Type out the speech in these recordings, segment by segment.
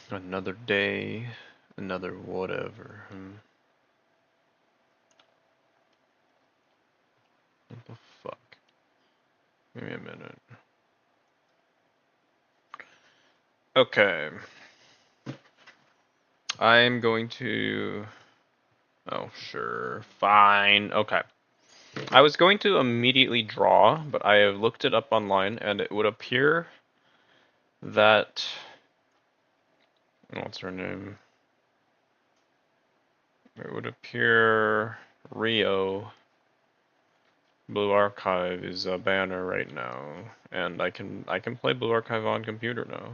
Another day, another whatever. What the fuck? Give me a minute. Okay. I'm going to... Oh, sure. Fine. Okay. I was going to immediately draw, but I have looked it up online, and it would appear that... What's her name? It would appear Rio Blue Archive is a banner right now, and I can play Blue Archive on computer now.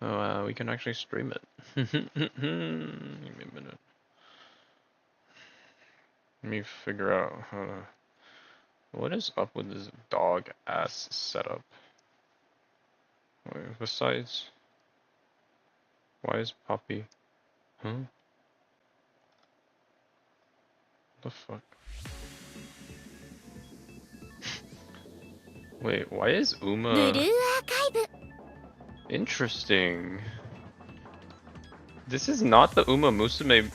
Oh, we can actually stream it. Give me a minute. Let me figure out how to... What is up with this dog ass setup? Wait, besides, why is Poppy? Huh? What the fuck? Wait, why is Uma? Interesting. This is not the Uma Musume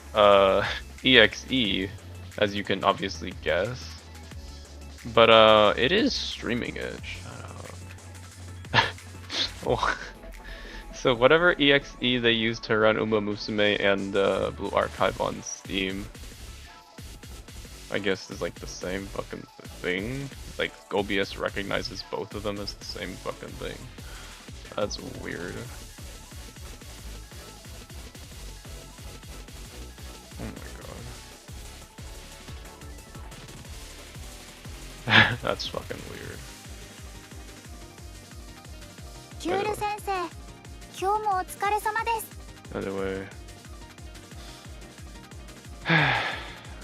EXE, as you can obviously guess. But it is streaming it. Shut up. So whatever EXE they used to run Uma Musume and Blue Archive on Steam, I guess is like the same fucking thing. Like OBS recognizes both of them as the same fucking thing. That's weird. Oh my god. That's fucking weird. Anyway.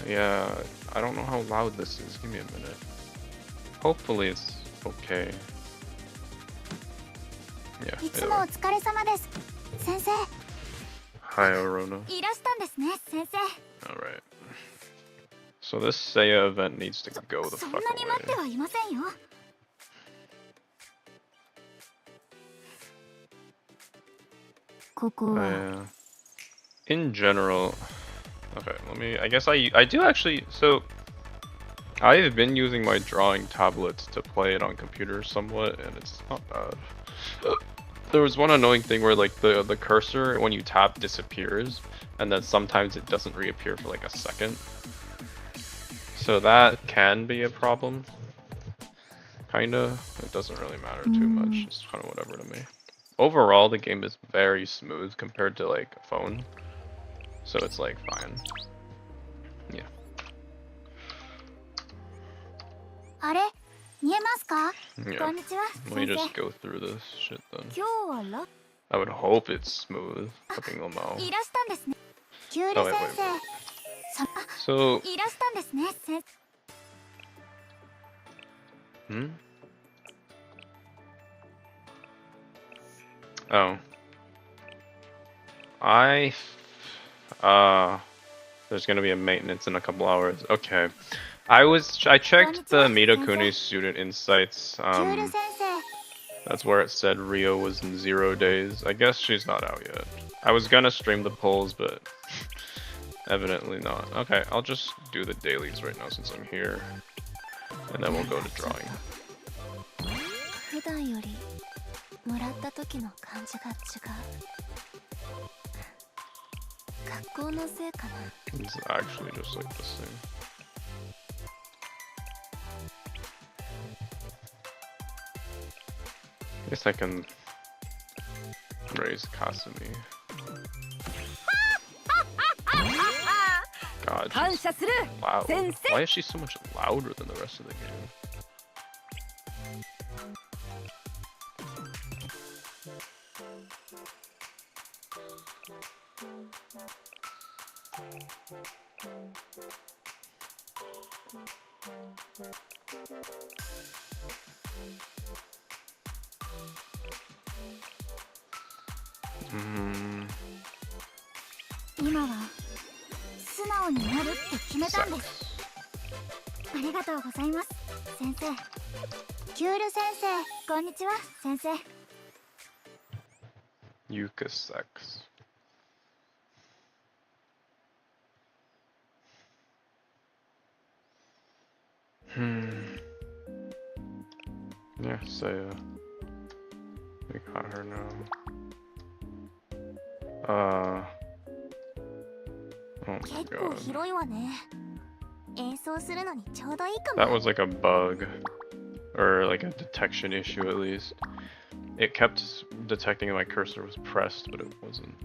Yeah, I don't know how loud this is. Give me a minute. Hopefully it's okay. Yeah. Anyway. Hi, Arona. Alright. So this Seiya event needs to go the fuck away. In general, okay, I guess I do actually, so I've been using my drawing tablets to play it on computer somewhat, and it's not bad. There was one annoying thing where like the cursor, when you tap, disappears, and then sometimes it doesn't reappear for like a second. So that can be a problem. Kinda. It doesn't really matter too much, it's kind of whatever to me. Overall, the game is very smooth compared to like a phone, so it's like fine. Yeah. Yeah. Let me just go through this shit then. I would hope it's smooth. Fucking Lamau. Oh wait. So. Oh. There's gonna be a maintenance in a couple hours. Okay. I checked the Mitakuni student insights. That's where it said Rio was in 0 days. I guess she's not out yet. I was gonna stream the polls, but evidently not. Okay, I'll just do the dailies right now since I'm here. And then we'll go to drawing. It's actually just like the same. I guess I can raise Kasumi. God, she's loud. Why is she so much louder than the rest of the game? Yuka sex. Yeah, Saya. We got her now. Oh my god. That was like a bug. Or like a detection issue at least. It kept detecting my cursor was pressed, but it wasn't.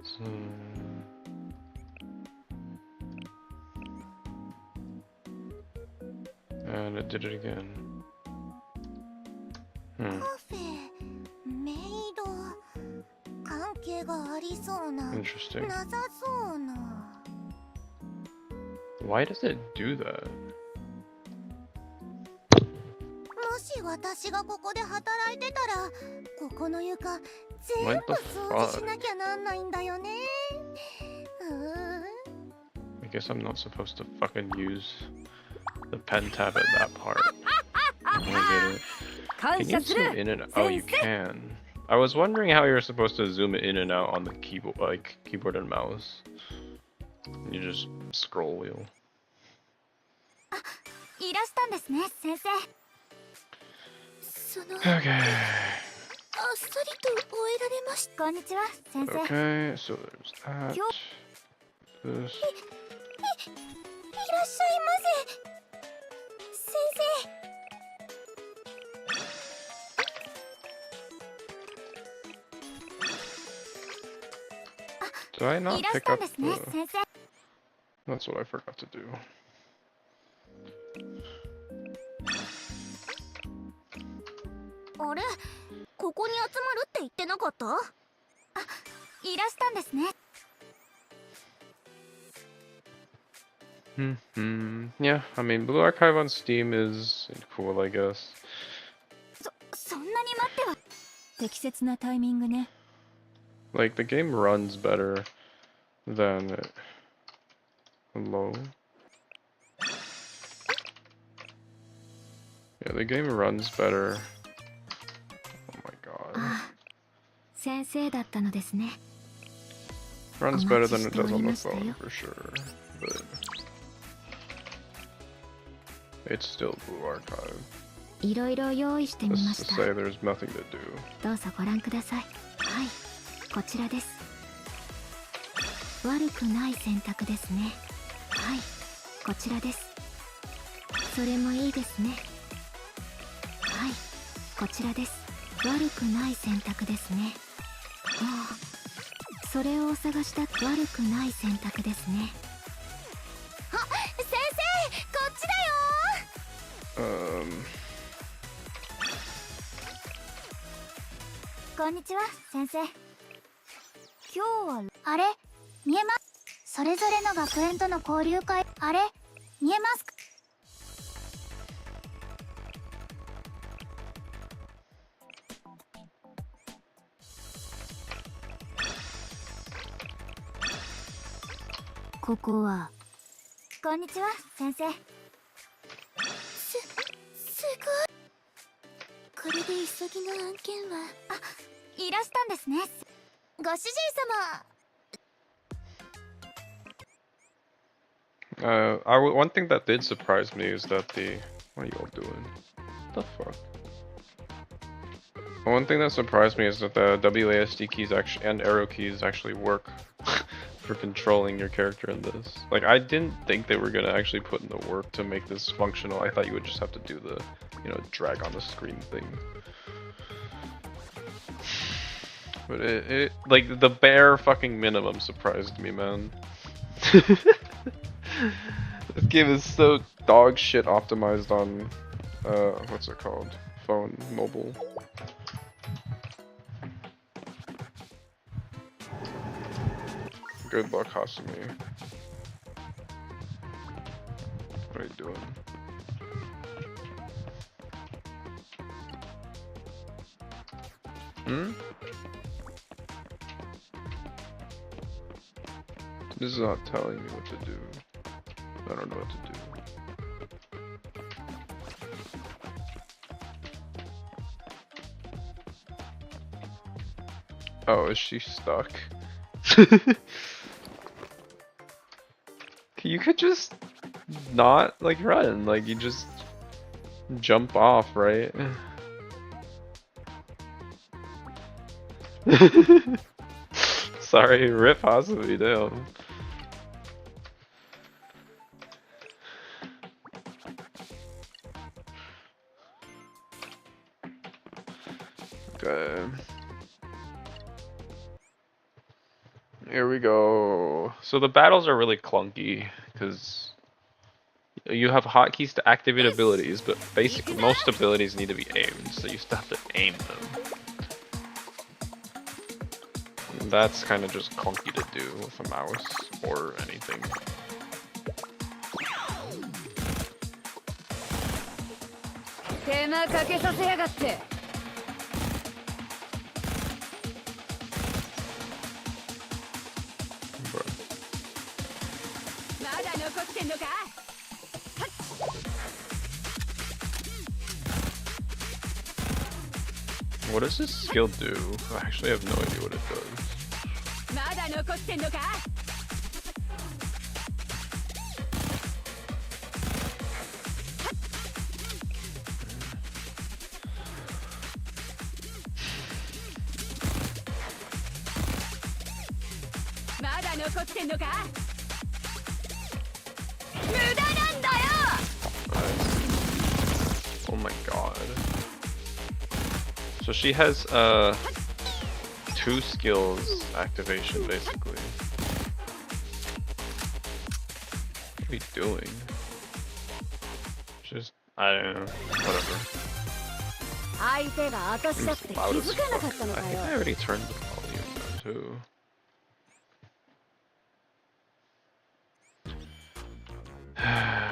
So... And it did it again. Interesting. Why does it do that? What the fuck? I guess I'm not supposed to fucking use the pen tab at that part. I get it. Can you zoom in and out? Oh, you can. I was wondering how you're supposed to zoom in and out on the keyboard, like keyboard and mouse. You just scroll wheel. Okay. Okay, so there's that. This. Did I not pick up the... That's what I forgot to do. Yeah, I mean, Blue Archive on Steam is cool, I guess. Like, the game runs better than... Hello? Yeah, the game runs better. Oh my god. Runs better than it does on the phone, for sure. But... it's still Blue Archive. Just to say there's nothing to do. One thing that did surprise me is that the... What are you all doing? What the fuck? One thing that surprised me is that the WASD keys actually and arrow keys actually work for controlling your character in this. Like, I didn't think they were gonna actually put in the work to make this functional. I thought you would just have to do the, you know, drag on the screen thing. But it like, the bare fucking minimum surprised me, man. This game is so dog shit optimized on, what's it called? Phone, mobile. Good luck, Hasumi. What are you doing? This is not telling me what to do. I don't know what to do. Oh, is she stuck? You could just not like run, like you just jump off, right? Sorry, rip Hasabi down. Okay. Here we go. So the battles are really clunky because you have hotkeys to activate abilities, but basically most abilities need to be aimed, so you still have to aim them. And that's kind of just clunky to do with a mouse or anything. What does this skill do? I actually have no idea what it does. Oh my god. So she has 2 skills activation basically. What are you doing? Just, I don't know, whatever. It's loud as fuck. I think I already turned the volume down too.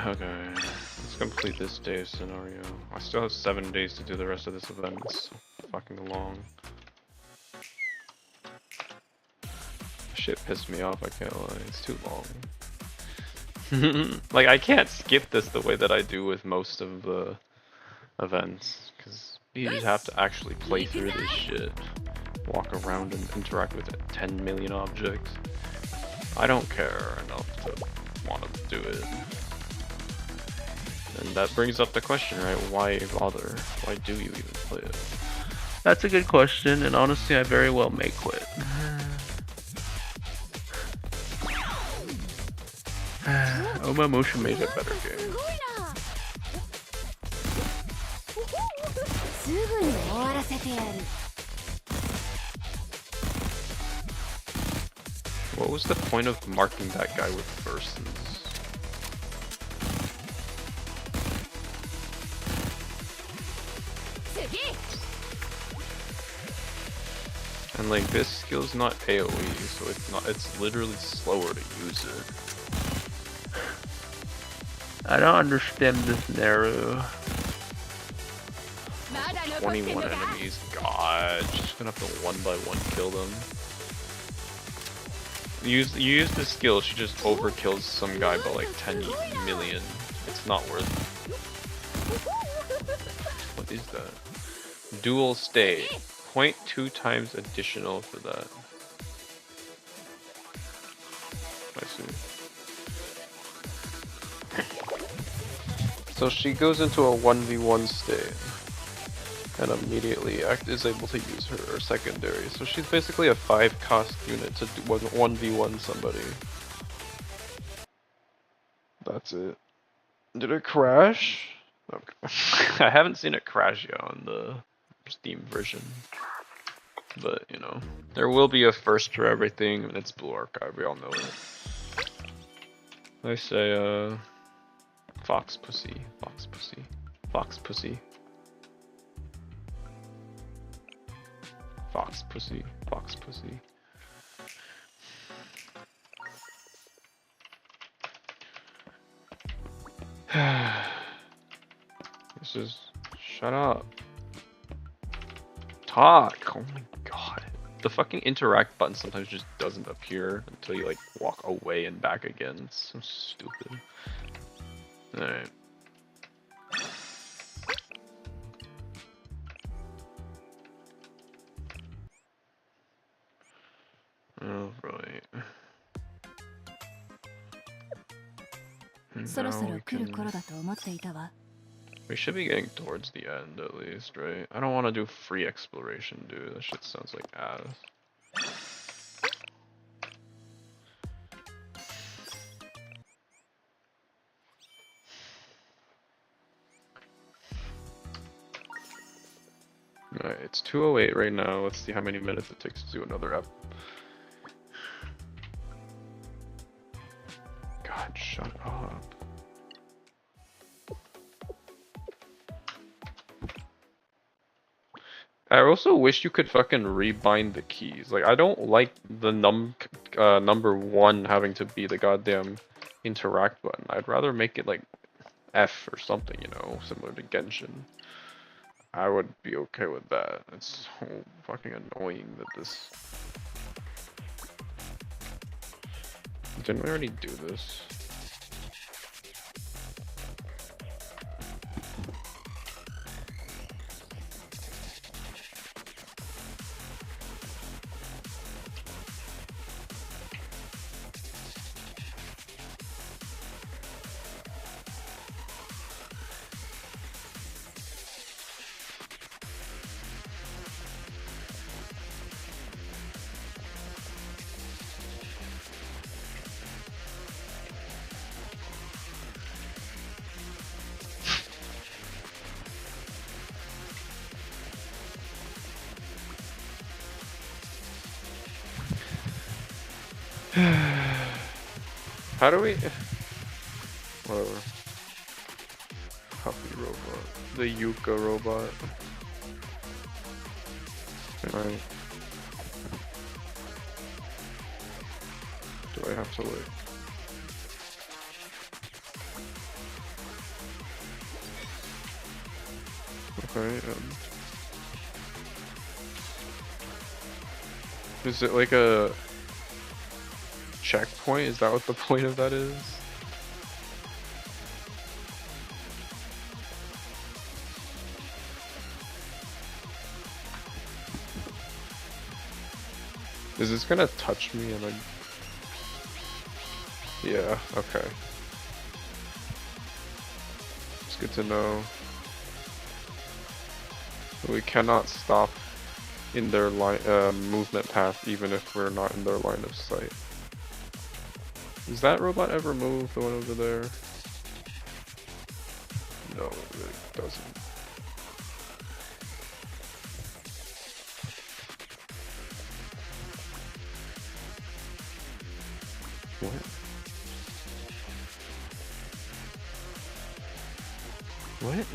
Okay, let's complete this day scenario. I still have 7 days to do the rest of this event. It's fucking long. Shit pissed me off, I can't lie. It's too long. Like, I can't skip this the way that I do with most of the events, because you just have to actually play through this shit. Walk around and interact with 10 million objects. I don't care enough to want to do it. And that brings up the question, right? Why bother? Why do you even play it? That's a good question, and honestly, I very well may quit. Oma Motion made a better game. What was the point of marking that guy with verses? And like this skill's not AoE, so it's literally slower to use it. I don't understand this Naru. 21 enemies, god, just gonna have to one by one kill them. You use this skill, she just overkills some guy by like 10 million. It's not worth it. What is that? Dual stay. 0.2 times additional for that. I see. So she goes into a 1v1 state and immediately is able to use her secondary. So she's basically a 5 cost unit to 1v1 somebody. That's it. Did it crash? Okay. I haven't seen it crash yet on the Steam version. But, you know, there will be a first for everything, and it's Blue Archive, we all know it. I say, Fox Pussy, Fox Pussy, Fox Pussy. Fox Pussy, Fox Pussy. This is... Shut up. Talk! Oh my god. The fucking interact button sometimes just doesn't appear until you like walk away and back again. It's so stupid. Alright. Oh, right. We should be getting towards the end at least, right? I don't want to do free exploration, dude. That shit sounds like ass. Alright, it's 2:08 right now. Let's see how many minutes it takes to do another ep. God, shut up. I also wish you could fucking rebind the keys. Like, I don't like the number 1 having to be the goddamn interact button. I'd rather make it like F or something, you know, similar to Genshin. I would be okay with that. It's so fucking annoying that this... Didn't we already do this? How do we... Whatever. Puppy robot. The Yuka robot. Right. Do I have to like... Okay, is it like a... checkpoint? Is that what the point of that is? Is this gonna touch me and like... Yeah, okay. It's good to know. We cannot stop in their line movement path even if we're not in their line of sight. Does that robot ever move, the one over there? No, it doesn't. What? What?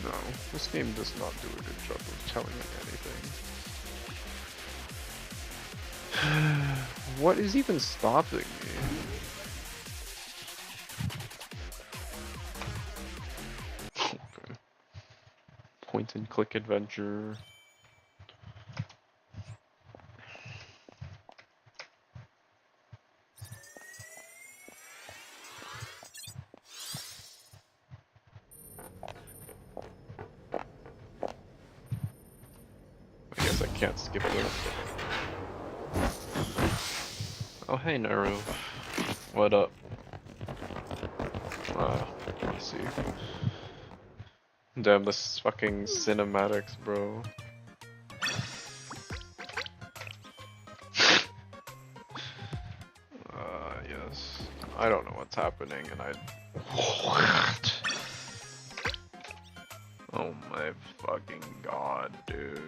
No, this game does not do a good job of telling me anything. What is even stopping me? Okay. Point and click adventure. I guess I can't skip this. Oh hey Naru, what up? Let me see. Damn, this fucking cinematics, bro. Yes. I don't know what's happening and I... What? Oh my fucking god, dude.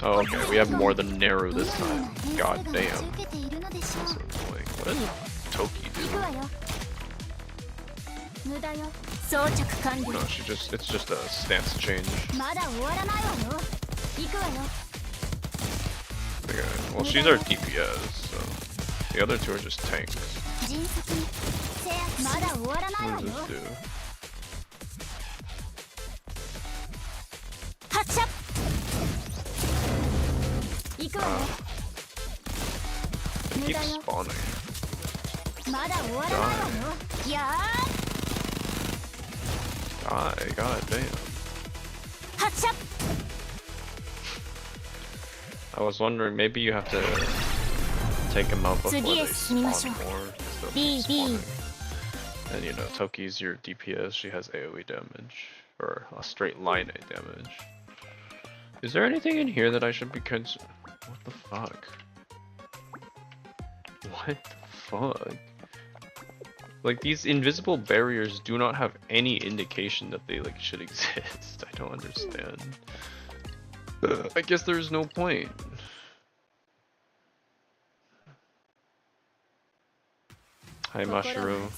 Oh, okay, we have more than Naru this time. God damn. That's so annoying. What does Toki do? No, it's just a stance change. Okay, well, she's our DPS, so the other two are just tanks. What does this do? It keeps spawning. Die, god damn. I was wondering, maybe you have to take them out before they spawn more, because they'll keep spawning. And you know, Toki's your DPS, she has AoE damage, or a straight line A damage. Is there anything in here that I should be concerned? What the fuck? What the fuck? Like, these invisible barriers do not have any indication that they like should exist. I don't understand. I guess there's no point. Hi Mushroom.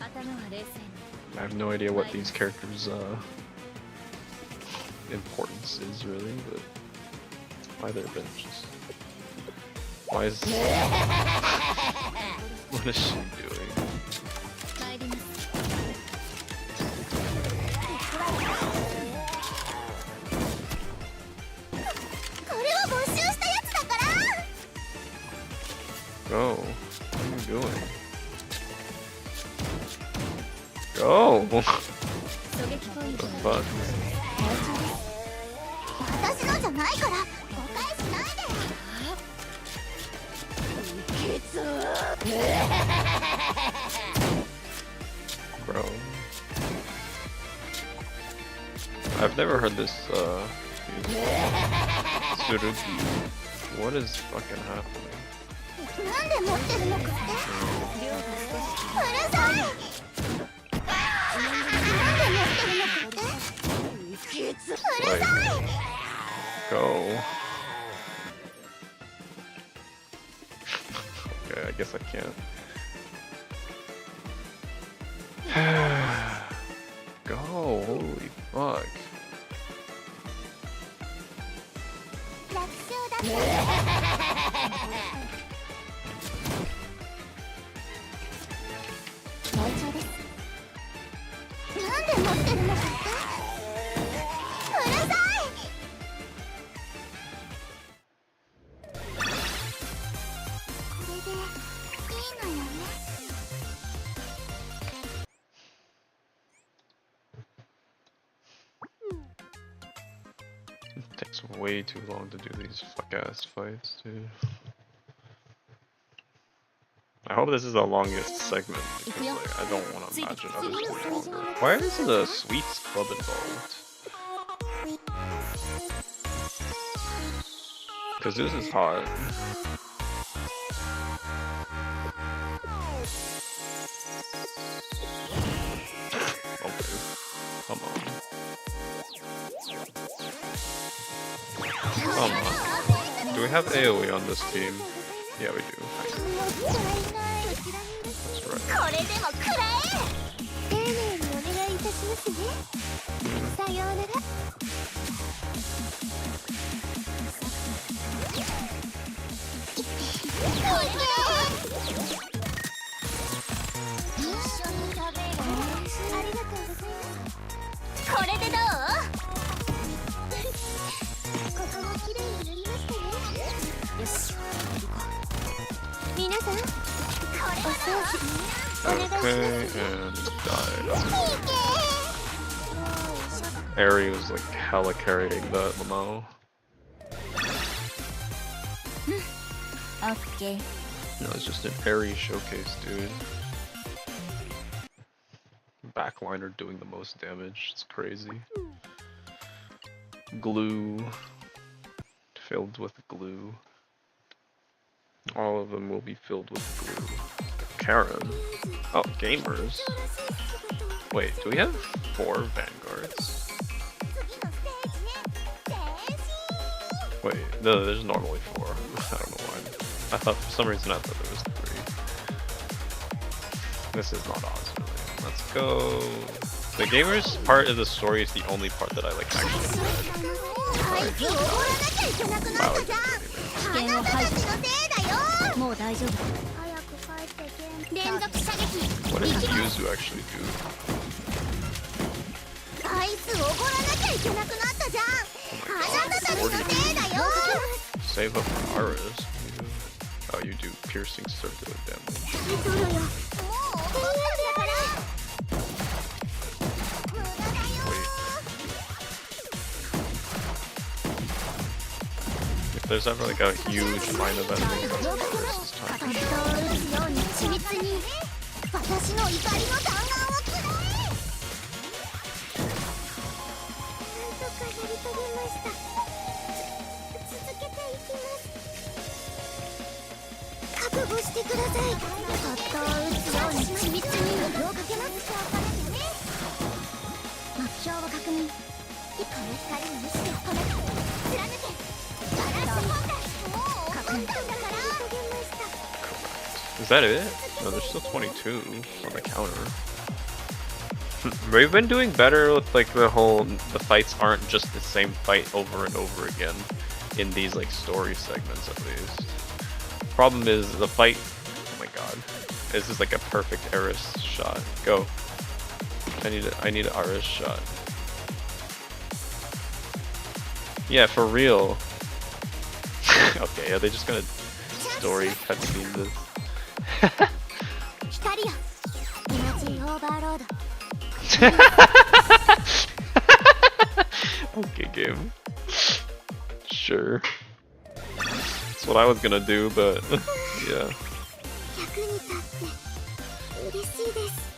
I have no idea what these characters' importance is really, but why they're benches? Why is what is she doing? Go. What are you doing? Go! What the fuck? Bro. I've never heard this, Tsurugi. What is fucking happening? Like, go. Okay, I guess I can't. Go, holy fuck. It takes way too long to do these fuck-ass fights, dude. I hope this is the longest segment, because like, I don't want to imagine others being longer. Why isn't the Sweets Club involved? Because this is hot. Okay, come on. Come on. Do we have AoE on this team? Yeah, we do. That's right. Okay, and died. Ari was like hella carrying that limo. Okay. No, it's just an Ari showcase, dude. Backliner doing the most damage. It's crazy. Glue. Filled with glue. All of them will be filled with glue. Karen. Oh, gamers. Wait, do we have 4 vanguards? Wait, no, there's normally 4. I don't know why. I thought for some reason I thought there was 3. This is not Oz really. Let's go. The gamers part of the story is the only part that I like actually read. Wow, what does Yuzu actually do? Oh my god, 40. Save up for Aris. Oh, you do piercing circular damage. If there's ever like a huge line of enemies, this is time to Is that it? No, there's still 22 on the counter. We've been doing better with like the fights aren't just the same fight over and over again in these like story segments at least. Problem is the fight, oh my god, this is like a perfect Eris shot. Go. I need an Eris shot. Yeah, for real. Okay, are they just gonna story cutscene this? Okay, game. Sure. That's what I was gonna do, but yeah.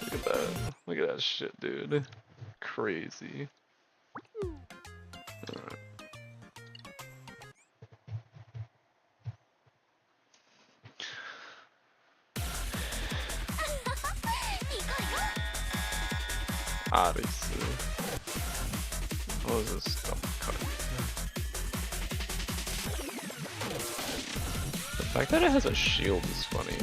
Look at that. Look at that shit, dude. Crazy. Alright. Arisu. What was this dumb cut? The fact that it has a shield is funny.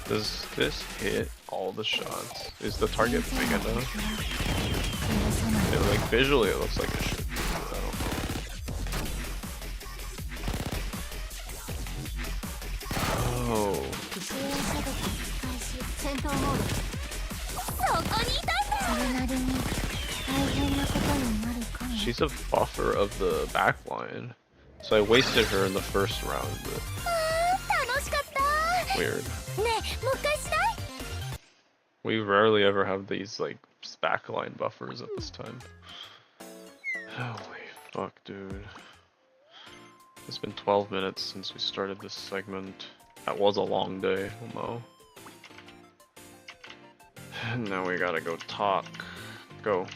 Does this hit all the shots? Is the target big enough? Yeah, like visually it looks like it should be, but I don't know. Oh. She's a buffer of the backline. So I wasted her in the first round, but weird. We rarely ever have these like backline buffers at this time. Holy fuck, dude. It's been 12 minutes since we started this segment. That was a long day, Mo. And now we gotta go talk. Go.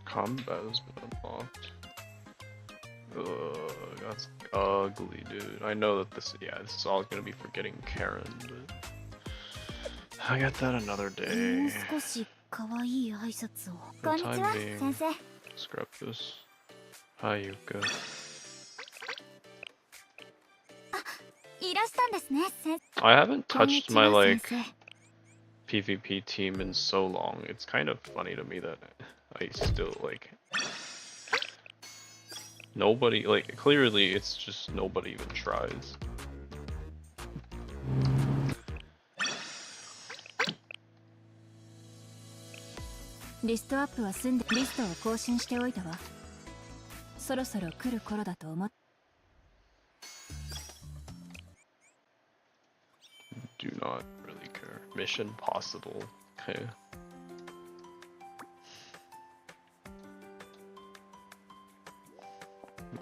Combat has been unlocked. Ugh, that's ugly, dude. I know that this is all gonna be for getting Karen, but I got that another day. For the time being, scrap this. Hi, Yuka. I haven't touched my like PvP team in so long. It's kind of funny to me that I still like nobody, like clearly it's just nobody even tries. Do not really care. Mission possible. Okay.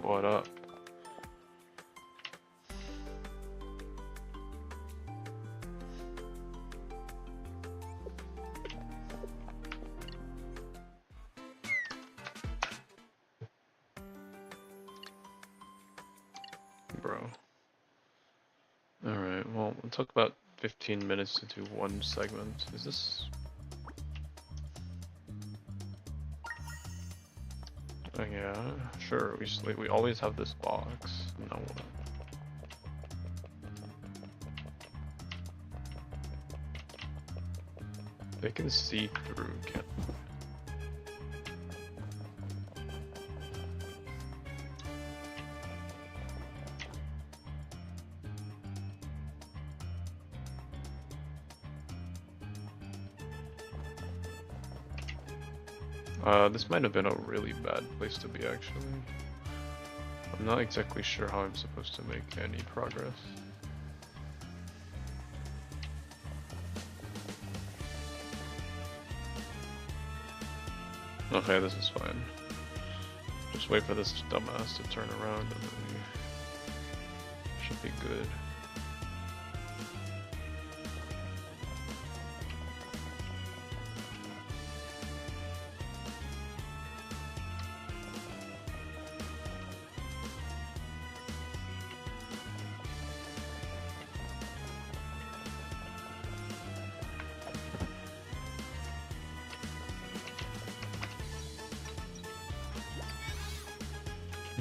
What up? Bro. Alright, well, it took about 15 minutes to do one segment. Is this... yeah, sure, we always have this box. Now what? They can see through, can't this might have been a really bad place to be, actually. I'm not exactly sure how I'm supposed to make any progress. Okay, this is fine. Just wait for this dumbass to turn around and then we should be good.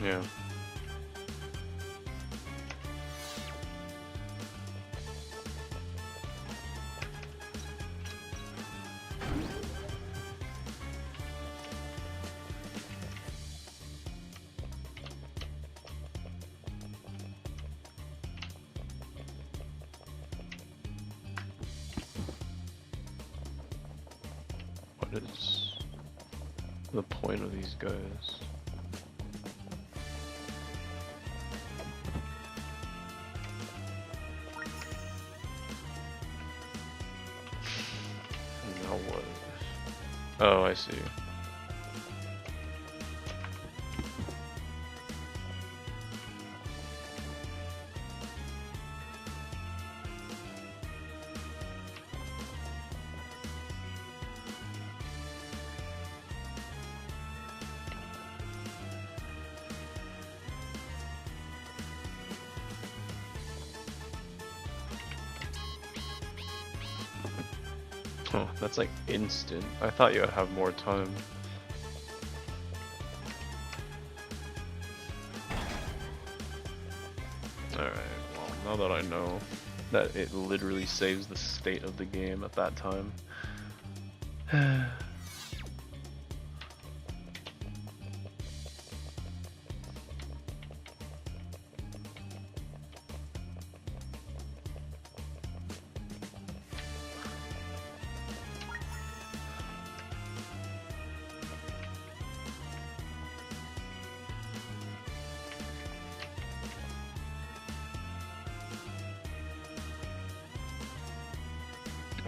Yeah. What is the point of these guys? Now what? Oh, I see. Oh, that's like instant. I thought you would have more time. Alright, well, now that I know that it literally saves the state of the game at that time.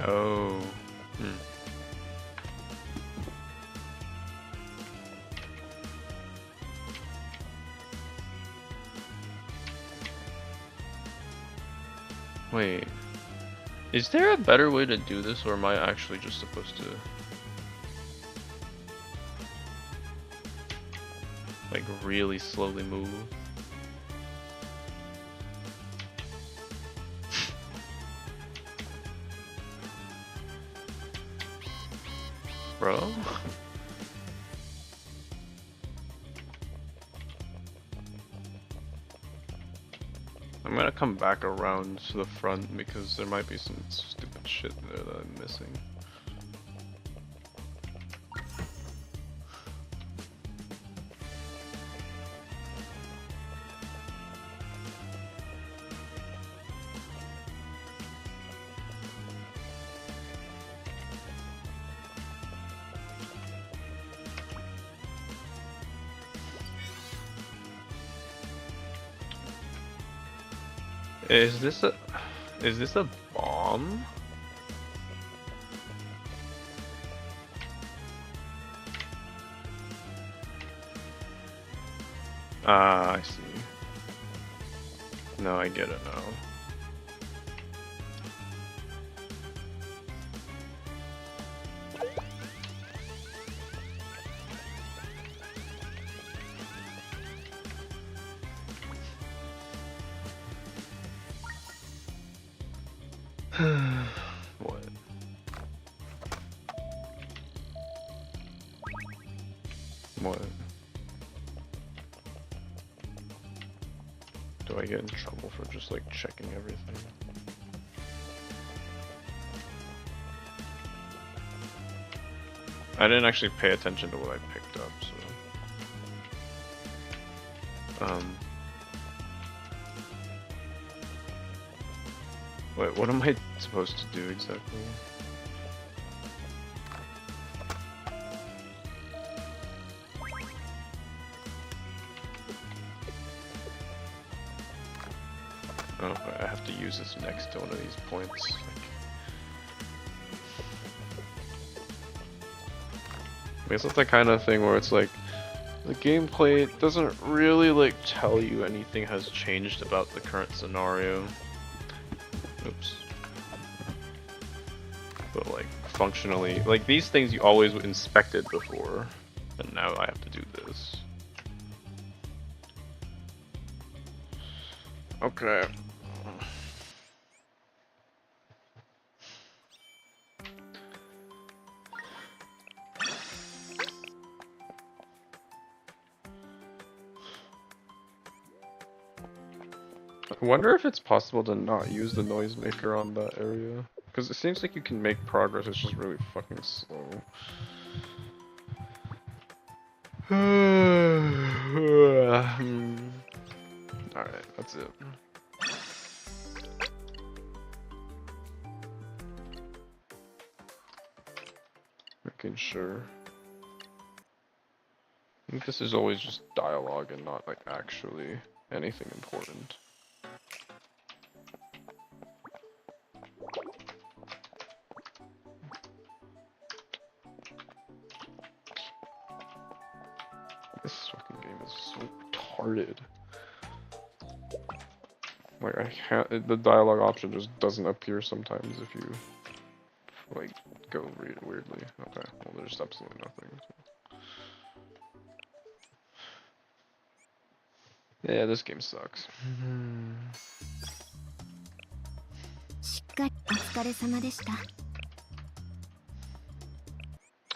Oh. Wait. Is there a better way to do this, or am I actually just supposed to... like, really slowly move? Bro? I'm gonna come back around to the front because there might be some stupid shit there that I'm missing. Is this a bomb? Ah, I see. No, I get it now. What? What? Do I get in trouble for just like checking everything? I didn't actually pay attention to what I picked up, so. Wait, what am I supposed to do exactly? Oh, I have to use this next to one of these points. I guess it's the kind of thing where it's like, the gameplay doesn't really like tell you anything has changed about the current scenario. Oops. But like, functionally, like these things you always inspected before, and now I have to do this. Okay. I wonder if it's possible to not use the noisemaker on that area. Because it seems like you can make progress, it's just really fucking slow. Alright, that's it. Making sure. I think this is always just dialogue and not like actually anything important. This fucking game is so retarded. Like I can't, the dialogue option just doesn't appear sometimes if you like go read it weirdly. Okay, well there's absolutely nothing. So. Yeah, this game sucks.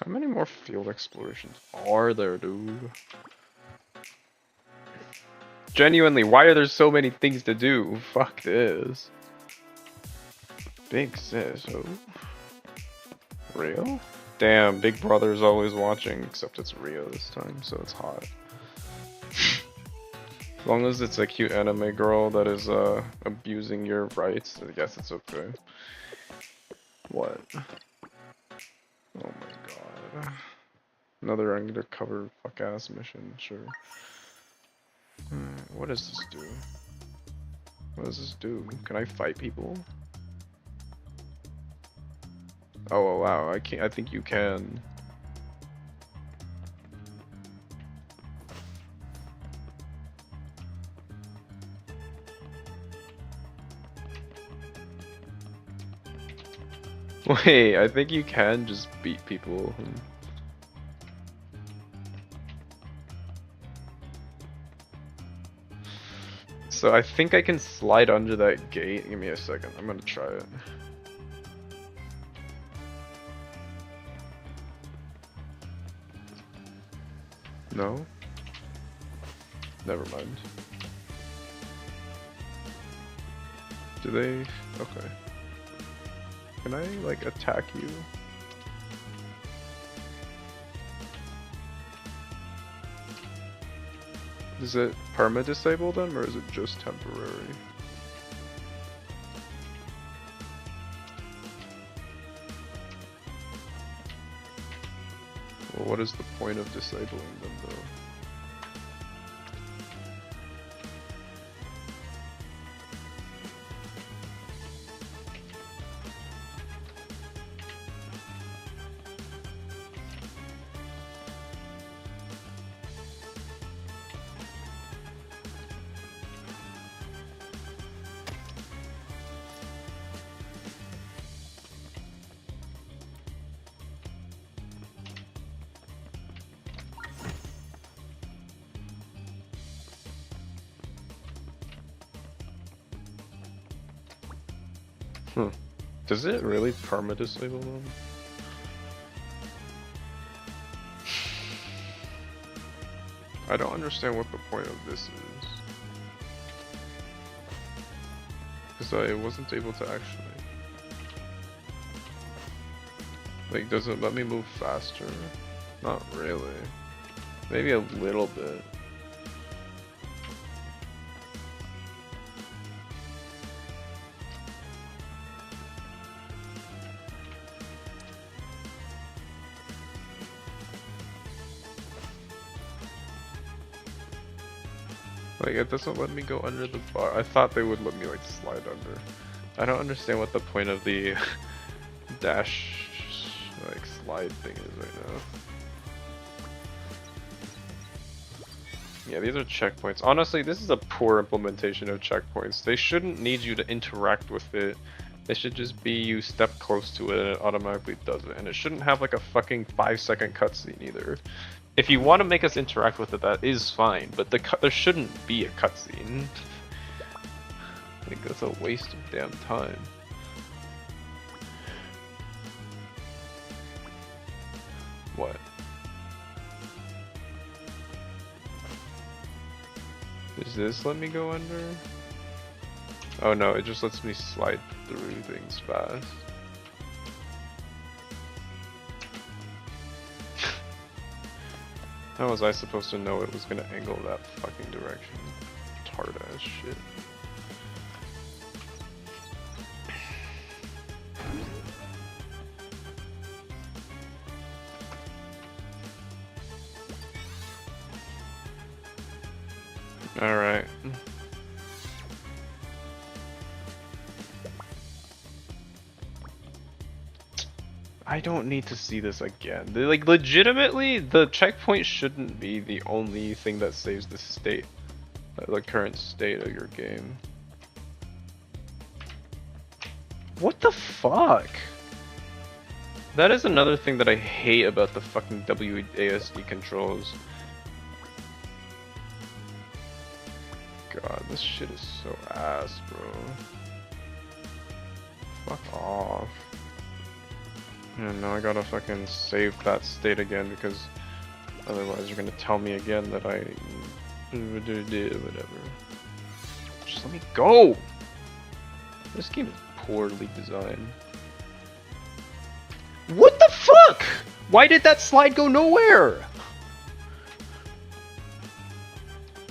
How many more field explorations are there, dude? Genuinely, why are there so many things to do? Fuck this. Big sis, oh. Rio? Damn, Big Brother's always watching, except it's Rio this time, so it's hot. As long as it's a cute anime girl that is abusing your rights, I guess it's okay. What? Oh my god. Another undercover fuck ass mission, sure. What does this do? What does this do? Can I fight people? Oh wow, I can't. I think you can. Wait, I think you can just beat people. So I think I can slide under that gate. Give me a second. I'm gonna try it. No? Never mind. Do they? Okay. Can I, like, attack you? Does it perma-disable them, or is it just temporary? Well, what is the point of disabling them, though? Does it really perma-disable them? I don't understand what the point of this is. Because I wasn't able to actually... Like, does it let me move faster? Not really. Maybe a little bit. Like, it doesn't let me go under the bar. I thought they would let me, like, slide under. I don't understand what the point of the dash, like, slide thing is right now. Yeah, these are checkpoints. Honestly, this is a poor implementation of checkpoints. They shouldn't need you to interact with it. It should just be you step close to it and it automatically does it. And it shouldn't have, like, a fucking 5-second cutscene either. If you want to make us interact with it, that is fine, but there shouldn't be a cutscene. I think that's a waste of damn time. What? Does this let me go under? Oh no, it just lets me slide through things fast. How was I supposed to know it was gonna angle that fucking direction? Tart ass shit. Alright. I don't need to see this again. Like, legitimately, the checkpoint shouldn't be the only thing that saves the state, the current state of your game. What the fuck? That is another thing that I hate about the fucking WASD controls. God, this shit is so ass, bro. Fuck off. And now I gotta fucking save that state again because otherwise you're gonna tell me again that I... whatever. Just let me go! This game is poorly designed. What the fuck?! Why did that slide go nowhere?!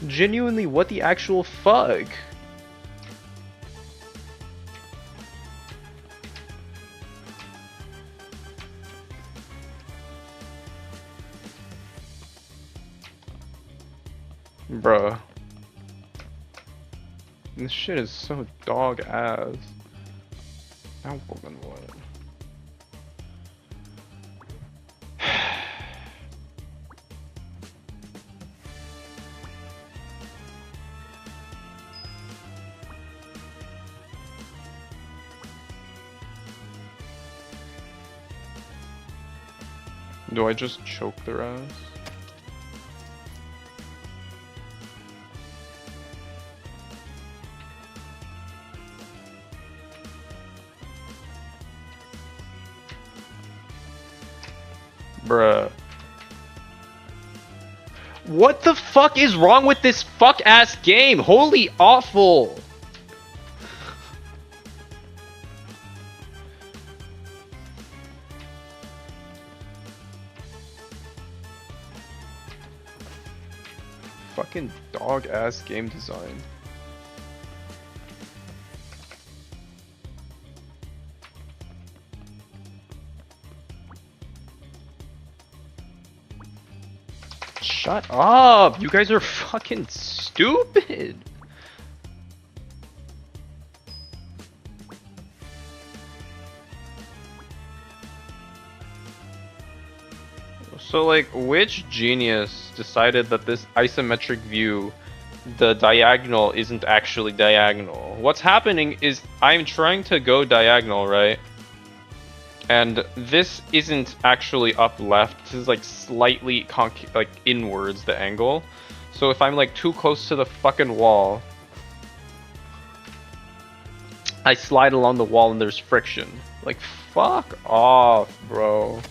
Genuinely, what the actual fuck? Bruh. This shit is so dog ass. Now then what? Do I just choke their ass? Bruh. What the fuck is wrong with this fuck ass game? Holy awful! Fucking dog ass game design. Shut up! You guys are fucking stupid! So, like, which genius decided that this isometric view, the diagonal isn't actually diagonal? What's happening is I'm trying to go diagonal, right? And this isn't actually up left. This is like slightly like inwards, the angle. So if I'm like too close to the fucking wall, I slide along the wall and there's friction. Like, fuck off, bro.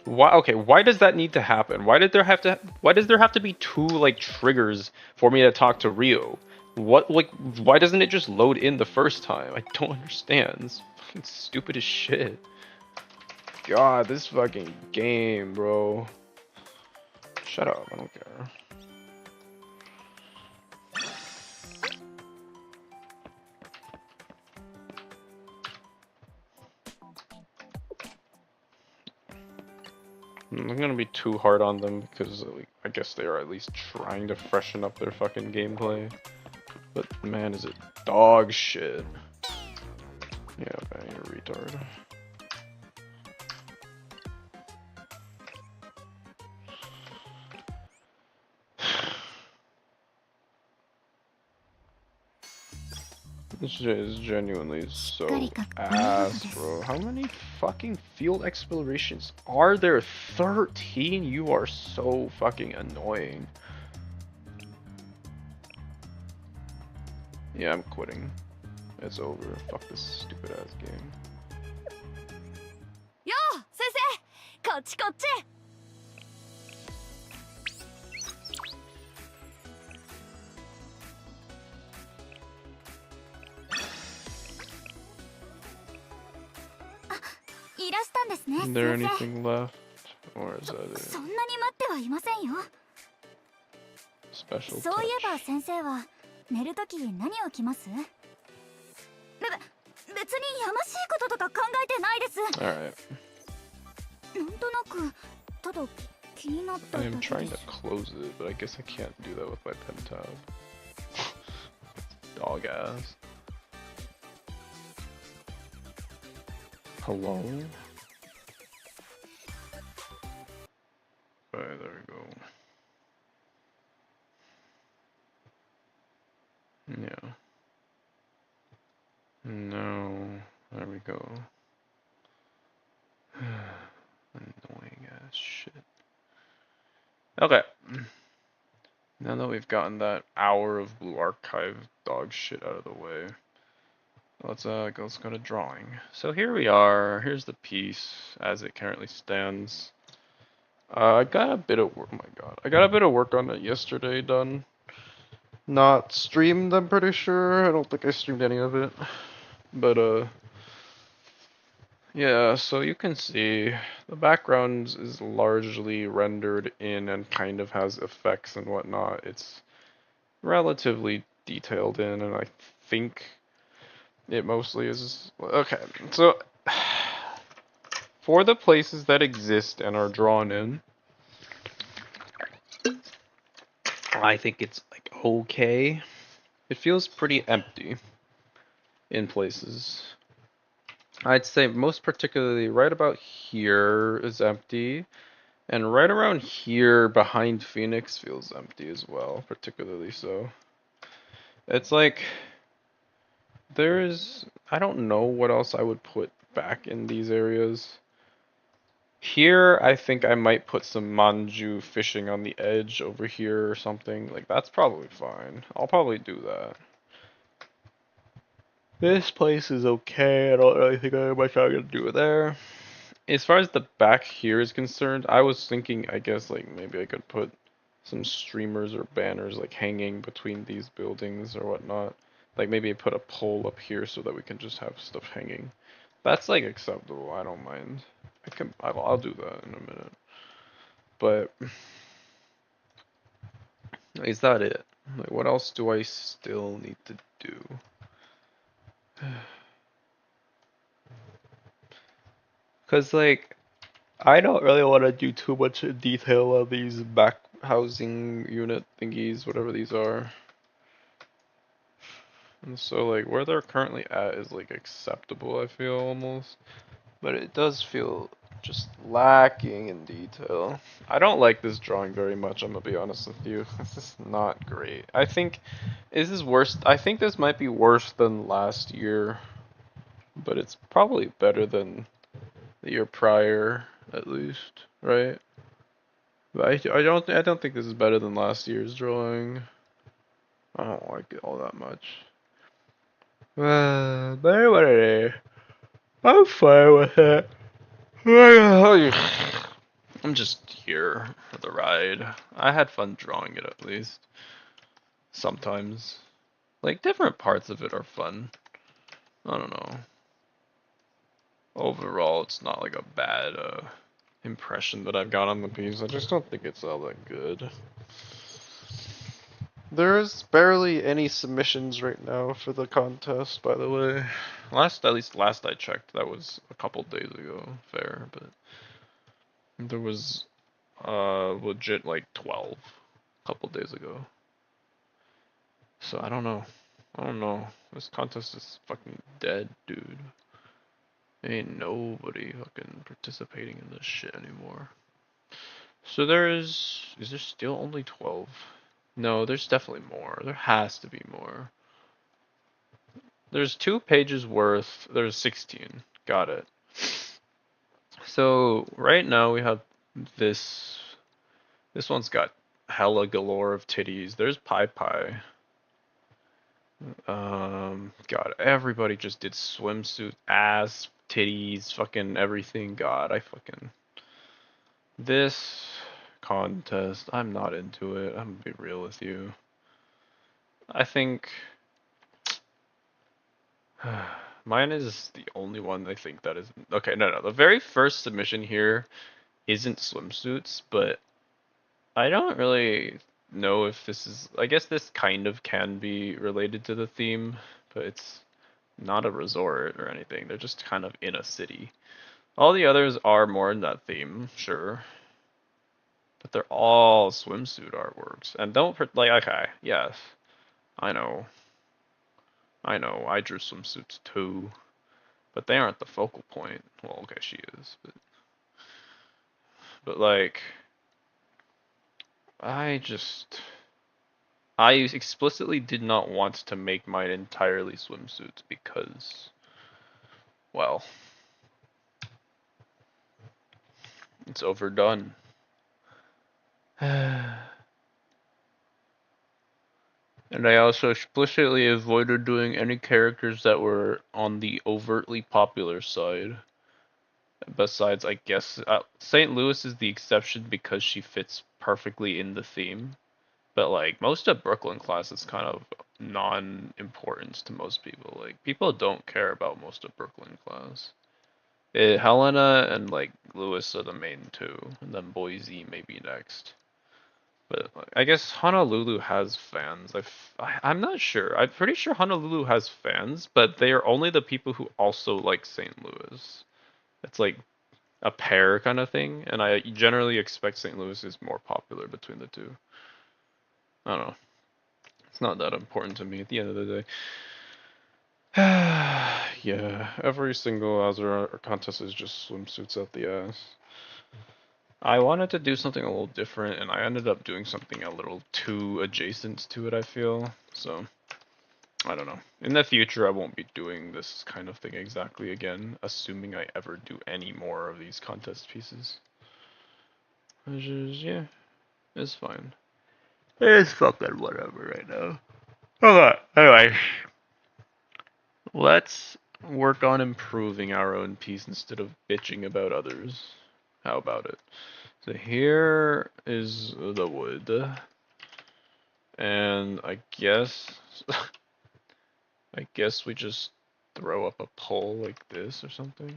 Why? Okay, why does that need to happen? Why does there have to be two like triggers for me to talk to Rio? What like why doesn't it just load in the first time? I don't understand. It's fucking stupid as shit. God, this fucking game, bro. Shut up, I don't care. I'm gonna be too hard on them because like, I guess they are at least trying to freshen up their fucking gameplay. But man, is it dog shit. Yeah, man, you're a retard. This shit is genuinely so ass, bro. How many fucking field explorations are there? 13? You are so fucking annoying. Yeah, I'm quitting. It's over. Fuck this stupid ass game. Yo, sensei! こっちこっち! Is there anything left? Or is that it? そんなに待ってはいませんよ。 Special touch. そういえば先生は寝るとき何を着ます？別にやましいこととか考えてないです。 Alright. なんとなくただ気になっただ I け am です。 trying to close it, but I guess I can't do that with my pen tab. Dog ass. Hello? Alright, there we go. Yeah. No. There we go. Annoying ass shit. Okay. Now that we've gotten that hour of Blue Archive dog shit out of the way, let's go to drawing. So here we are. Here's the piece as it currently stands. I got a bit of work. Oh my god, I got a bit of work on it yesterday done. Not streamed, I'm pretty sure. I don't think I streamed any of it. But yeah, so you can see the background is largely rendered in and kind of has effects and whatnot. It's relatively detailed in, and I think it mostly is. Okay, so for the places that exist and are drawn in, I think it's like okay. It feels pretty empty in places. I'd say most particularly right about here is empty, and right around here behind Phoenix feels empty as well, particularly so. It's like I don't know what else I would put back in these areas. Here, I think I might put some manju fishing on the edge over here or something. Like, that's probably fine. I'll probably do that. This place is okay. I don't really think I have much I'm gonna do there. As far as the back here is concerned, I was thinking, I guess, like, maybe I could put some streamers or banners, like, hanging between these buildings or whatnot. Like, maybe put a pole up here so that we can just have stuff hanging. That's, like, acceptable. I don't mind. I'll do that in a minute. But is that it? Like, what else do I still need to do? Cause like, I don't really want to do too much detail on these back housing unit thingies, whatever these are. And so like, where they're currently at is like acceptable, I feel almost. But it does feel Just lacking in detail. I don't like this drawing very much, I'm gonna be honest with you. This is not great. I think this is worse. I think this might be worse than last year, but it's probably better than the year prior, at least, right? But I don't think this is better than last year's drawing. I don't like it all that much. But whatever. I'm fine with it. I'm just here for the ride. I had fun drawing it at least. Sometimes. Like, different parts of it are fun. I don't know. Overall, it's not like a bad impression that I've got on the piece. I just don't think it's all that good. There's barely any submissions right now for the contest, by the way. At least last I checked, that was a couple days ago. Fair, but there was legit like 12 a couple days ago. So I don't know. I don't know. This contest is fucking dead, dude. Ain't nobody fucking participating in this shit anymore. So is there still only 12? No, there's definitely more. There has to be more. There's 2 pages worth. There's 16. Got it. So right now we have this. This one's got hella galore of titties. There's Pai Pai. God, everybody just did swimsuit, ass, titties, fucking everything. God, I fucking this contest. I'm not into it. I'm gonna be real with you. I think mine is the only one I think that is okay. No. The very first submission here isn't swimsuits, but I don't really know if this is. I guess this kind of can be related to the theme, but it's not a resort or anything. They're just kind of in a city. All the others are more in that theme, sure, but they're all swimsuit artworks. And don't like, okay, yes, I know, I drew swimsuits too, but they aren't the focal point. Well, okay, she is, but like, I just, I explicitly did not want to make mine entirely swimsuits because, well, it's overdone. And I also explicitly avoided doing any characters that were on the overtly popular side. Besides, I guess, St. Louis is the exception because she fits perfectly in the theme. But like most of Brooklyn class is kind of non-importance to most people. Like people don't care about most of Brooklyn class. Helena and like Lewis are the main two, and then Boise maybe next. But like, I guess Honolulu has fans. I'm not sure. I'm pretty sure Honolulu has fans, but they are only the people who also like St. Louis. It's like a pair kind of thing, and I generally expect St. Louis is more popular between the two. I don't know. It's not that important to me at the end of the day. Yeah, every single Azur contest is just swimsuits at the ass. I wanted to do something a little different, and I ended up doing something a little too adjacent to it, I feel. So, I don't know. In the future, I won't be doing this kind of thing exactly again, assuming I ever do any more of these contest pieces. Which is, yeah, it's fine. It's fucking whatever right now. Okay, anyway. Let's work on improving our own piece instead of bitching about others. How about it? So here is the wood. And I guess I guess we just throw up a pole like this or something.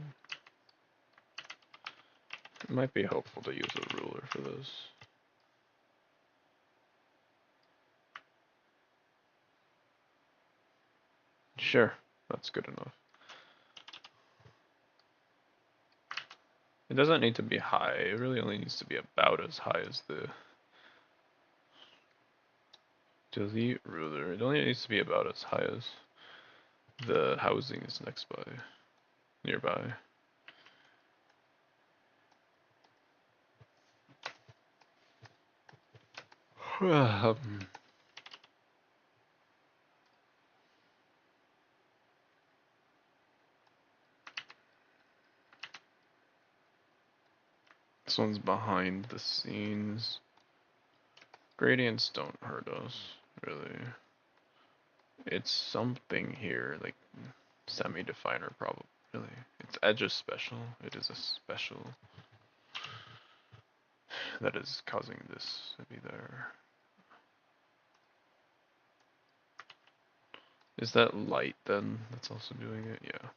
It might be helpful to use a ruler for this. Sure, that's good enough. It doesn't need to be high, it really only needs to be about as high as the delete ruler. It only needs to be about as high as the housing is nearby. This one's behind the scenes. Gradients don't hurt us, really. It's something here, like semi-definer probably. Really. It's edge is special. It is a special that is causing this to be there. Is that light then that's also doing it? Yeah.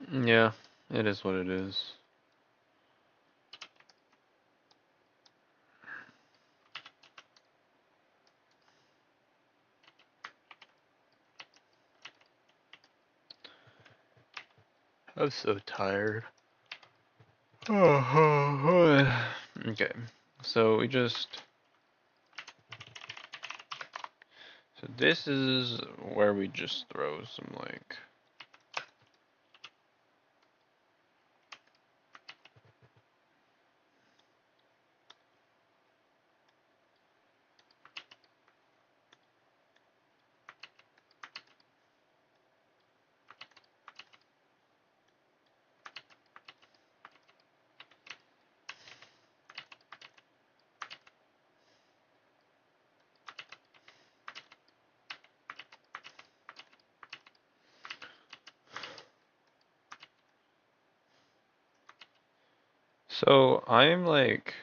Yeah, it is what it is. I'm so tired. Okay, so we just. So this is where we just throw some like. So I'm like.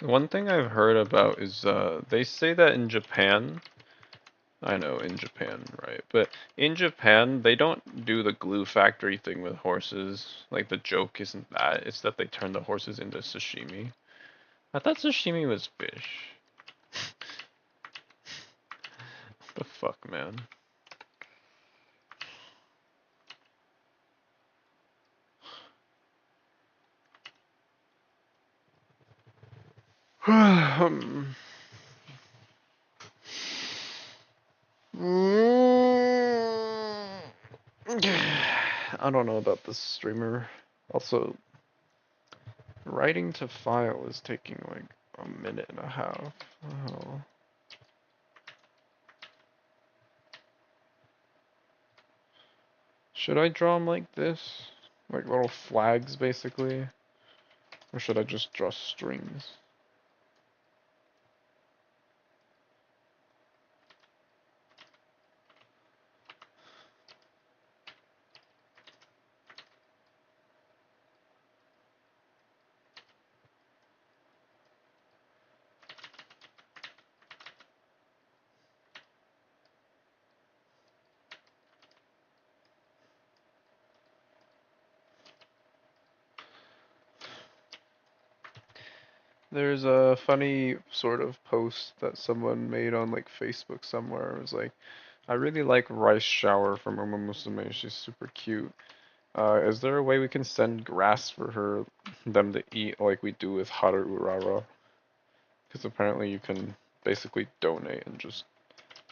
One thing I've heard about is they say that in Japan. I know in Japan, right? But in Japan, they don't do the glue factory thing with horses. Like the joke isn't that; it's that they turn the horses into sashimi. I thought sashimi was fish. The fuck, man. I don't know about this streamer. Also, writing to file is taking like a minute and a half. Oh. Should I draw them like this? Like little flags, basically? Or should I just draw strings? There's a funny sort of post that someone made on like Facebook somewhere. It was like, I really like Rice Shower from Uma Musume. She's super cute. Is there a way we can send grass for them to eat like we do with Haru Urara? Because apparently you can basically donate and just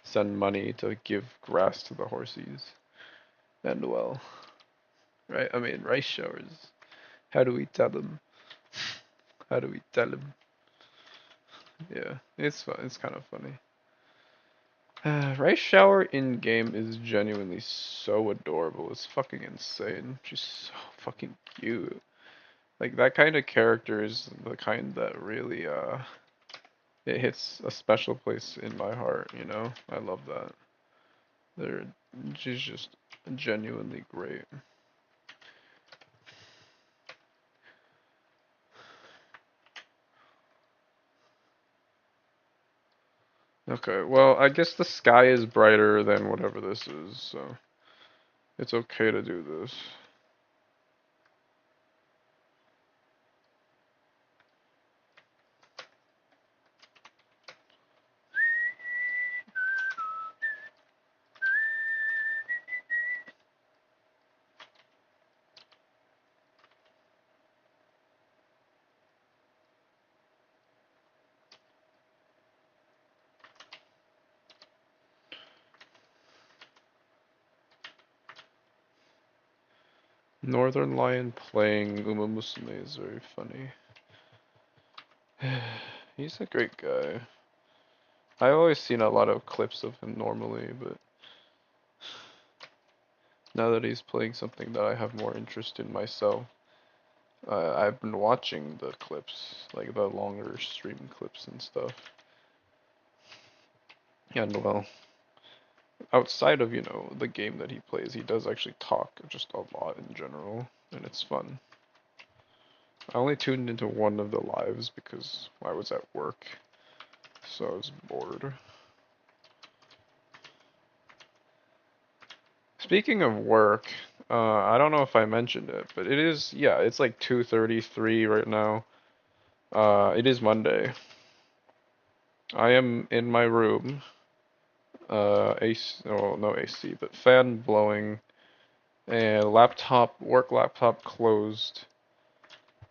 send money to give grass to the horses. And well, right? I mean, rice showers. How do we tell them? How do we tell them? Yeah, it's fun. It's kind of funny. Rice shower in game is genuinely so adorable. It's fucking insane. She's so fucking cute. Like that kind of character is the kind that really it hits a special place in my heart, you know? I love that. They're she's just genuinely great. Okay, well, I guess the sky is brighter than whatever this is, so it's okay to do this. Northern Lion playing Uma Musume is very funny. He's a great guy. I've always seen a lot of clips of him normally, but now that he's playing something that I have more interest in myself, I've been watching the clips, like the longer stream clips and stuff. And well, outside of, the game that he plays, he does actually talk just a lot in general, and it's fun. I only tuned into one of the lives because I was at work, so I was bored. Speaking of work, I don't know if I mentioned it, but yeah, it's like 2:33 right now. It is Monday. I am in my room. AC, oh, no AC, but fan blowing, and work laptop closed.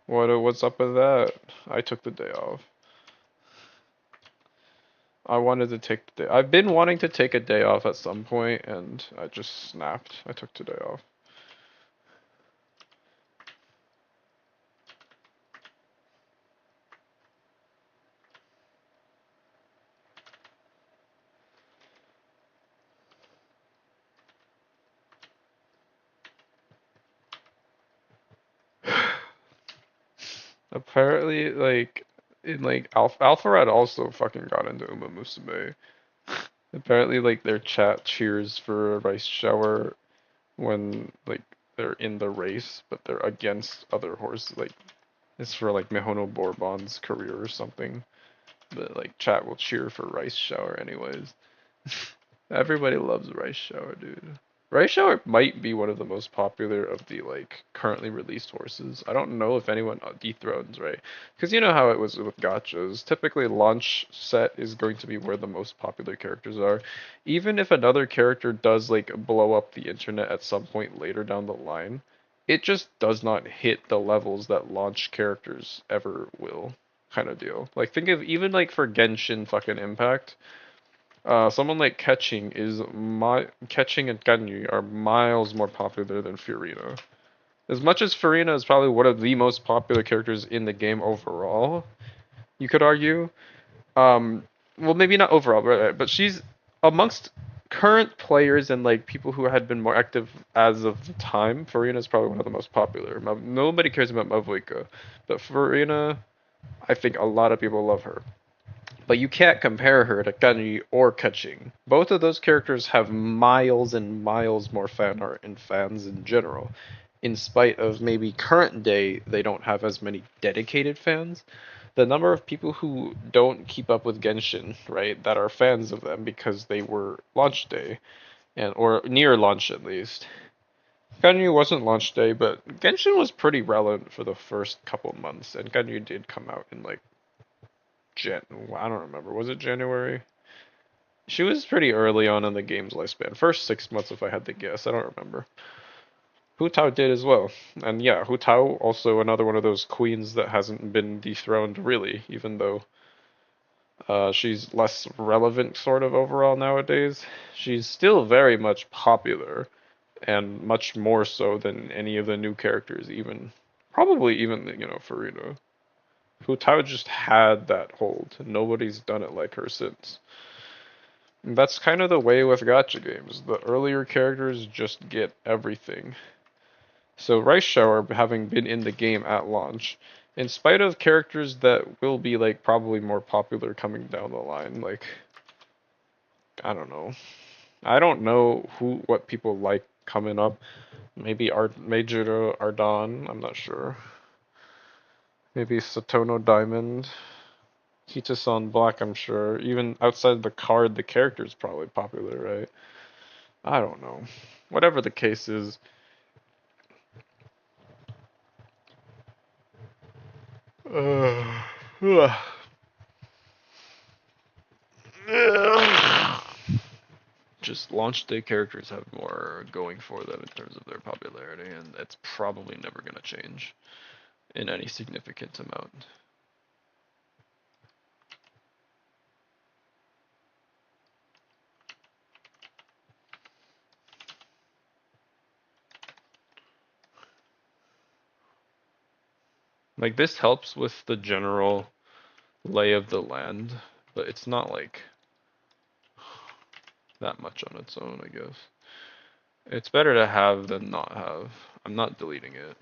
What's up with that? I took the day off. I wanted to take the day. I've been wanting to take a day off at some point, and I just snapped. I took today off. Apparently, like in like Alpha Red also fucking got into Uma Musume. Apparently, like their chat cheers for Rice Shower when like they're in the race, but they're against other horses. Like it's for like Mihono Bourbon's career or something. But like chat will cheer for Rice Shower anyways. Everybody loves Rice Shower, dude. Rice Shower might be one of the most popular of the like currently released horses. I don't know if anyone dethrones Ray, because you know how it was with gachas. Typically, launch set is going to be where the most popular characters are. Even if another character does like blow up the internet at some point later down the line, it just does not hit the levels that launch characters ever will. Kind of deal. Like think of even like for Genshin fucking Impact. Someone like Catching and Ganyu are miles more popular than Furina. As much as Furina is probably one of the most popular characters in the game overall, you could argue. Um, well, maybe not overall, but she's amongst current players and like people who had been more active as of the time. Furina is probably one of the most popular. Nobody cares about Mavuika, but Furina, I think a lot of people love her. But you can't compare her to Ganyu or Kaching. Both of those characters have miles and miles more fan art and fans in general. In spite of maybe current day, they don't have as many dedicated fans. The number of people who don't keep up with Genshin, right, that are fans of them because they were launch day, and or near launch at least. Ganyu wasn't launch day, but Genshin was pretty relevant for the first couple months, and Ganyu did come out in like I don't remember. Was it January? She was pretty early on in the game's lifespan. First 6 months, if I had to guess. I don't remember. Hu Tao did as well. And yeah, Hu Tao also another one of those queens that hasn't been dethroned really, even though she's less relevant sort of overall nowadays. She's still very much popular and much more so than any of the new characters even. Probably even, Farida. Hu Tao just had that hold. Nobody's done it like her since. That's kind of the way with gacha games. The earlier characters just get everything. So Rice Shower, having been in the game at launch, in spite of characters that will be like probably more popular coming down the line, like I don't know. I don't know what people like coming up. Maybe Majuro Ardon, I'm not sure. Maybe Satono Diamond. Kitasan Black, I'm sure. Even outside the card, the character is probably popular, right? I don't know. Whatever the case is. Uh, just launch day characters have more going for them in terms of their popularity, and that's probably never going to change in any significant amount. Like, this helps with the general lay of the land, but it's not like that much on its own, I guess. It's better to have than not have. I'm not deleting it.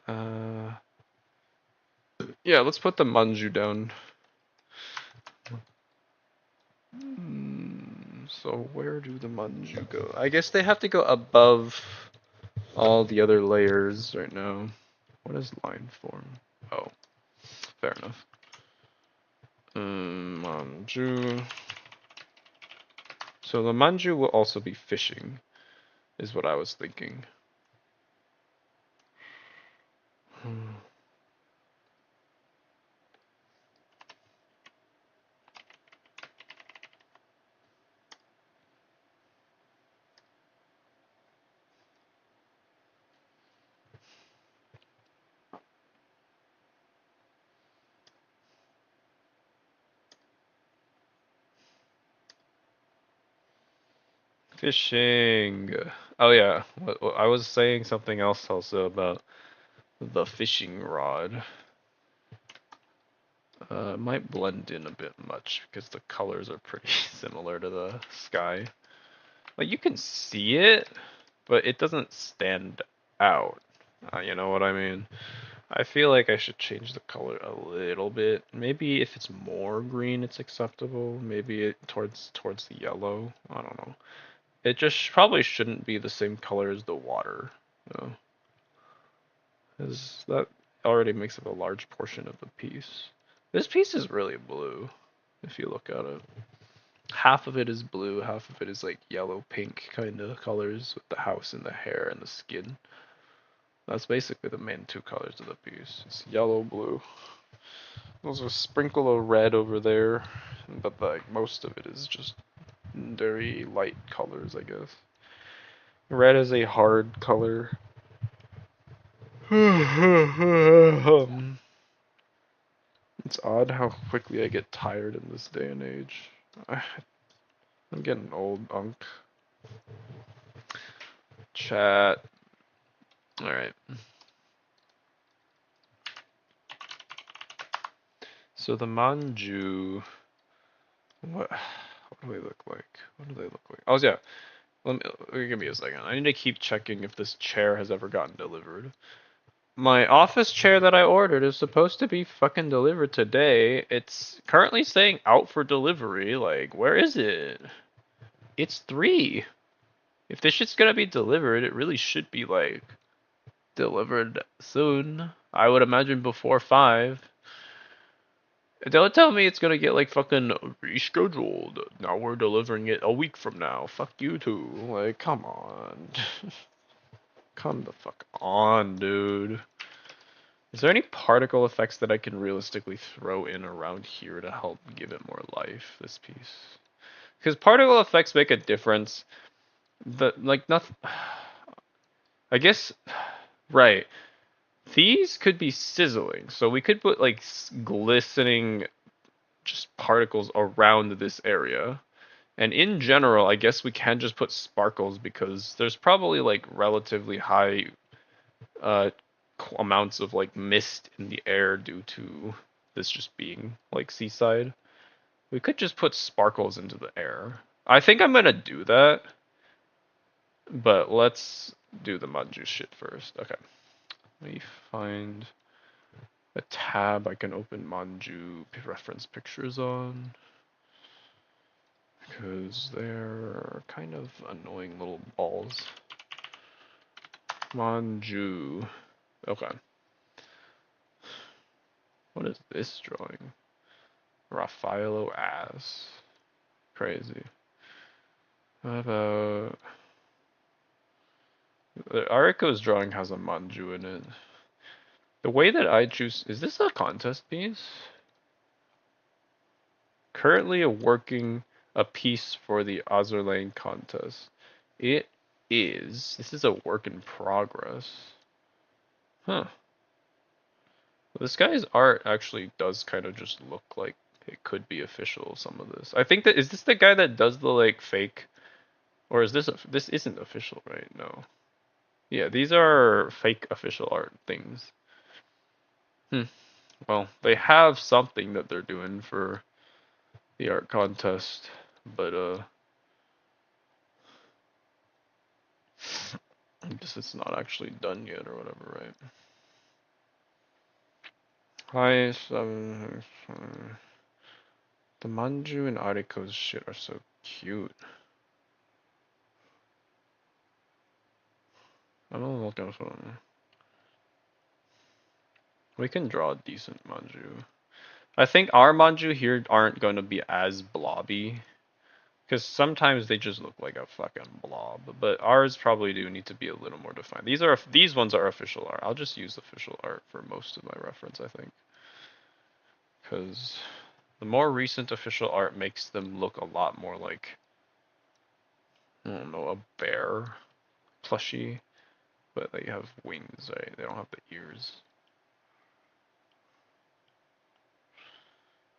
Uh, yeah, let's put the manju down. So where do the manju go? I guess they have to go above all the other layers right now. What is line form? Oh, fair enough. Manju. So the manju will also be fishing, is what I was thinking. Fishing. Oh yeah, I was saying something else also about the fishing rod. It might blend in a bit much because the colors are pretty similar to the sky. Like, you can see it, but it doesn't stand out. You know what I mean? I feel like I should change the color a little bit. Maybe if it's more green, it's acceptable. Maybe towards the yellow. I don't know. It just probably shouldn't be the same color as the water, though, because that already makes up a large portion of the piece. This piece is really blue, if you look at it. Half of it is blue, half of it is like yellow pink kind of colors with the house and the hair and the skin. That's basically the main two colors of the piece. It's yellow, blue. There's a sprinkle of red over there, but like most of it is just very light colors, I guess. Red is a hard color. It's odd how quickly I get tired in this day and age. I'm getting old, Unk. Chat. Alright. So the manju. What do they look like? What do they look like? Oh, yeah. Give me a second. I need to keep checking if this chair has ever gotten delivered. My office chair that I ordered is supposed to be fucking delivered today. It's currently saying out for delivery. Like, where is it? It's 3. If this shit's gonna be delivered, it really should be, like, delivered soon. I would imagine before 5. Don't tell me it's gonna get, like, fucking rescheduled. Now we're delivering it a week from now. Fuck you too. Like, come on. Come the fuck on, dude. Is there any particle effects that I can realistically throw in around here to help give it more life, this piece? Because particle effects make a difference. Like, nothing. I guess, right. These could be sizzling, so we could put, like, glistening just particles around this area. And in general, I guess we can just put sparkles because there's probably, like, relatively high uh, amounts of, like, mist in the air due to this just being, like, seaside. We could just put sparkles into the air. I think I'm gonna do that, but let's do the mud juice shit first. Okay. Let me find a tab I can open Manju reference pictures on. Because they're kind of annoying little balls. Manju. Okay. What is this drawing? Raffaello ass. Crazy. What about... Ariko's drawing has a Manju in it. The way that I choose... Is this a contest piece? Currently working a piece for the Azur Lane contest. It is. This is a work in progress. Huh. This guy's art actually does kind of just look like it could be official, some of this. I think that, is this the guy that does the like fake, or is this, this isn't official, right? No. Yeah, these are fake official art things. Well, they have something that they're doing for the art contest, but I guess it's not actually done yet or whatever, right? Hi, the Manju and Ariko's shit are so cute. I don't know what else. We can draw a decent Manju. I think our Manju here aren't going to be as blobby, because sometimes they just look like a fucking blob. But ours probably do need to be a little more defined. These ones are official art. I'll just use official art for most of my reference, I think, because the more recent official art makes them look a lot more like, I don't know, a bear plushie, but they have wings, right? They don't have the ears.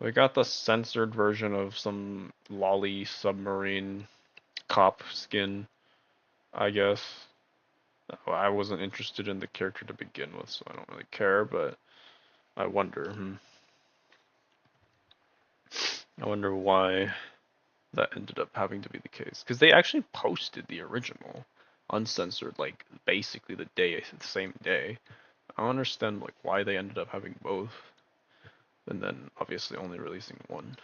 We got the censored version of some lolly submarine cop skin, I guess. I wasn't interested in the character to begin with, so I don't really care, but I wonder. I wonder why that ended up having to be the case. Because they actually posted the original, uncensored, like, basically the same day. I don't understand, like, why they ended up having both, and then obviously only releasing one.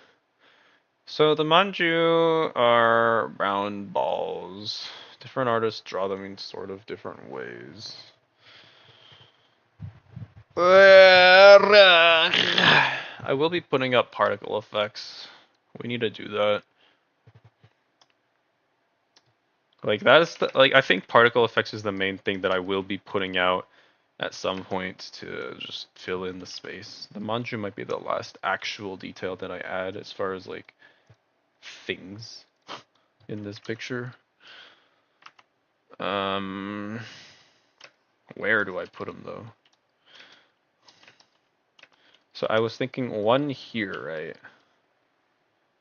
So the Manju are round balls. Different artists draw them in sort of different ways. I will be putting up particle effects. We need to do that. Like that is like I think particle effects is the main thing that I will be putting out at some point to just fill in the space. The Manju might be the last actual detail that I add as far as like things in this picture. Where do I put them though? So I was thinking one here, right?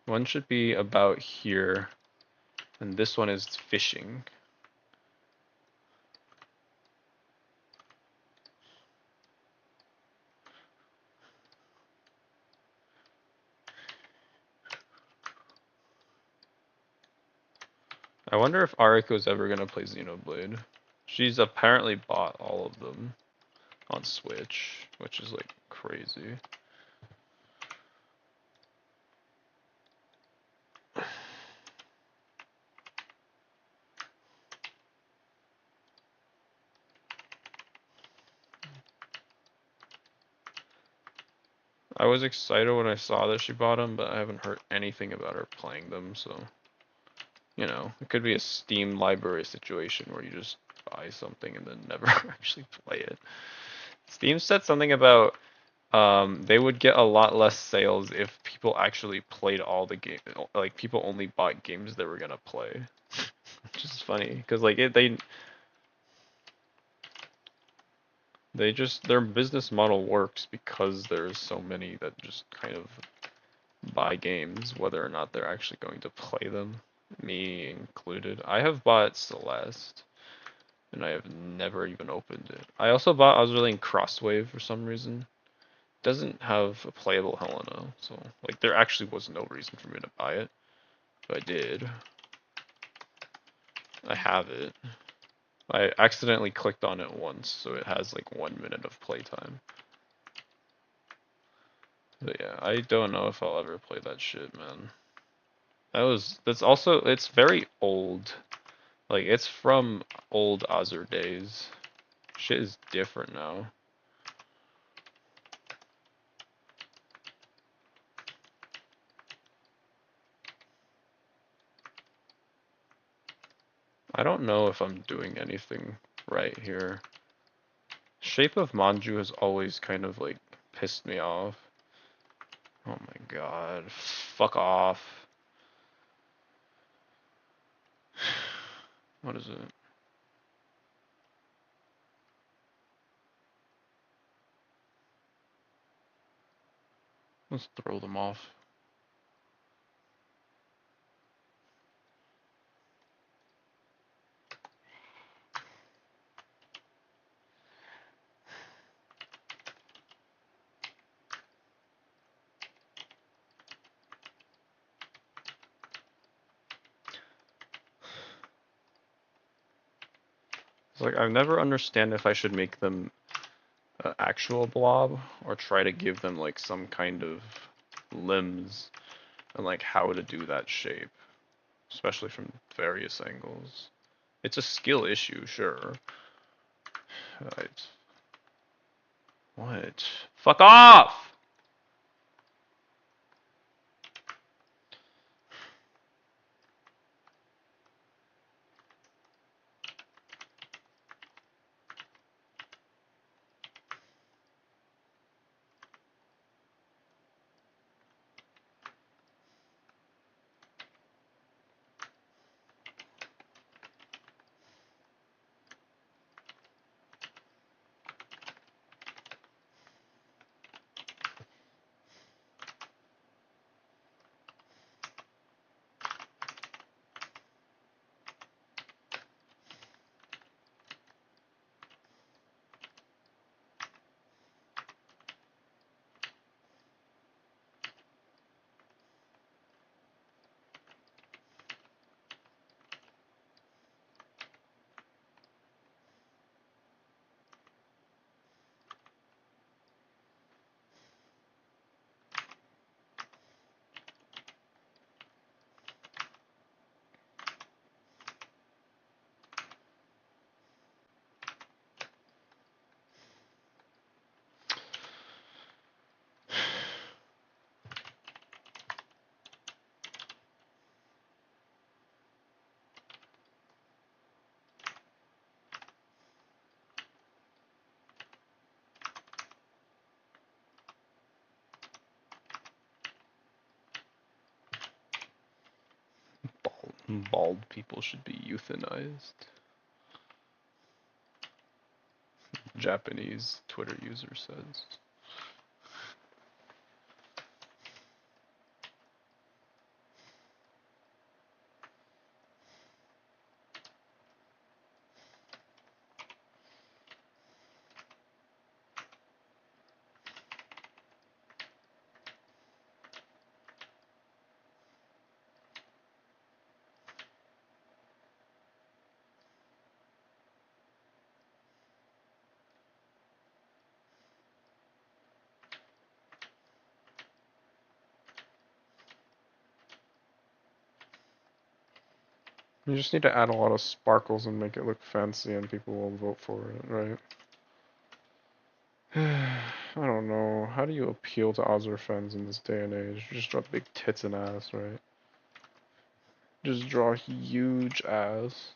One should be about here, and this one is fishing. I wonder if Ariko's ever gonna play Xenoblade. She's apparently bought all of them on Switch, which is like crazy. I was excited when I saw that she bought them, but I haven't heard anything about her playing them, so you know, it could be a Steam library situation where you just buy something and then never actually play it. Steam said something about they would get a lot less sales if people actually played all the game. Like people only bought games they were gonna play, which is funny because like they just their business model works because there's so many that just kind of buy games whether or not they're actually going to play them. Me included. I have bought Celeste and I have never even opened it. I also bought Azur Lane Crosswave for some reason. Doesn't have a playable Helena, so like there actually was no reason for me to buy it, but I did. I have it. I accidentally clicked on it once, so it has like 1 minute of playtime. But yeah, I don't know if I'll ever play that shit, man. It's very old. Like, it's from old Azur days. Shit is different now. I don't know if I'm doing anything right here. Shape of Manju has always kind of like pissed me off. Oh my god. Fuck off. What is it? Let's throw them off. It's like, I never understand if I should make them actual blob or try to give them like some kind of limbs and like how to do that shape, especially from various angles. It's a skill issue, sure. Right. What? Fuck off! Bald people should be euthanized. Japanese Twitter user says. You just need to add a lot of sparkles and make it look fancy and people will vote for it, right? I don't know. How do you appeal to Azur fans in this day and age? Just draw big tits and ass, right? Just draw huge ass.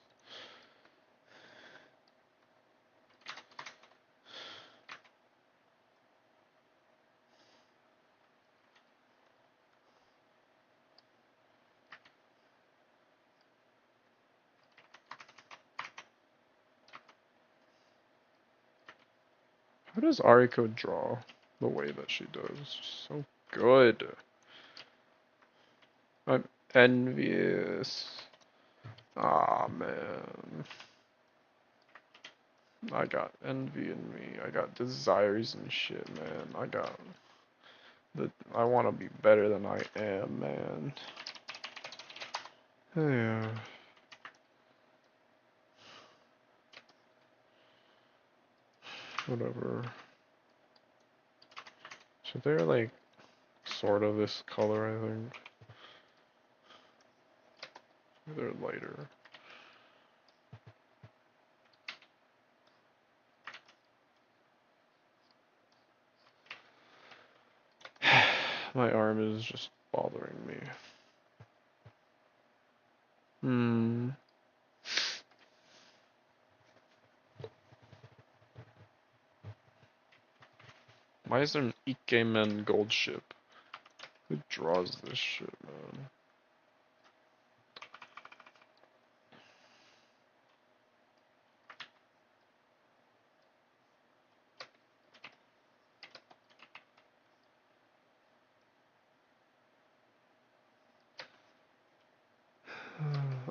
How does Ariko draw the way that she does? So good. I'm envious. Ah, man. I got envy in me. I got desires and shit, man. I want to be better than I am, man. Yeah. Whatever. So they're like sort of this color, I think. They're lighter. My arm is just bothering me. Hmm. Why is there an Ikemen gold ship? Who draws this shit, man?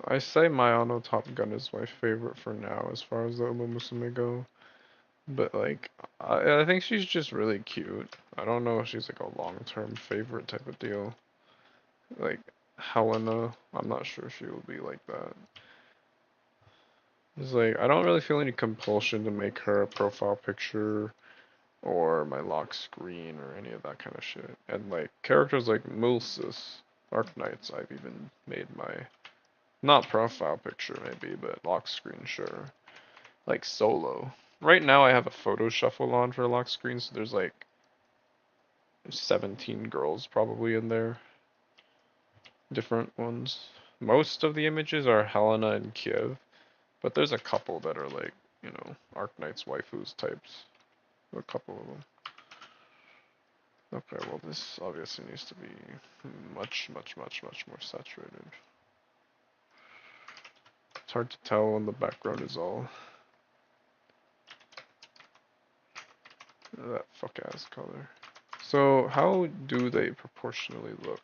I say Mayano Top Gun is my favorite for now as far as the Uma Musume go. But like, I think she's just really cute. I don't know if she's like a long-term favorite type of deal. Like, Helena, I'm not sure she will be like that. It's like, I don't really feel any compulsion to make her a profile picture or my lock screen or any of that kind of shit. And like, characters like Mulsis, Arknights, I've even made my, not profile picture maybe, but lock screen, sure. Like Solo. Right now I have a photo shuffle on for lock screen, so there's like 17 girls probably in there. Different ones. Most of the images are Helena and Kiev, but there's a couple that are like, you know, Arknight's waifus types. A couple of them. Okay, well this obviously needs to be much more saturated. It's hard to tell when the background is all that fuck ass color. So how do they proportionally look?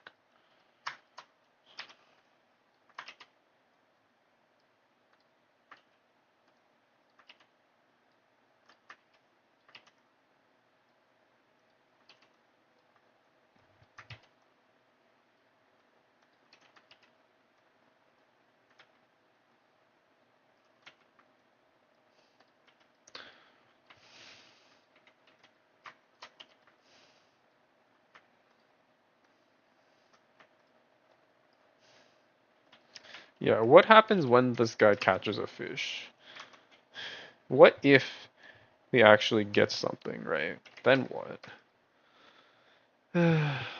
Yeah, what happens when this guy catches a fish? What if he actually gets something, right? Then what?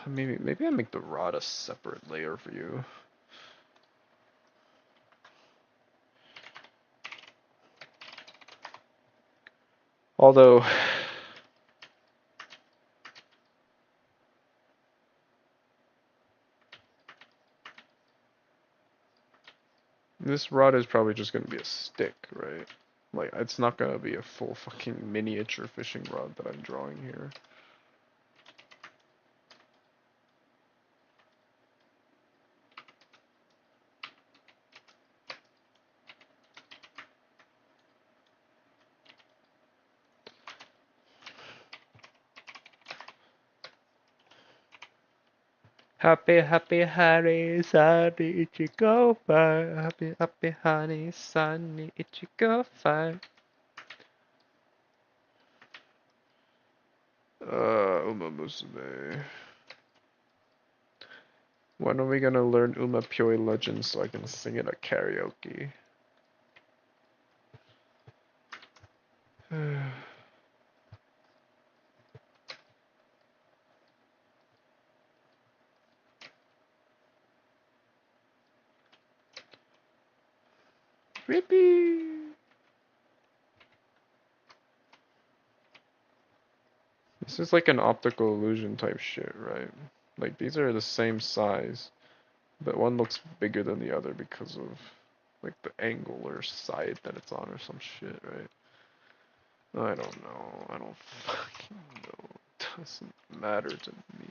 Maybe I make the rod a separate layer for you. Although this rod is probably just gonna be a stick, right? Like it's not gonna be a full fucking miniature fishing rod that I'm drawing here. Happy, happy, honey, sunny, Ichigo fine. Happy, happy, honey, sunny, Ichigo fine. Uma Musume. When are we gonna learn Uma Pyoi Legend so I can sing it at karaoke? Rippy! This is like an optical illusion type shit, right? Like these are the same size, but one looks bigger than the other because of like the angle or side that it's on or some shit, right? I don't know. I don't fucking know. It doesn't matter to me.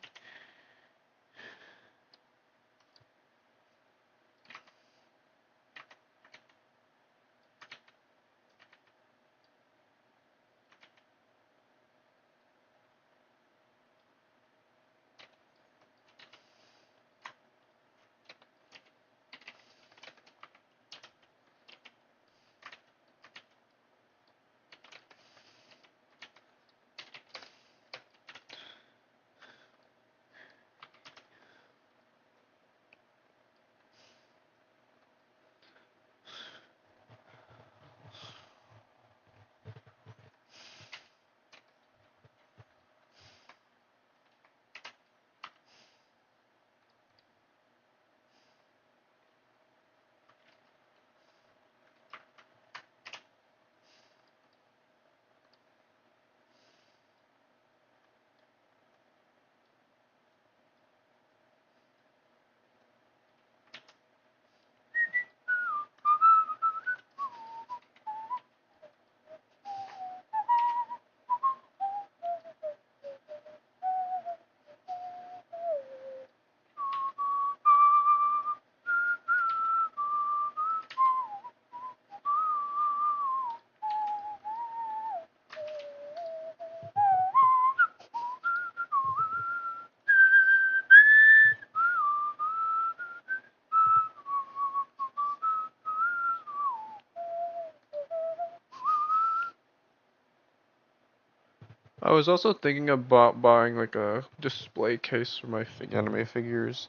I was also thinking about buying like a display case for my anime figures,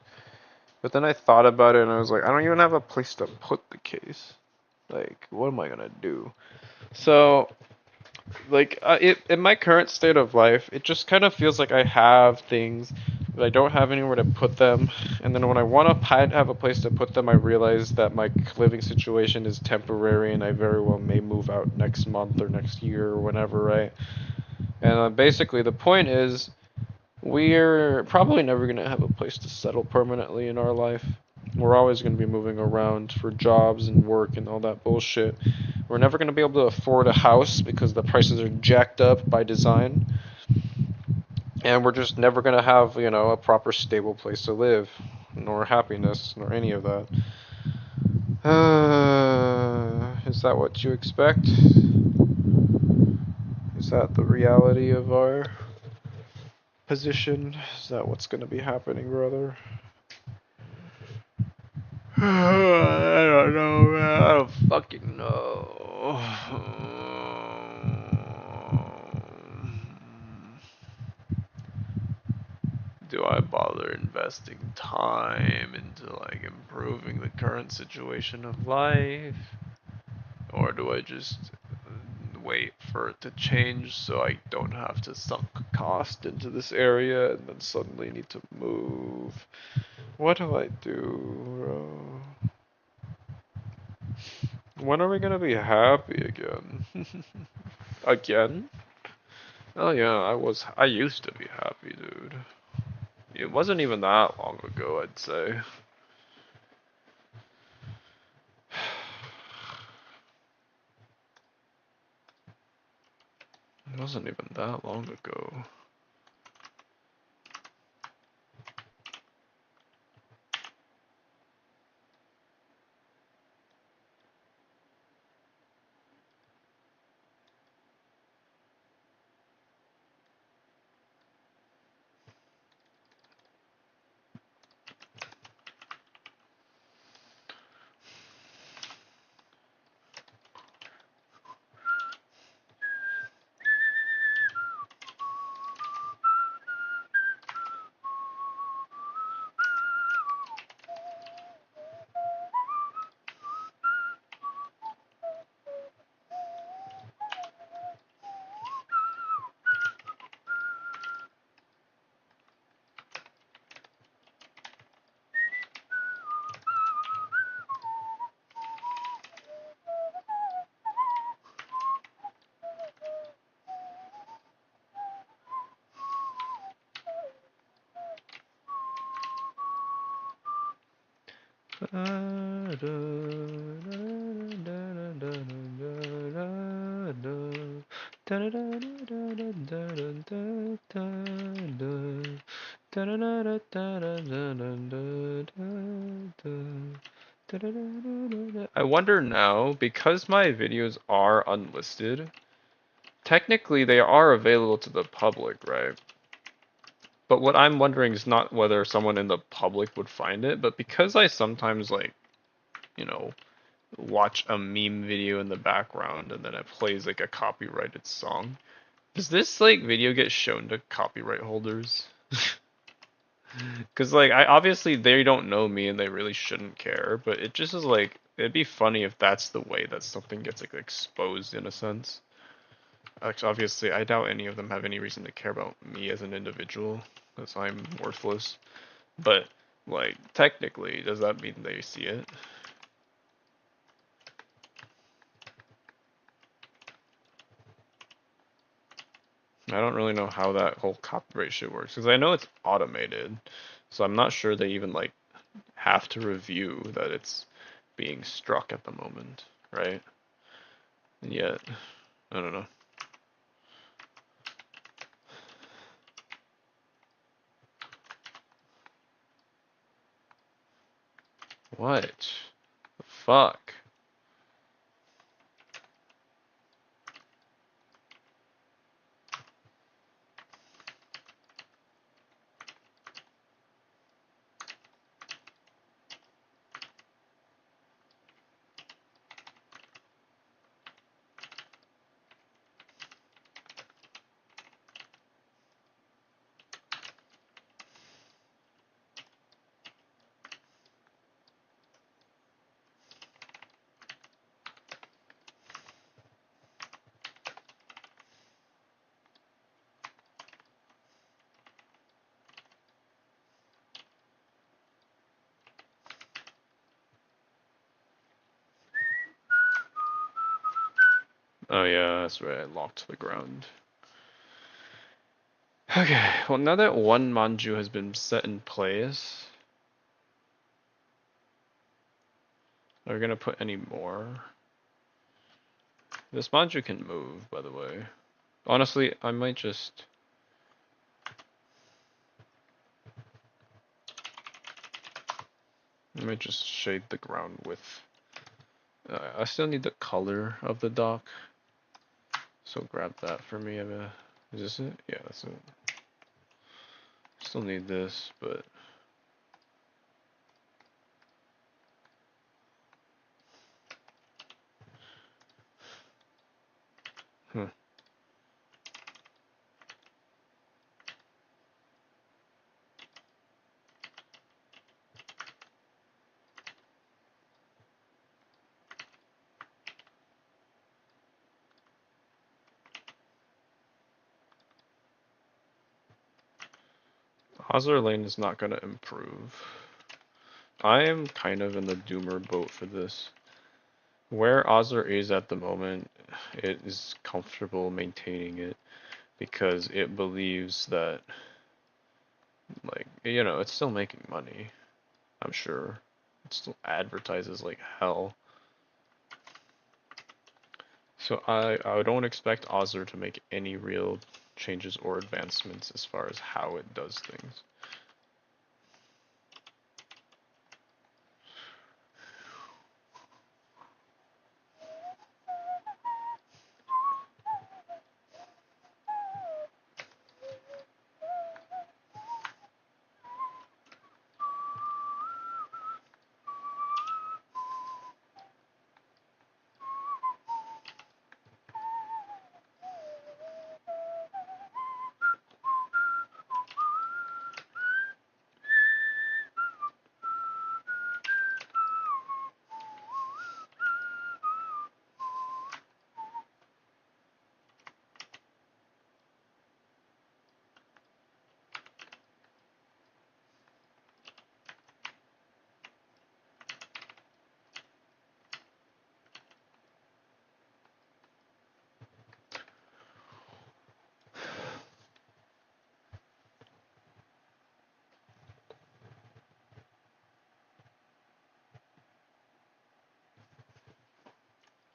but then I thought about it and I was like, I don't even have a place to put the case. Like, what am I gonna do? So, like, in my current state of life, it just kind of feels like I have things, but I don't have anywhere to put them. And then when I want to have a place to put them, I realize that my living situation is temporary, and I very well may move out next month or next year or whenever, right? And basically, the point is, we're probably never going to have a place to settle permanently in our life. We're always going to be moving around for jobs and work and all that bullshit. We're never going to be able to afford a house because the prices are jacked up by design. And we're just never going to have, you know, a proper stable place to live, nor happiness, nor any of that. Is that what you expect? Is that the reality of our position? Is that what's going to be happening, brother? I don't know, man. I don't fucking know. Do I bother investing time into like improving the current situation of life? Or do I just wait for it to change so I don't have to sunk cost into this area and then suddenly need to move? What do I do, bro? When are we gonna be happy again? Again? Oh yeah, I used to be happy, dude. It wasn't even that long ago, I'd say. It wasn't even that long ago. I wonder now, because my videos are unlisted, technically they are available to the public, right? But what I'm wondering is not whether someone in the public would find it, but because I sometimes like, you know, watch a meme video in the background and then it plays like a copyrighted song. Does this like video get shown to copyright holders? Because like I obviously they don't know me and they really shouldn't care, but it just is like it'd be funny if that's the way that something gets like exposed in a sense. Actually, obviously, I doubt any of them have any reason to care about me as an individual, because I'm worthless. But like technically, does that mean they see it? I don't really know how that whole copyright shit works because I know it's automated, so I'm not sure they even like have to review that it's being struck at the moment, right? And yet, I don't know. What? The fuck? Oh yeah, that's right. I locked the ground. Okay, well now that one manju has been set in place, are we gonna put any more? This manju can move, by the way. Honestly, I might just shade the ground with. I still need the color of the dock, so grab that for me. Is this it? Yeah, that's it. Still need this, but huh. Azur lane is not gonna improve. I am kind of in the doomer boat for this. Where Azur is at the moment, it is comfortable maintaining it because it believes that, like, it's still making money. I'm sure. It still advertises like hell. So I don't expect Azur to make any real changes or advancements as far as how it does things.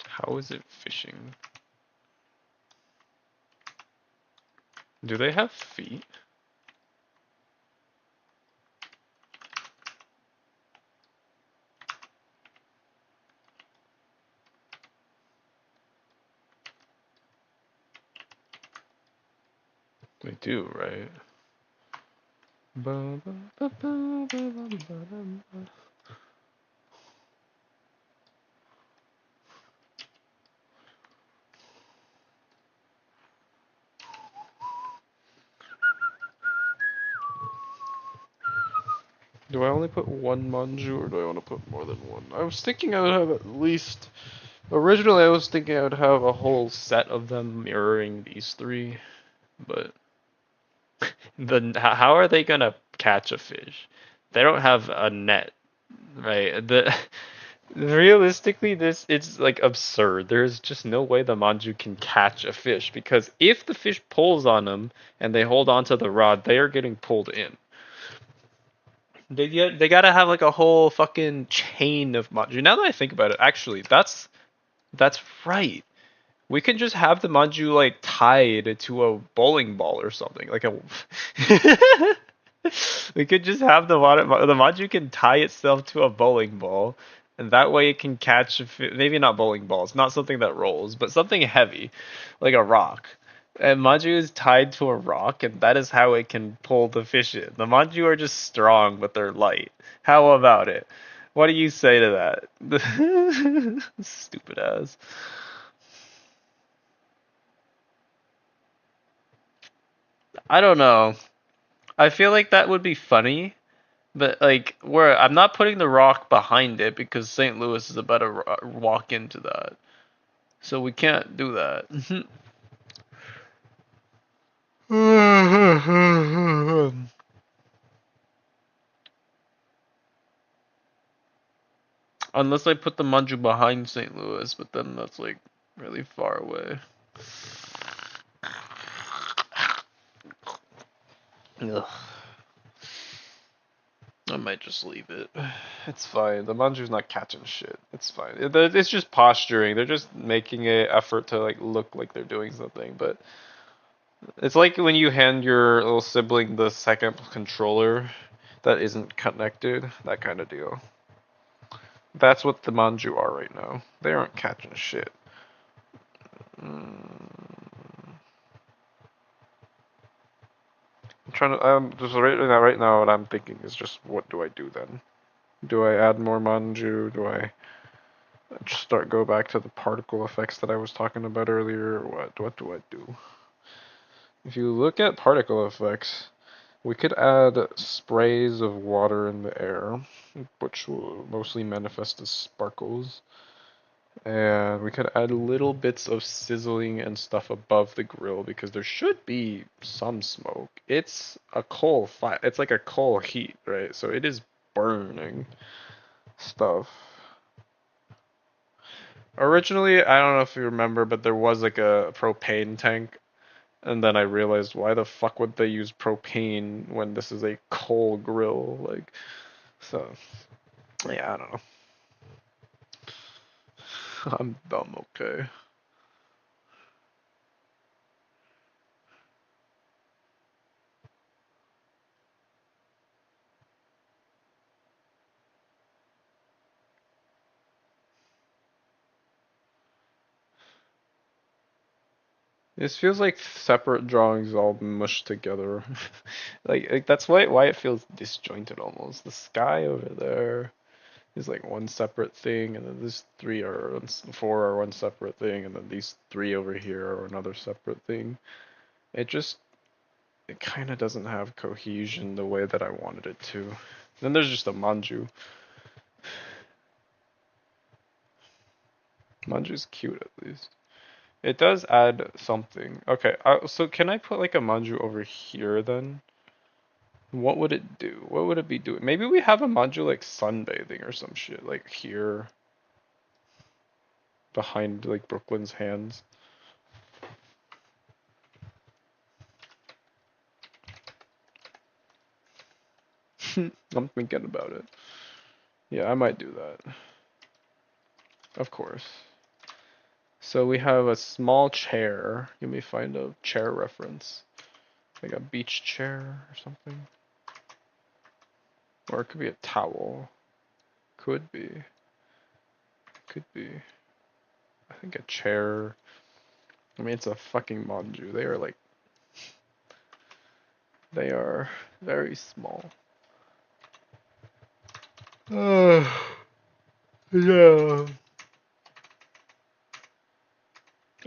How is it fishing? Do they have feet? They do, right? Do I only put one manju or do I want to put more than one? I was thinking I would have at least. Originally, I was thinking I would have a whole set of them mirroring these three, but how are they gonna catch a fish? They don't have a net, right? The realistically, this it's like absurd. There's just no way the manju can catch a fish because if the fish pulls on them and they hold onto the rod, they are getting pulled in. They gotta have like a whole fucking chain of manju. Now that I think about it, actually, that's right. We could just have the manju like tied to a bowling ball or something, like a. We could just have the manju can tie itself to a bowling ball, and that way it can catch maybe not bowling balls, not something that rolls, but something heavy, like a rock. And manju is tied to a rock, and that is how it can pull the fish in. The manju are just strong, but they're light. How about it? What do you say to that? Stupid ass. I don't know. I feel like that would be funny, but like where I'm not putting the rock behind it because St. Louis is a better walk into that. So we can't do that. Unless I put the manju behind St. Louis, but then that's like Really far away. Ugh. I might just leave it. It's fine. The manju's not catching shit. It's fine. It's just posturing. They're just making an effort to like look like they're doing something. But it's like when you hand your little sibling the second controller that isn't connected. That kind of deal. That's what the manju are right now. They aren't catching shit. I'm trying to. Just right now. What I'm thinking is just, what do I do then? Do I add more manju? Do I just go back to the particle effects that I was talking about earlier? Or what do I do? If you look at particle effects, we could add sprays of water in the air, which will mostly manifest as sparkles. And we could add little bits of sizzling and stuff above the grill because there should be some smoke. It's a coal fire. It's like a coal heat, right? So it is burning stuff. Originally, I don't know if you remember, but there was like a propane tank, and then I realized, why the fuck would they use propane when this is a coal grill? Like, so yeah, I don't know. I'm dumb, okay. This feels like separate drawings all mushed together. Like that's why it feels disjointed almost. The sky over there is like one separate thing, and then these four are one separate thing, and then these three over here are another separate thing. It just it kind of doesn't have cohesion the way that I wanted it to. Then there's just a manju. Manju's cute at least. It does add something. Okay, so can I put like a manju over here then? What would it do? What would it be doing? Maybe we have a manju like sunbathing or some shit, like here behind like Brooklyn's hands. I'm thinking about it. Yeah, I might do that. Of course. So we have a small chair. Let me find a chair reference. Like a beach chair or something. Or it could be a towel. Could be. Could be. I think a chair. I mean, it's a fucking manju. They are very small. Yeah.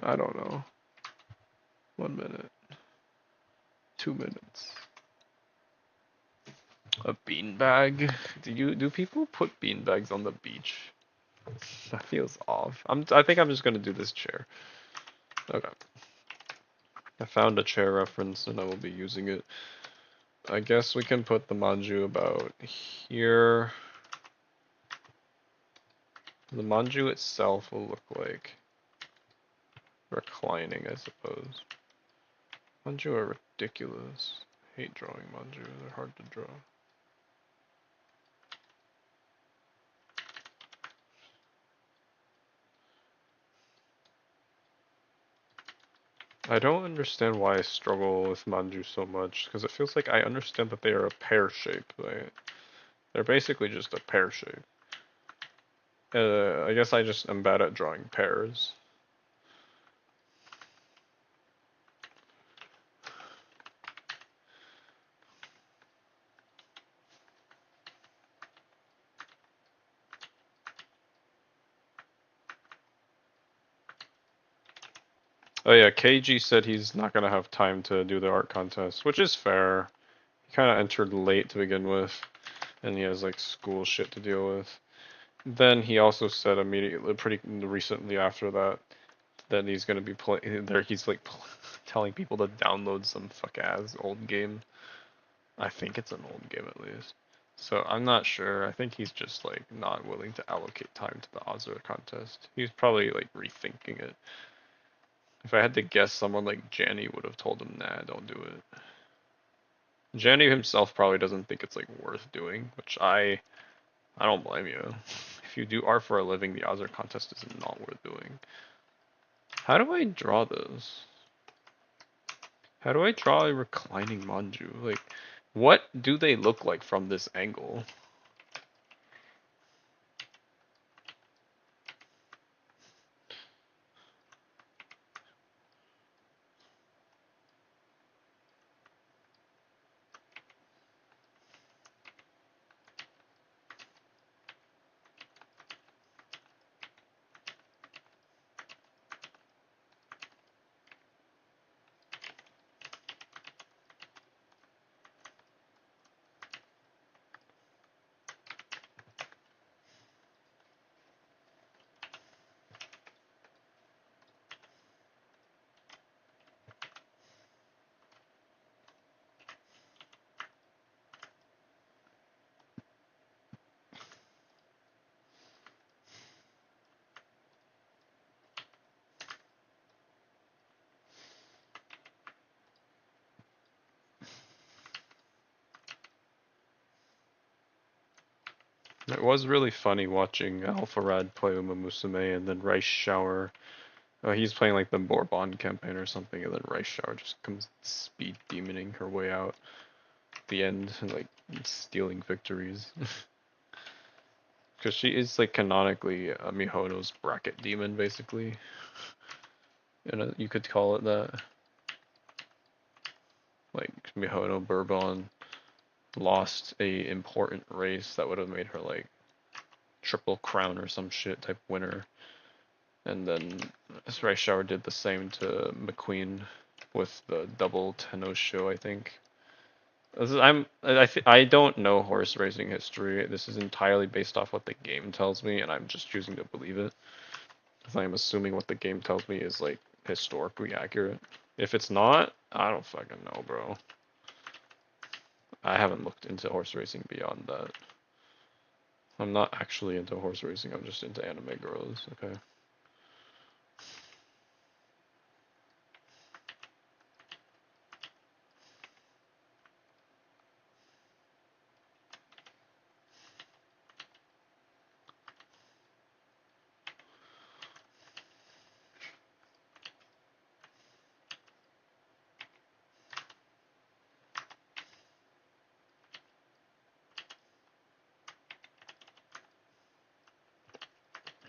I don't know. 1 minute. 2 minutes. A beanbag? Do people put beanbags on the beach? That feels off. I think I'm just gonna do this chair. Okay. I found a chair reference and I will be using it. I guess we can put the manju about here. The manju itself will look like reclining, I suppose. Manju are ridiculous. I hate drawing manju. They're hard to draw. I don't understand why I struggle with manju so much, because it feels like I understand that they are a pear shape, right? They're basically just a pear shape. I guess I just am bad at drawing pears. Oh yeah, KG said he's not gonna have time to do the art contest, which is fair. He kind of entered late to begin with, and he has like school shit to deal with. Then he also said immediately, pretty recently after that, that he's gonna be playing there. He's like telling people to download some fuck ass old game. I think it's an old game at least. So I'm not sure. I think he's just like not willing to allocate time to the azur contest. He's probably like rethinking it. If I had to guess, someone like Janny would have told him, nah, don't do it. Janny himself probably doesn't think it's like worth doing, which I don't blame you. If you do art for a living, the azur contest is not worth doing. How do I draw this? How do I draw a reclining manju? Like, what do they look like from this angle? It was really funny watching Alpharad play Uma Musume and then Rice Shower. He's playing like the Bourbon campaign or something, and then Rice Shower just comes speed demoning her way out at the end and like stealing victories. Because she is like canonically Mihono's bracket demon, basically. And you could call it that. Like Mihono Bourbon lost a important race that would have made her like triple crown or some shit type winner. And then Rice Shower did the same to McQueen with the double Tenno show, I think. I don't know horse racing history. This is entirely based off what the game tells me, and I'm just choosing to believe it. Because I'm assuming what the game tells me is like historically accurate. If it's not, I don't fucking know, bro. I haven't looked into horse racing beyond that. I'm not actually into horse racing, I'm just into anime girls, okay?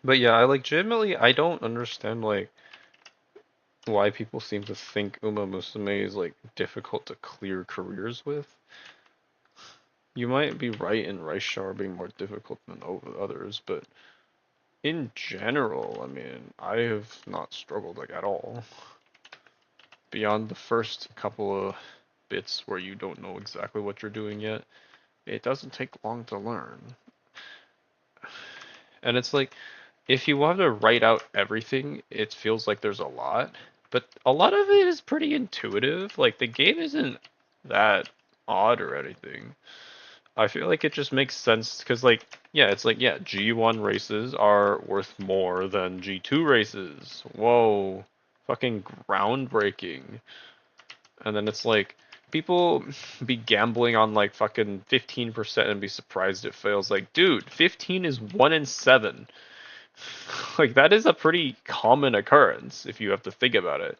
But yeah, I legitimately I don't understand like why people seem to think Uma Musume is like difficult to clear careers with. You might be right in Rice Shower being more difficult than others, but in general, I mean, I have not struggled like at all. Beyond the first couple of bits where you don't know exactly what you're doing yet, it doesn't take long to learn. And it's like, if you want to write out everything, it feels like there's a lot, but a lot of it is pretty intuitive. Like, the game isn't that odd or anything. I feel like it just makes sense because, like, yeah, it's like, yeah, G1 races are worth more than G2 races. Whoa, fucking groundbreaking. And then it's like, people be gambling on like fucking 15% and be surprised it fails. Like, dude, 15 is 1 in 7. Like, that is a pretty common occurrence if you have to think about it.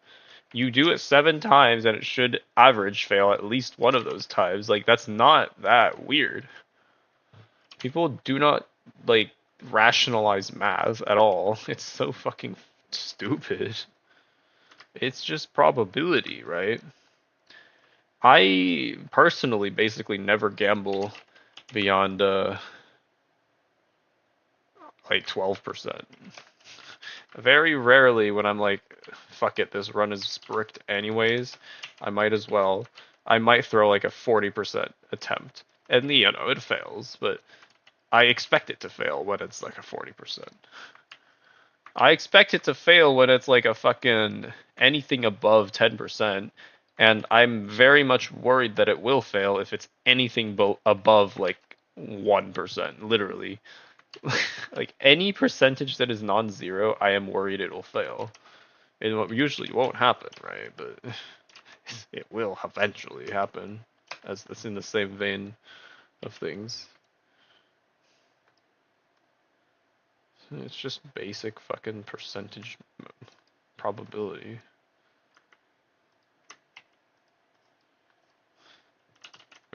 You do it 7 times and it should average fail at least one of those times. Like, that's not that weird. People do not, like, rationalize math at all. It's so fucking stupid. It's just probability, right? I personally basically never gamble beyond, like 12%. Very rarely when I'm like, fuck it, this run is bricked anyways, I might as well. I might throw like a 40% attempt. And, you know, it fails, but I expect it to fail when it's like a 40%. I expect it to fail when it's like a fucking anything above 10%. And I'm very much worried that it will fail if it's anything above like 1%, literally. Like any percentage that is non-zero, I am worried it will fail. It usually won't happen, right? But it will eventually happen, as that's in the same vein of things. It's just basic fucking percentage probability.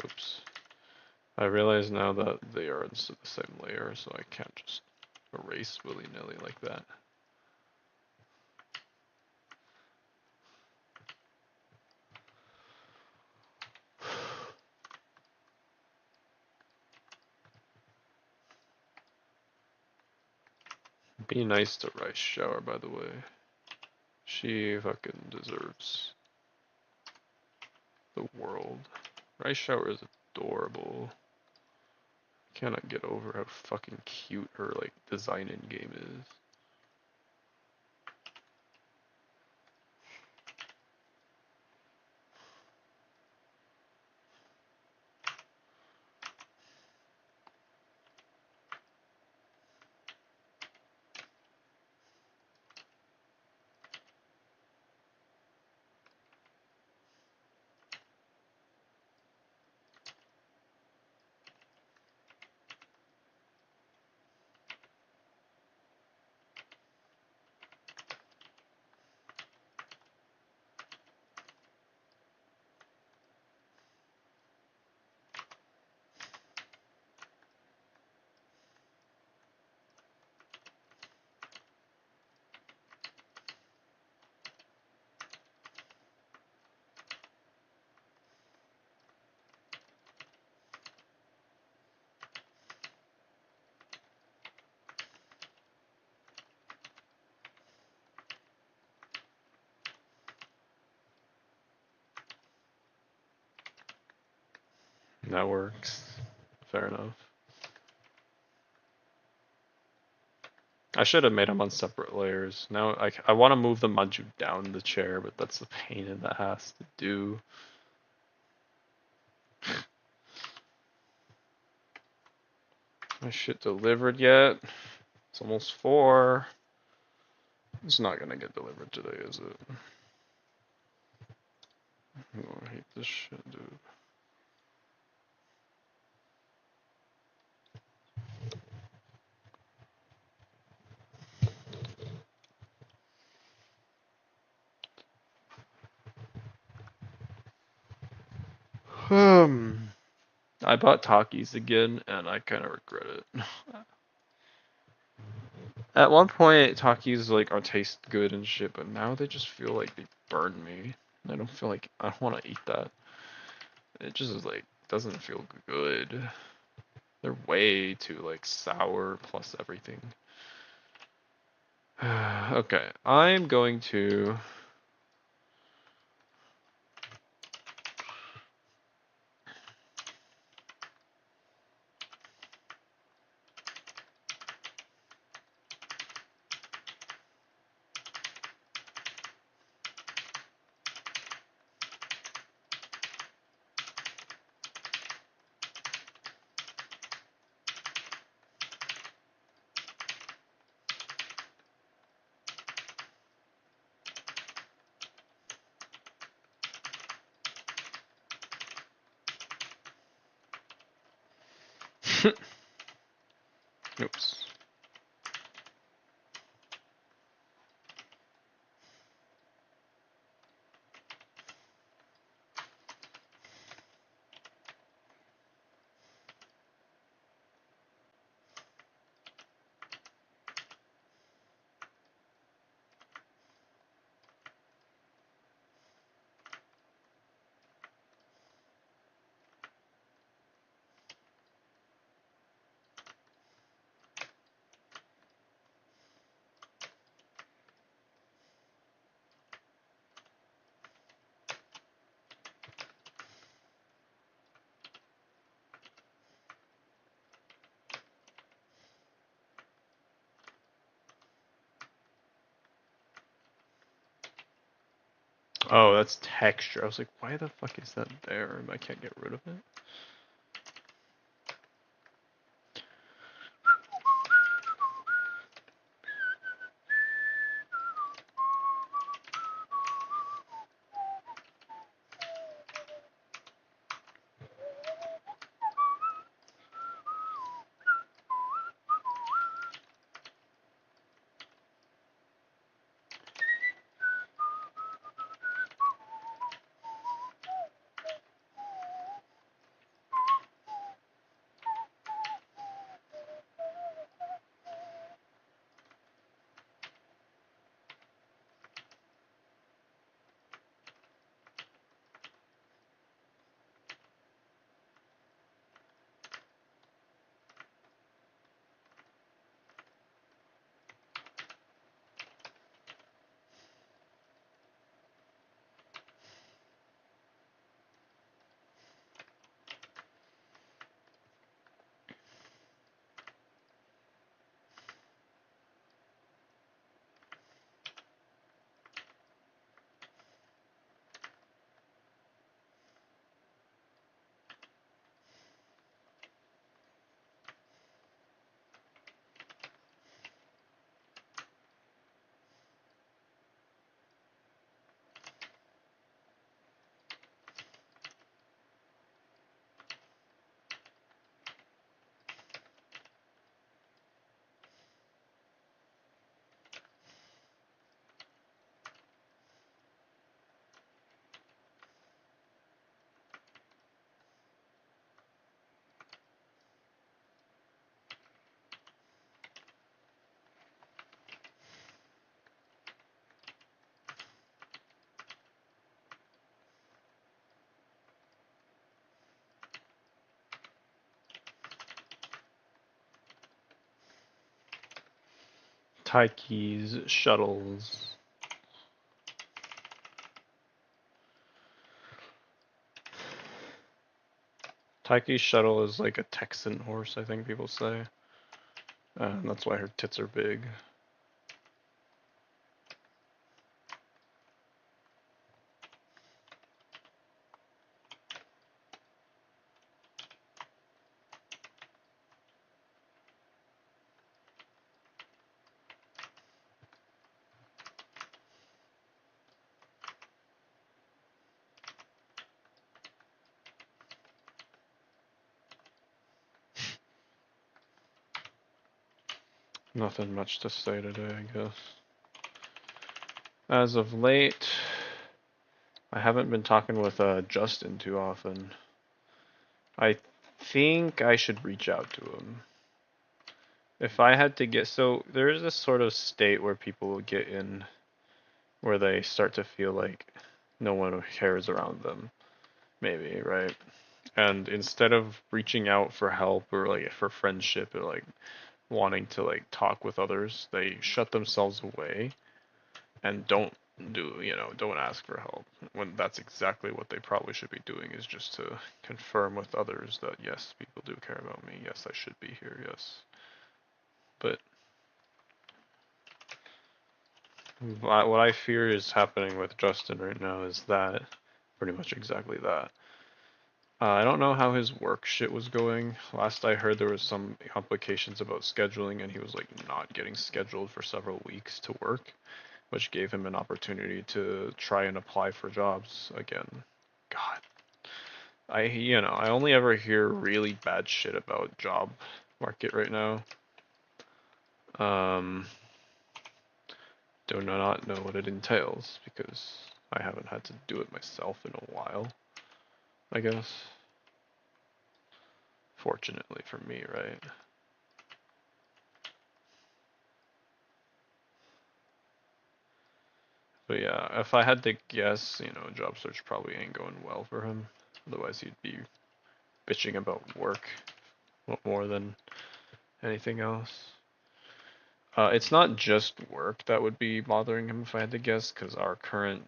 Oops. I realize now that they are in the same layer, so I can't just erase willy-nilly like that. Be nice to Rice Shower, by the way. She fucking deserves the world. Rice Shower is adorable. Cannot get over how fucking cute her like design in game is. That works. Fair enough. I should have made them on separate layers. Now I want to move the Manju down the chair, but that's the pain in the ass to do. My shit delivered yet? It's almost 4. It's not gonna get delivered today, is it? Oh, I hate this shit, dude. I bought Takis again, and I kind of regret it. At one point, Takis like are taste good and shit, but now they just feel like they burn me. I don't feel like I want to eat that. It just is like doesn't feel good. They're way too like sour plus everything. Okay, I'm going to. Oops. Oh, that's texture. I was like, why the fuck is that there? I can't get rid of it. Taiki's shuttles. Taiki's shuttle is like a Texan horse, I think people say. And that's why her tits are big. Nothing much to say today, I guess. As of late, I haven't been talking with Justin too often. I think I should reach out to him. If I had to get, so there is this sort of state where people will get in where they start to feel like no one cares around them, maybe, right? And instead of reaching out for help or like for friendship or like wanting to like talk with others, they shut themselves away and don't ask for help when that's exactly what they probably should be doing, is just to confirm with others that yes, people do care about me, yes, I should be here, yes. But what I fear is happening with Justin right now is that pretty much exactly that. I don't know how his work shit was going. Last I heard, there was some complications about scheduling, and he was like not getting scheduled for several weeks to work, which gave him an opportunity to try and apply for jobs again. God, I only ever hear really bad shit about job market right now. Um, do not know what it entails because I haven't had to do it myself in a while, I guess. Fortunately for me, right? But yeah, if I had to guess, job search probably ain't going well for him. Otherwise, he'd be bitching about work more than anything else. It's not just work that would be bothering him if I had to guess, because our current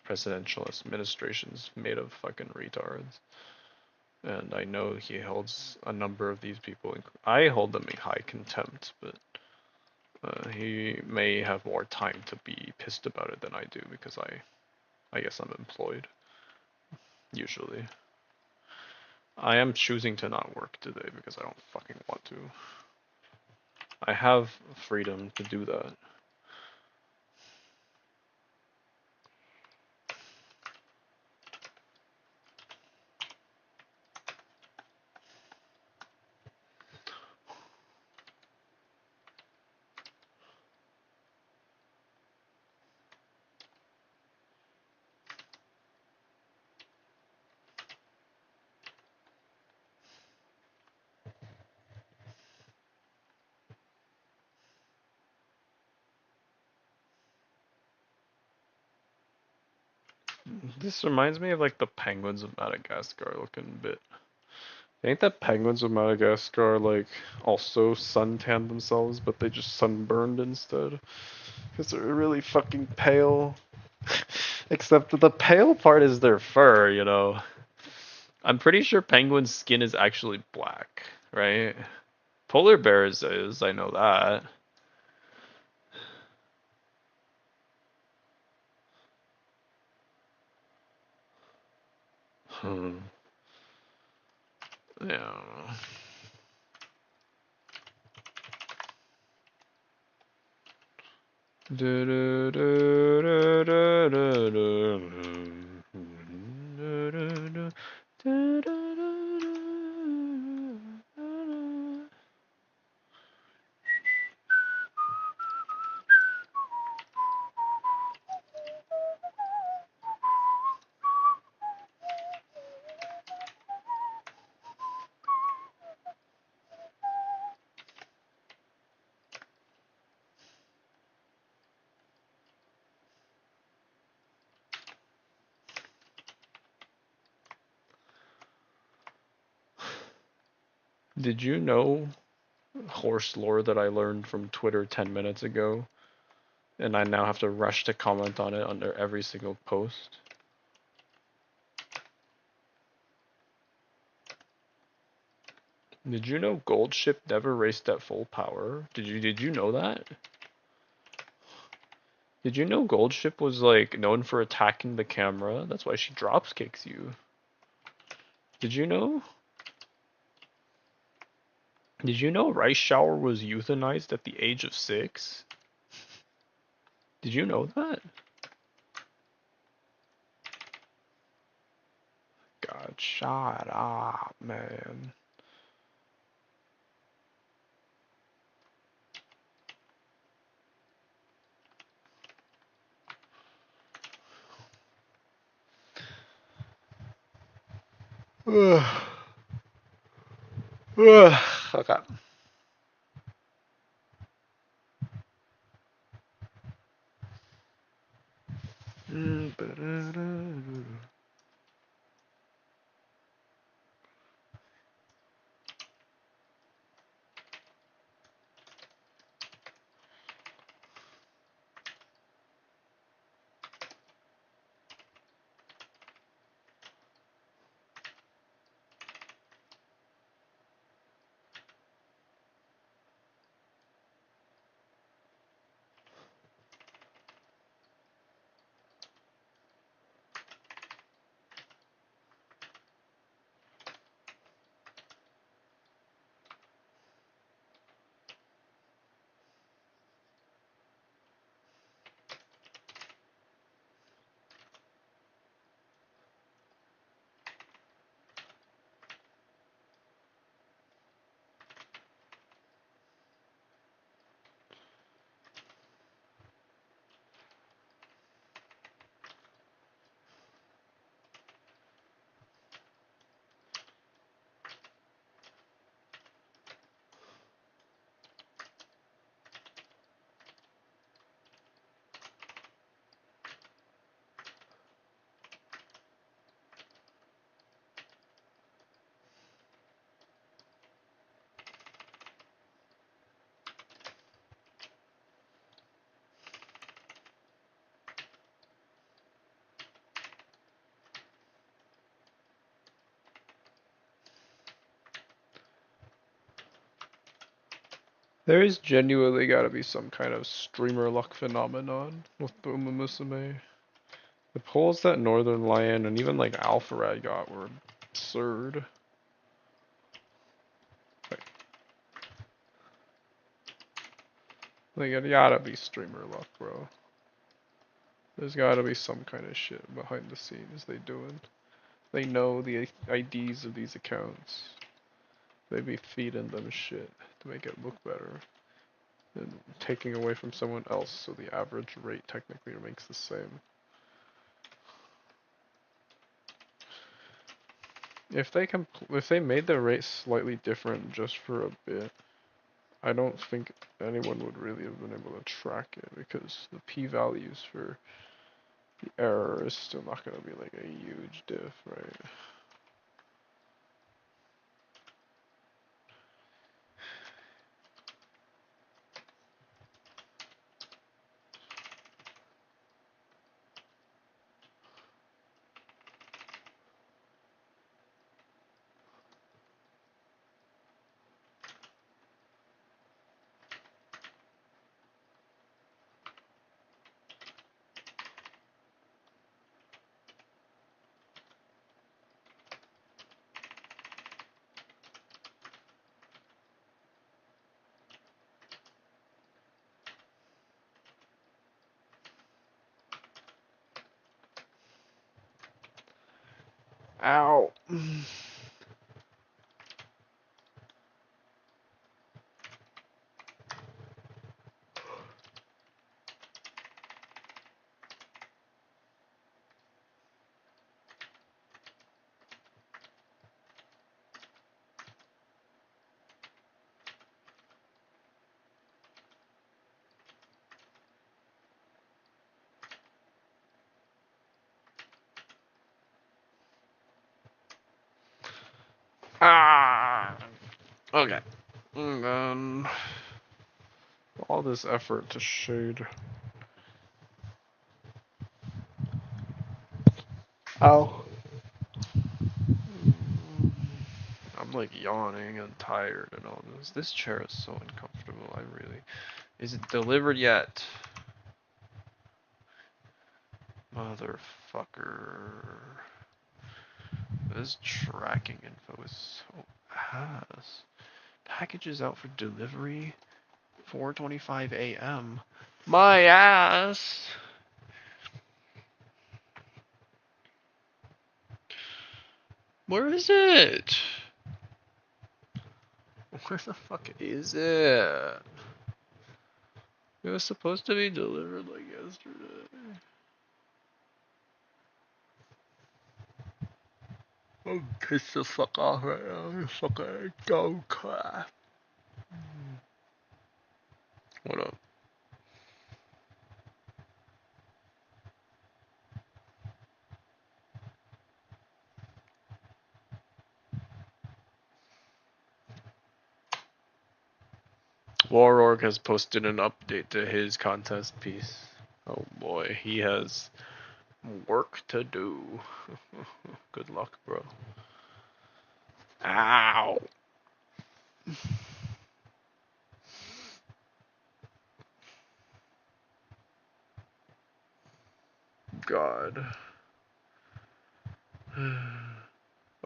presidential administration's made of fucking retards. And I know he holds a number of these people. I hold them in high contempt, but he may have more time to be pissed about it than I do because I guess I'm employed, usually. I am choosing to not work today because I don't fucking want to. I have freedom to do that. This reminds me of like the penguins of Madagascar looking bit. I think the penguins of Madagascar like also suntanned themselves, but they just sunburned instead. Because they're really fucking pale. Except that the pale part is their fur. I'm pretty sure penguin's skin is actually black, right? Polar bears is, I know that. Hmm. Yeah. Did you know horse lore that I learned from Twitter 10 minutes ago, and I now have to rush to comment on it under every single post. Did you know Gold Ship never raced at full power? Did you know that? Did you know Gold Ship was like known for attacking the camera? That's why she drops kicks you. Did you know? Did you know Rice Shower was euthanized at the age of 6? Did you know that? God, shut up, man. Okay. There is genuinely gotta be some kind of streamer luck phenomenon with Buma Musume. The pulls that Northern Lion and even like Alpharad got were absurd. Like it gotta be streamer luck, bro. There's gotta be some kind of shit behind the scenes they doing. They know the IDs of these accounts. They be feeding them shit to make it look better. And taking away from someone else so the average rate technically remains the same. If they made the rate slightly different just for a bit, I don't think anyone would really have been able to track it because the p-values for the error is still not going to be like a huge diff, right? Ow. Ah. Okay. And then all this effort to shade. Ow. I'm like yawning and tired and all this. This chair is so uncomfortable. Is it delivered yet? Motherfucker. This tracking info is so ass. Packages out for delivery, 4:25 a.m. My ass. Where is it? Where the fuck is it? It was supposed to be delivered like yesterday. I'm pissed the fuck off right now. Fucking go crap. What up? Warorg has posted an update to his contest piece. Oh boy, he has work to do. Good luck, bro. Ow! God.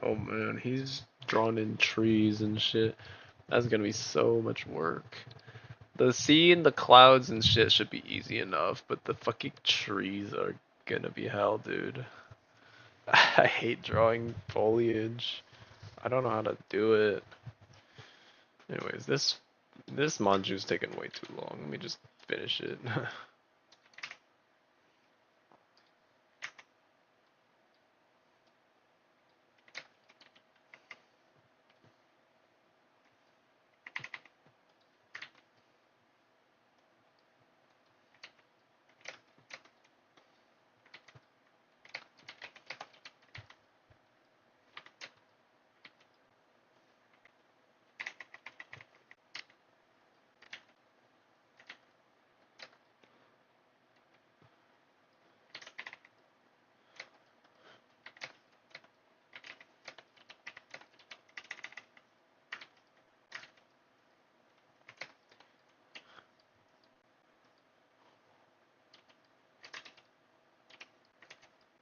Oh man, he's drawn in trees and shit. That's gonna be so much work. The sea and the clouds and shit should be easy enough, but the fucking trees are gonna be hell, dude. I hate drawing foliage. I don't know how to do it. Anyways, this manju's taking way too long. Let me just finish it.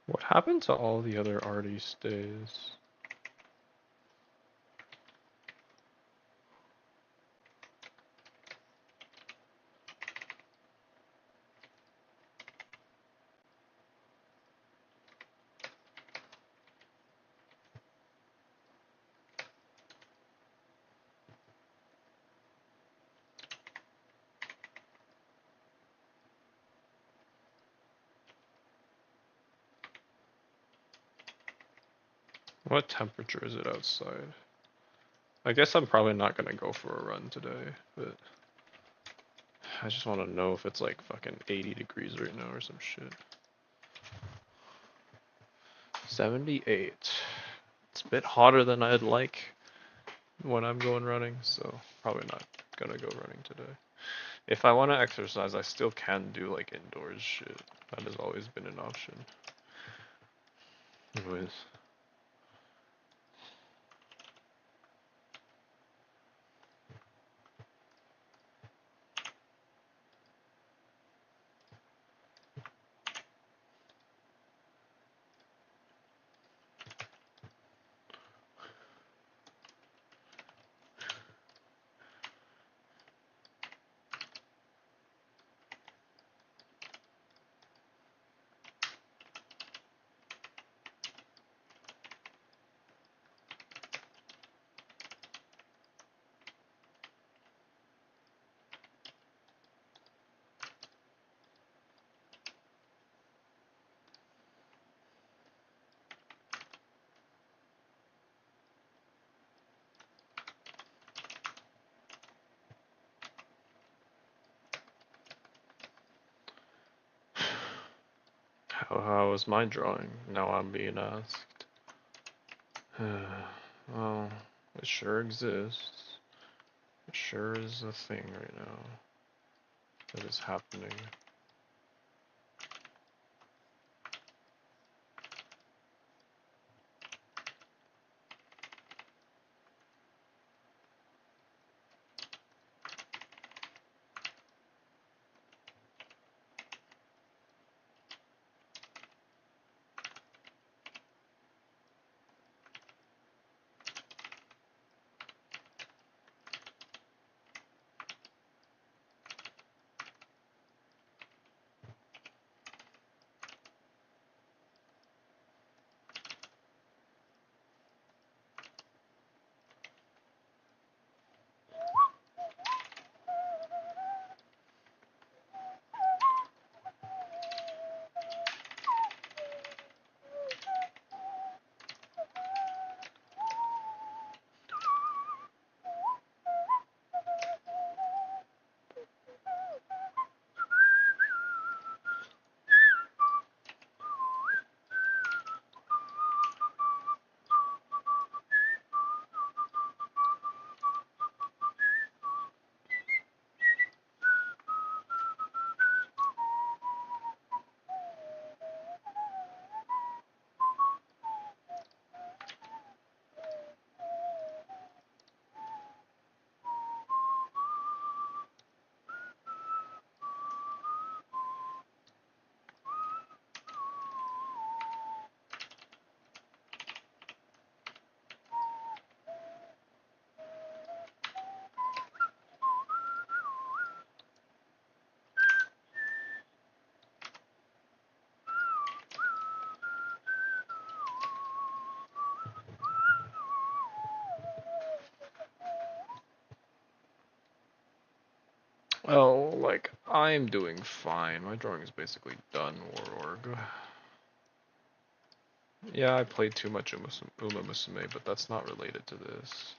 What happened to all the other arty stays? What temperature is it outside? I guess I'm probably not gonna go for a run today, but I just want to know if it's like fucking 80 degrees right now or some shit. 78. It's a bit hotter than I'd like when I'm going running, so probably not gonna go running today. If I want to exercise, I still can do like indoors shit. That has always been an option. Anyways. How was my drawing? Now I'm being asked. Well, it sure exists. It sure is a thing right now that is happening. Oh, like, I'm doing fine. My drawing is basically done, Warorg. Yeah, I played too much Uma Musume, but that's not related to this.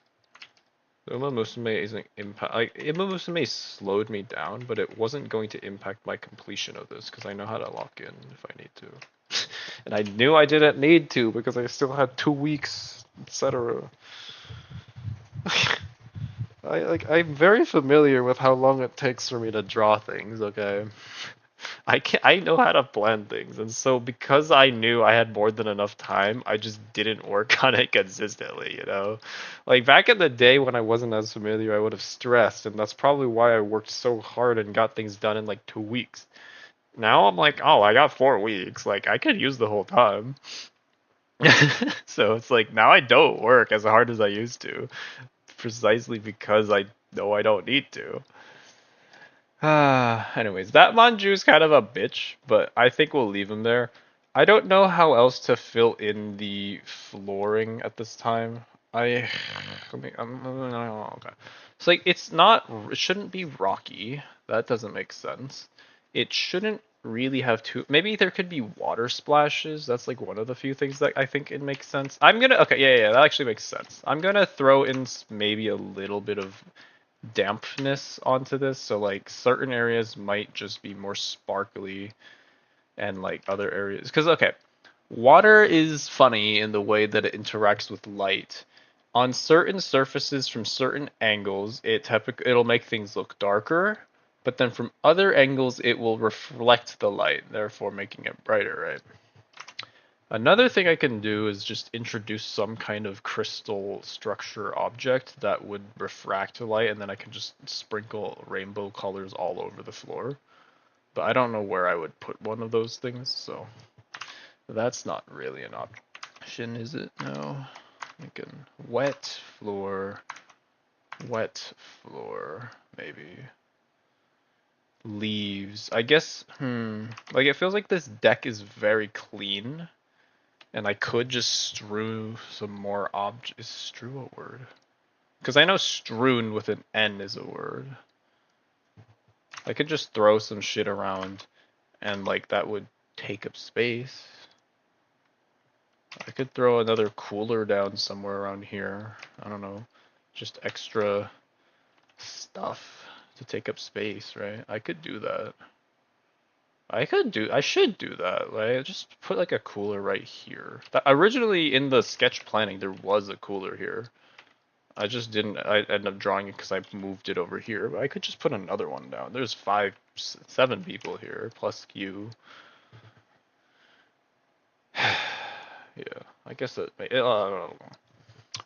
Uma Musume isn't impact. Like, Uma Musume slowed me down, but it wasn't going to impact my completion of this, because I know how to lock in if I need to. And I knew I didn't need to, because I still had 2 weeks, etc. I'm very familiar with how long it takes for me to draw things, okay? I know how to plan things, and so because I knew I had more than enough time, I just didn't work on it consistently, you know? Like back in the day when I wasn't as familiar, I would have stressed, and that's probably why I worked so hard and got things done in like 2 weeks. Now I'm like, oh, I got 4 weeks, like I could use the whole time. So it's like now I don't work as hard as I used to, precisely because I know I don't need to. Anyways, that Manju is kind of a bitch, but I think we'll leave him there. I don't know how else to fill in the flooring at this time. Okay. It's like it's not. It shouldn't be rocky. That doesn't make sense. It shouldn't really have too. Maybe there could be water splashes. That's like one of the few things that I think it makes sense. I'm gonna. Okay, yeah, that actually makes sense. I'm gonna throw in maybe a little bit of dampness onto this, so like certain areas might just be more sparkly and like other areas because okay, water is funny in the way that it interacts with light. On certain surfaces from certain angles it'll make things look darker, but then from other angles it will reflect the light, therefore making it brighter, right? Another thing I can do is just introduce some kind of crystal structure object that would refract light, and then I can just sprinkle rainbow colors all over the floor. But I don't know where I would put one of those things, so that's not really an option, is it? No. I can wet floor, maybe. Leaves. I guess, like it feels like this deck is very clean. And I could just strew some more objects. Is strew a word? Because I know strewn with an N is a word. I could just throw some shit around and like that would take up space. I could throw another cooler down somewhere around here. I don't know. Just extra stuff to take up space, right? I could do that. I should do that, right? Just put like a cooler right here. Originally in the sketch planning, there was a cooler here. I just didn't. I ended up drawing it because I moved it over here. But I could just put another one down. There's 7 people here plus you. Yeah, I guess that.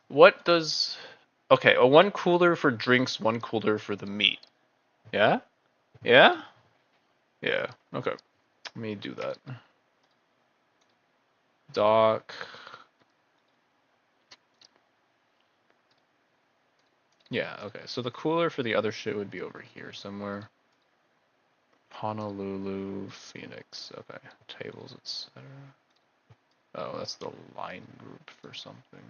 What does? Okay, one cooler for drinks, one cooler for the meat. Yeah? Yeah? Yeah. Okay. Let me do that. Dock. Yeah, okay. So the cooler for the other shit would be over here somewhere. Honolulu, Phoenix. Okay. Tables, etc. Oh, that's the line group for something.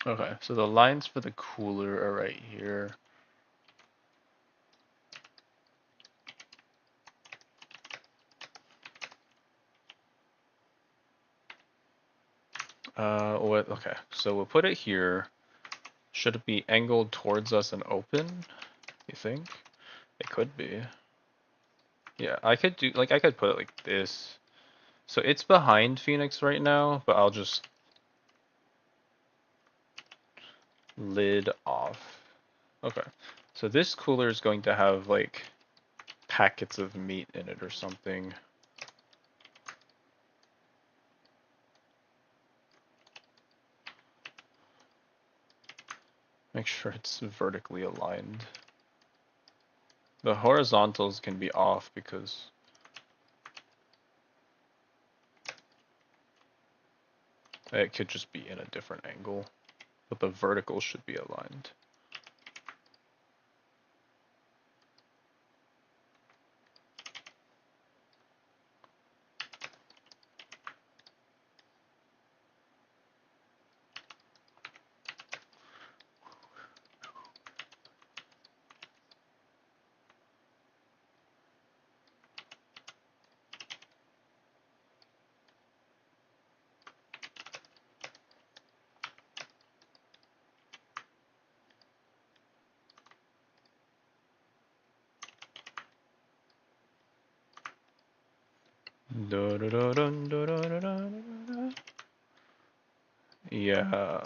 Okay, so the lines for the cooler are right here. What? Okay, so we'll put it here. Should it be angled towards us and open? You think? It could be. Yeah, I could do, like, I could put it like this. So it's behind Phoenix right now, but I'll just lid off. Okay. So this cooler is going to have, like, packets of meat in it or something. Make sure it's vertically aligned. The horizontals can be off because it could just be in a different angle, but the vertical should be aligned. Yeah,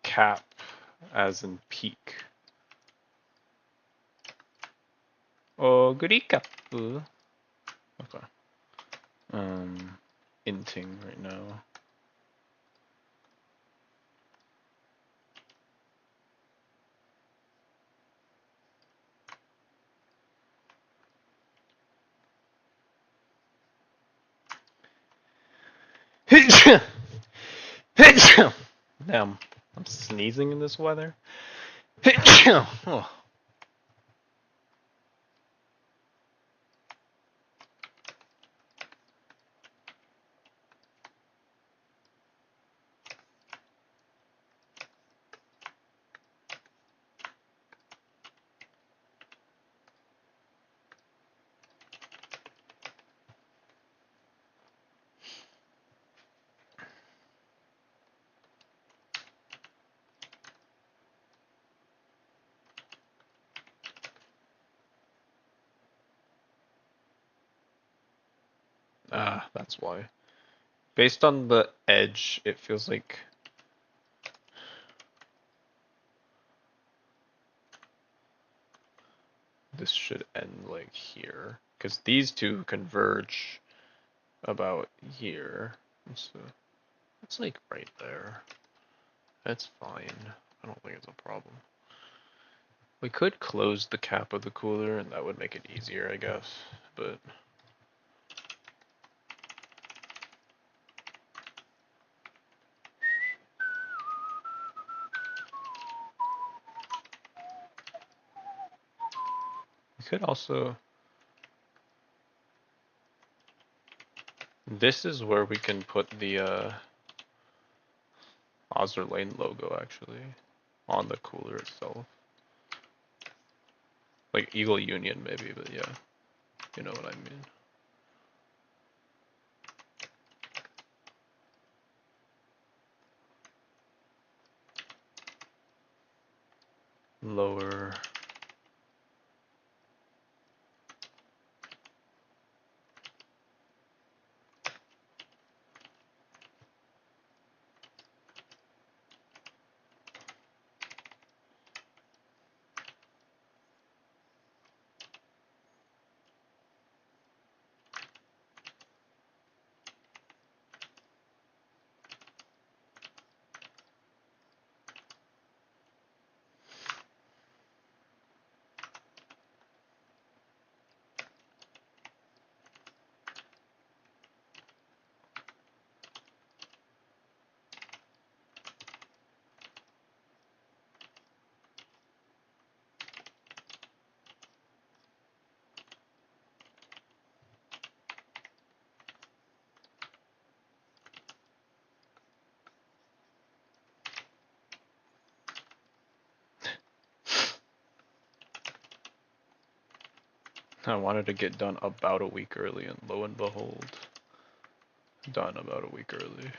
cap as in peak. Oh, goody cap. Okay. Inting right now. Damn, I'm sneezing in this weather. Oh. Ah, that's why. Based on the edge, it feels like this should end like here. Because these two converge about here. So it's like right there. That's fine. I don't think it's a problem. We could close the cap of the cooler and that would make it easier, I guess, but we could also, this is where we can put the Azur Lane logo actually on the cooler itself. Like Eagle Union maybe, but yeah, you know what I mean. Lower. I wanted to get done about a week early, and lo and behold, done about a week early.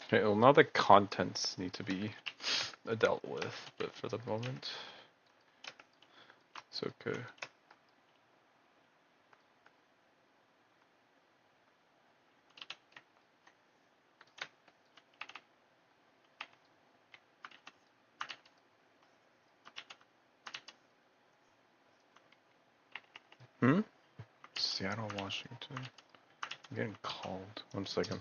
Okay, well now the contents need to be dealt with, but for the moment, it's okay. Hmm? Seattle, Washington. I'm getting called. 1 second.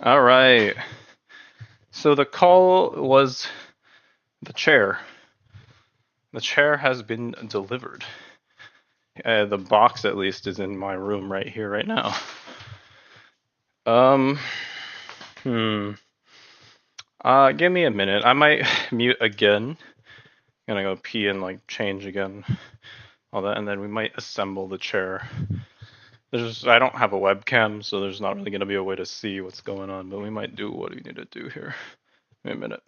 All right. So the call was the chair. The chair has been delivered. The box, at least, is in my room right here, right now. Um, hmm. Give me a minute. I might mute again. Gonna go pee and like change again, all that, and then we might assemble the chair. I don't have a webcam, so there's not really gonna be a way to see what's going on, but we might do what we need to do here. Wait a minute.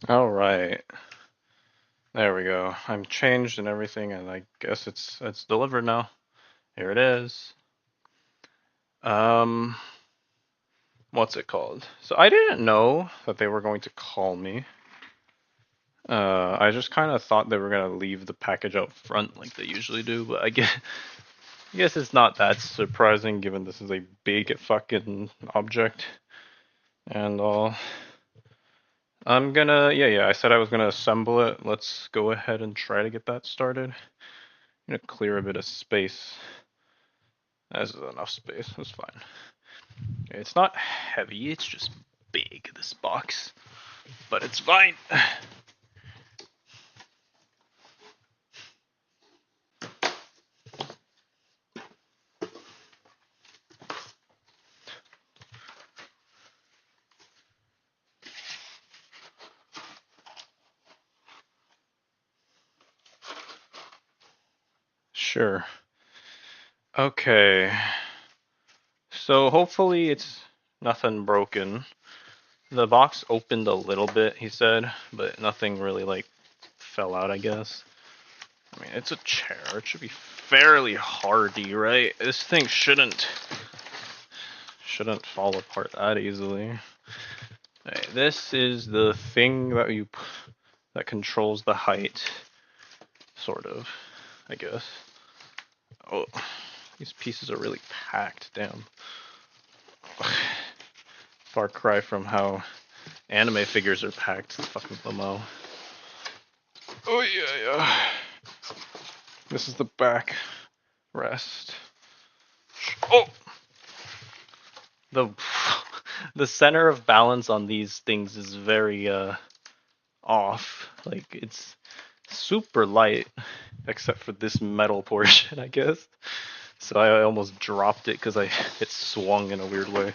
All right. There we go. I'm changed and everything, and I guess it's delivered now. Here it is. Um, what's it called? So I didn't know that they were going to call me. I just kind of thought they were gonna leave the package out front like they usually do, but I guess it's not that surprising given this is a big fucking object and all. Yeah, I said I was gonna assemble it. Let's go ahead and try to get that started. I'm gonna clear a bit of space. This is enough space, that's fine. Okay, it's not heavy, it's just big, this box. But it's fine. Sure. Okay. So hopefully it's nothing broken. The box opened a little bit, he said, but nothing really like fell out, I guess. I mean, it's a chair. It should be fairly hardy, right? This thing shouldn't fall apart that easily. Right, this is the thing that controls the height, sort of, I guess. Oh, these pieces are really packed. Damn. Far cry from how anime figures are packed. Fucking limo. Oh yeah. This is the back rest. Oh, the the center of balance on these things is very off. Like it's super light, except for this metal portion, I guess. So I almost dropped it because it swung in a weird way.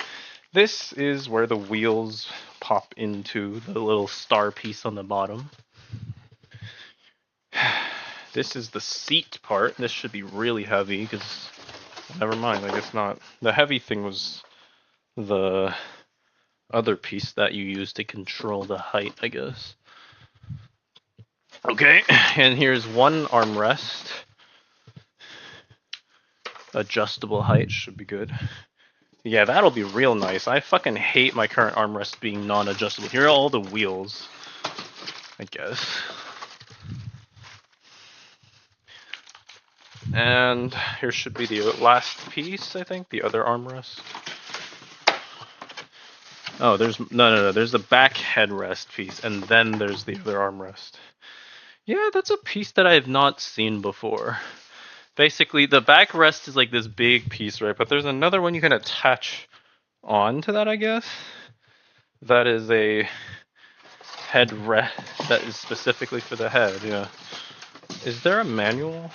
This is where the wheels pop into the little star piece on the bottom. This is the seat part. This should be really heavy because never mind. I guess not. The heavy thing was the other piece that you use to control the height, I guess. Okay, and here's one armrest. Adjustable height should be good. Yeah, that'll be real nice. I fucking hate my current armrest being non-adjustable. Here are all the wheels, I guess. And here should be the last piece, I think, the other armrest. Oh, no. There's the back headrest piece, and then there's the other armrest. Yeah, that's a piece that I have not seen before. basically the backrest is like this big piece, right? But there's another one you can attach onto that, I guess. That is a headrest that is specifically for the head. Yeah. Is there a manual?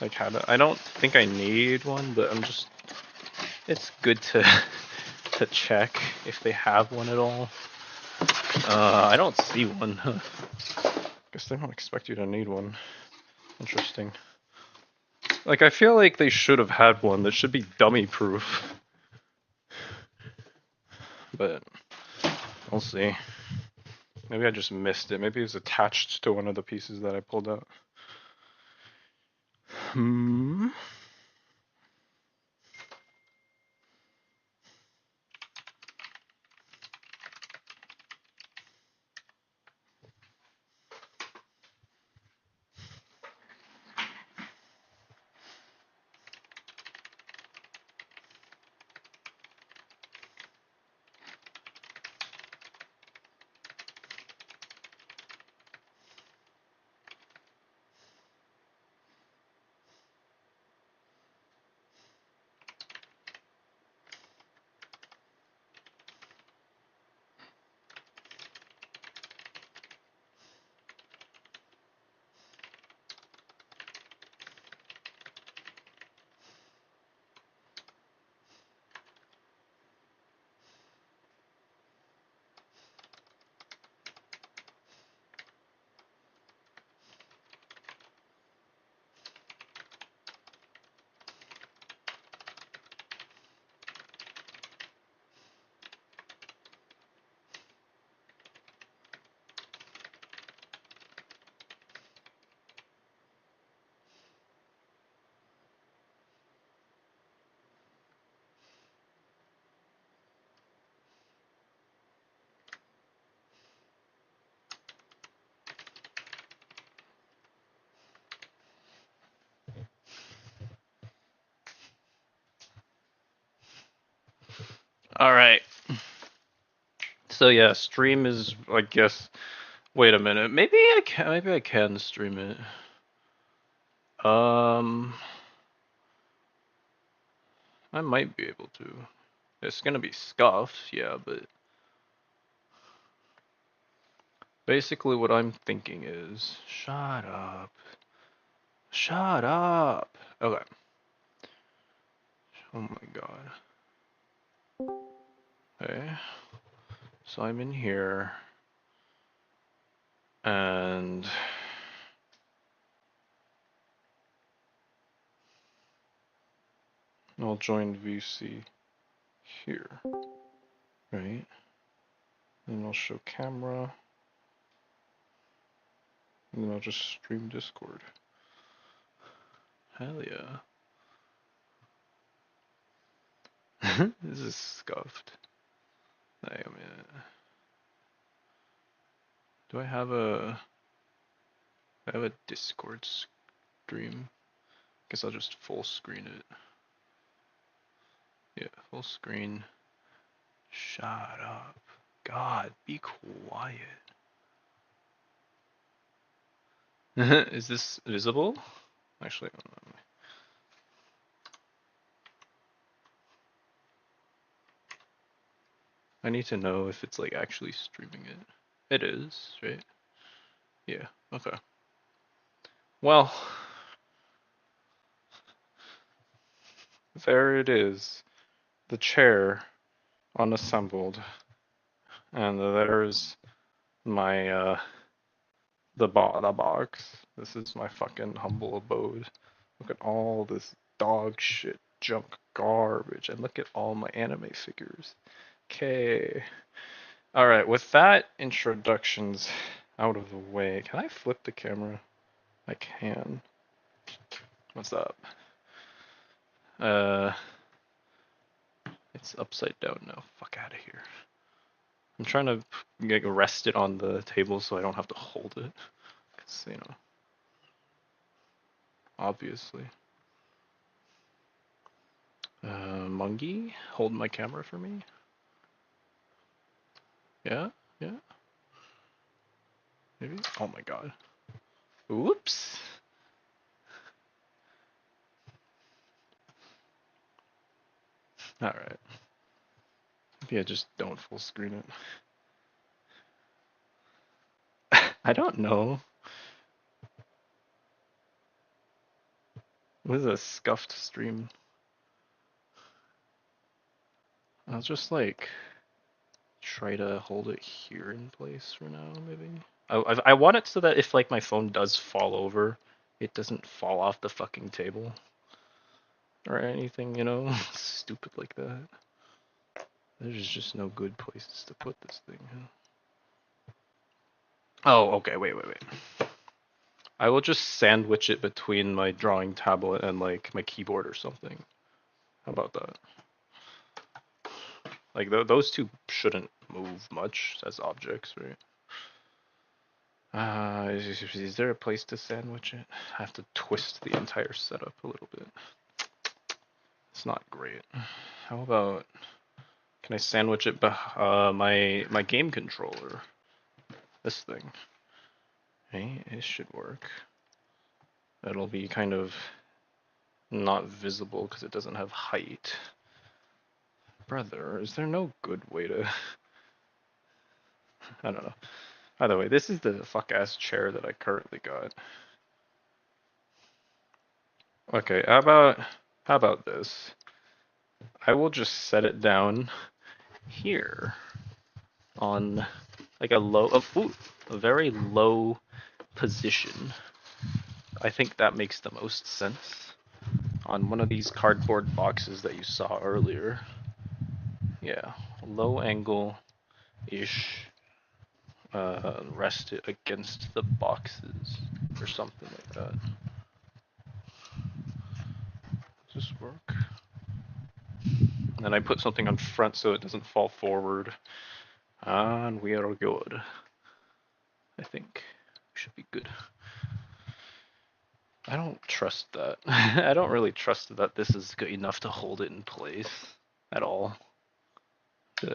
Like how to? I don't think I need one, but I'm just. It's good to to check if they have one at all. I don't see one. Guess they don't expect you to need one. Interesting. Like I feel like they should have had one that should be dummy proof. But we'll see. Maybe I just missed it. Maybe it was attached to one of the pieces that I pulled out. Hmm. All right. So yeah, stream is. I guess. Wait a minute. Maybe I can. Maybe I can stream it. I might be able to. It's gonna be scuffed, yeah, but basically what I'm thinking is, shut up. Shut up. Okay. Oh my god. Okay. So I'm in here, and I'll join VC here, right? And I'll show camera, and then I'll just stream Discord. Hell yeah. This is scuffed. I mean, do I have a Discord stream? Guess I'll just full screen it. Yeah, full screen. Shut up. God, be quiet. Is this visible? Actually, I need to know if it's like actually streaming it. It is, right? Yeah, okay. Well, there it is. The chair unassembled. And there's my the box. This is my fucking humble abode. Look at all this dog shit, junk garbage, and look at all my anime figures. Okay. Alright, with that introductions out of the way, can I flip the camera? I can. What's up? It's upside down now. Fuck out of here. I'm trying to rest it on the table so I don't have to hold it. Cause, you know, obviously. Mungie, hold my camera for me. Yeah, yeah. Maybe. Oh my god. Oops. Alright. Maybe I just don't full screen it. I don't know. What is a scuffed stream? I'll just like try to hold it here in place for now, maybe. I want it so that if like my phone does fall over, it doesn't fall off the fucking table or anything, you know, stupid like that. There's just no good places to put this thing. Huh? Oh, okay. Wait. I will just sandwich it between my drawing tablet and like my keyboard or something. How about that? Like those two shouldn't move much as objects, right? Is there a place to sandwich it? I have to twist the entire setup a little bit. It's not great. How about, can I sandwich it my game controller? This thing. Hey, it should work. It'll be kind of not visible because it doesn't have height. Brother, is there no good way to... I don't know. By the way, this is the fuck-ass chair that I currently got. Okay, how about this? I will just set it down here on like a very low position. I think that makes the most sense. On one of these cardboard boxes that you saw earlier. Yeah, low angle-ish. Rest it against the boxes or something like that. Does this work? And then I put something on front so it doesn't fall forward. And we are good. I think we should be good. I don't trust that. I don't really trust that this is good enough to hold it in place at all. Yeah.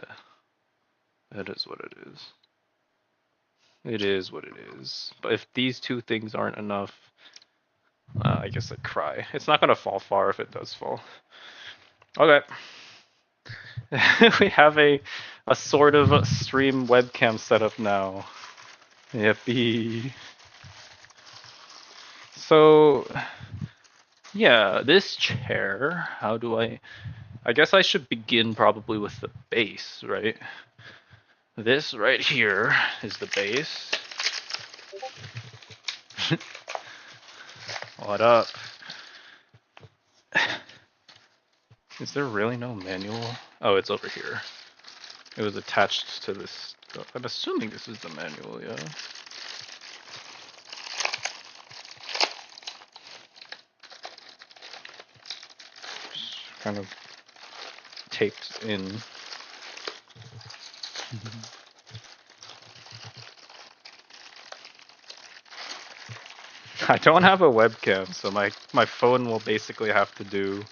That is what it is. It is what it is. But if these two things aren't enough, I guess I'd cry. It's not gonna fall far if it does fall. Okay. We have a sort of stream webcam setup now. Yippee. So, yeah, this chair, how do I guess I should begin probably with the base, right? This right here is the base. What up? Is there really no manual? Oh, it's over here. It was attached to this stuff. I'm assuming this is the manual, yeah. Just kind of taped in. I don't have a webcam, so my phone will basically have to do.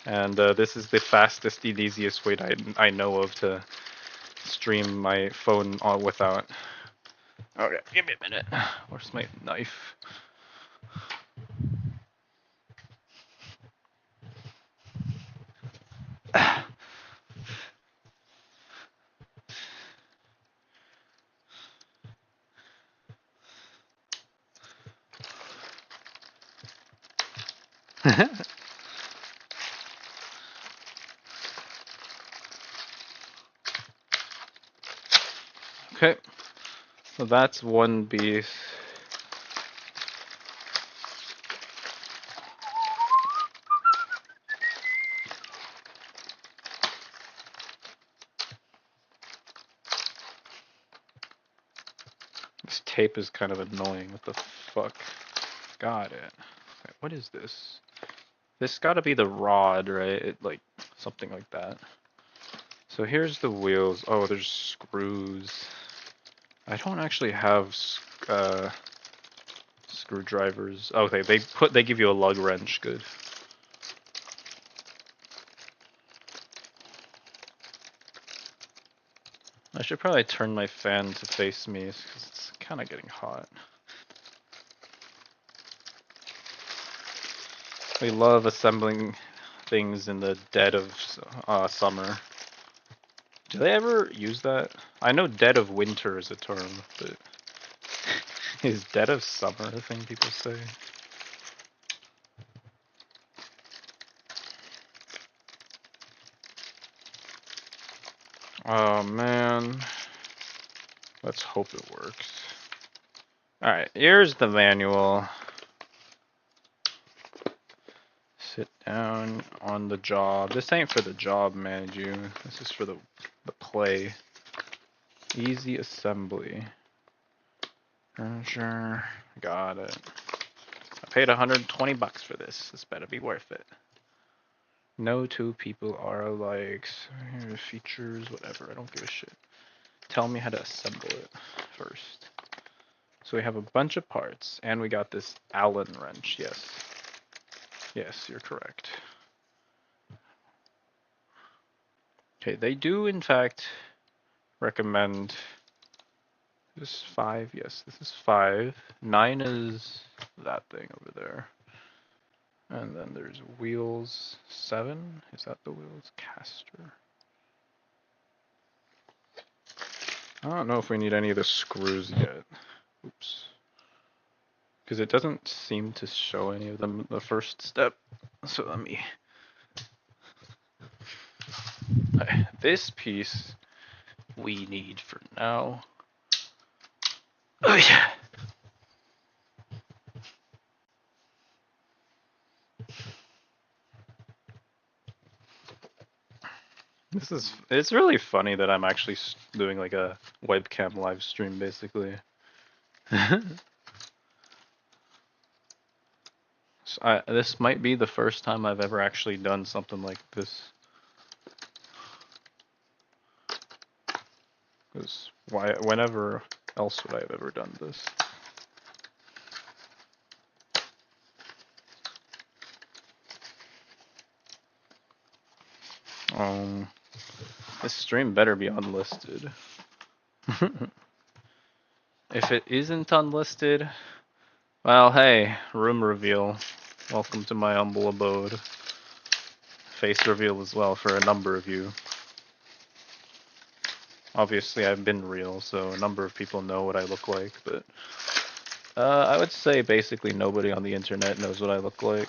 And this is the fastest and easiest way I know of to stream my phone on without. Okay, give me a minute. Where's my knife? Okay, so that's one piece. This tape is kind of annoying. What the fuck? Got it. Okay, what is this? This gotta be the rod, right? Like something like that. So here's the wheels. Oh, there's screws. I don't actually have screwdrivers. Oh, okay, they give you a lug wrench. Good. I should probably turn my fan to face me because it's kind of getting hot. We love assembling things in the dead of summer. Do they ever use that? I know dead of winter is a term, but is dead of summer a thing people say? Oh man. Let's hope it works. Alright, here's the manual. Sit down on the job. This ain't for the job, man, you. This is for the play. Easy assembly. Furniture. Got it. I paid 120 bucks for this. This better be worth it. No two people are alike. Features, whatever. I don't give a shit. Tell me how to assemble it first. So we have a bunch of parts, and we got this Allen wrench. Yes. Yes, you're correct. Okay, they do in fact recommend this 5. Yes, this is 5. 9 is that thing over there. And then there's wheels 7. Is that the wheels? Caster. I don't know if we need any of the screws yet. Oops. Because it doesn't seem to show any of them the first step. So let me... Okay, this piece we need for now. Oh yeah. It's really funny that I'm actually doing like a webcam live stream basically. So this might be the first time I've ever actually done something like this. Because whenever else would I have ever done this? This stream better be unlisted. If it isn't unlisted, well, hey, room reveal. Welcome to my humble abode. Face reveal as well for a number of you. Obviously, I've been real, so a number of people know what I look like, but I would say basically nobody on the internet knows what I look like.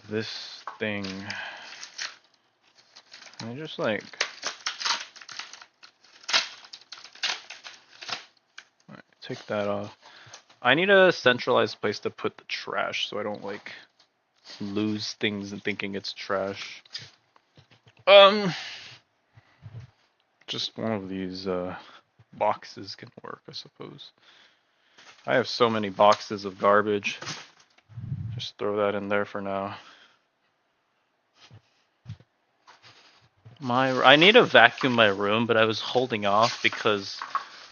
This thing, I just like, take that off. I need a centralized place to put the trash so I don't like lose things and thinking it's trash. Just one of these boxes can work, I suppose. I have so many boxes of garbage. Just throw that in there for now. I need to vacuum my room, but I was holding off because,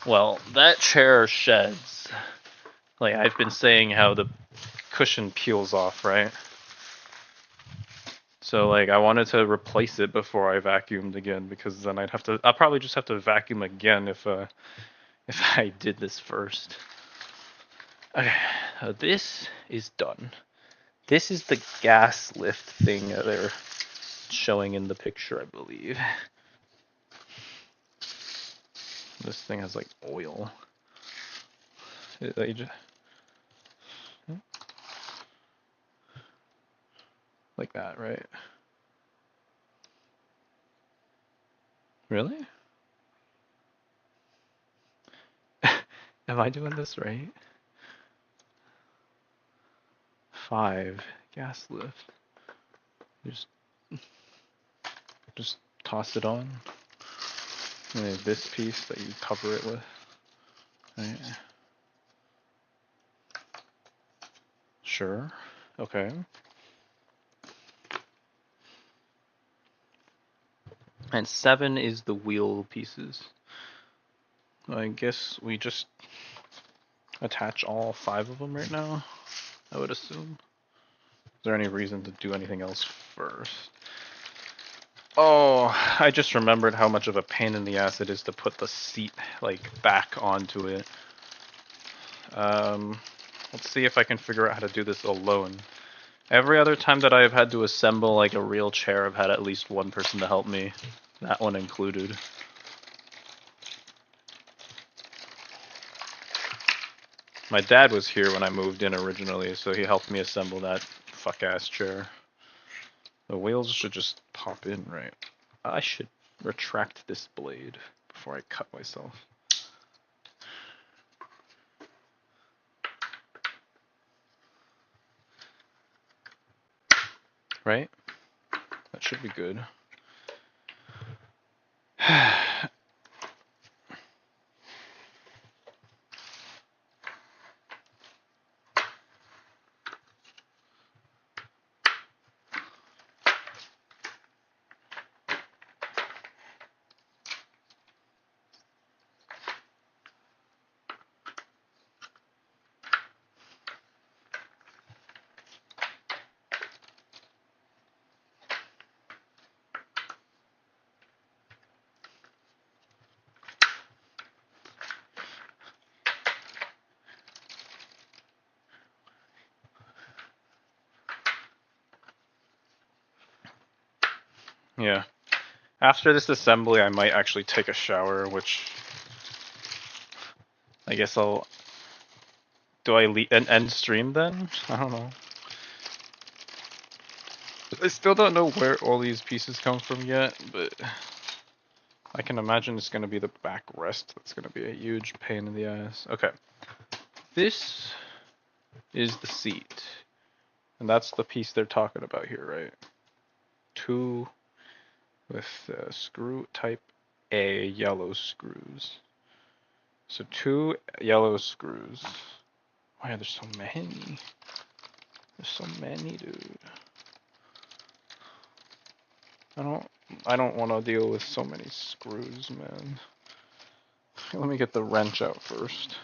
well, that chair sheds. Like, I've been saying how the cushion peels off, right? So, like, I wanted to replace it before I vacuumed again, because then I'll probably just have to vacuum again if I did this first. Okay, this is done. This is the gas lift thing they're showing in the picture, I believe. This thing has like oil. Like that, right? Really? Am I doing this right? 5 gas lift. Just toss it on. And then this piece that you cover it with. Right. Sure. Okay. And 7 is the wheel pieces. I guess we just attach all 5 of them right now, I would assume. Is there any reason to do anything else first? Oh, I just remembered how much of a pain in the ass it is to put the seat, like, back onto it. Let's see if I can figure out how to do this alone. Every other time that I've had to assemble, like, a real chair, I've had at least one person to help me. That one included. My dad was here when I moved in originally, so he helped me assemble that fuck-ass chair. The wheels should just pop in, right? I should retract this blade before I cut myself. Right? That should be good. Yeah. After this assembly, I might actually take a shower, which I guess I'll... Do I end stream then? I don't know. I still don't know where all these pieces come from yet, but I can imagine it's going to be the backrest that's going to be a huge pain in the ass. Okay. This is the seat. And that's the piece they're talking about here, right? 2 with screw type A yellow screws. So 2 yellow screws. Why are there so many? There's so many, dude. I don't want to deal with so many screws, man. Let me get the wrench out first.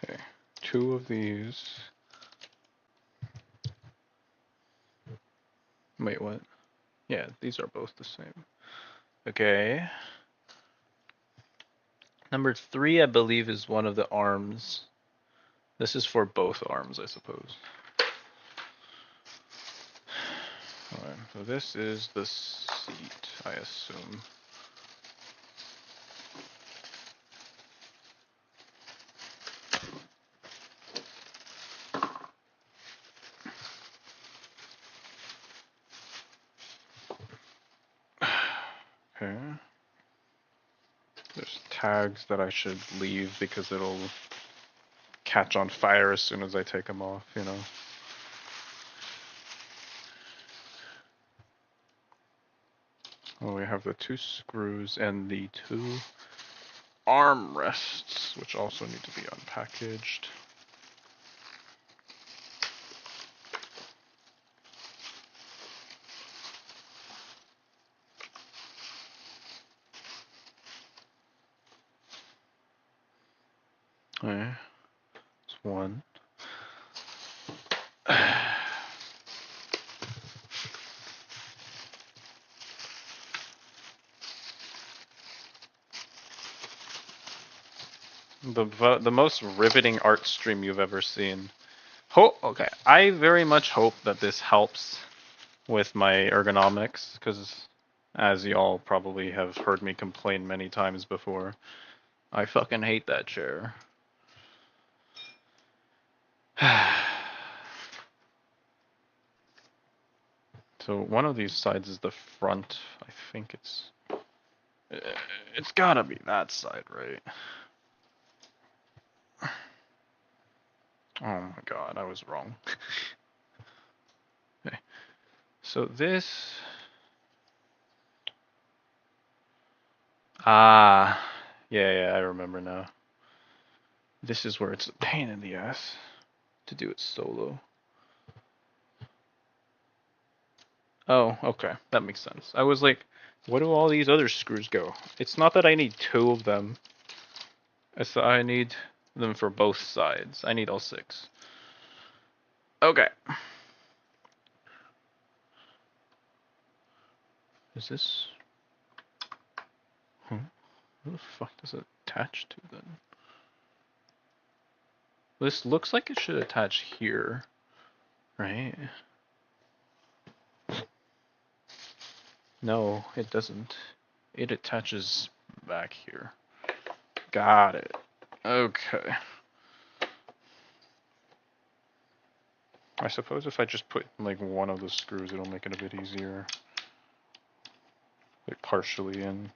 Okay, 2 of these. Wait, what? Yeah, these are both the same. Okay. Number 3, I believe, is one of the arms. This is for both arms, I suppose. Alright, so this is the seat, I assume. Okay. There's tags that I should leave because it'll catch on fire as soon as I take them off, you know. Well, we have the 2 screws and the 2 arm rests, which also need to be unpackaged. Okay, that's 1. The most riveting art stream you've ever seen. Okay, I very much hope that this helps with my ergonomics, because as y'all probably have heard me complain many times before, I fucking hate that chair. So one of these sides is the front. I think it's gotta be that side, right? Oh my god, I was wrong. Okay. So this... Ah, yeah, I remember now. This is where it's a pain in the ass to do it solo. Oh, okay, that makes sense. I was like, where do all these other screws go? It's not that I need 2 of them. It's that I need them for both sides. I need all 6. Okay. Is this... Huh? Where the fuck does it attach to then? This looks like it should attach here, right? No, it doesn't. It attaches back here. Got it. Okay. I suppose if I just put like one of the screws, it'll make it a bit easier. Like partially in.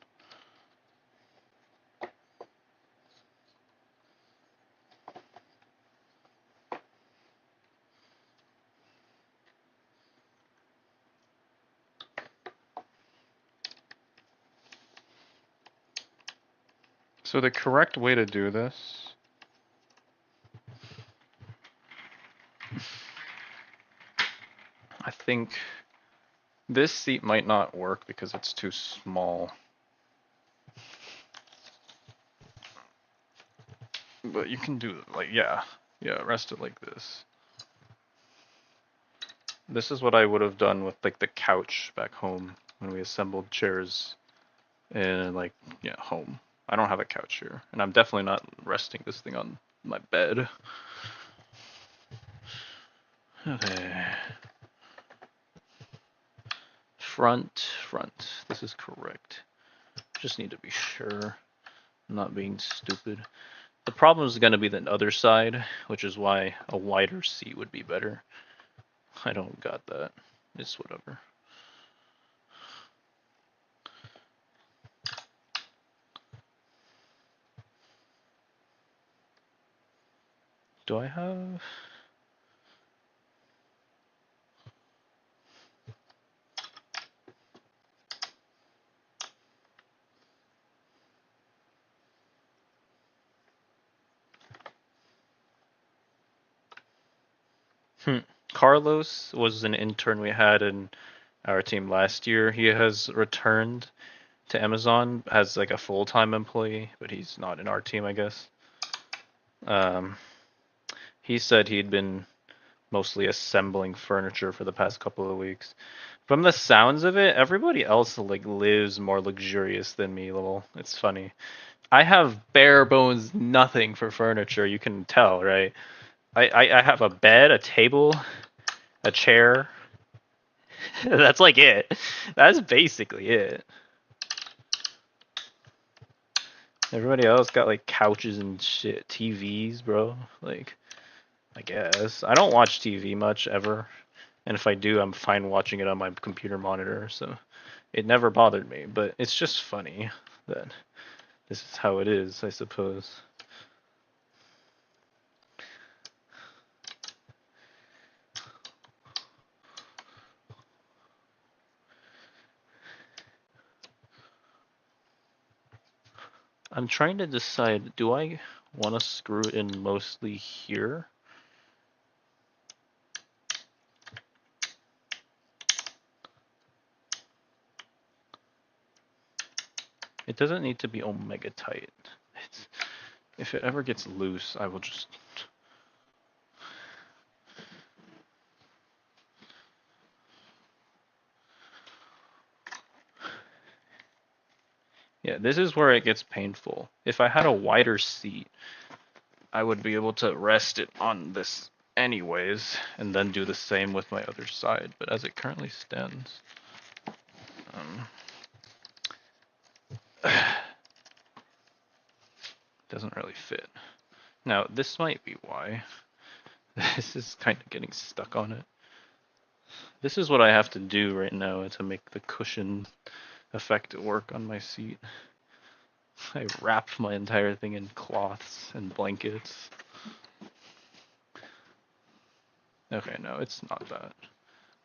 So the correct way to do this I think this seat might not work because it's too small. But you can do it like, yeah, rest it like this. This is what I would have done with like the couch back home when we assembled chairs in like, yeah, home. I don't have a couch here, and I'm definitely not resting this thing on my bed. Okay. Front. This is correct. Just need to be sure I'm not being stupid. The problem is going to be the other side, which is why a wider seat would be better. I don't got that. It's whatever. Do I have... Carlos was an intern we had in our team last year. He has returned to Amazon as like a full-time employee, but he's not in our team, I guess. He said he'd been mostly assembling furniture for the past couple of weeks. From the sounds of it, everybody else like lives more luxurious than me. Lol. It's funny. I have bare bones nothing for furniture. You can tell, right? I have a bed, a table, a chair. That's like it. That's basically it. Everybody else got like couches and shit, TVs, bro. Like, I guess I don't watch TV much ever, and if I do, I'm fine watching it on my computer monitor. So it never bothered me. But it's just funny that this is how it is, I suppose. I'm trying to decide, do I want to screw it in mostly here? It doesn't need to be omega tight. If it ever gets loose, I will just... Yeah, this is where it gets painful. If I had a wider seat, I would be able to rest it on this anyways, and then do the same with my other side. But as it currently stands, doesn't really fit. Now, this might be why. This is kind of getting stuck on it. This is what I have to do right now to make the cushion effect work on my seat. I wrapped my entire thing in cloths and blankets. Okay, no, it's not that.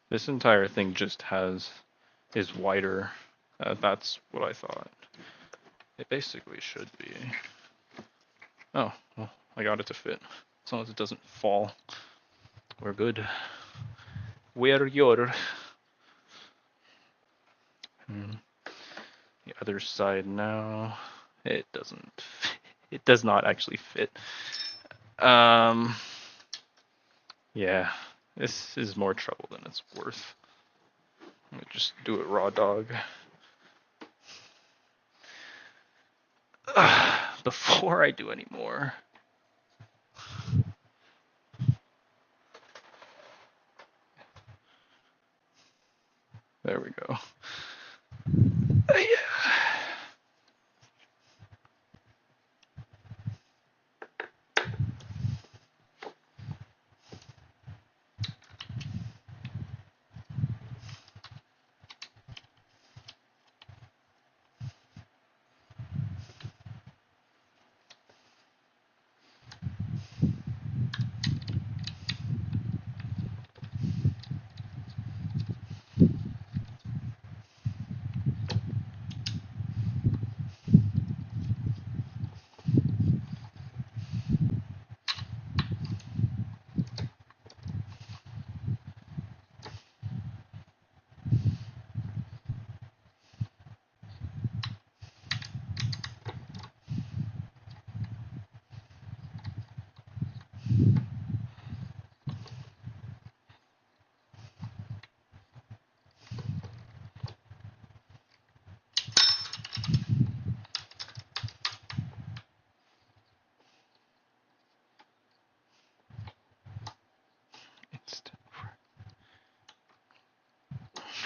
This entire thing just is wider. That's what I thought. It basically should be. Oh, well, I got it to fit. As long as it doesn't fall, we're good. We're your. The other side now. It doesn't. It does not actually fit. Yeah, this is more trouble than it's worth. Let me just do it raw dog. Before I do any more. There we go. Yeah.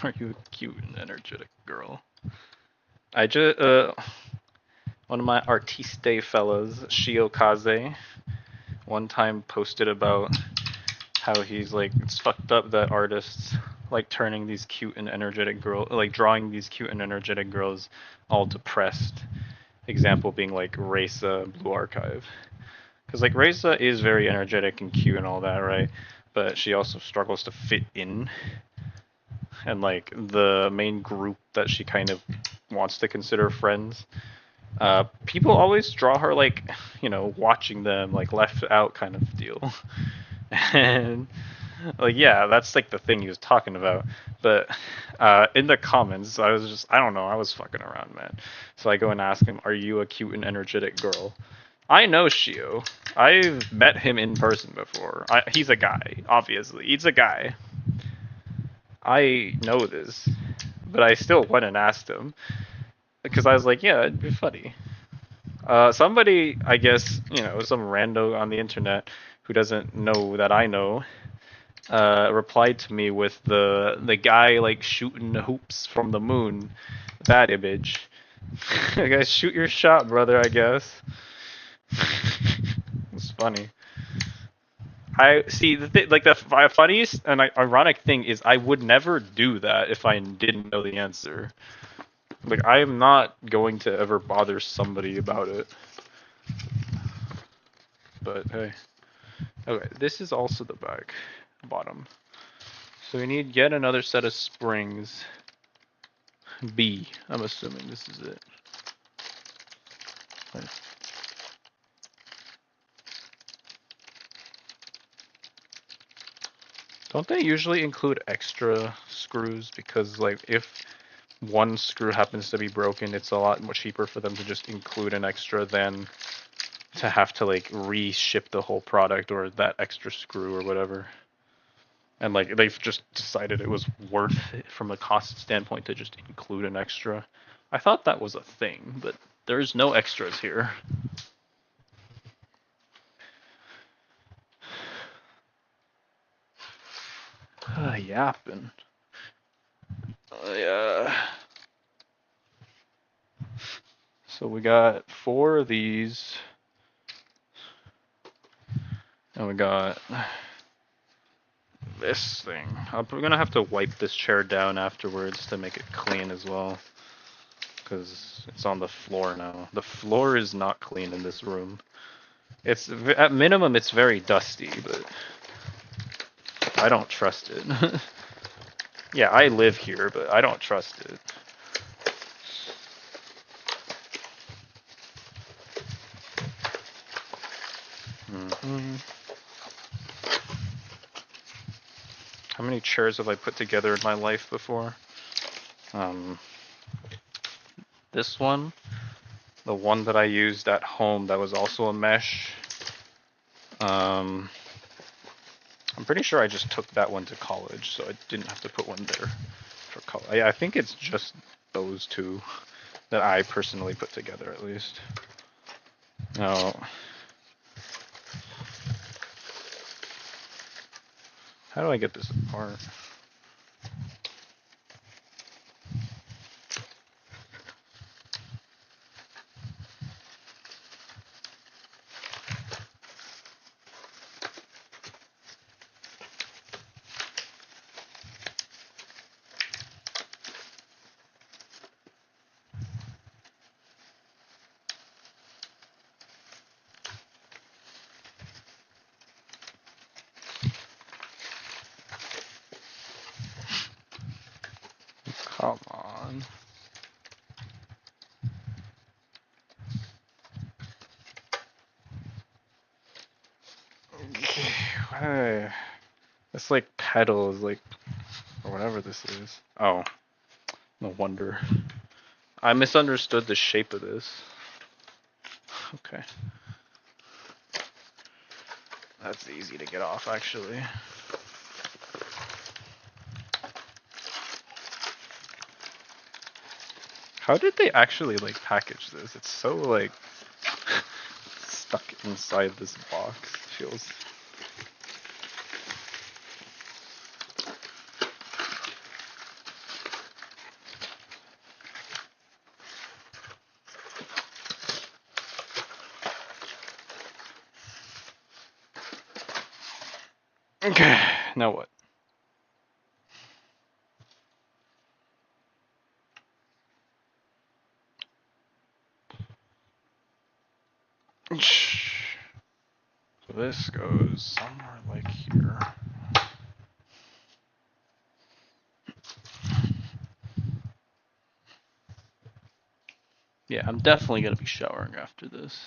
Are you a cute and energetic girl? I just one of my artiste fellas, Shiokaze, one time posted about how he's like it's fucked up that artists like turning these cute and energetic girls, like drawing these cute and energetic girls all depressed. Example being like Reisa Blue Archive. Because like Reisa is very energetic and cute and all that, right? But she also struggles to fit in. And like the main group that she kind of wants to consider friends, people always draw her like, you know, watching them, like left out kind of deal. And like, yeah, that's like the thing he was talking about. But in the comments, I was just, I don't know, I was fucking around, man. So I go and ask him, "Are you a cute and energetic girl?" I know Shio. I've met him in person before. He's a guy, obviously. He's a guy. I know this, but I still went and asked him because I was like, yeah, it'd be funny. Somebody, I guess, you know, some rando on the internet who doesn't know that I know, replied to me with the guy like shooting the hoops from the moon, that image. I guess shoot your shot, brother. I guess. It's funny. I see like the funniest and ironic thing is I would never do that if I didn't know the answer. Like I am not going to ever bother somebody about it. But hey. Okay, this is also the back bottom. So we need yet another set of springs. B. I'm assuming this is it. Don't they usually include extra screws? Because like if one screw happens to be broken, it's a lot more cheaper for them to just include an extra than to have to like reship the whole product or that extra screw or whatever. And like they've just decided it was worth it from a cost standpoint to just include an extra. I thought that was a thing, but there's no extras here. Yapping. Yeah. So we got 4 of these. And we got this thing. We're gonna have to wipe this chair down afterwards to make it clean as well. Because it's on the floor now. The floor is not clean in this room. It's at minimum it's very dusty, but I don't trust it. Yeah, I live here, but I don't trust it. Mm-hmm. How many chairs have I put together in my life before? This one, the one that I used at home that was also a mesh. I'm pretty sure I just took that one to college, so I didn't have to put one there for college. I think it's just those two that I personally put together, at least. Now, how do I get this apart? Come on. Okay. This like pedal is like, or whatever this is. Oh, no wonder. I misunderstood the shape of this. Okay. That's easy to get off, actually. How did they actually like package this? It's so like stuck inside this box. Feels. Okay, now what? So this goes somewhere like here. Yeah, I'm definitely gonna be showering after this.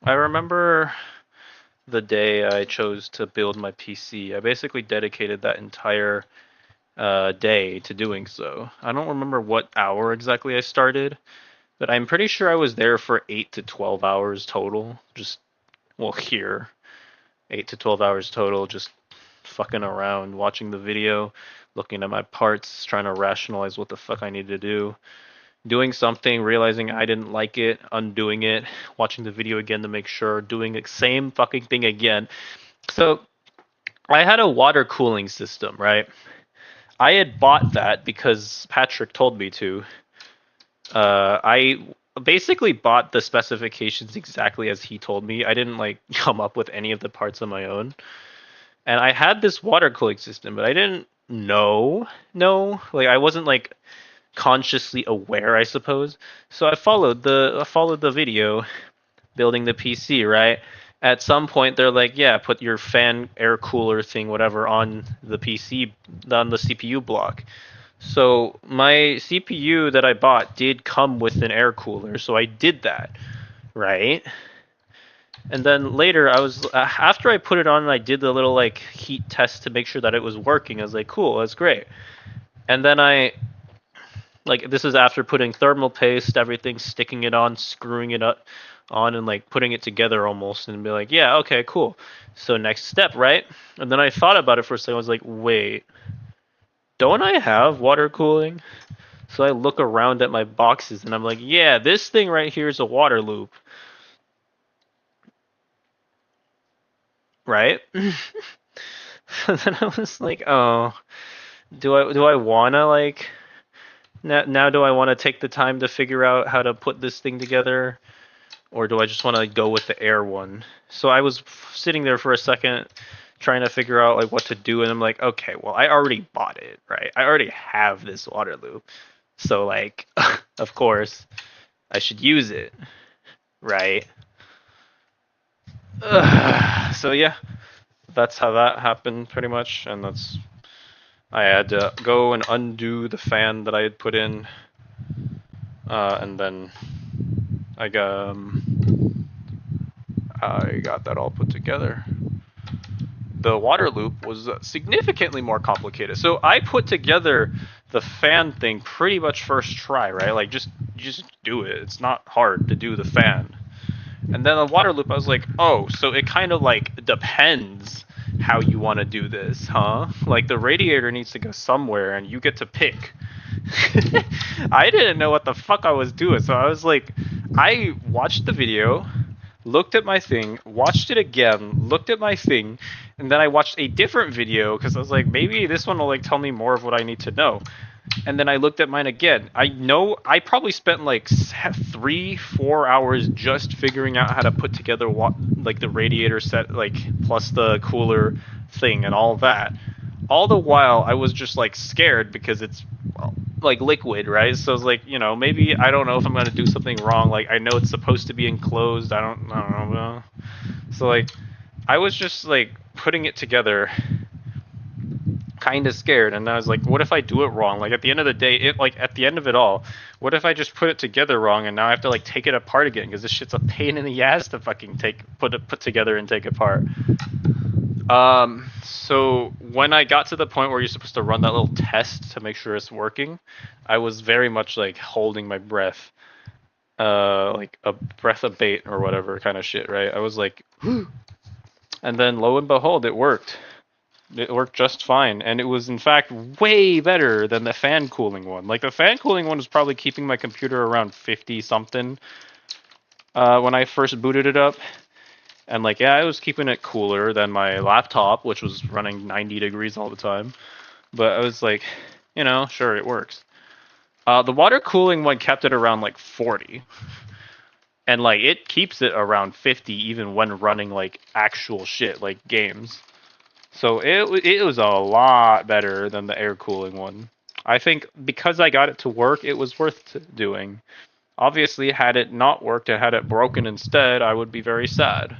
I remember the day I chose to build my PC. I basically dedicated that entire day to doing so. I don't remember what hour exactly I started, but I'm pretty sure I was there for 8 to 12 hours total. Just, well, here. 8 to 12 hours total, just fucking around, watching the video, looking at my parts, trying to rationalize what the fuck I need to do. Doing something, realizing I didn't like it, undoing it, watching the video again to make sure, doing the same fucking thing again. So I had a water cooling system, right? I had bought that because Patrick told me to. I basically bought the specifications exactly as he told me. I didn't like come up with any of the parts on my own. And I had this water cooling system, but I didn't know. Like I wasn't like consciously aware, I suppose. So I followed the video building the PC, right? At some point they're like, yeah, put your fan air cooler thing whatever on the PC on the CPU block. So my CPU that I bought did come with an air cooler, so I did that, right? And then later I was after I put it on and I did the little like heat test to make sure that it was working. I was like, cool, that's great. And then I like this is after putting thermal paste, everything, sticking it on, screwing it up on and like putting it together almost and be like, yeah, okay, cool. So next step, right? And then I thought about it for a second. I was like, wait, don't I have water cooling? So I look around at my boxes and I'm like, yeah, this thing right here is a water loop, right? And then I was like, oh, do I wanna like Now do I want to take the time to figure out how to put this thing together, or do I just want to go with the air one? So I was sitting there for a second trying to figure out like what to do, and I'm like, okay, well I already bought it, right? I already have this water loop, so like, of course I should use it, right? So yeah, that's how that happened pretty much, and that's I had to go and undo the fan that I had put in, and then I got that all put together. The water loop was significantly more complicated. So I put together the fan thing pretty much first try, right? Like just do it. It's not hard to do the fan. And then the water loop, I was like, oh, so it kind of like depends how you want to do this, huh? Like the radiator needs to go somewhere, and you get to pick. I didn't know what the fuck I was doing, so I was like, I watched the video, looked at my thing, watched it again, looked at my thing, and then I watched a different video because I was like, maybe this one will like tell me more of what I need to know. And then I looked at mine again. I know I probably spent like 3-4 hours just figuring out how to put together like the radiator set, like plus the cooler thing and all that. All the while, I was just like scared because it's like liquid, right? So it's like, maybe I don't know if I'm gonna do something wrong. Like I know it's supposed to be enclosed. I don't know. So like, I was just like putting it together kind of scared, and I was like, what if I do it wrong? Like at the end of the day, at the end of it all, what if I just put it together wrong and now I have to like take it apart again because this shit's a pain in the ass to fucking put together and take apart. So when I got to the point where you're supposed to run that little test to make sure it's working, I was very much like holding my breath, like a breath of bait or whatever kind of shit, right? I was like, and then lo and behold, it worked. It worked just fine, and it was in fact way better than the fan cooling one. Like the fan cooling one was probably keeping my computer around 50 something when I first booted it up, and like yeah, I was keeping it cooler than my laptop, which was running 90 degrees all the time. But I was like, sure it works. The water cooling one kept it around like 40, and like it keeps it around 50 even when running like actual shit like games. So it was a lot better than the air cooling one. I think because I got it to work, it was worth doing. Obviously, had it not worked and had it broken instead, I would be very sad.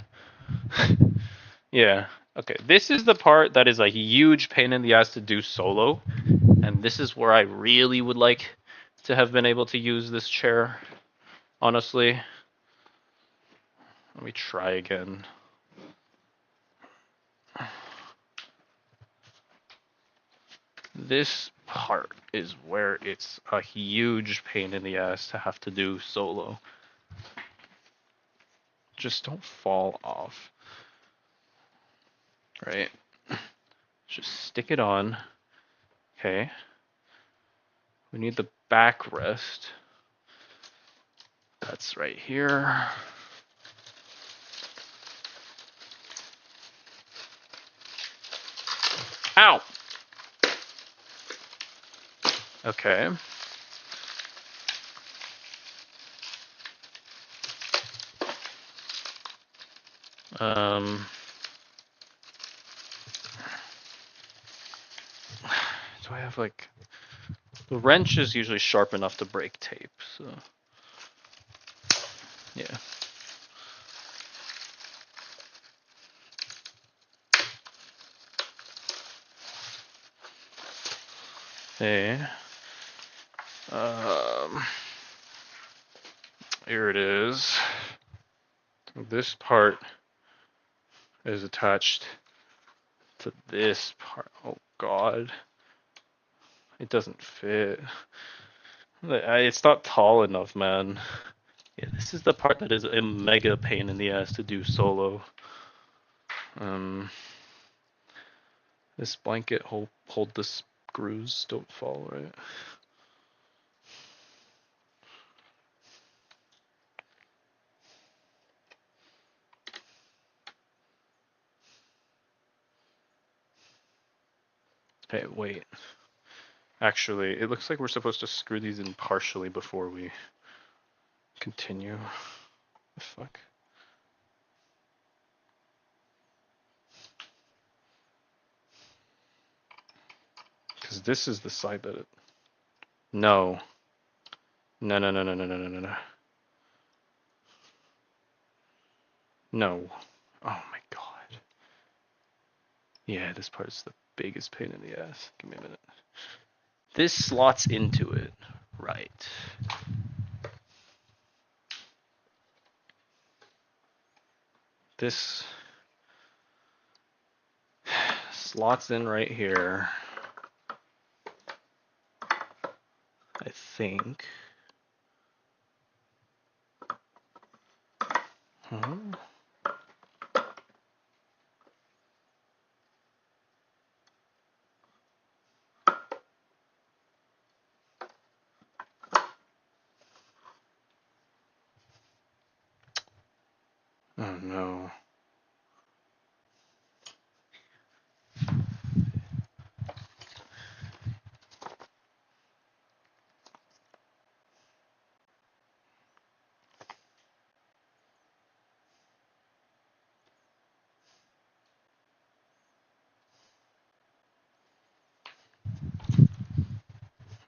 Yeah. Okay, this is the part that is a huge pain in the ass to do solo, and this is where I really would like to have been able to use this chair, honestly. Let me try again. This part is where it's a huge pain in the ass to have to do solo. Just don't fall off. Right? Just stick it on. Okay. We need the backrest. That's right here. Ow! Okay. Do I have like... The wrench is usually sharp enough to break tape, so... Yeah. Hey. Here it is. This part is attached to this part. Oh god. It doesn't fit. It's not tall enough, man. Yeah, this is the part that is a mega pain in the ass to do solo. This blanket hold the screws don't fall, right? Okay, wait. Actually, it looks like we're supposed to screw these in partially before we continue. The fuck? Because this is the side that it... No. No, no, no, no, no, no, no, no, no. No. Oh my god. Yeah, this part is the biggest pain in the ass. Give me a minute. This slots into it. Right. This slots in right here. I think. Huh? Oh no.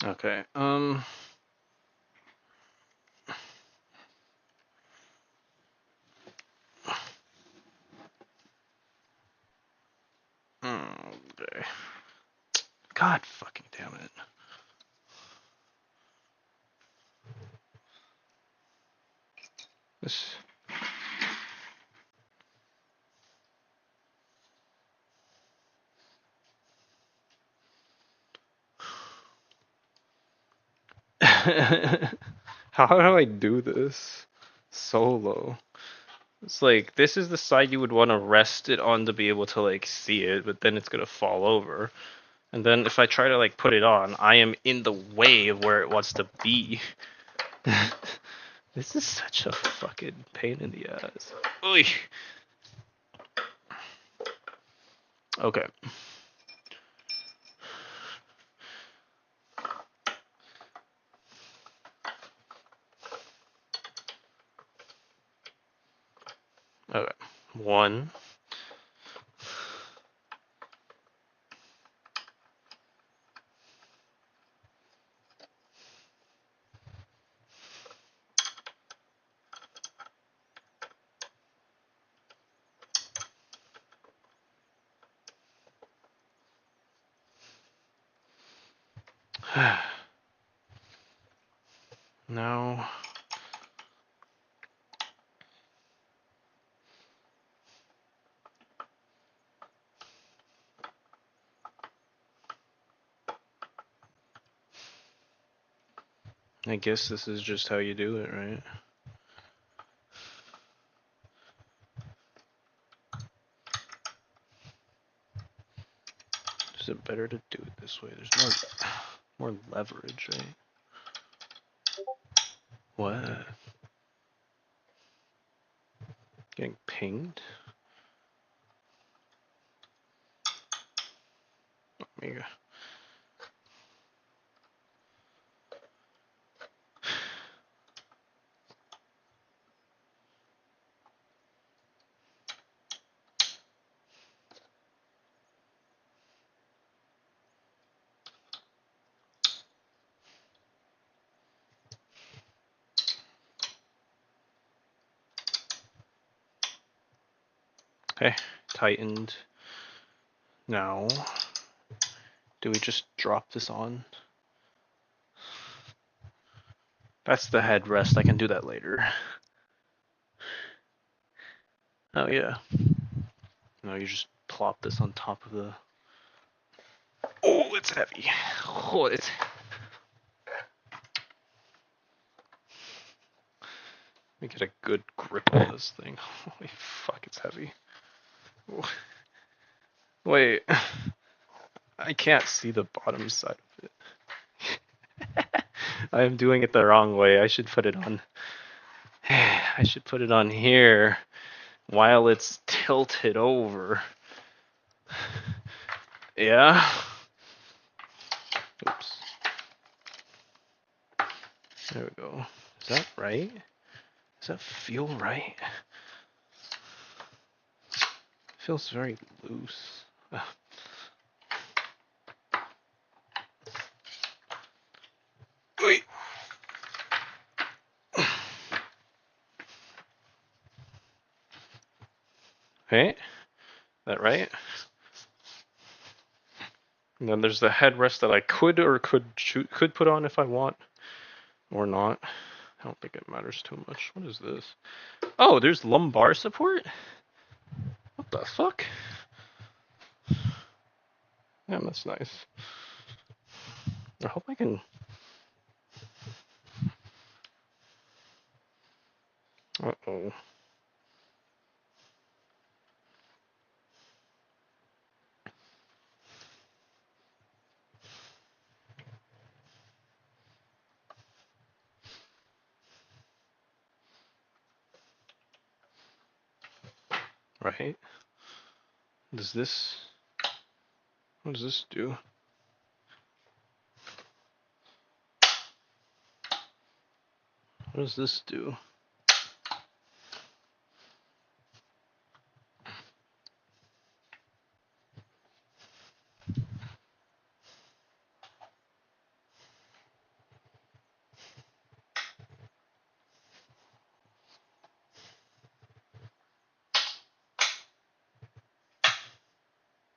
Okay. Okay. God fucking damn it. This. How do I do this solo? It's like, this is the side you would want to rest it on to be able to like see it, but then it's gonna fall over. And then if I try to like put it on, I am in the way of where it wants to be. This is such a fucking pain in the ass. Oy. Okay. Okay. One. Now. I guess this is just how you do it, right? Is it better to do it this way? There's more leverage, right? What? Getting pinged? Amiga. Okay, tightened. Now, do we just drop this on? That's the headrest. I can do that later. Oh yeah. No, you just plop this on top of the... Oh, it's heavy. Oh, it's... Let me get a good grip on this thing. Holy fuck, it's heavy. Wait. I can't see the bottom side of it. I am doing it the wrong way. I should put it on... I should put it on here while it's tilted over. Yeah. Oops. There we go. Is that right? Does that feel right? Feels very loose. Wait. Hey, that right? And then there's the headrest that I could put on if I want, or not. I don't think it matters too much. What is this? Oh, there's lumbar support? What the fuck? Yeah, that's nice. I hope I can... Uh-oh. Right? Does this... What does this do? What does this do?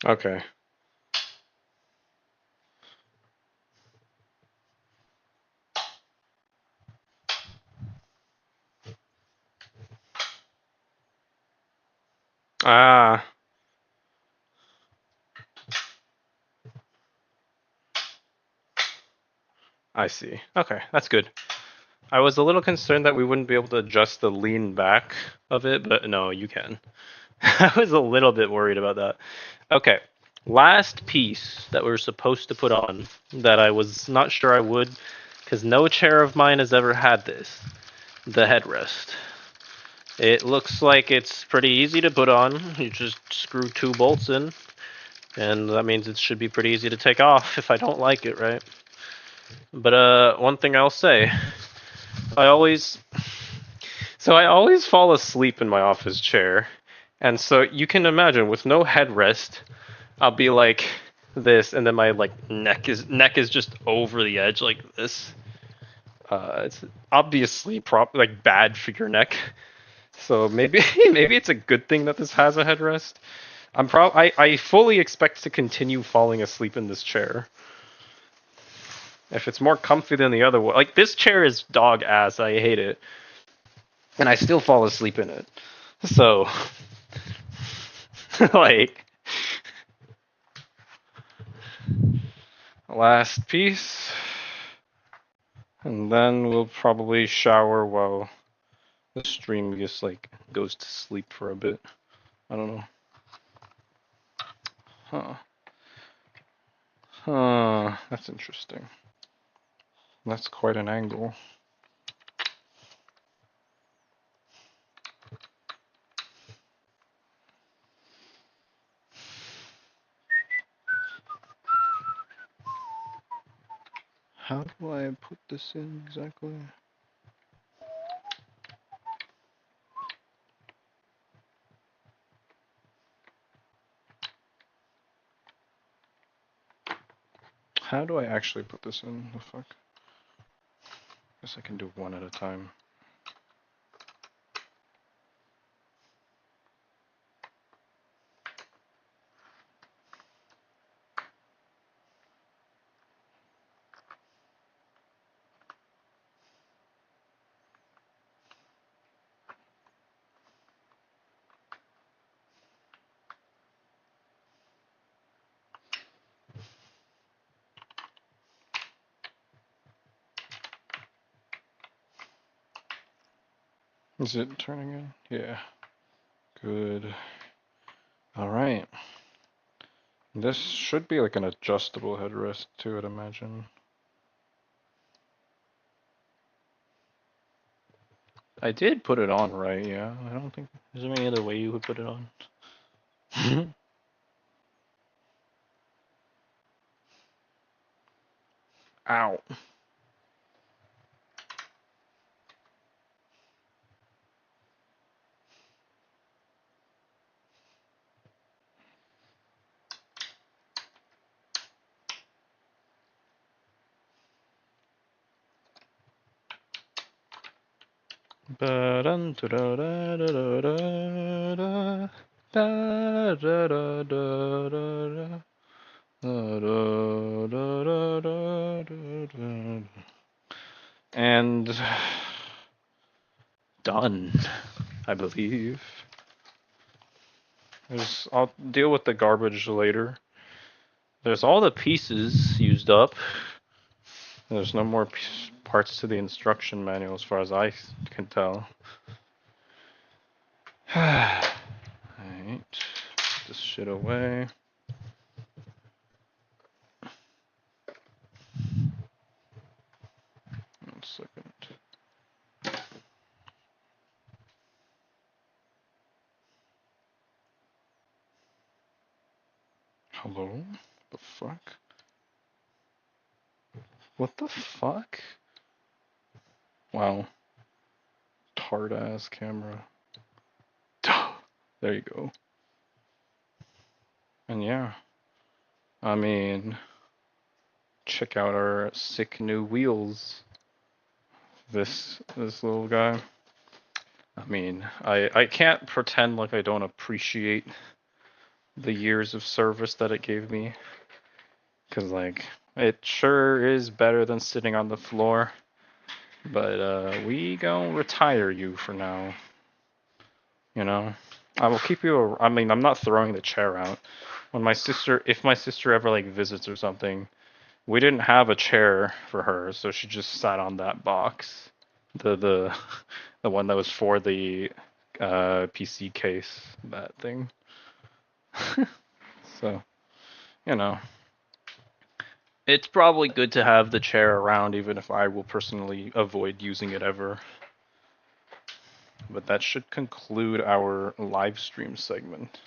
Okay. Ah, I see. Okay, that's good. I was a little concerned that we wouldn't be able to adjust the lean back of it, but no, you can. I was a little bit worried about that. Okay, last piece that we were supposed to put on that I was not sure I would, because no chair of mine has ever had this. The headrest. It looks like it's pretty easy to put on. You just screw 2 bolts in, and that means it should be pretty easy to take off if I don't like it, right? But one thing I'll say, I always fall asleep in my office chair. And so you can imagine with no headrest, I'll be like this, and then my neck is just over the edge like this. It's obviously bad for your neck. So maybe maybe it's a good thing that this has a headrest. I fully expect to continue falling asleep in this chair. If it's more comfy than the other one, like this chair is dog ass. I hate it, and I still fall asleep in it. So, like, last piece, and then we'll probably shower while the stream just goes to sleep for a bit. I don't know. That's interesting. That's quite an angle. How do I put this in exactly? How do I actually put this in? The fuck? Guess I can do one at a time. Is it turning in? Yeah. Good. Alright. This should be like an adjustable headrest too, I'd imagine. I did put it on right, yeah. I don't think there's any other way you would put it on. Ow. And done, I believe. I'll deal with the garbage later. There's all the pieces used up. There's no more parts to the instruction manual as far as I can tell. Alright, put this shit away. One second. Hello? The fuck? What the fuck? Wow. Tart ass camera. There you go. And yeah. I mean, check out our sick new wheels. This little guy. I mean, I can't pretend like I don't appreciate the years of service that it gave me. Cause like, it sure is better than sitting on the floor. But we gon' retire you for now. You know? I will keep you I mean, I'm not throwing the chair out. If my sister ever like visits or something, we didn't have a chair for her, so she just sat on that box. The the one that was for the PC case, that thing. So, you know, it's probably good to have the chair around, even if I will personally avoid using it ever. But that should conclude our live stream segment.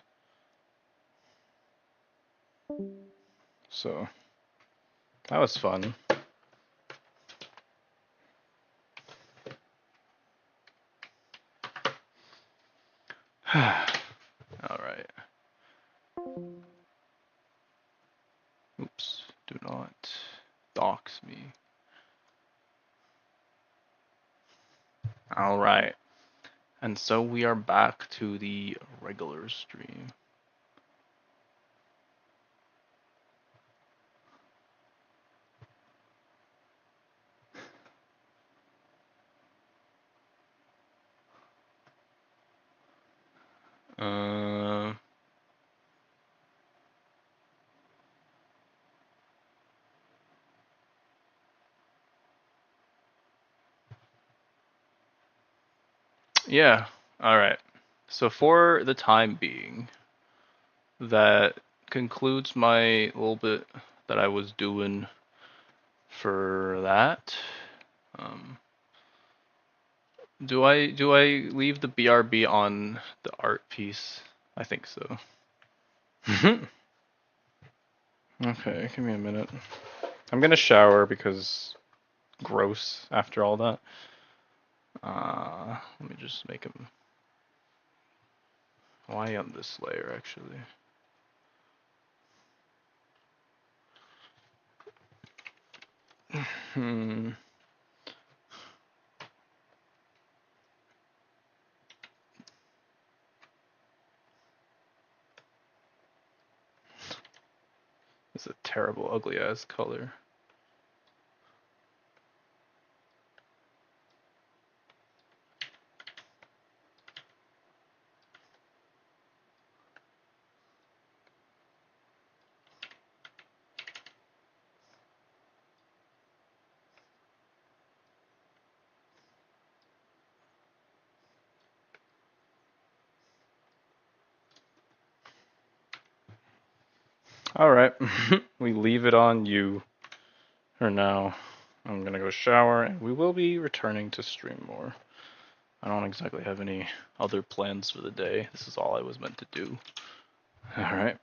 So, that was fun. Alright. Oops, do not dox me. Alright. And so we are back to the regular stream. Yeah, alright. So for the time being, that concludes my little bit that I was doing for that. Do I leave the BRB on the art piece? I think so. Okay, give me a minute. I'm gonna shower because gross after all that. Let me just make him. Why on this layer actually? Hmm. This is a terrible, ugly ass color. Alright, we leave it on you for now. I'm gonna go shower and we will be returning to stream more. I don't exactly have any other plans for the day. This is all I was meant to do. Alright.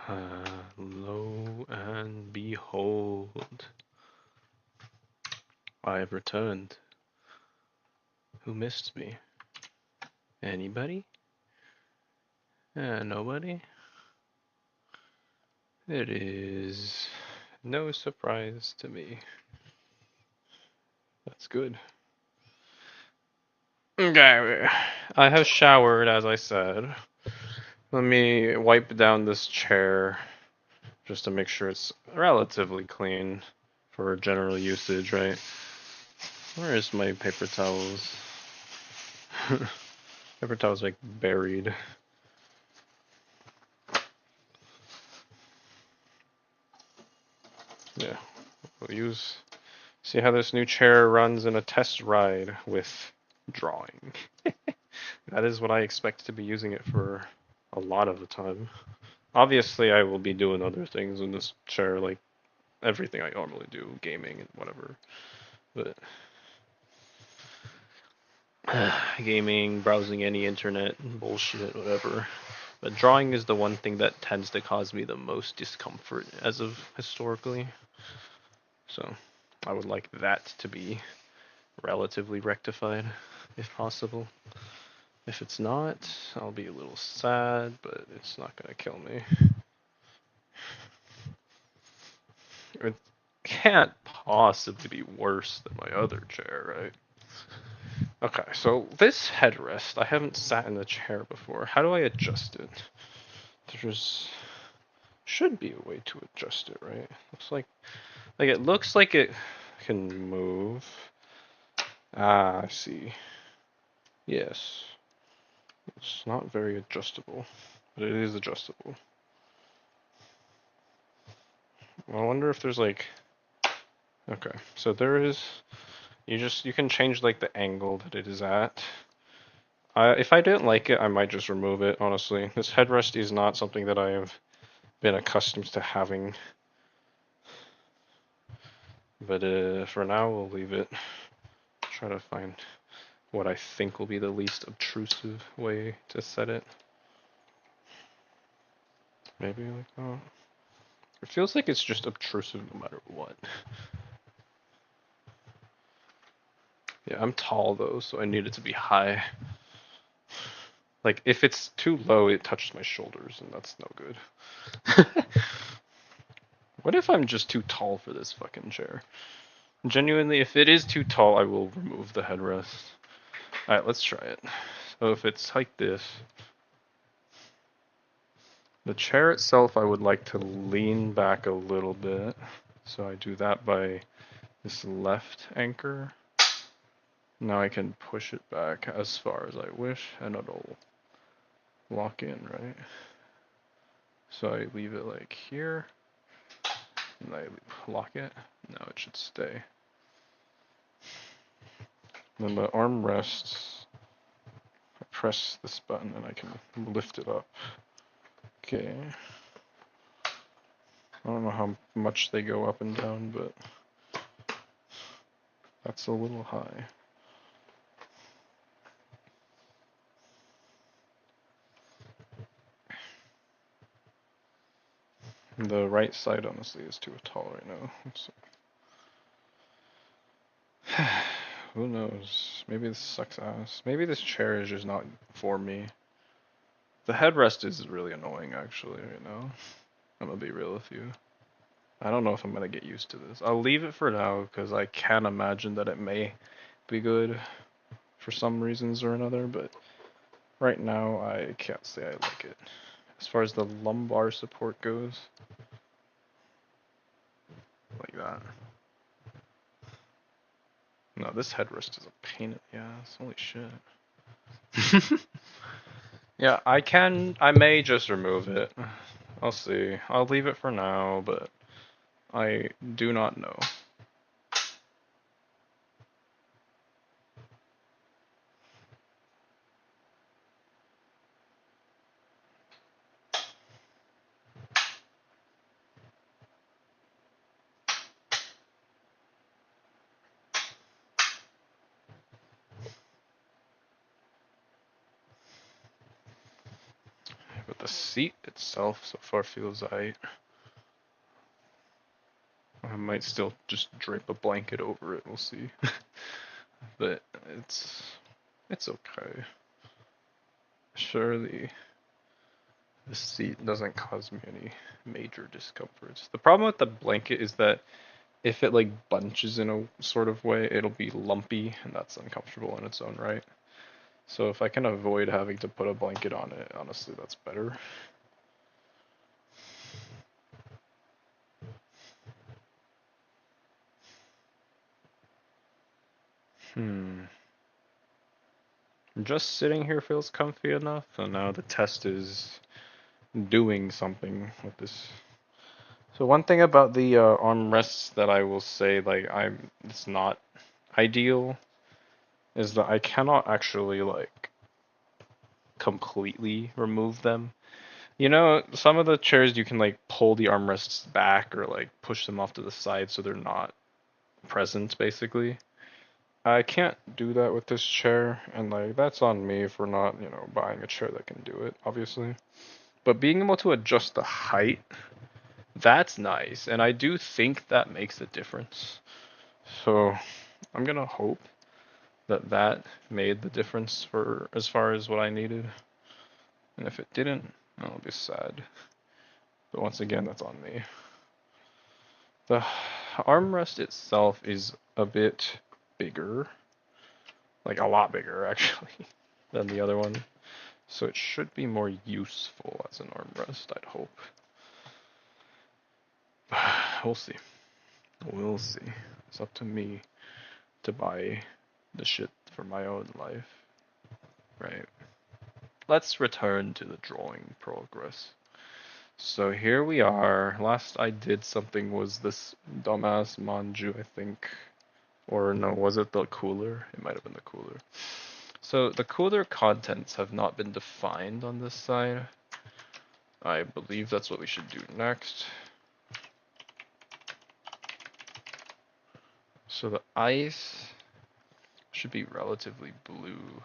Lo and behold, I have returned. Who missed me? Anybody? Nobody? It is no surprise to me. That's good. Okay, I have showered, as I said. Let me wipe down this chair just to make sure it's relatively clean for general usage, right? Where is my paper towels? Paper towels like buried. Yeah, we'll use. See how this new chair runs in a test ride with drawing. That is what I expect to be using it for a lot of the time. Obviously, I will be doing other things in this chair, like everything I normally do, gaming and whatever. But gaming, browsing any internet, bullshit, whatever. But drawing is the one thing that tends to cause me the most discomfort as of historically. So I would like that to be relatively rectified, if possible. If it's not, I'll be a little sad, but it's not gonna kill me. It can't possibly be worse than my other chair, right? Okay, so this headrest, I haven't sat in the chair before. How do I adjust it? There's should be a way to adjust it, right? It looks like it can move. Ah, I see. Yes. It's not very adjustable, but it is adjustable. I wonder if there's like okay, so there is you can change like the angle that it is at. If I didn't like it, I might just remove it, honestly. This headrest is not something that I have been accustomed to having. But for now, we'll leave it. Try to find what I think will be the least obtrusive way to set it. Maybe like that. It feels like it's just obtrusive no matter what. Yeah, I'm tall though, so I need it to be high. Like, if it's too low, it touches my shoulders, and that's no good. What if I'm just too tall for this fucking chair? Genuinely, if it is too tall, I will remove the headrest. Alright, let's try it. So if it's like this, the chair itself I would like to lean back a little bit. So I do that by this left anchor. Now I can push it back as far as I wish and it'll lock in, right? So I leave it like here and I lock it. Now it should stay. Then the arm rests. I press this button and I can lift it up. Okay. I don't know how much they go up and down, but that's a little high. The right side, honestly, is too tall right now. Who knows? Maybe this sucks ass. Maybe this chair is just not for me. The headrest is really annoying, actually, right now. I'm gonna be real with you. I don't know if I'm gonna get used to this. I'll leave it for now, because I can imagine that it may be good for some reasons or another, but right now I can't say I like it. As far as the lumbar support goes, like that. No, this headrest is a pain in the ass. Holy shit. Yeah, I may just remove it. I'll see. I'll leave it for now, but I do not know. But But the seat itself so far feels I might still just drape a blanket over it, we'll see. But it's okay. Surely the seat doesn't cause me any major discomforts. The problem with the blanket is that if it like bunches in a sort of way, it'll be lumpy and that's uncomfortable in its own right. So if I can avoid having to put a blanket on it, honestly, that's better. Just sitting here feels comfy enough, and now the test is doing something with this. So one thing about the armrests that I will say, like it's not ideal, is that I cannot actually like completely remove them. You know, some of the chairs you can like pull the armrests back or like push them off to the side so they're not present, basically. I can't do that with this chair, and like that's on me for not, buying a chair that can do it, obviously. But being able to adjust the height, that's nice, and I do think that makes a difference. So I'm gonna hope that that made the difference for as far as what I needed. And if it didn't, I'll be sad. But once again, that's on me. The armrest itself is a bit bigger, like a lot bigger actually, than the other one. So it should be more useful as an armrest, I'd hope. We'll see. We'll see. It's up to me to buy the shit for my own life. Right. Let's return to the drawing progress. So here we are. Last I did something was this dumbass manju, I think. Or no, was it the cooler? It might have been the cooler. So the cooler contents have not been defined on this side. I believe that's what we should do next. So the ice should be relatively blue,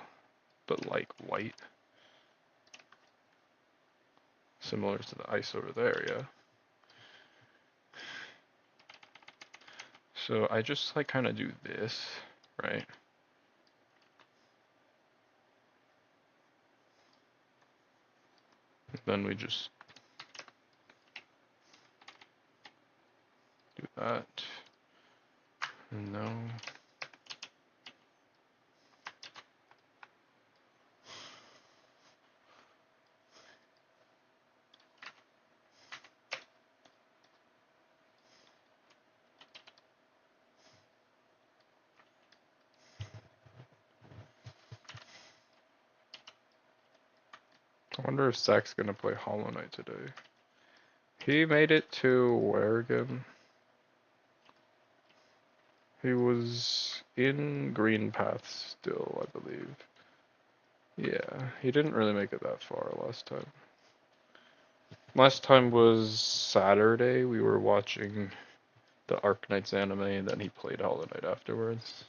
but like white. Similar to the ice over there, yeah. So I just like kind of do this, right? Then we just do that. No. I wonder if Zach's gonna play Hollow Knight today. He made it to where again? He was in Green Path still, I believe. Yeah, he didn't really make it that far last time. Last time was Saturday. We were watching the Arknights anime, and then he played Hollow Knight afterwards.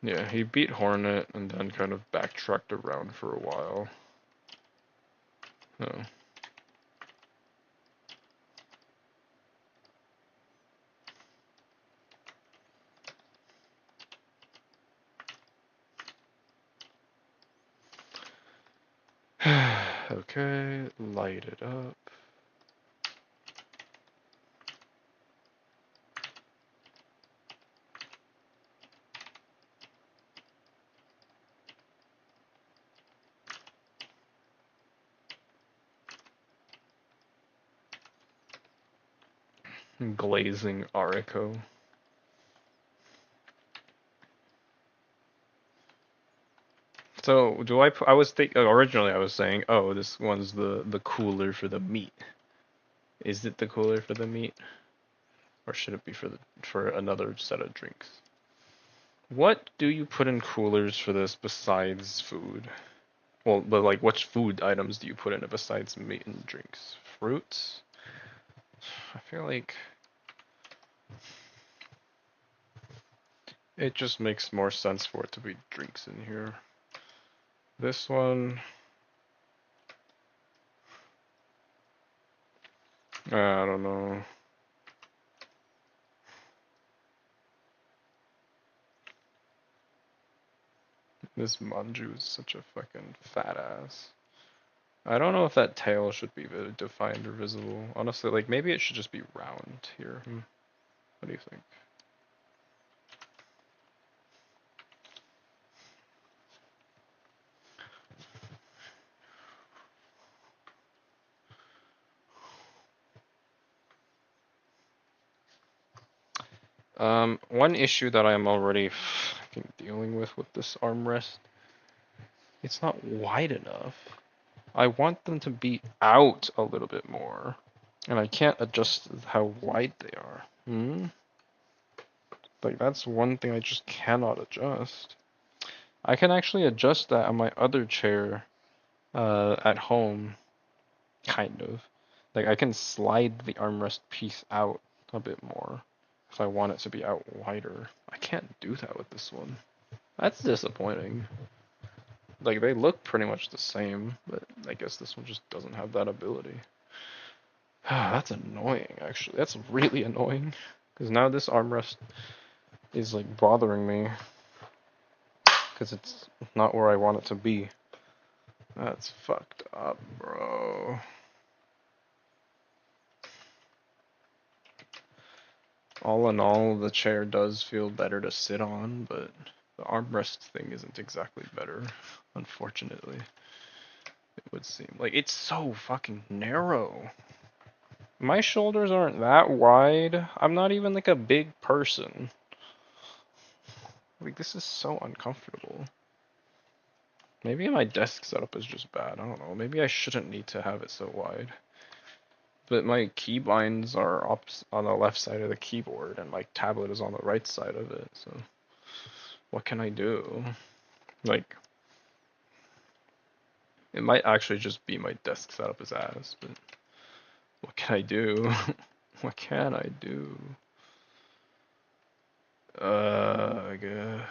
Yeah, he beat Hornet and then kind of backtracked around for a while. Oh. Okay, light it up. Glazing Arico. So do I was originally I was saying, oh, this one's the cooler for the meat. Is it the cooler for the meat, or should it be for another set of drinks? What do you put in coolers for this besides food? Well, but like, which food items do you put in it besides meat and drinks? Fruits? I feel like it just makes more sense for it to be drinks in here. This one, I don't know. This Manju is such a fucking fat ass. I don't know if that tail should be defined or visible. Honestly, like maybe it should just be round here. What do you think? One issue that I'm already fucking dealing with this armrest, it's not wide enough. I want them to be out a little bit more, and I can't adjust how wide they are. Like that's one thing I just cannot adjust. I can actually adjust that on my other chair, at home, kind of. Like I can slide the armrest piece out a bit more if I want it to be out wider. I can't do that with this one. That's disappointing. Like they look pretty much the same, but I guess this one just doesn't have that ability. That's annoying, actually. That's really annoying. Because now this armrest is like bothering me. Because it's not where I want it to be. That's fucked up, bro. All in all, the chair does feel better to sit on, but the armrest thing isn't exactly better, unfortunately. It would seem like it's so fucking narrow. My shoulders aren't that wide. I'm not even like a big person. Like this is so uncomfortable. Maybe my desk setup is just bad. I don't know. Maybe I shouldn't need to have it so wide. But my keybinds are on the left side of the keyboard, and my tablet is on the right side of it. So what can I do? Like, it might actually just be my desk setup is ass, but what can I do? What can I do? I guess.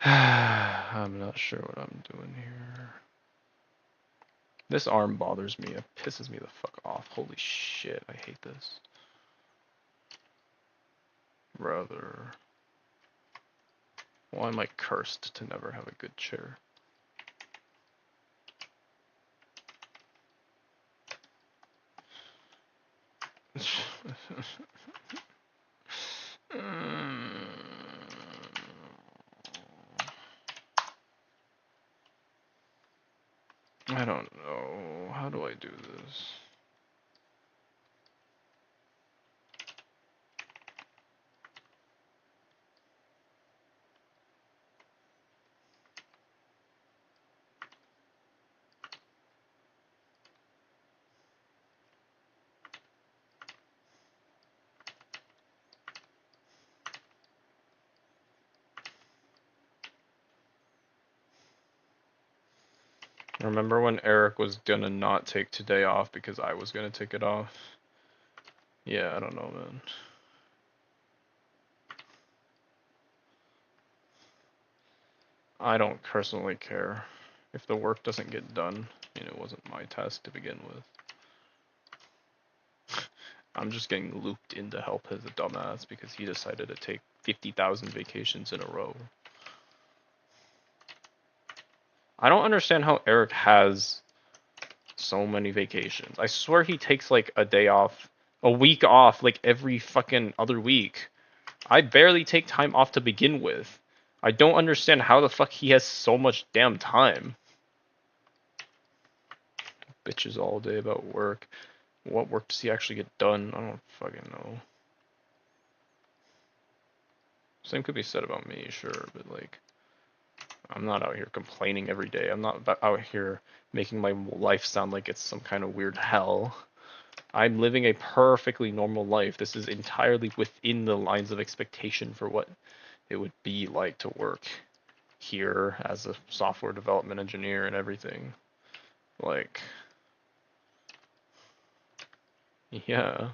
I'm not sure what I'm doing here. This arm bothers me. It pisses me the fuck off. Holy shit, I hate this. Brother. Why am I cursed to never have a good chair? I don't know. How do I do this? Remember when Eric was gonna not take today off because I was gonna take it off? Yeah, I don't know, man. I don't personally care. If the work doesn't get done, it wasn't my task to begin with. I'm just getting looped in to help his dumbass because he decided to take 50,000 vacations in a row. I don't understand how Eric has so many vacations. I swear he takes like a day off, a week off, like every fucking other week. I barely take time off to begin with. I don't understand how the fuck he has so much damn time. Bitches all day about work. What work does he actually get done? I don't fucking know. Same could be said about me, sure, but like, I'm not out here complaining every day. I'm not out here making my life sound like it's some kind of weird hell. I'm living a perfectly normal life. This is entirely within the lines of expectation for what it would be like to work here as a software development engineer and everything. Like, yeah.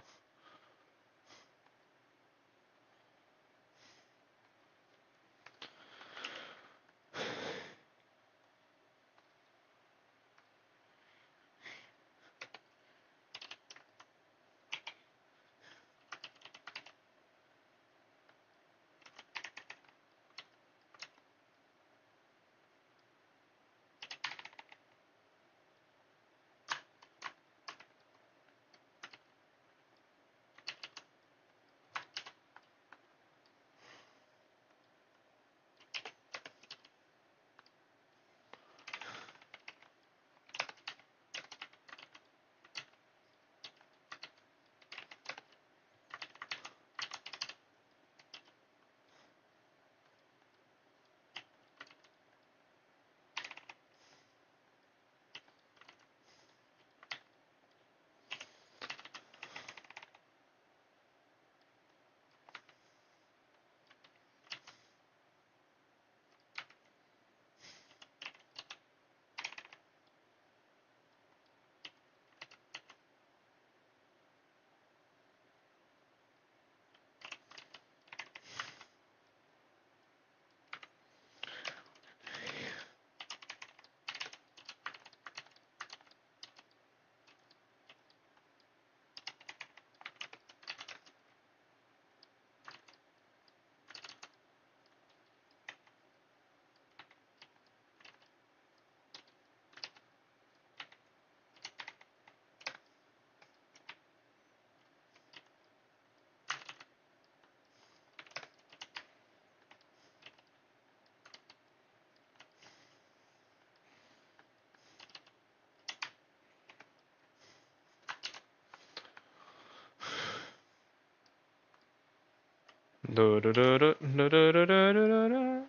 Do do do do do do do do do do.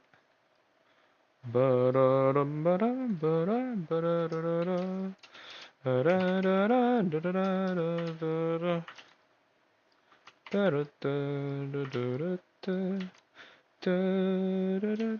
Ba-da-dum, ba-dum, ba-dum, ba-da-da-da-da. Da-da-da-da, da-da-da-da-da-da. Da-da-da-da-da-da-da. Da-da-da-da.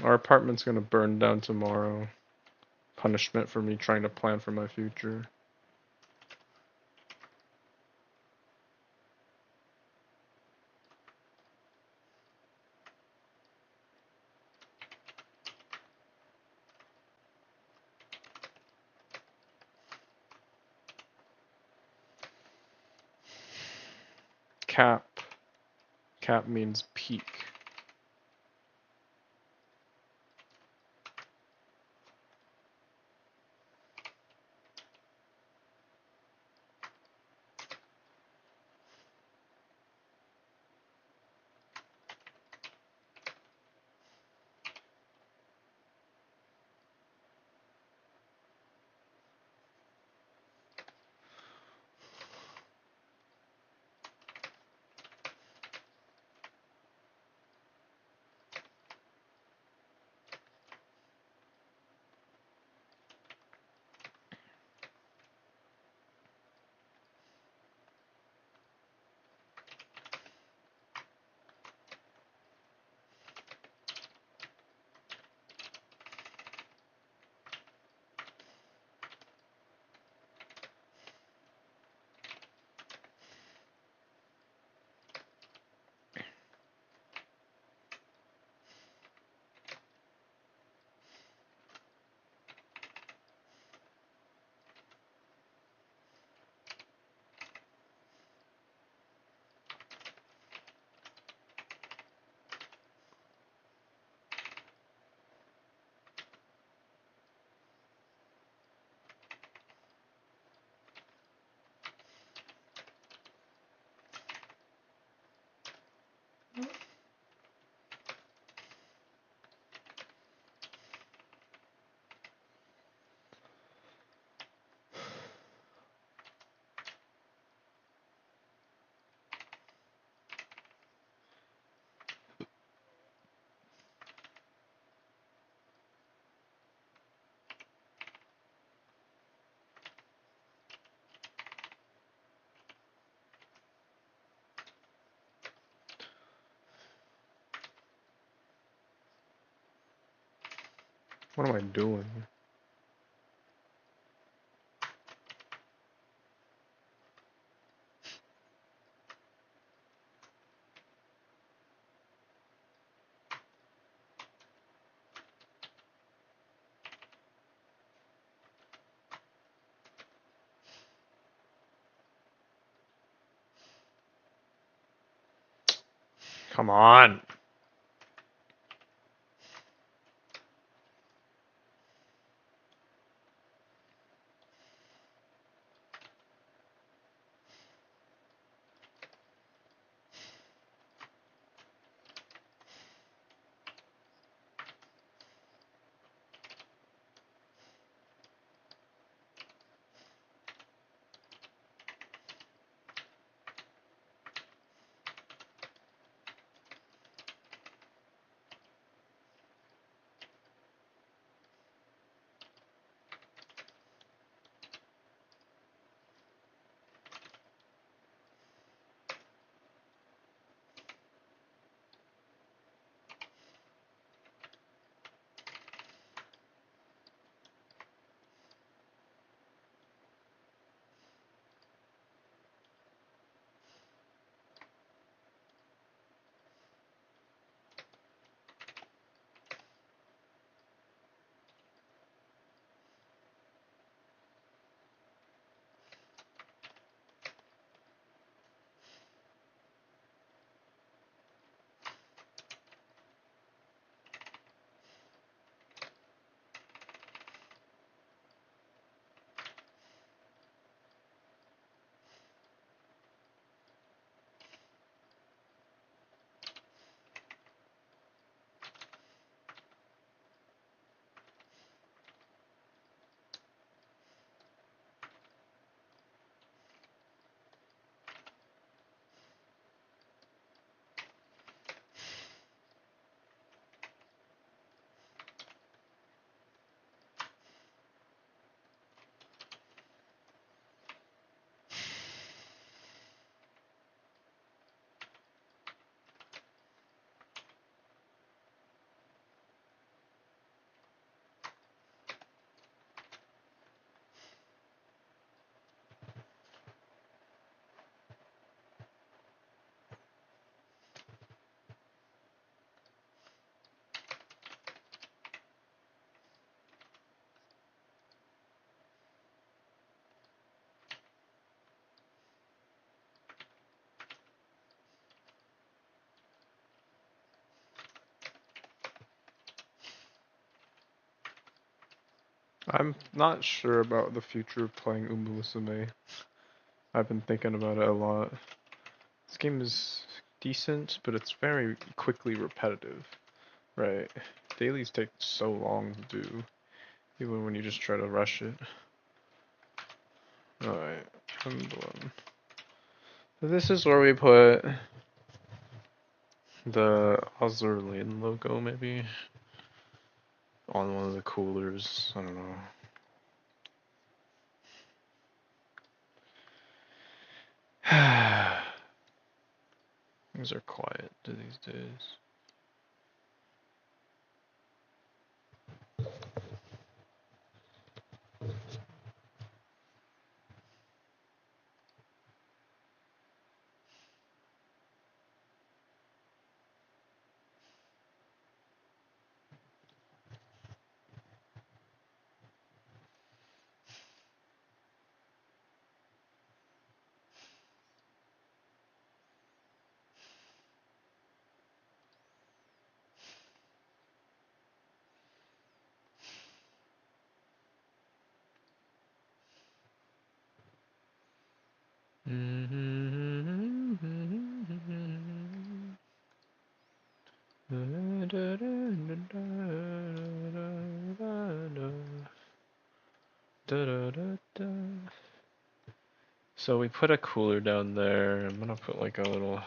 Our apartment's gonna burn down tomorrow. Punishment for me trying to plan for my future. Cap. Cap means peak. What am I doing? Come on. I'm not sure about the future of playing Musume. I've been thinking about it a lot. This game is decent, but it's very quickly repetitive. Right. Dailies take so long to do, even when you just try to rush it. Alright, emblem. So this is where we put the Azur Lane logo, maybe? On one of the coolers, I don't know. Things are quiet these days. So we put a cooler down there. I'm gonna put like a little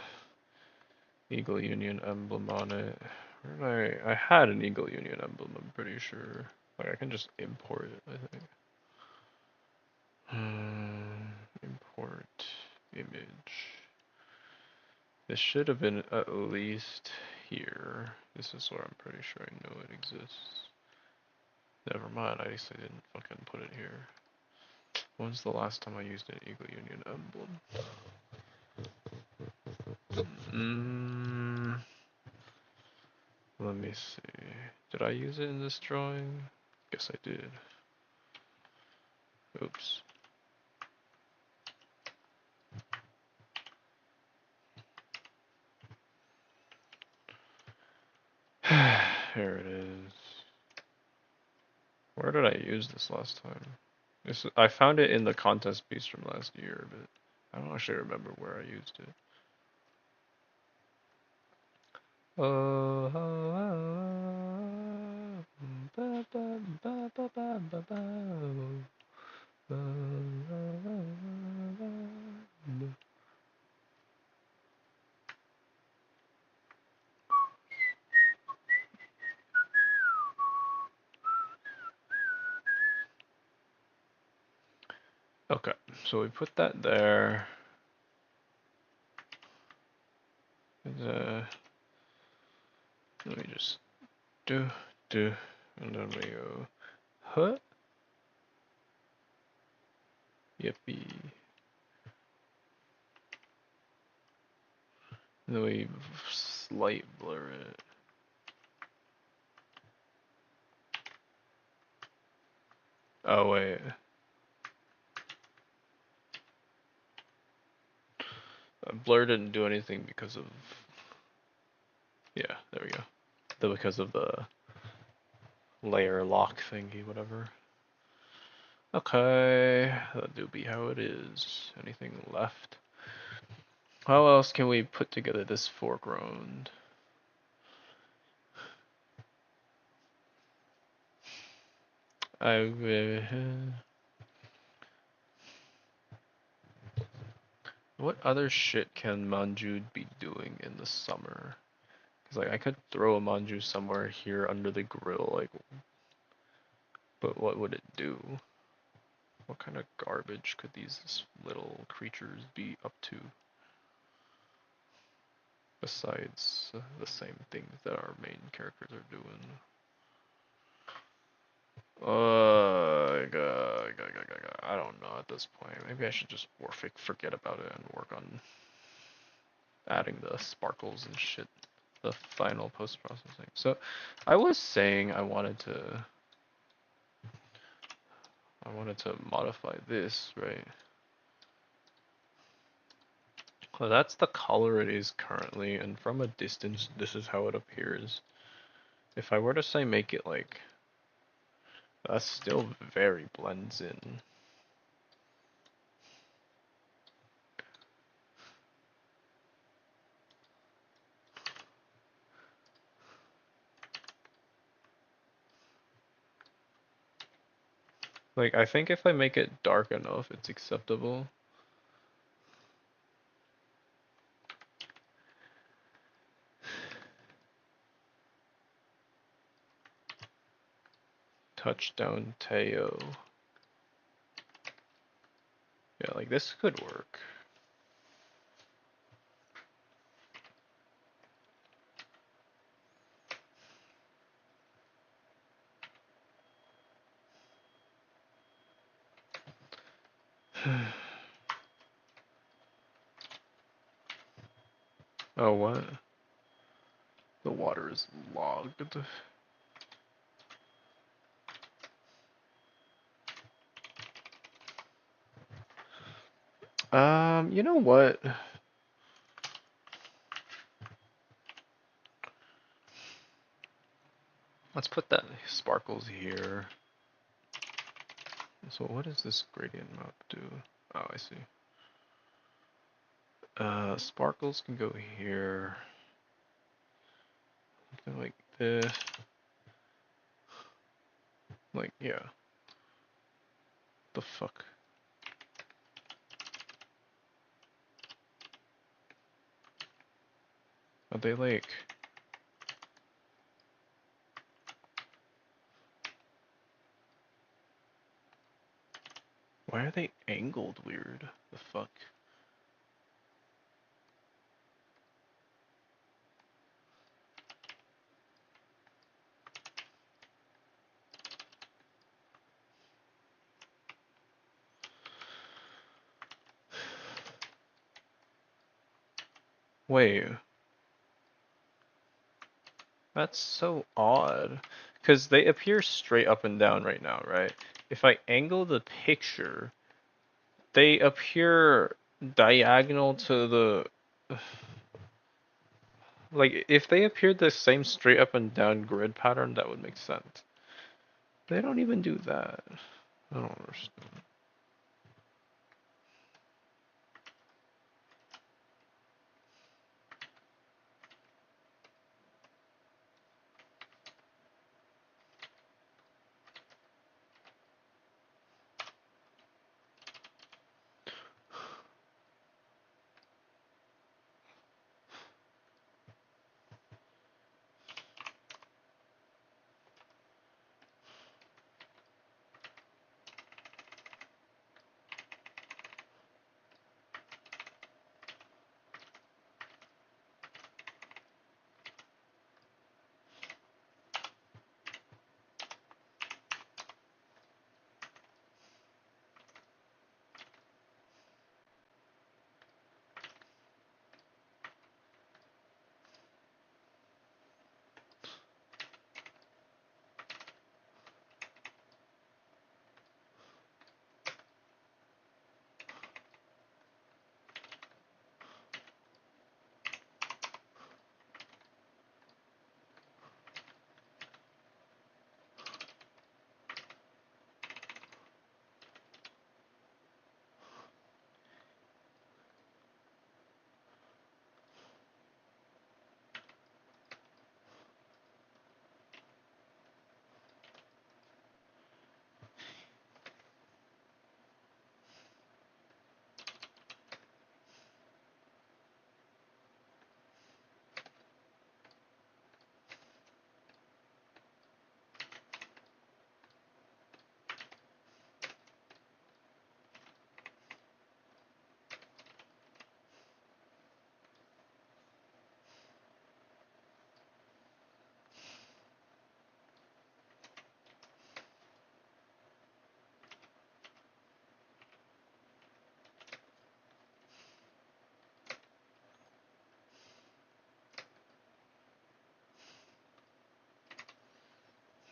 Eagle Union emblem on it. Where did I had an Eagle Union emblem, I'm pretty sure. Like I can just import it, I think. Import image. This should have been at least here. This is where I'm pretty sure I know it exists. Never mind, I guess I didn't fucking put it here. When's the last time I used an Eagle Union emblem? Let me see. Did I use it in this drawing? Guess I did. Oops. Here it is. Where did I use this last time? I found it in the contest piece from last year, but I don't actually remember where I used it. Okay, so we put that there. Let me just do, and then we go, huh? Yippee. And then we slight blur it. Oh wait. Blur didn't do anything because of, yeah, there we go. Because of the layer lock thingy, whatever. Okay, that do be how it is. Anything left? How else can we put together this foreground? What other shit can Manju be doing in the summer? Cause like I could throw a Manju somewhere here under the grill, like, but what would it do? What kind of garbage could these little creatures be up to? Besides the same things that our main characters are doing. I don't know at this point. Maybe I should just forget about it and work on adding the sparkles and shit, the final post-processing. So, I was saying I wanted to modify this, right? So that's the color it is currently, and from a distance, this is how it appears. If I were to say make it like, that still very blends in. Like, I think if I make it dark enough, it's acceptable. Touchdown Teo. Yeah, like this could work. Oh, what? The water is logged. You know what? Let's put that sparkles here. So what does this gradient map do? Oh, I see. Sparkles can go here. Something like this. Like, yeah. The fuck? Are they like... Why are they angled weird? The fuck? Wait, that's so odd. Because they appear straight up and down right now, right? If I angle the picture, they appear diagonal to the. Like, if they appeared the same straight up and down grid pattern, that would make sense. They don't even do that. I don't understand.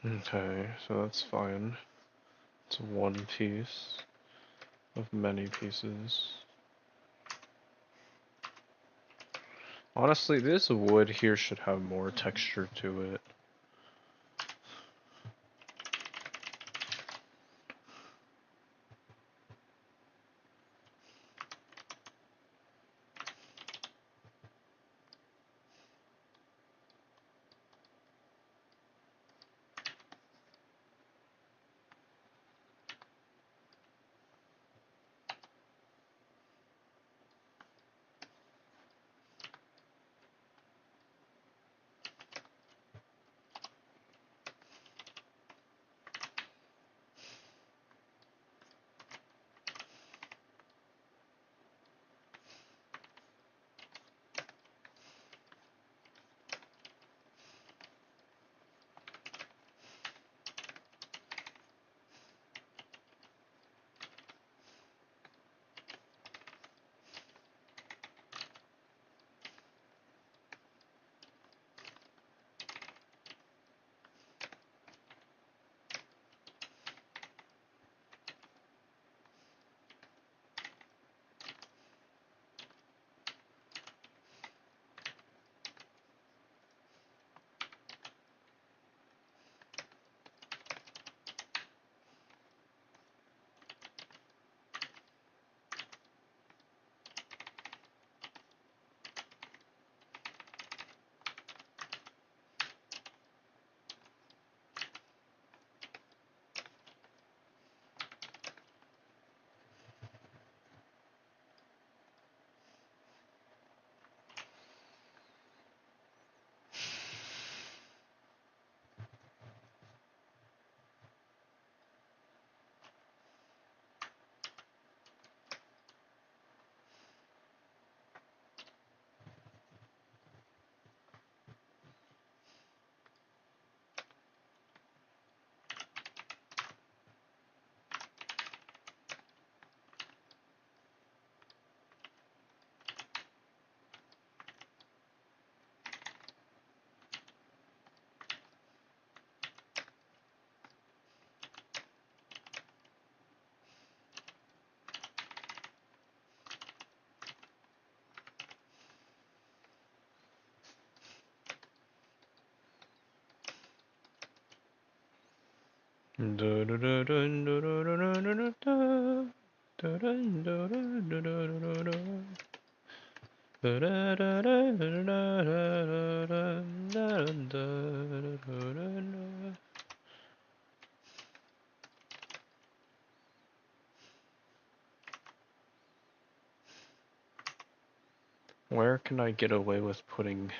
Okay, so that's fine. It's one piece of many pieces. Honestly, this wood here should have more texture to it. Where can I get away with putting,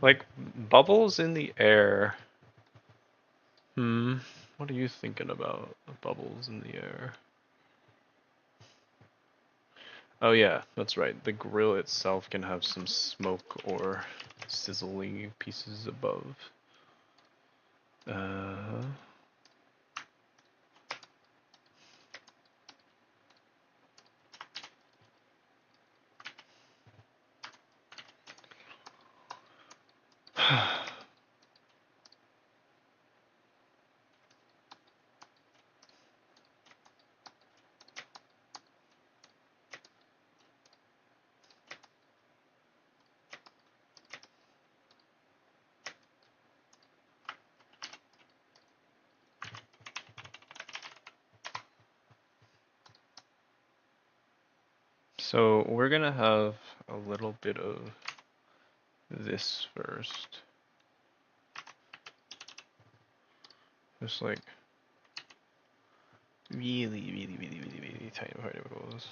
like, bubbles in the air? What are you thinking about? Bubbles in the air. Oh yeah, that's right. The grill itself can have some smoke or sizzling pieces above. So we're gonna have a little bit of this first. Just like really tiny particles.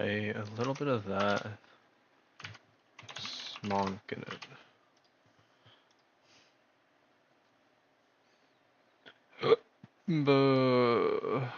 Right, a little bit of that. Smonk in it. Buh.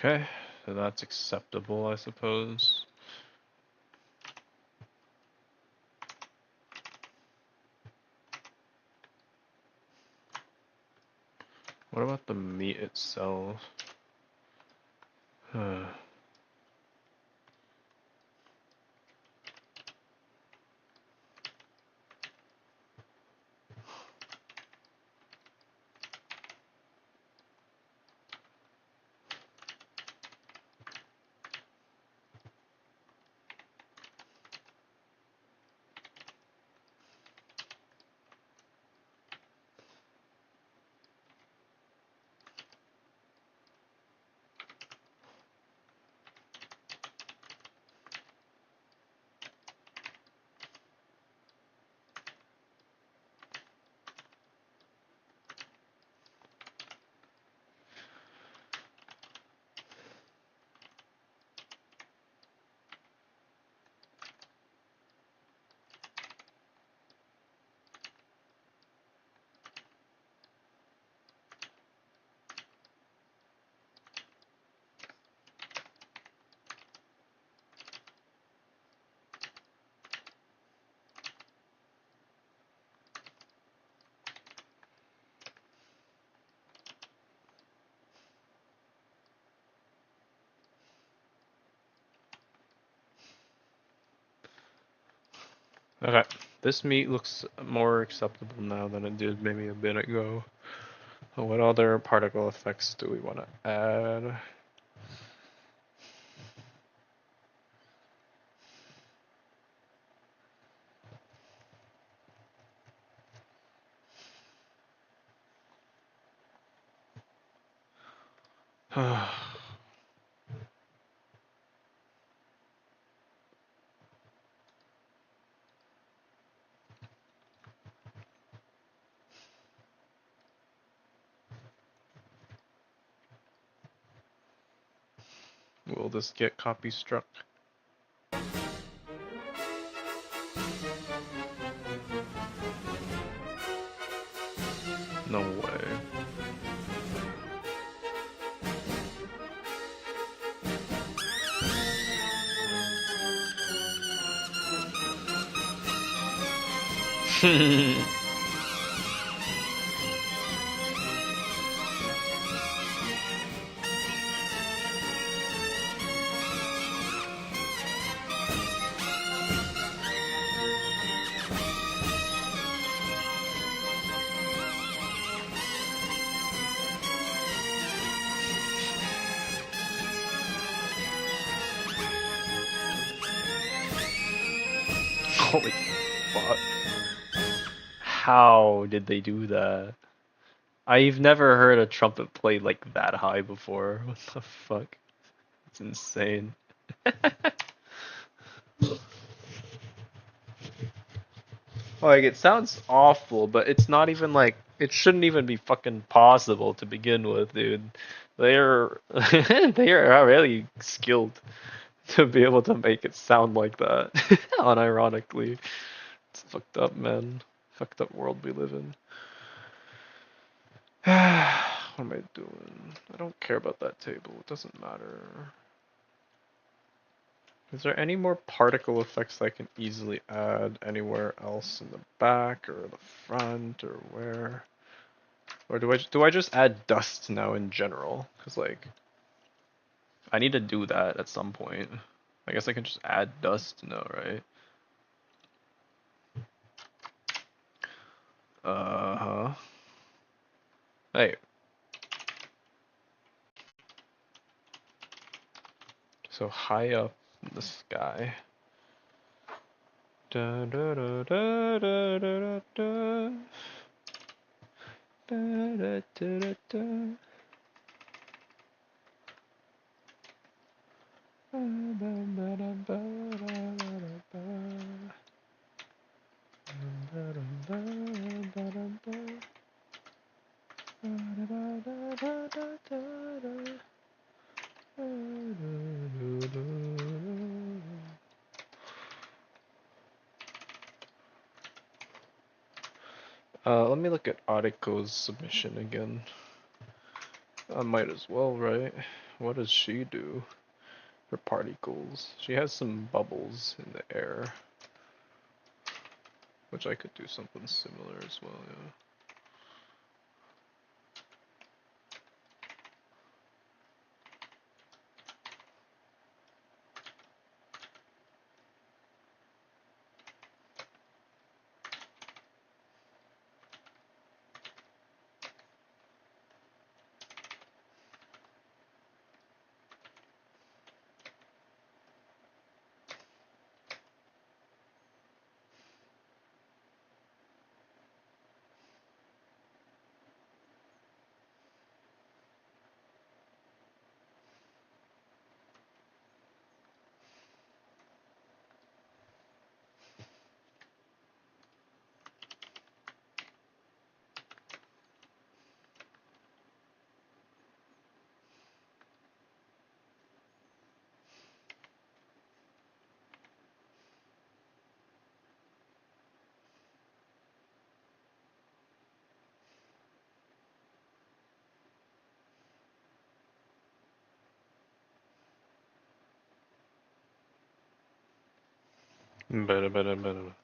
Okay, so that's acceptable, I suppose. What about the meat itself? Okay, this meat looks more acceptable now than it did maybe a bit ago. What other particle effects do we want to add? Will this get copy struck? No way. Holy fuck. How did they do that? I've never heard a trumpet play like that high before. What the fuck? It's insane. Like, it sounds awful, but it's not even like, it shouldn't even be fucking possible to begin with, dude. They're, they are really skilled to be able to make it sound like that, unironically. It's fucked up, man. Fucked up world we live in. What am I doing? I don't care about that table. It doesn't matter. Is there any more particle effects I can easily add anywhere else in the back or the front or where? Or do I just add dust now in general? Cause like I need to do that at some point. I guess I can just add dust now, right? Uh-huh. Hey. So high up in the sky. Da, da, da, da, da, da, da, da. Da, da, da, da, da. Ba, ba, ba, da, ba, da, da, da, ba. Da, da, da, da, da, ba. Da, da, da, da, da, da, da. Da, da, da, da. Let me look at Auriko's submission again. I might as well, right? What does she do? Her party goals. She has some bubbles in the air, which I could do something similar as well, yeah. Better, better, better.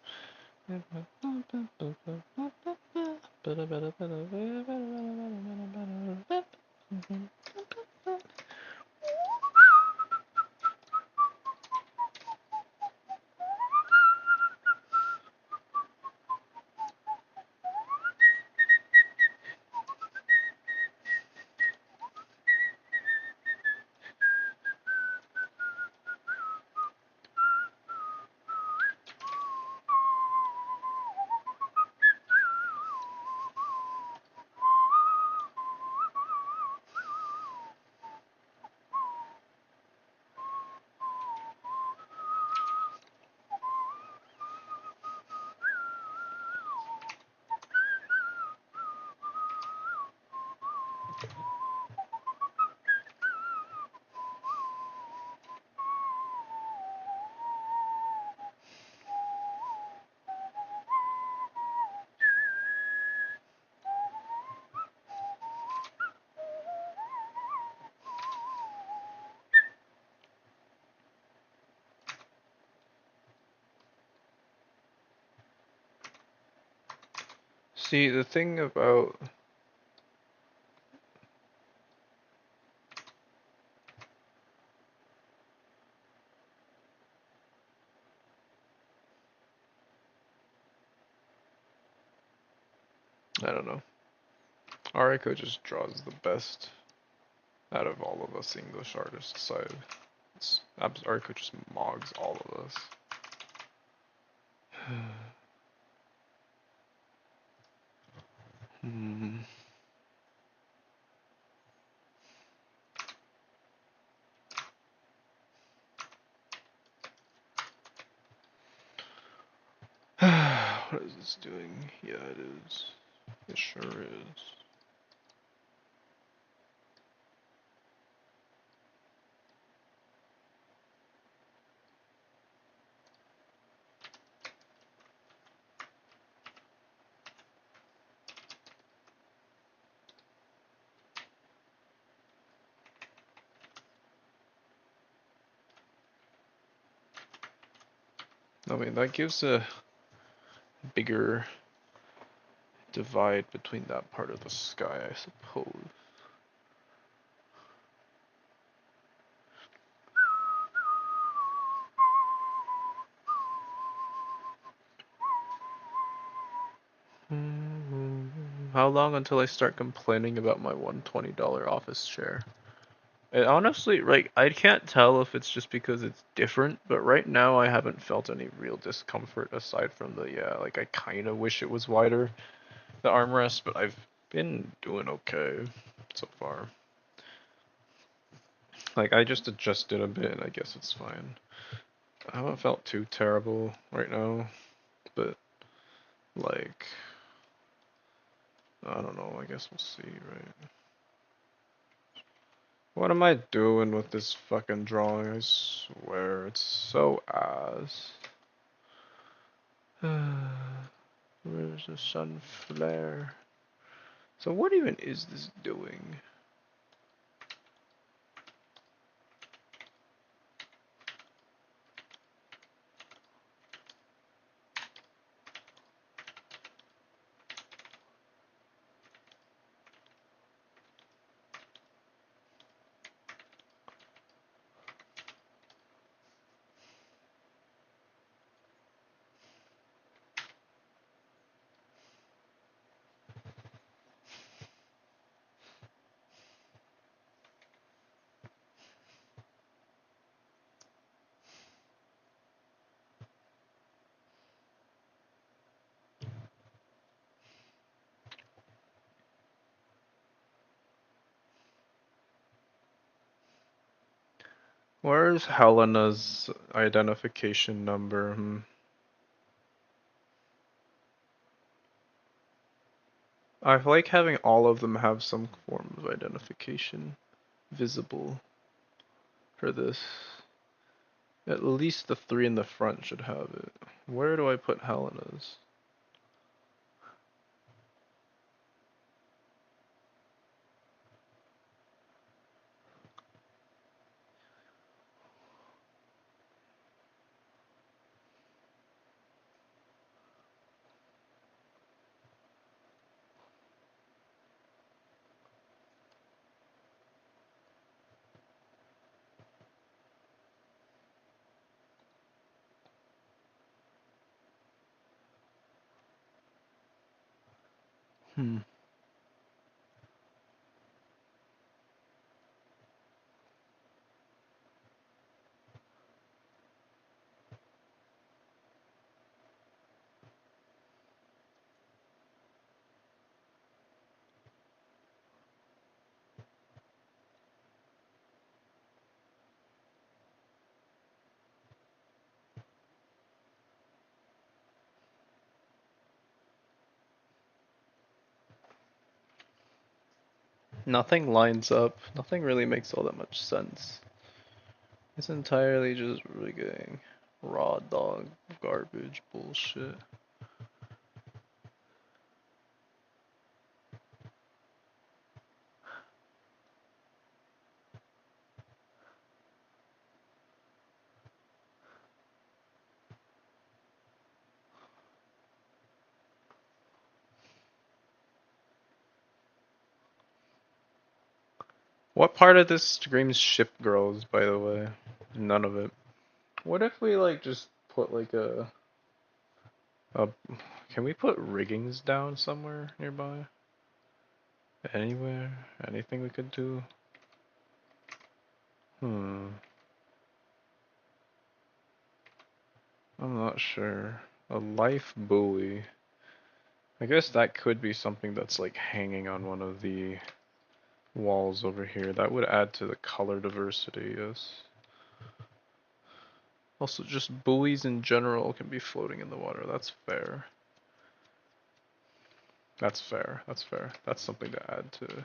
See, the thing about I don't know. Ariko just draws the best out of all of us English artists. So Ariko just mogs all of us. Hmm. What is this doing? Yeah, it is. It sure is. I mean, that gives a bigger divide between that part of the sky, I suppose. How long until I start complaining about my $120 office chair? And honestly, like, I can't tell if it's just because it's different, but right now I haven't felt any real discomfort aside from the, yeah, like, I kind of wish it was wider, the armrest, but I've been doing okay so far. Like, I just adjusted a bit and I guess it's fine. I haven't felt too terrible right now, but, like, I don't know, I guess we'll see, right? What am I doing with this fucking drawing? I swear, it's so ass. Where's the sun flare? So what even is this doing? Where's Helena's identification number? I like having all of them have some form of identification visible for this. At least the three in the front should have it. Where do I put Helena's? Hmm. Nothing lines up. Nothing really makes all that much sense. It's entirely just rigging. Raw dog garbage bullshit. What part of this screams ship girls, by the way? None of it. What if we like just put like a can we put riggings down somewhere nearby? Anywhere? Anything we could do? Hmm. I'm not sure. A life buoy. I guess that could be something that's like hanging on one of the walls over here. That would add to the color diversity, yes. Also, just buoys in general can be floating in the water. That's fair. That's fair. That's fair. That's something to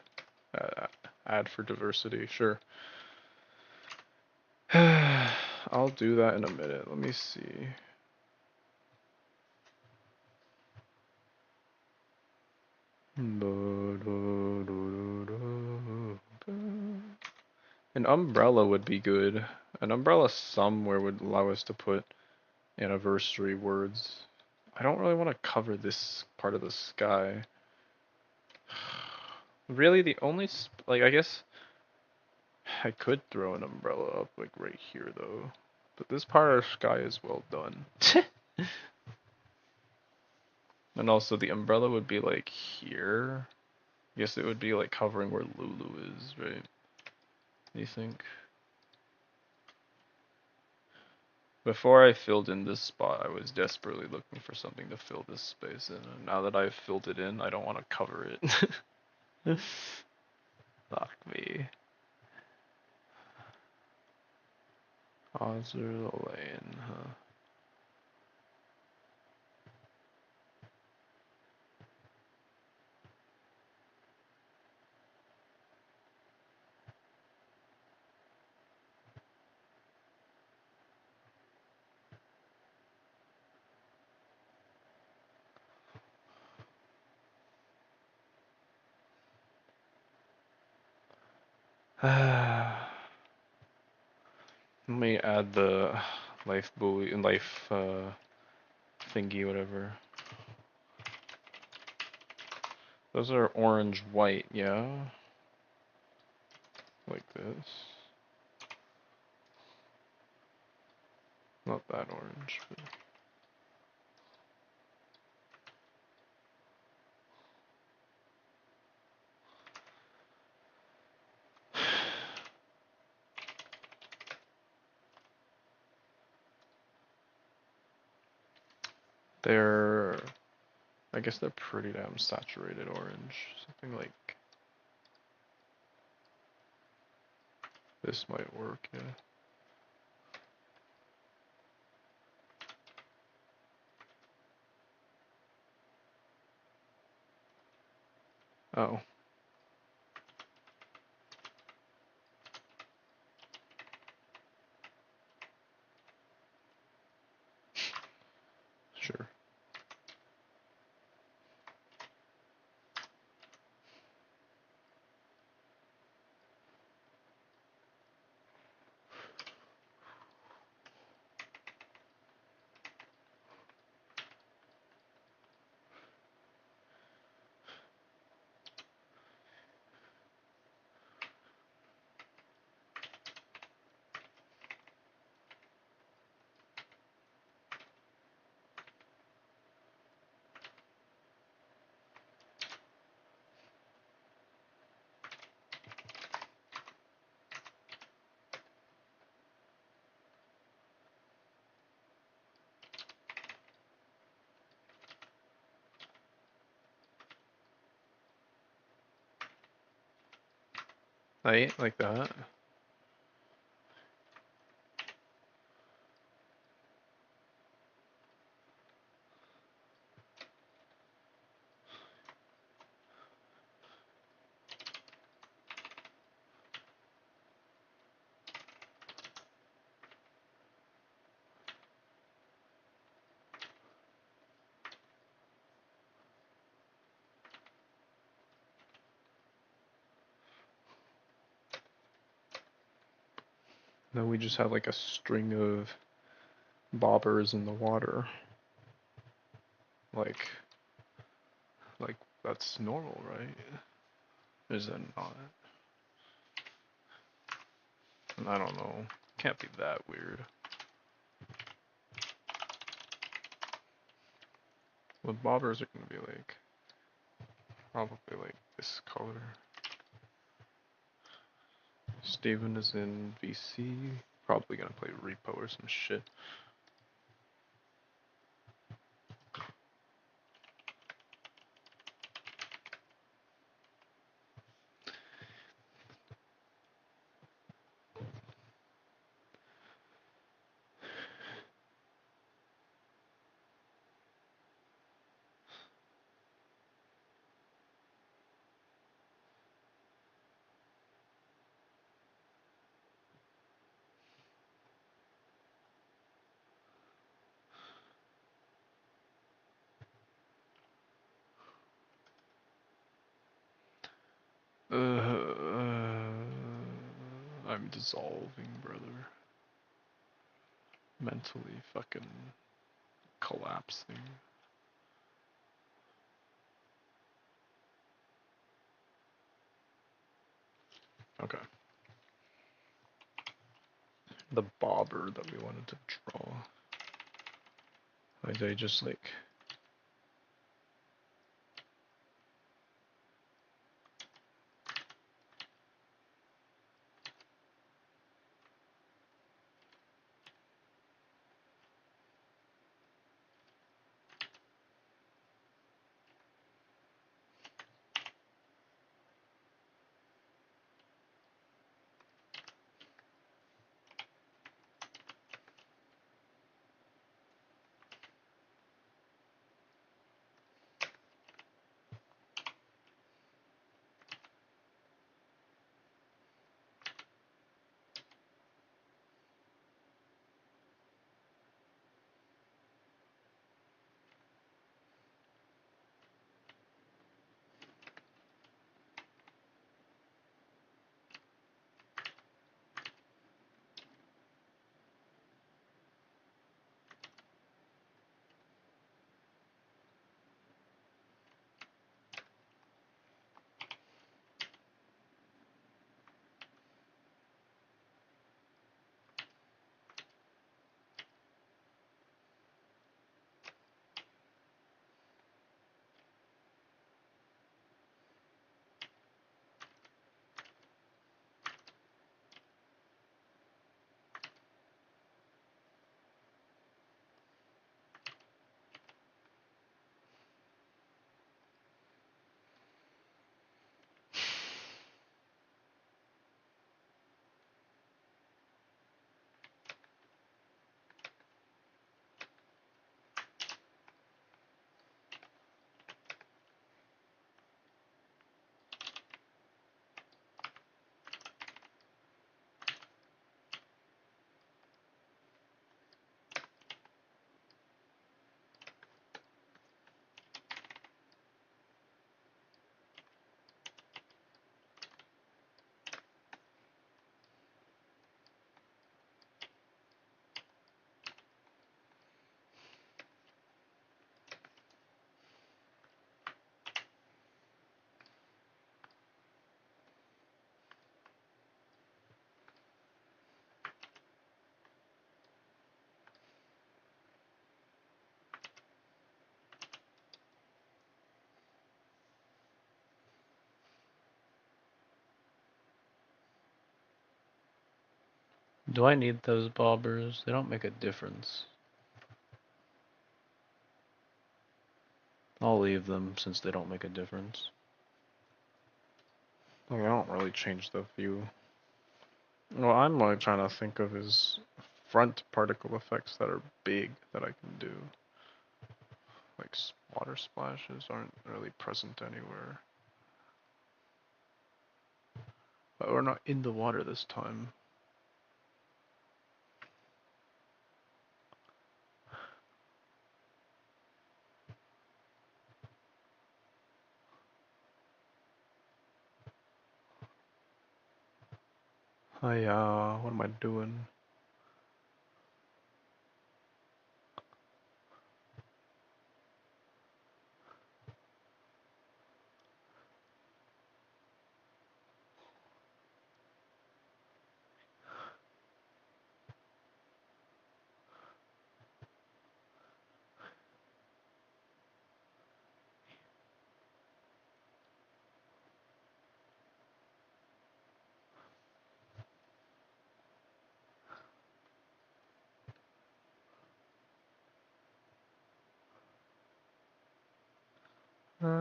add for diversity. Sure. I'll do that in a minute. Let me see. An umbrella would be good. An umbrella somewhere would allow us to put anniversary words. I don't really want to cover this part of the sky. Really, the only like I guess I could throw an umbrella up like right here though. But this part of the sky is well done. And also the umbrella would be like here. I guess it would be like covering where Lulu is, right? You think? Before I filled in this spot, I was desperately looking for something to fill this space in. And now that I've filled it in, I don't want to cover it. Fuck me. Azur Lane, huh? Let me add the life buoy and life thingy, whatever. Those are orange white, yeah? Like this. Not that orange, but they're, I guess they're pretty damn saturated orange. Something like this might work, yeah. Oh. Sure. Like that. Then we just have like a string of bobbers in the water. Like, like that's normal, right? Is that not? I don't know. Can't be that weird. The bobbers are gonna be like, probably like this color. Steven is in VC. Probably gonna play repo or some shit. I'm dissolving, brother. Mentally fucking collapsing. Okay. The bobber that we wanted to draw. Like they just like do I need those bobbers? They don't make a difference. I'll leave them since they don't make a difference. Like, I don't really change the view. What I'm like trying to think of is front particle effects that are big that I can do. Like water splashes aren't really present anywhere. But we're not in the water this time. What am I doing? Yeah,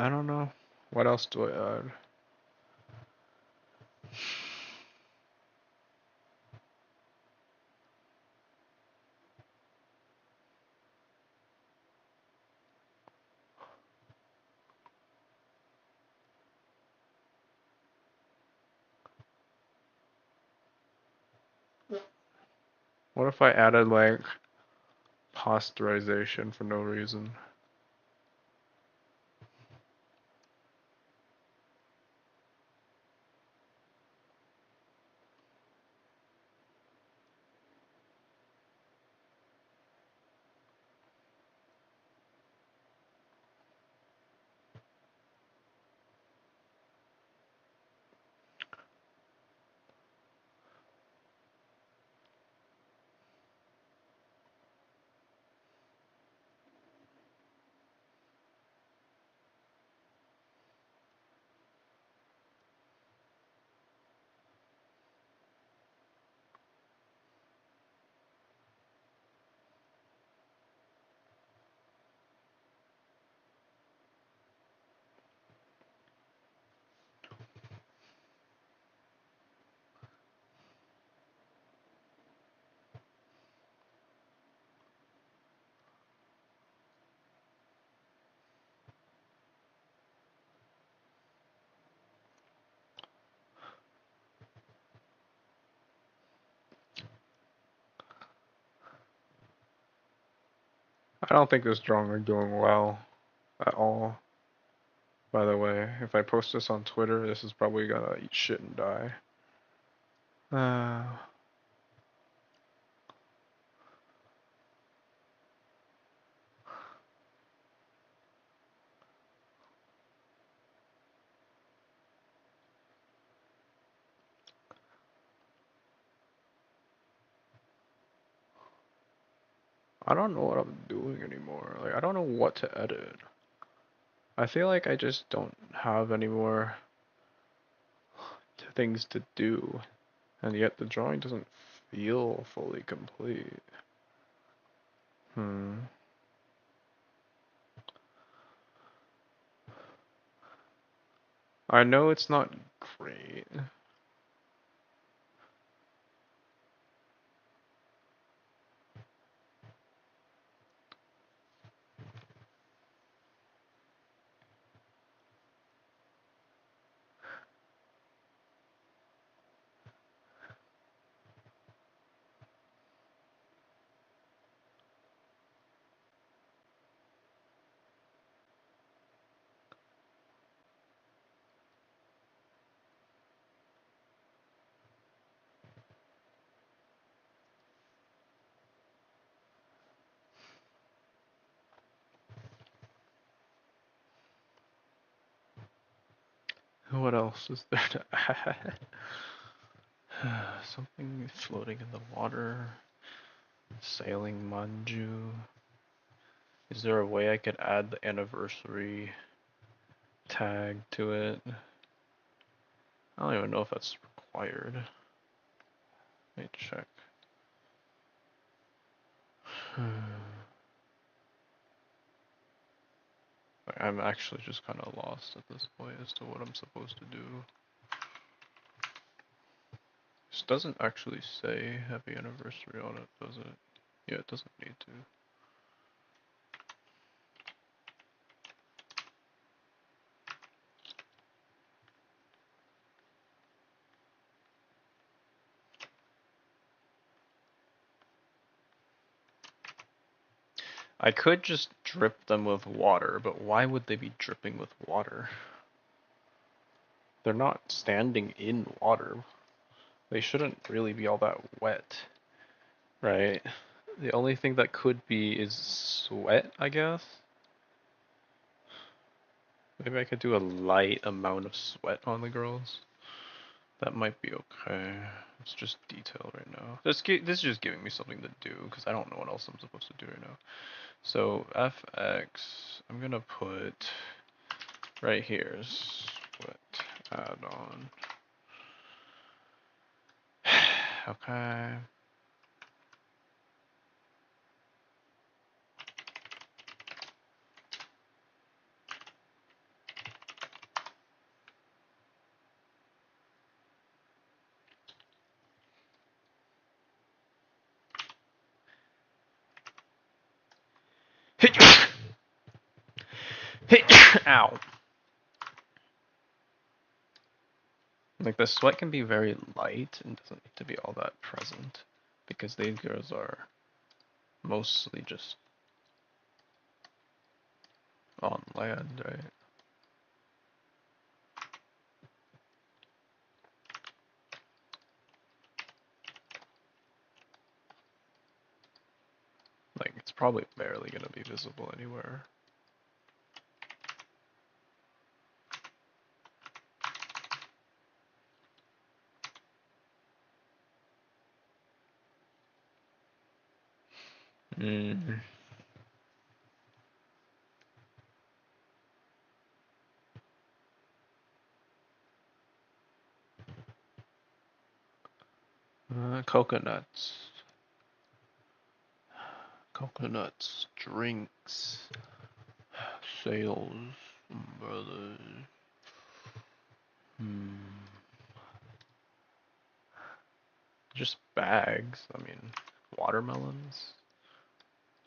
I don't know. What else do I add? What if I added like pasteurization for no reason? I don't think this drawing are doing well at all. By the way, if I post this on Twitter, this is probably gonna eat shit and die. I don't know what I'm doing anymore. Like, I don't know what to edit. I feel like I just don't have any more things to do, and yet the drawing doesn't feel fully complete. I know it's not great. What else is there to add? Something floating in the water. Sailing manju. Is there a way I could add the anniversary tag to it? I don't even know if that's required. Let me check. I'm actually just kind of lost at this point as to what I'm supposed to do. This doesn't actually say happy anniversary on it, does it? Yeah, it doesn't need to. I could just drip them with water, but why would they be dripping with water? They're not standing in water. They shouldn't really be all that wet, right? The only thing that could be is sweat, I guess. Maybe I could do a light amount of sweat on the girls. That might be okay. It's just detail right now. This is just giving me something to do because I don't know what else I'm supposed to do right now. So FX, I'm gonna put right here sweat add on. Okay. Ow. Like the sweat can be very light and doesn't need to be all that present because these girls are mostly just on land, right? Like it's probably barely gonna be visible anywhere. Mm. Coconuts. Coconuts, drinks, sales, brothers. Hmm. Just bags. I mean, watermelons.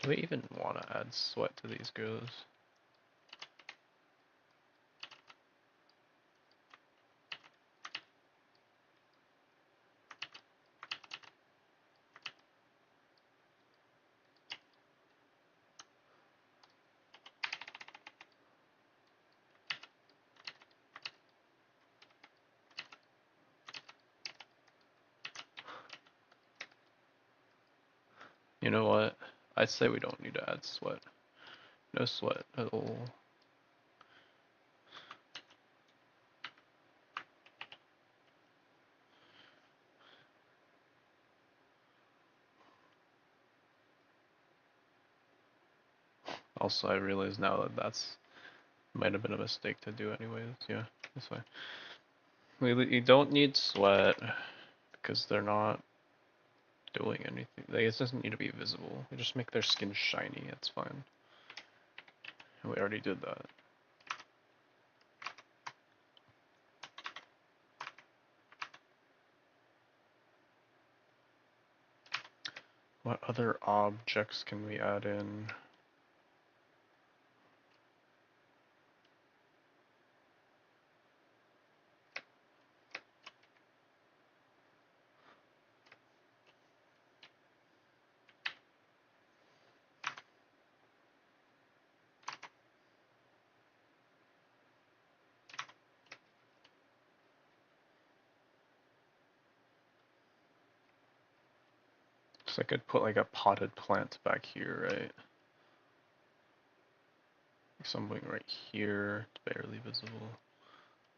Do we even want to add sweat to these girls? You know what? I'd say we don't need to add sweat. No sweat at all. Also, I realize now that that's might have been a mistake to do anyways. Yeah, that's fine. You don't need sweat because they're not doing anything. It doesn't need to be visible. We just make their skin shiny. It's fine. We already did that. What other objects can we add in? So I could put like a potted plant back here, right? Something right here, it's barely visible.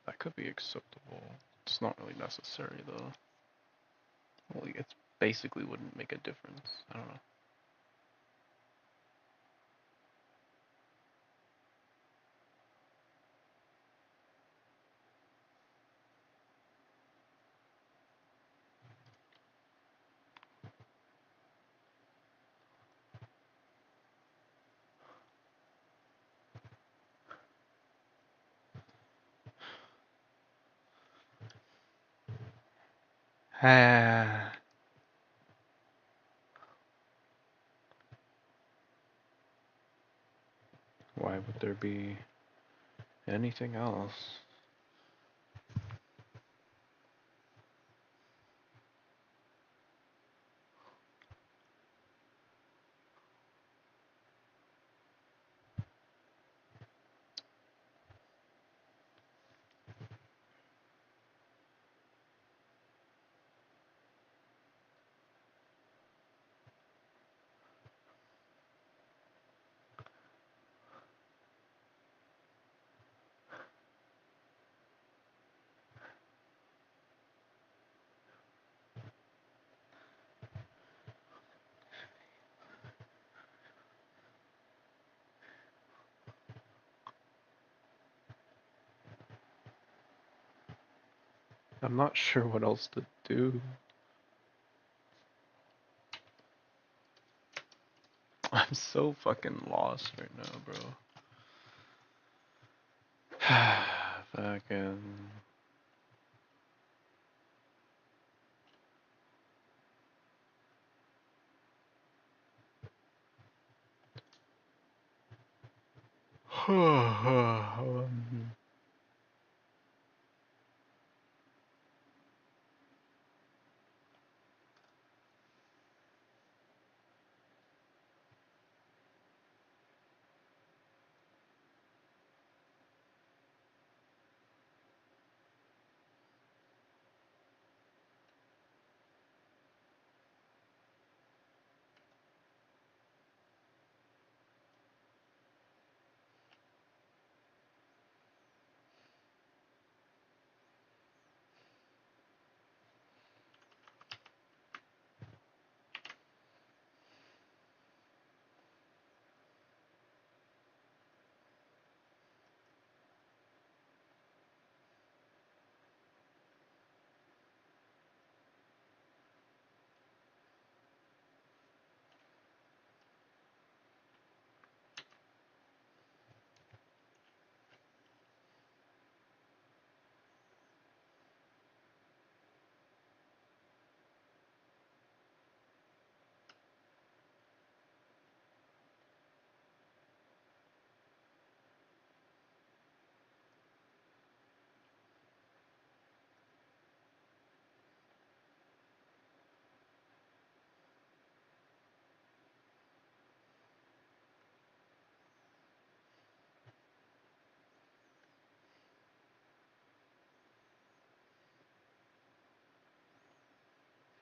That could be acceptable. It's not really necessary though. Well, it basically wouldn't make a difference. I don't know. Ah. Why would there be anything else? I'm not sure what else to do. I'm so fucking lost right now, bro. Fucking.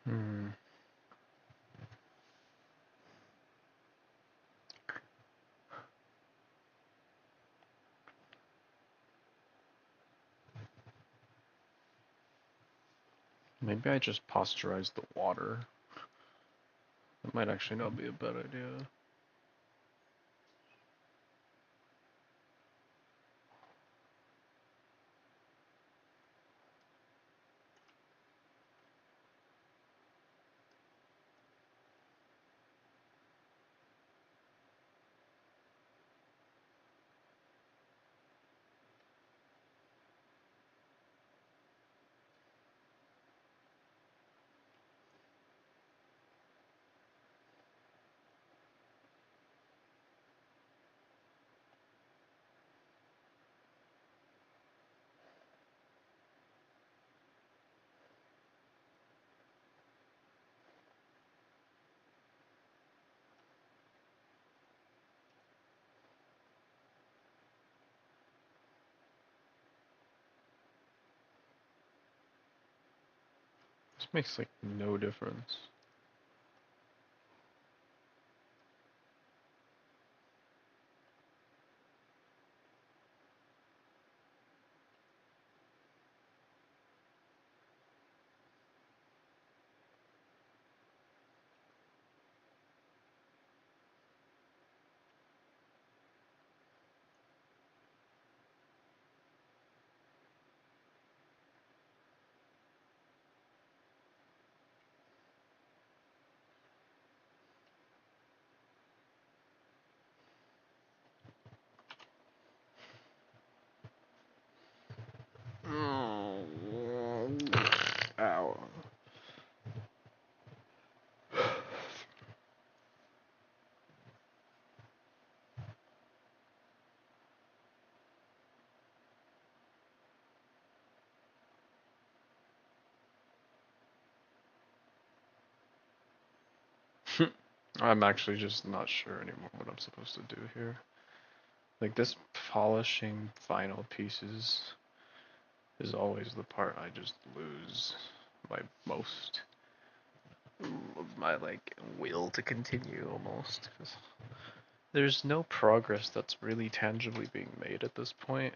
Hmm. Maybe I just pasteurize the water. That might actually not be a bad idea. This makes like no difference. Ow. I'm actually just not sure anymore what I'm supposed to do here. Like this polishing final pieces is always the part I just lose my most of my like will to continue almost, 'cause there's no progress that's really tangibly being made at this point.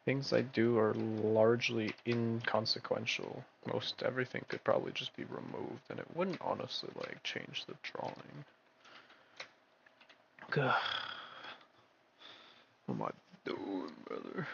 Things I do are largely inconsequential. Most everything could probably just be removed and it wouldn't honestly like change the drawing. Gah. What am I doing, brother?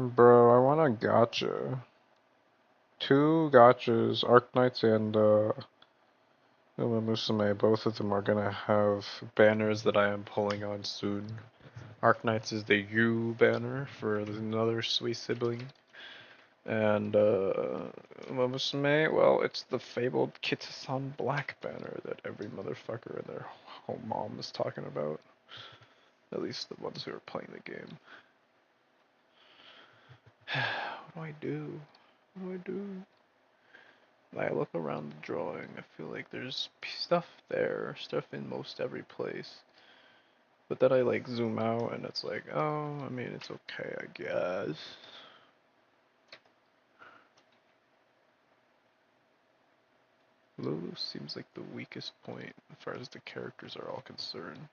Bro, I want a gacha. Two gachas, Arknights and Uma Musume, both of them are gonna have banners that I am pulling on soon. Arknights is the U banner for another sweet sibling. And Uma Musume, well, it's the fabled Kitasan Black banner that every motherfucker and their home mom is talking about. At least the ones who are playing the game. What do I do? What do I do? When I look around the drawing, I feel like there's stuff there, stuff in most every place. But then I like zoom out and it's like, oh, I mean, it's okay, I guess. Lulu seems like the weakest point as far as the characters are all concerned.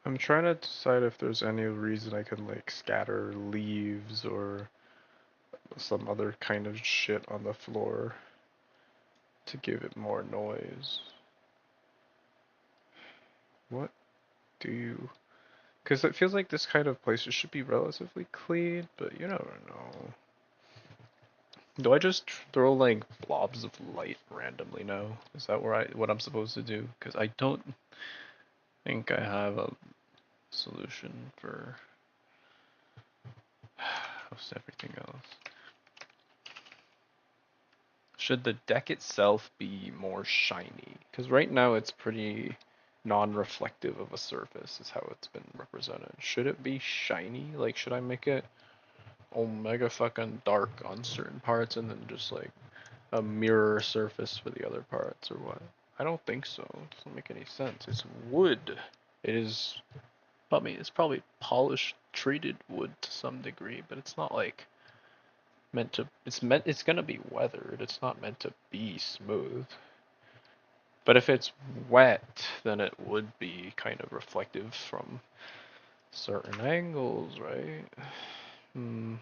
I'm trying to decide if there's any reason I can like scatter leaves or some other kind of shit on the floor to give it more noise. What do you... Because it feels like this kind of place should be relatively clean, but you never know. Do I just throw like blobs of light randomly now? Is that what I'm supposed to do? Because I don't think I have a solution for most everything else. Should the deck itself be more shiny? Because right now it's pretty non-reflective of a surface is how it's been represented. Should it be shiny? Like, should I make it omega fucking dark on certain parts and then just like a mirror surface for the other parts or what? I don't think so. It doesn't make any sense. It's wood. It is, I mean, it's probably polished, treated wood to some degree, but it's not like it's gonna be weathered. It's not meant to be smooth. But if it's wet, then it would be kind of reflective from certain angles, right? Hmm.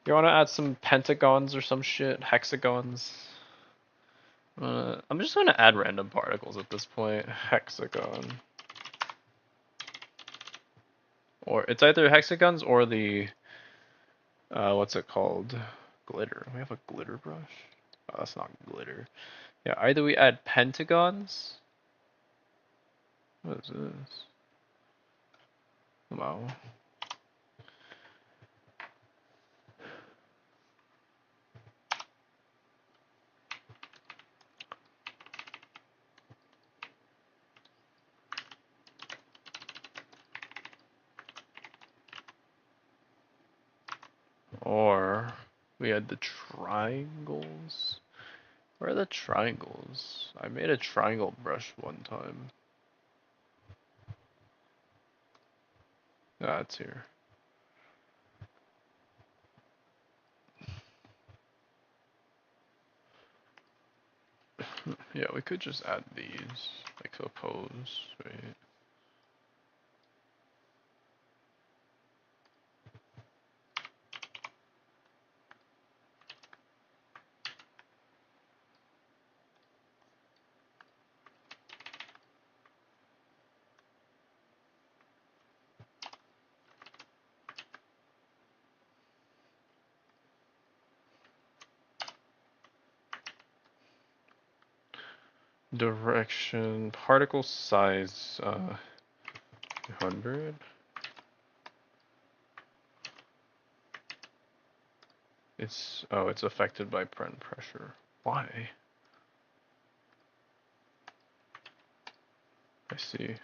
You want to add some pentagons or some shit? Hexagons? I'm just going to add random particles at this point. Hexagon. Or it's either hexagons or the, what's it called? Glitter. We have a glitter brush? Oh, that's not glitter. Yeah, either we add pentagons. What is this? Wow. Or we had the triangles. Where are the triangles? I made a triangle brush one time. Ah, it's here. Yeah, we could just add these, like suppose, right? Direction, particle size, 200. It's affected by pressure. Why? I see.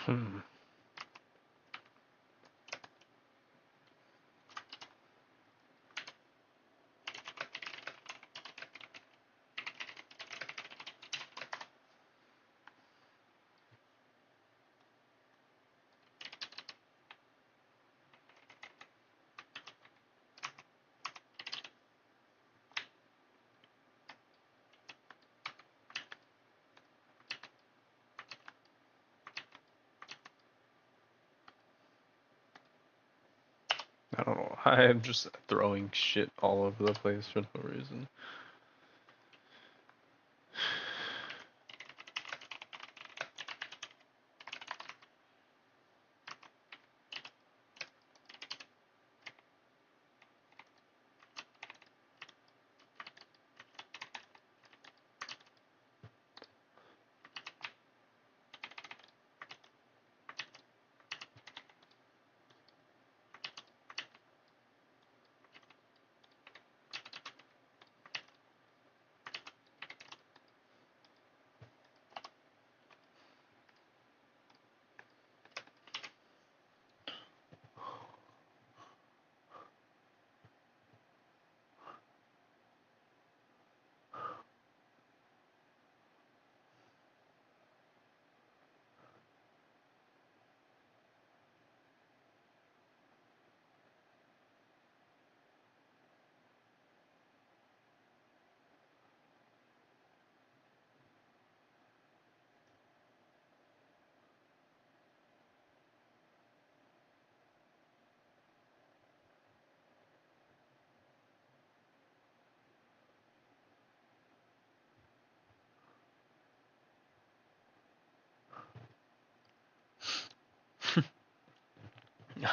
Hmm. I don't know. I'm just throwing shit all over the place for no reason.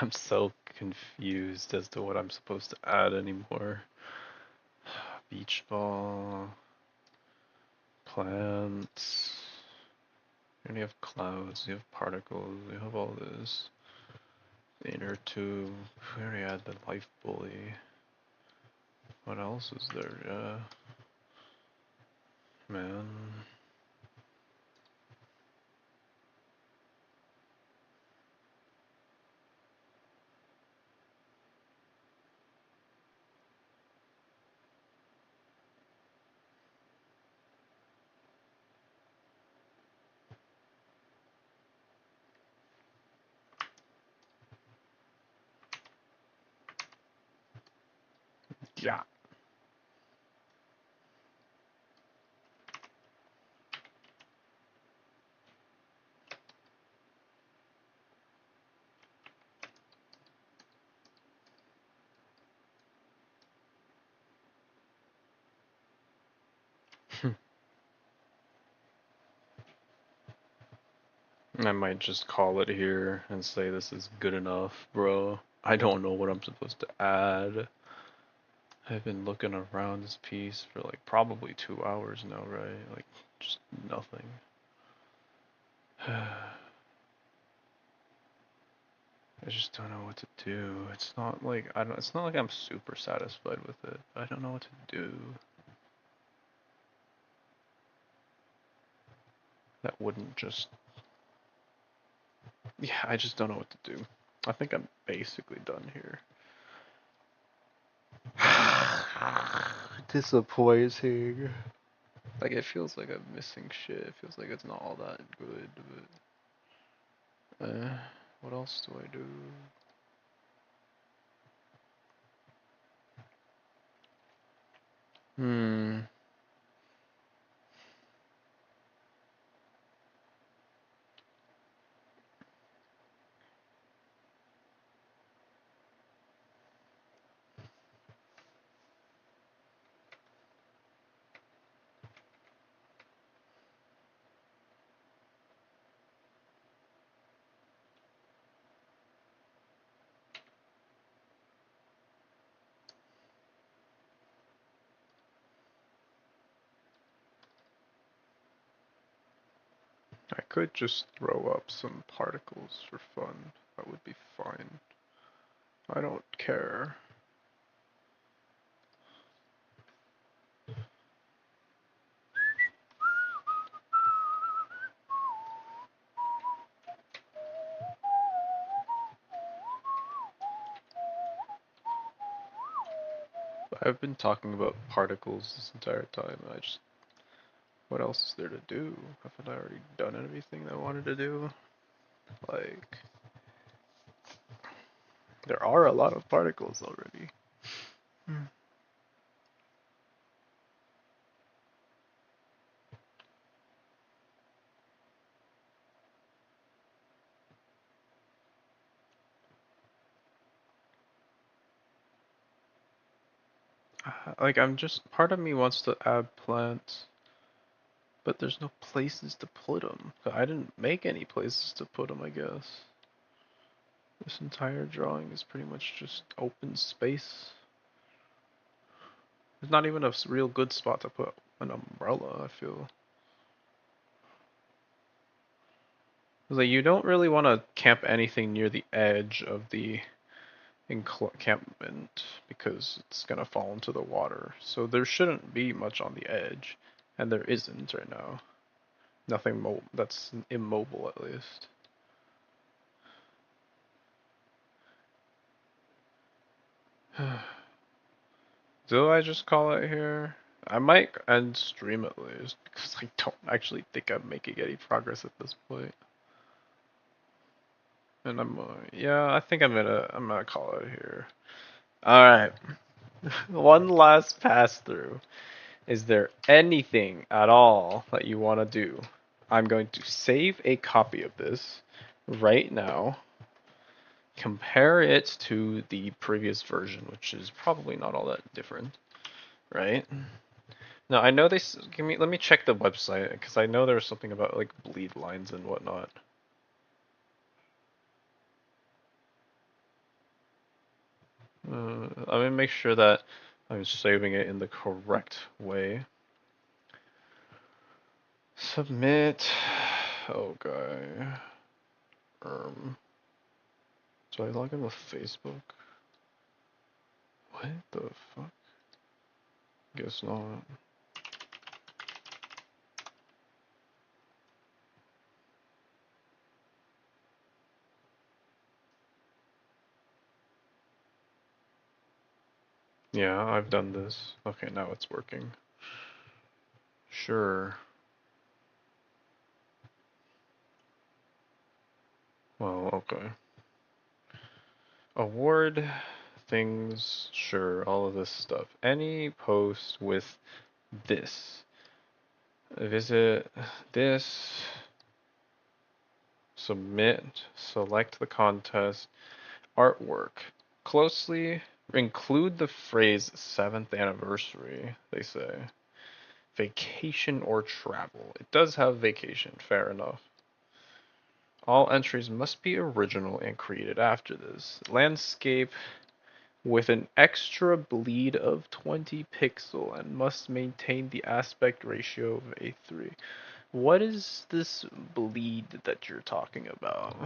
I'm so confused as to what I'm supposed to add anymore. Beach ball, plants. You have clouds, you have particles, you have all this. The inner tube. We already had the life bully. What else is there? Man. Yeah. I might just call it here and say this is good enough, bro. I don't know what I'm supposed to add. I've been looking around this piece for like probably 2 hours now, right? Like, just nothing. I just don't know what to do. It's not like it's not like I'm super satisfied with it. I don't know what to do. That wouldn't just Yeah, I just don't know what to do. I think I'm basically done here. Disappointing. Like, it feels like I'm missing shit. It feels like it's not all that good, but... what else do I do? Hmm... I could just throw up some particles for fun. That would be fine. I don't care. I've been talking about particles this entire time. What else is there to do? Haven't I already done everything I wanted to do? Like, there are a lot of particles already. Like, part of me wants to add plants, but there's no places to put them. I didn't make any places to put them, I guess. This entire drawing is pretty much just open space. There's not even a real good spot to put an umbrella, I feel. Like, you don't really want to camp anything near the edge of the encampment because it's gonna fall into the water. So there shouldn't be much on the edge, and there isn't right now. Nothing that's immobile, at least. Do I just call it here? I might end stream at least because I don't actually think I'm making any progress at this point. And yeah, I think I'm gonna call it here. All right, one last pass through. Is there anything at all that you want to do? I'm going to save a copy of this right now. Compare it to the previous version, which is probably not all that different, right? Now I know let me check the website because I know there's something about like bleed lines and whatnot. I'm gonna make sure that I'm saving it in the correct way. Submit. Okay. Do I log in with Facebook? What the fuck? Guess not. Yeah, I've done this. Okay, now it's working. Sure. Well, okay. Award things, sure, all of this stuff. Any post with this. Visit this. Submit. Select the contest. Artwork. Closely include the phrase 7th anniversary, they say. Vacation or travel. It does have vacation, fair enough. All entries must be original and created after this. Landscape with an extra bleed of 20 pixel and must maintain the aspect ratio of A3. What is this bleed that you're talking about?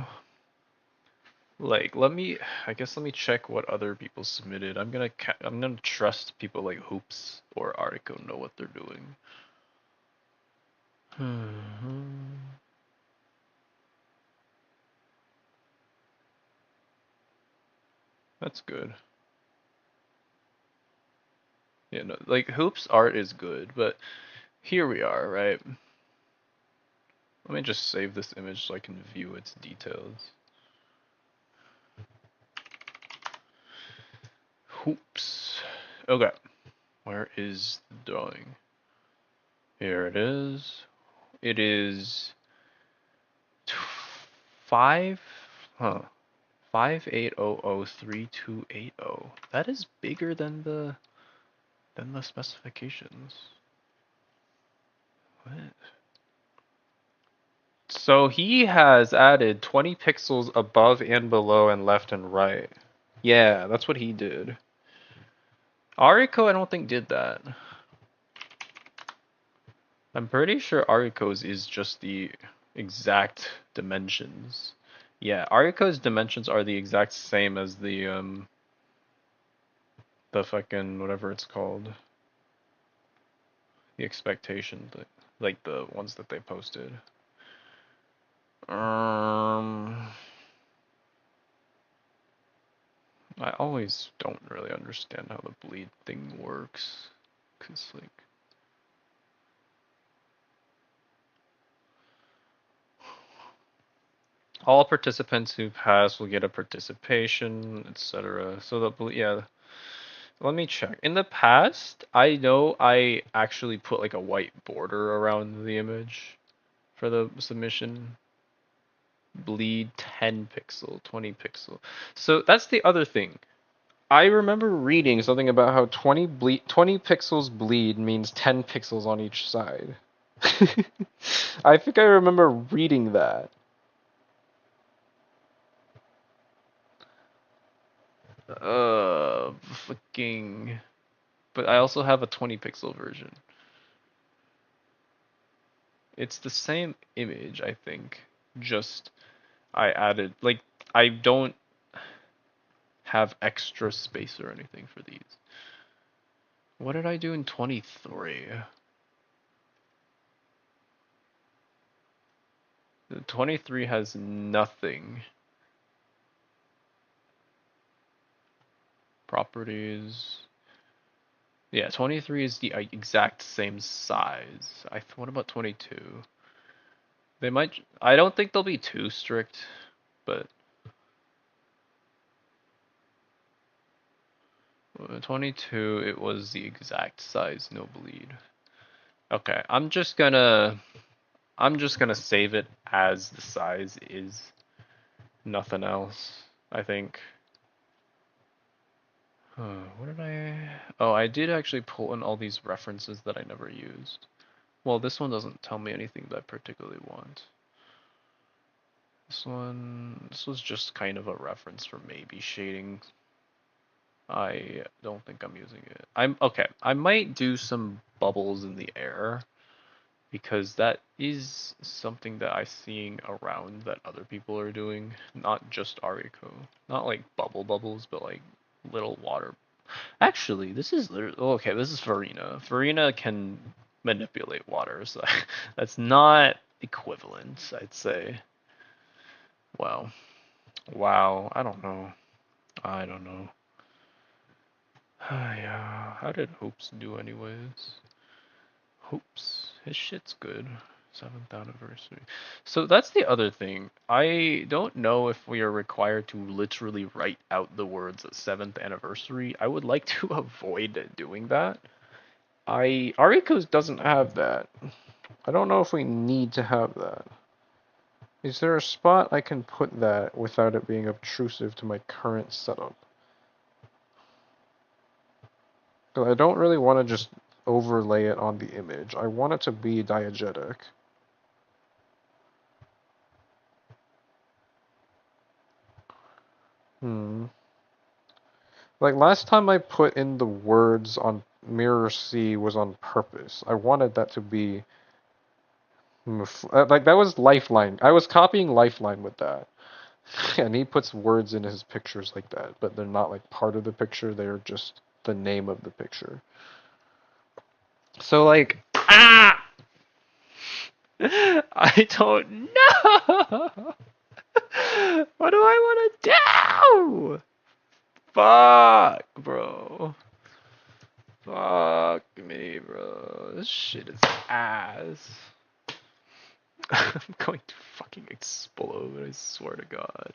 Like, I guess let me check what other people submitted. I'm gonna trust people like Hoops or Artico know what they're doing. That's good. You know, like Hoop's art is good, but here we are, right? Let me just save this image so I can view its details. Hoops. Okay. Where is the drawing? Here it is. It is 5, huh? 58003280. That is bigger than the specifications. What? So he has added 20 pixels above and below and left and right. Yeah, that's what he did. Ariko, I don't think did that. I'm pretty sure Ariko's is just the exact dimensions. Yeah, Ariko's dimensions are the exact same as the fucking whatever it's called. The expectation, like the ones that they posted. I always don't really understand how the bleed thing works, 'cause like all participants who pass will get a participation, etc. So yeah. Let me check. In the past, I know I actually put like a white border around the image for the submission. Bleed 10 pixel, 20 pixel. So that's the other thing. I remember reading something about how 20 pixels bleed means 10 pixels on each side. I think I remember reading that. Fucking. But I also have a 20 pixel version. It's the same image, I think. Just I added like I don't have extra space or anything for these. What did I do in 23? The 23 has nothing. Properties. Yeah, 23 is the exact same size. What about 22? They might. I don't think they'll be too strict, but 22 it was the exact size, no bleed. Okay, I'm just gonna save it as the size is. Nothing else, I think. What did I... Oh, I did actually pull in all these references that I never used. Well, this one doesn't tell me anything that I particularly want. This was just kind of a reference for maybe shading. I don't think I'm using it. Okay. I might do some bubbles in the air because that is something that I'm seeing around that other people are doing, not just Ariko. Not like bubbles, but like little water. Actually, this is okay. This is Farina. Farina can manipulate water, so that's not equivalent, I'd say. Wow. Wow. I don't know. I don't know. Yeah. How did Hopes do, anyways? Hopes. His shit's good. 7th anniversary. So that's the other thing. I don't know if we are required to literally write out the words 7th anniversary. I would like to avoid doing that. Ariko's doesn't have that. I don't know if we need to have that. Is there a spot I can put that without it being obtrusive to my current setup? Because I don't really want to just overlay it on the image. I want it to be diegetic. Like last time I put in the words on Mirror C was on purpose. I wanted that to be like that was Lifeline. I was copying Lifeline with that. And he puts words in his pictures like that, but they're not like part of the picture, they're just the name of the picture. So like I don't know. What do I want to do? Fuck, bro. Fuck me, bro. This shit is ass. I'm going to fucking explode, I swear to God.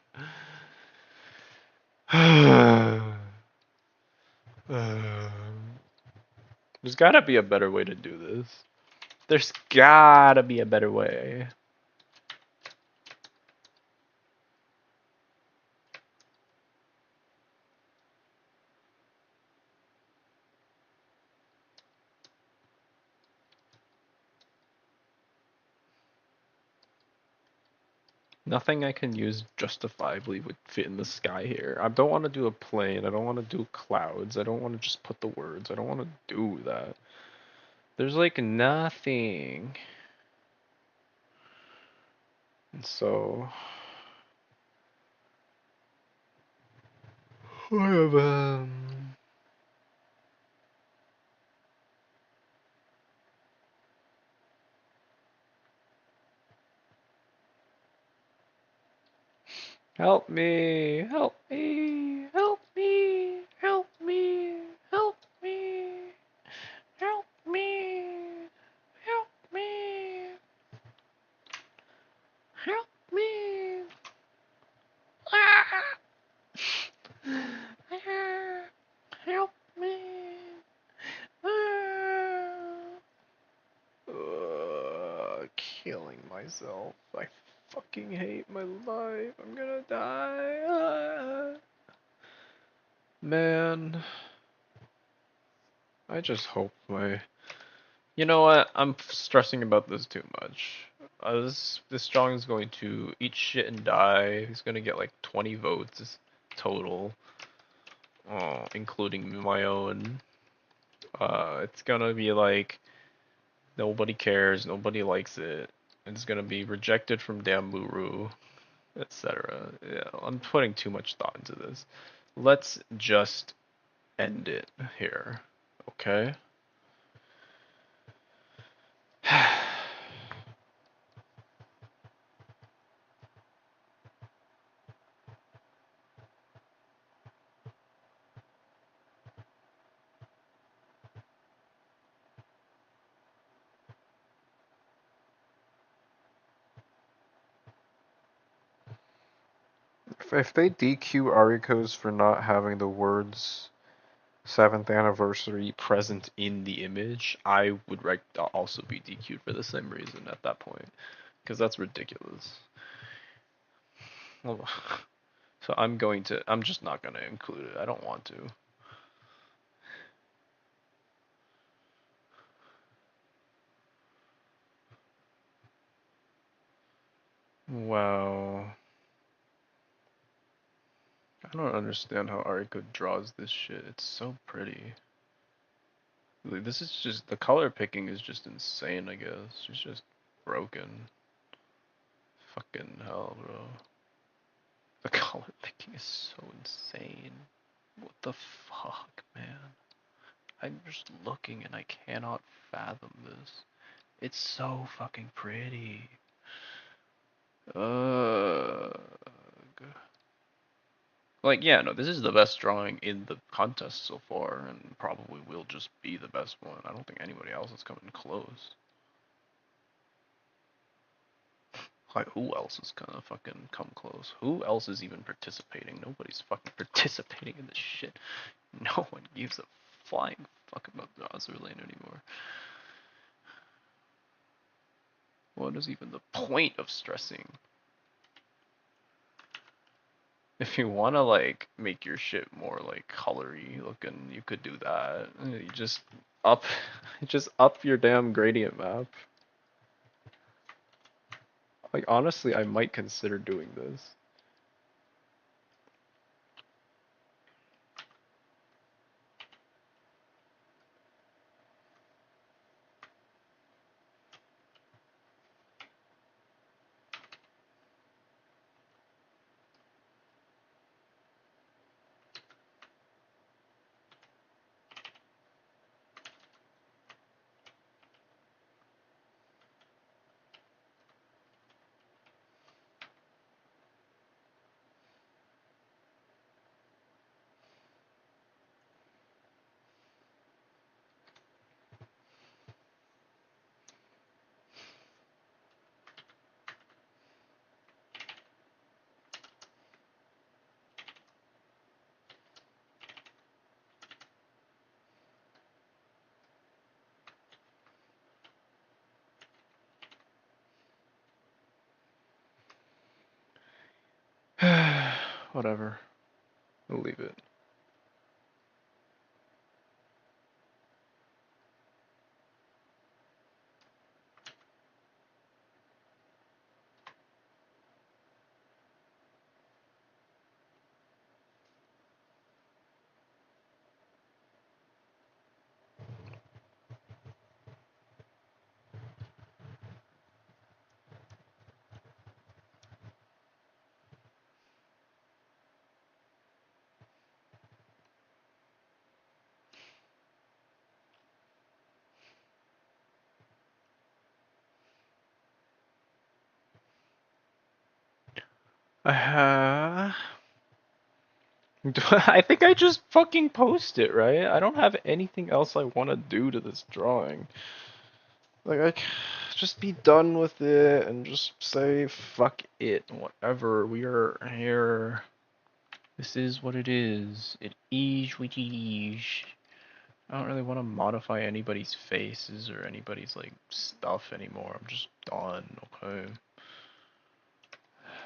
There's gotta be a better way to do this. There's gotta be a better way. Nothing I can use justifiably would fit in the sky here. I don't want to do a plane. I don't want to do clouds. I don't want to just put the words. I don't want to do that. There's like nothing. And so, whatever. Help me, help me, help me, help me, help me, help me, help me, help me. Ah! Help me. Ah! Killing myself. I fucking hate my life. I'm gonna die. Man, I just hope my. You know what? I'm stressing about this too much. This strong is going to eat shit and die. He's gonna get like 20 votes total, including my own. It's gonna be like nobody cares, nobody likes it. It's gonna be rejected from Damburu, etc. Yeah, I'm putting too much thought into this. Let's just end it here, okay? If they DQ Arikos for not having the words 7th anniversary present in the image, I would also be DQ'd for the same reason at that point. Because that's ridiculous. Well, so I'm just not gonna include it. I don't want to. Wow. I don't understand how Ariko draws this shit. It's so pretty. Like, this is just, the color picking is just insane, I guess. She's just broken. Fucking hell, bro. The color picking is so insane. What the fuck, man? I'm just looking and I cannot fathom this. It's so fucking pretty. Ugh. Like, yeah, no, this is the best drawing in the contest so far, and probably will just be the best one. I don't think anybody else is coming close. Like, who else is gonna fucking come close? Who else is even participating? Nobody's fucking participating in this shit. No one gives a flying fuck about the Azur lane anymore. What is even the point of stressing? If you wanna like make your shit more like colory looking, you could do that. You up just up your damn gradient map. Like honestly, I might consider doing this. whatever. We'll leave it. I think I just fucking post it, right? I don't have anything else I want to do to this drawing. Like, just be done with it and just say fuck it, whatever. We are here. This is what it is. It is what it is. I don't really want to modify anybody's faces or anybody's like stuff anymore. I'm just done, okay?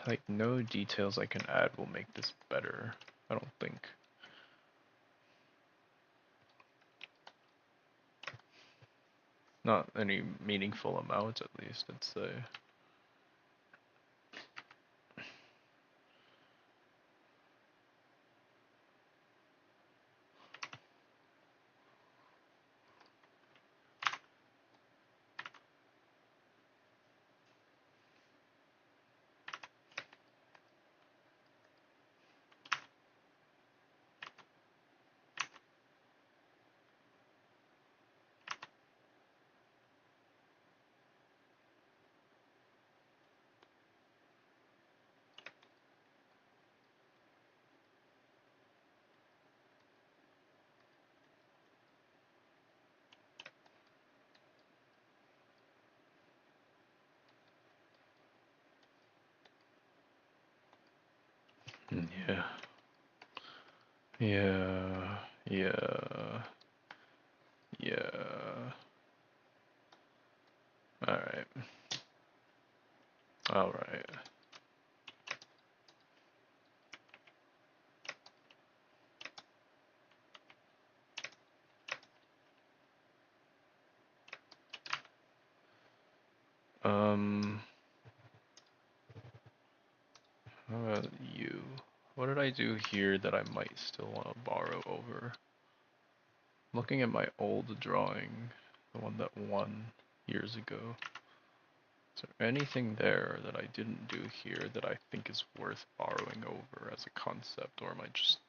Like, no details I can add will make this better, I don't think. Not any meaningful amounts, at least, I'd say. Yeah. Yeah. Yeah. Yeah. Alright. Alright. How about you? What did I do here that I might still want to borrow over? Looking at my old drawing, the one that won years ago. Is there anything there that I didn't do here that I think is worth borrowing over as a concept, or am I just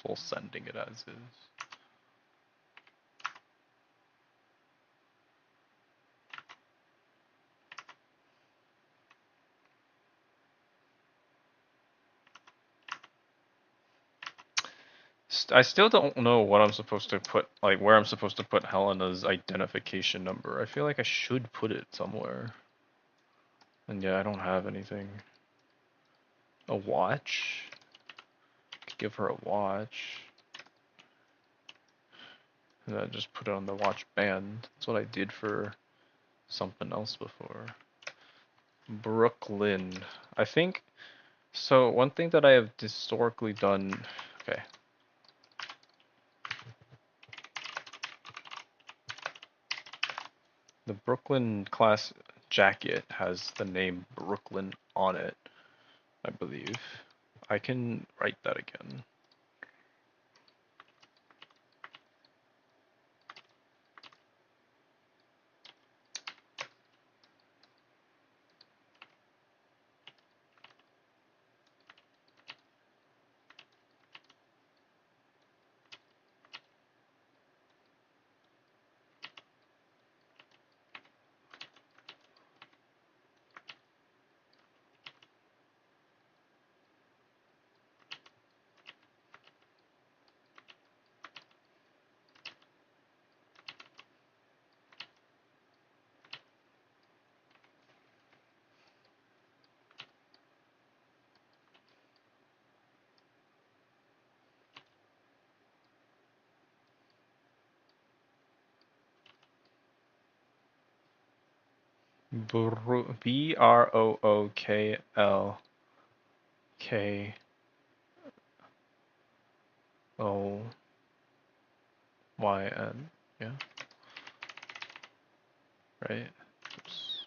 full sending it as is? I still don't know what I'm supposed to put, like where I'm supposed to put Helena's identification number. I feel like I should put it somewhere. And yeah, I don't have anything. A watch? Could give her a watch. And then just put it on the watch band. That's what I did for something else before. Brooklyn. I think, so one thing that I have historically done, okay. The Brooklyn class jacket has the name Brooklyn on it, I believe. I can write that again. Brookl. K O Y N. Yeah. Right. Oops.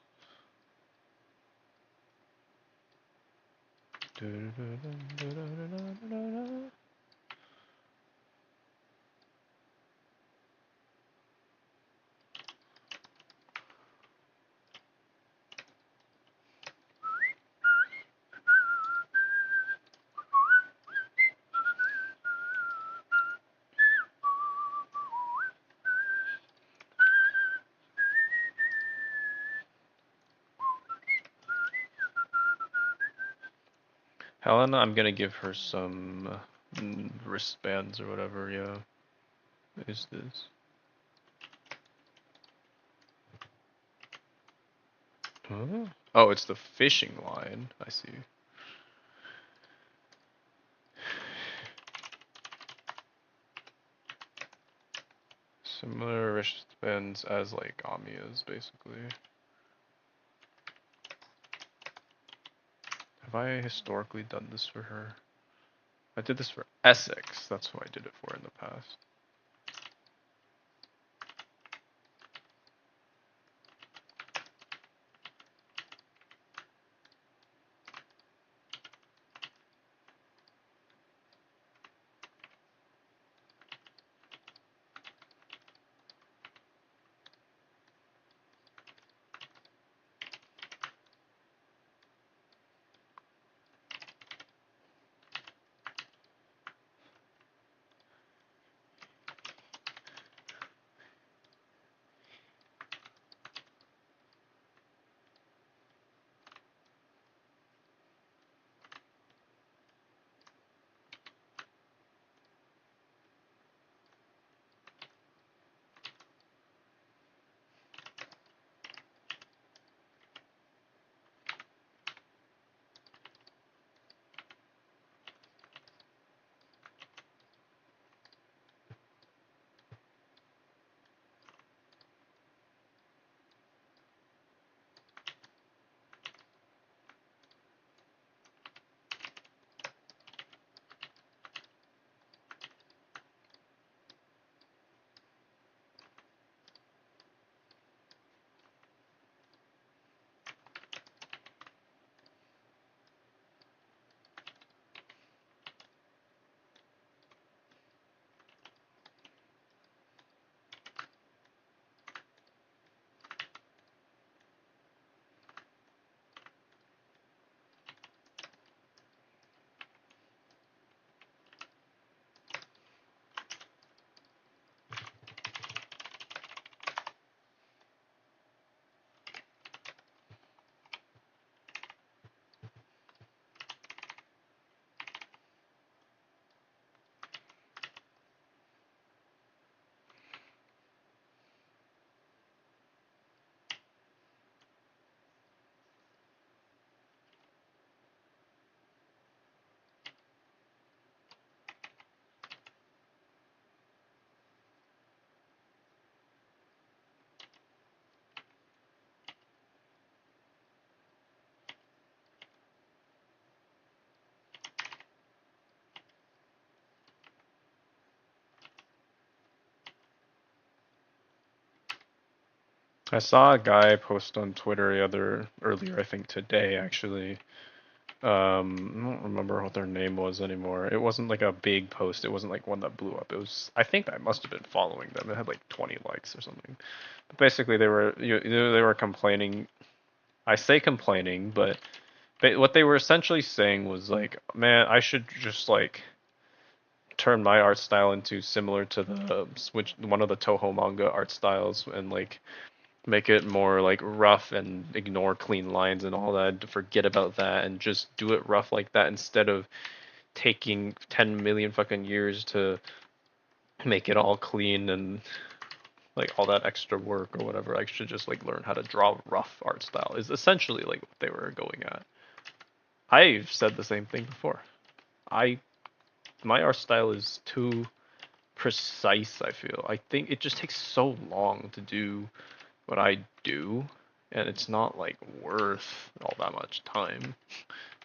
Helena, I'm gonna give her some wristbands or whatever. Yeah. What is this? Huh? Oh, it's the fishing line. I see. Similar wristbands as like Amiya's, basically. Have I historically done this for her? I did this for Essex. That's who I did it for in the past. I saw a guy post on Twitter earlier, I think today actually. I don't remember what their name was anymore. It wasn't like a big post. It wasn't like one that blew up. It was, I think I must have been following them. It had like 20 likes or something. But basically, they were complaining. I say complaining, but what they were essentially saying was like, man, I should just like turn my art style into similar to the switch one of the Toho manga art styles and like make it more like rough and ignore clean lines and all that, forget about that and just do it rough like that instead of taking 10 million fucking years to make it all clean and like all that extra work or whatever. I should just like learn how to draw rough art style is essentially like what they were going at. I've said the same thing before. I my art style is too precise, I feel. I think it just takes so long to do what I do, and it's not like worth all that much time,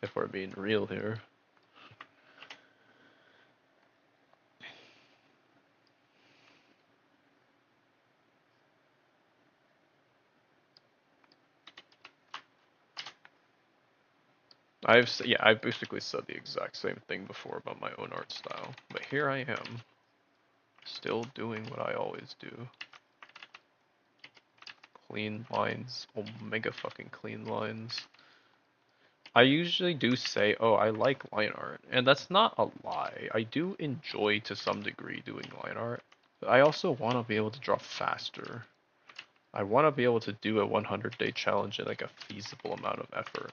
if we're being real here. I've basically said the exact same thing before about my own art style, but here I am, still doing what I always do. Clean lines, omega fucking clean lines. I usually do say, oh, I like line art, and that's not a lie. I do enjoy to some degree doing line art, but I also want to be able to draw faster. I want to be able to do a 100-day challenge in like a feasible amount of effort,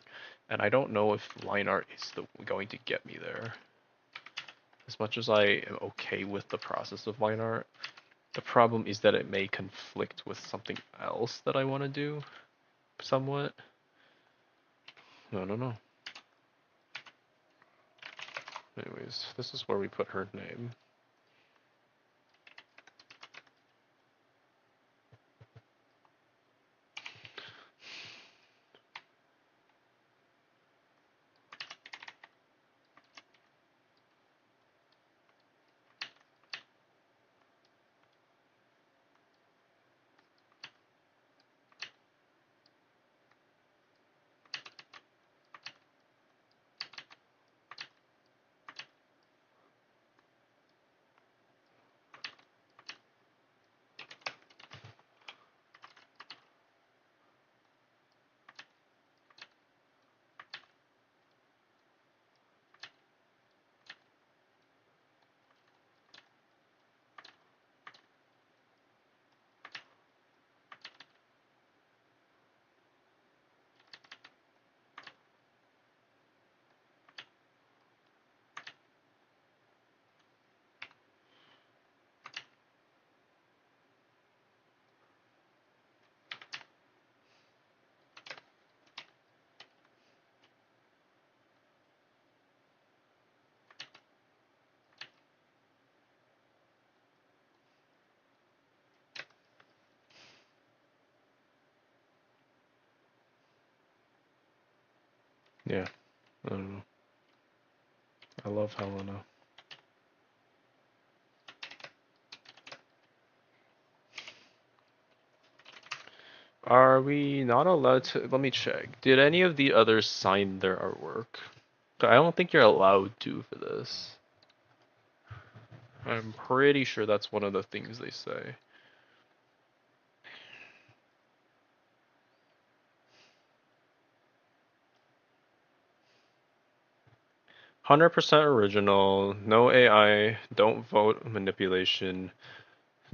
and I don't know if line art is going to get me there. As much as I am okay with the process of line art, the problem is that it may conflict with something else that I want to do, somewhat. I don't know. Anyways, this is where we put her name. Yeah, I don't know. I love Helena. Are we not allowed to? Let me check. Did any of the others sign their artwork? I don't think you're allowed to for this. I'm pretty sure that's one of the things they say. "100% original, no AI, don't vote manipulation,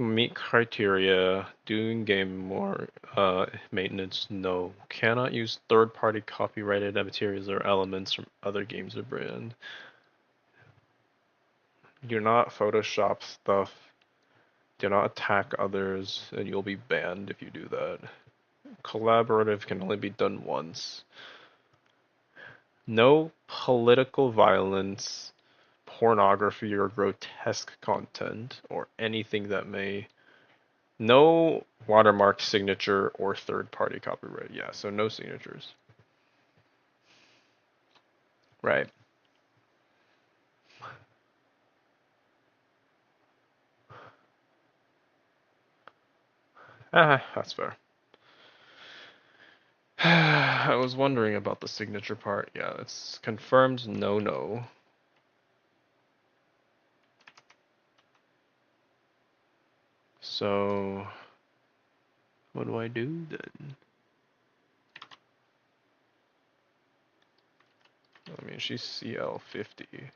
meet criteria, doing game more maintenance, no. Cannot use third-party copyrighted materials or elements from other games or brand. Do not Photoshop stuff. Do not attack others, and you'll be banned if you do that. Collaborative can only be done once. No political violence, pornography, or grotesque content, or anything that may. No watermark signature or third-party copyright. Yeah, so no signatures. Right. That's fair. I was wondering about the signature part. Yeah, it's confirmed no. So, what do I do then? I mean, she's CL50.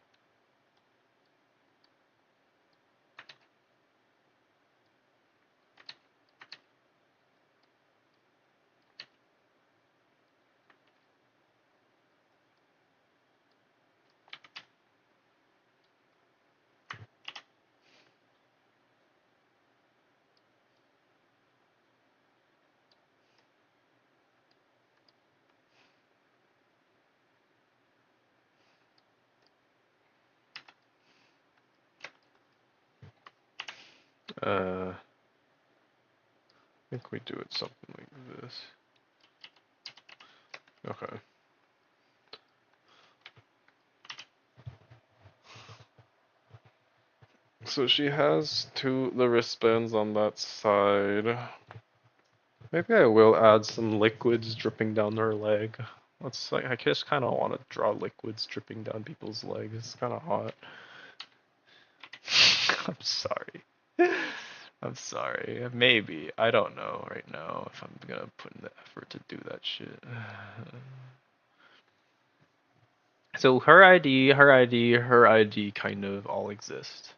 I think we do it something like this. Okay. So she has the wristbands on that side. Maybe I will add some liquids dripping down her leg. Let's like I just kind of want to draw liquids dripping down people's legs. It's kind of hot. I'm sorry. I'm sorry. Maybe. I don't know right now if I'm gonna put in the effort to do that shit. So her ID, her ID, her ID kind of all exist.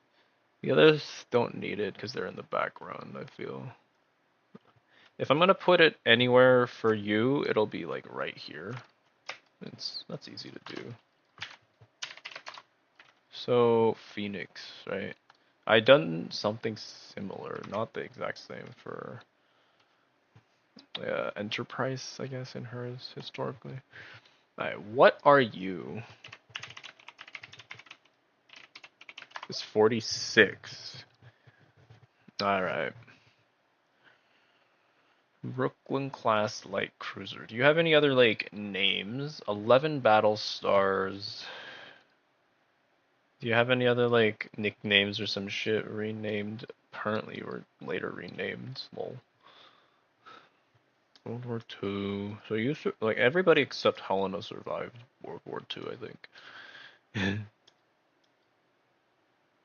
The others don't need it because they're in the background, I feel. If I'm gonna put it anywhere for you, it'll be like right here. That's easy to do. So Phoenix, right? I done something similar, not the exact same for Enterprise, I guess, in hers historically. Alright, what are you? It's 46. Alright. Brooklyn class light cruiser. Do you have any other like names? 11 battle stars. Do you have any other like nicknames or some shit renamed currently or later renamed? Lol. World War II. So you like everybody except Helena survived World War II, I think.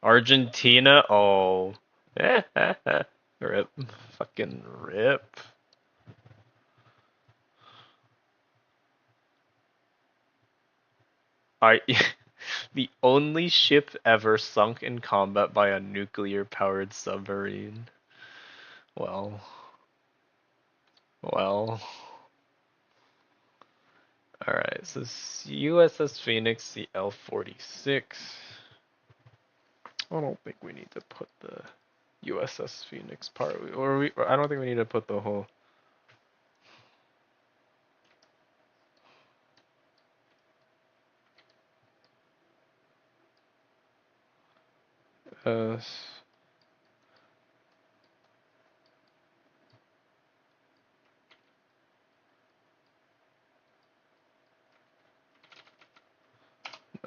Argentina? Oh. Rip. Fucking rip. I the only ship ever sunk in combat by a nuclear-powered submarine. Well. Well. Alright, so USS Phoenix, the L-46. I don't think we need to put the USS Phoenix part, or I don't think we need to put the whole. Uh,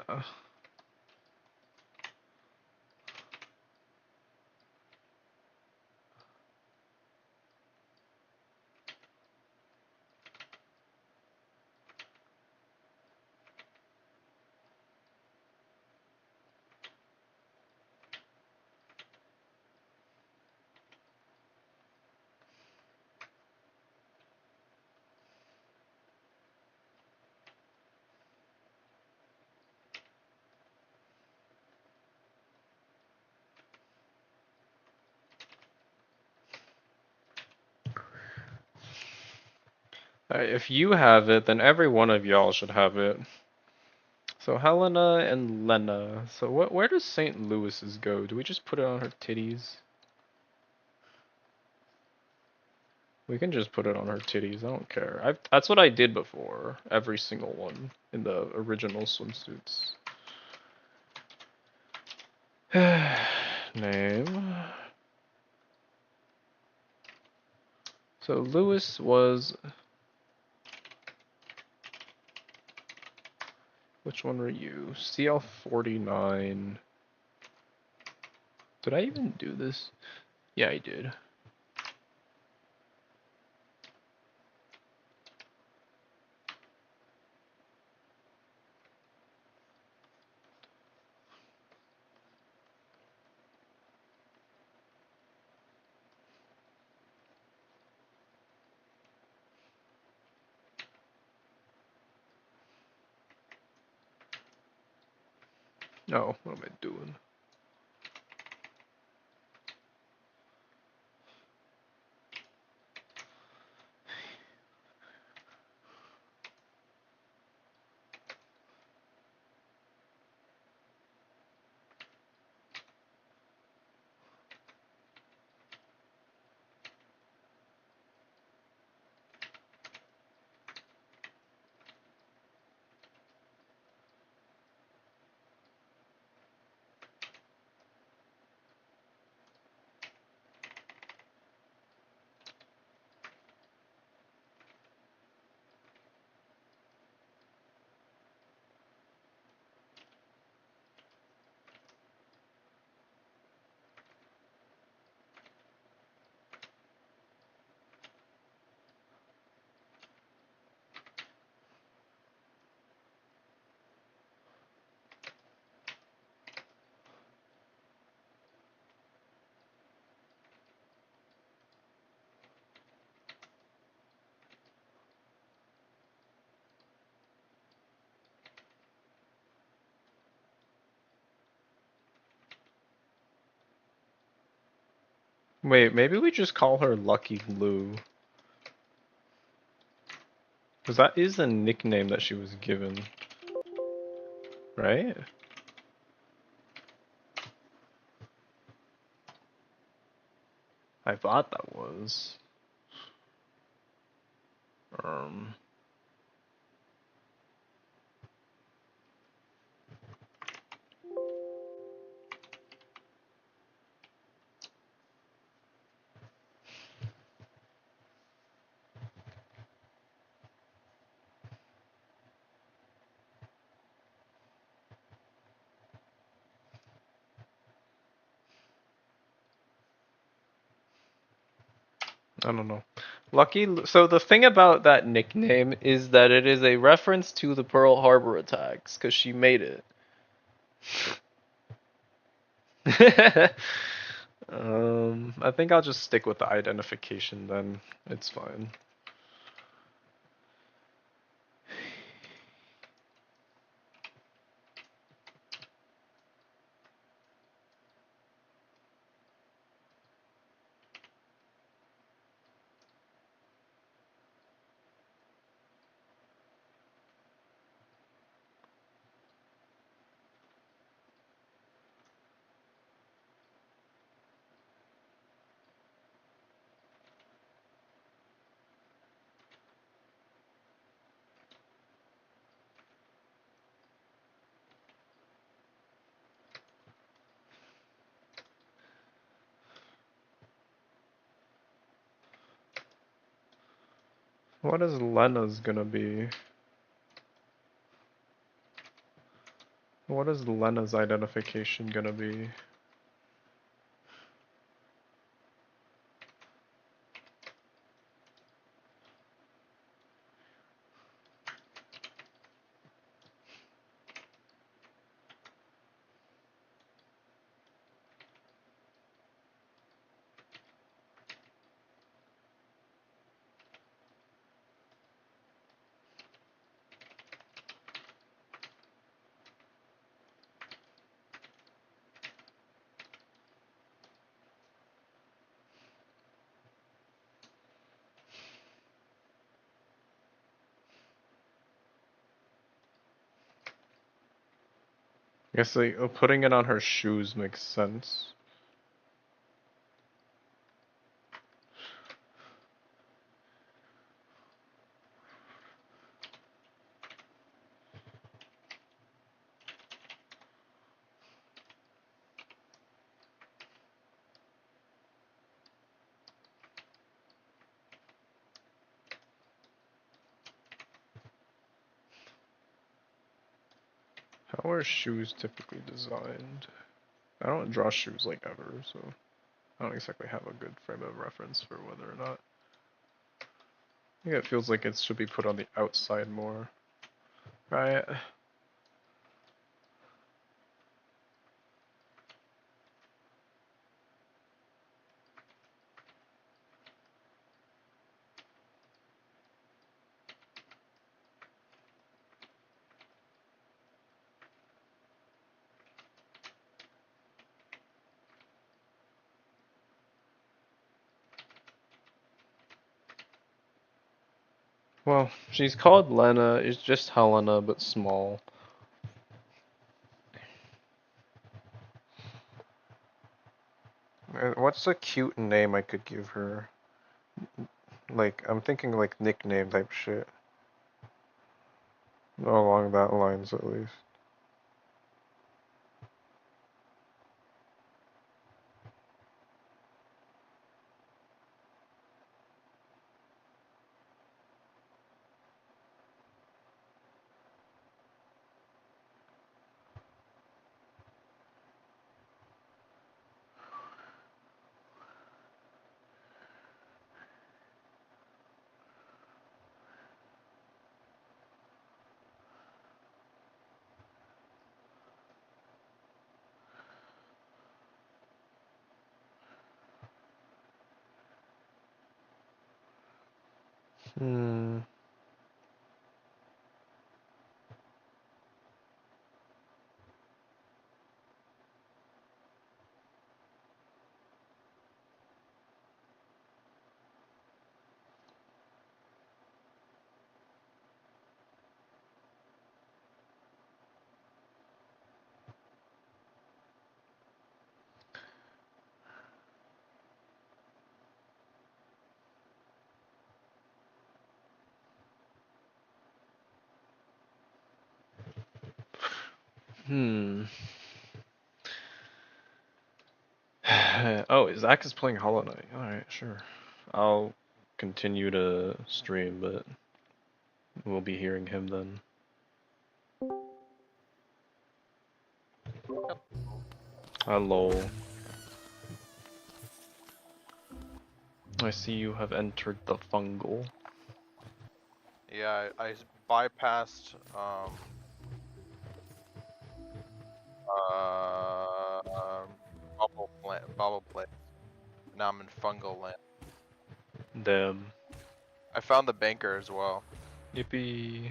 uh, if you have it, then every one of y'all should have it. So Helena and Lena. So where does St. Louis's go? Do we just put it on her titties? We can just put it on her titties. I don't care. That's what I did before. Every single one in the original swimsuits. Name. So Lewis was. Which one were you? CL49. Did I even do this? Yeah, I did. Oh, what am I doing? Wait, maybe we just call her Lucky Lou. Because that is the nickname that she was given. Right? I thought that was. Um. I don't know. So the thing about that nickname is that it is a reference to the Pearl Harbor attacks, because she made it. I think I'll just stick with the identification then. It's fine. What is Lena's gonna be? What is Lena's identification gonna be? I guess like putting it on her shoes makes sense. How are shoes typically designed? I don't draw shoes like ever, so I don't exactly have a good frame of reference for whether or not. I think it feels like it should be put on the outside more. Right? Well, she's called Lena, it's just Helena, but small. What's a cute name I could give her? Like, I'm thinking like nickname type shit. Along that lines, at least. Hmm. Hmm. Oh, Zach is playing Hollow Knight. Alright, sure. I'll continue to stream, but we'll be hearing him then. Hello. I see you have entered the fungal. Yeah, I bypassed bubble plant. Now I'm in fungal land. Damn. I found the banker as well. Yippee.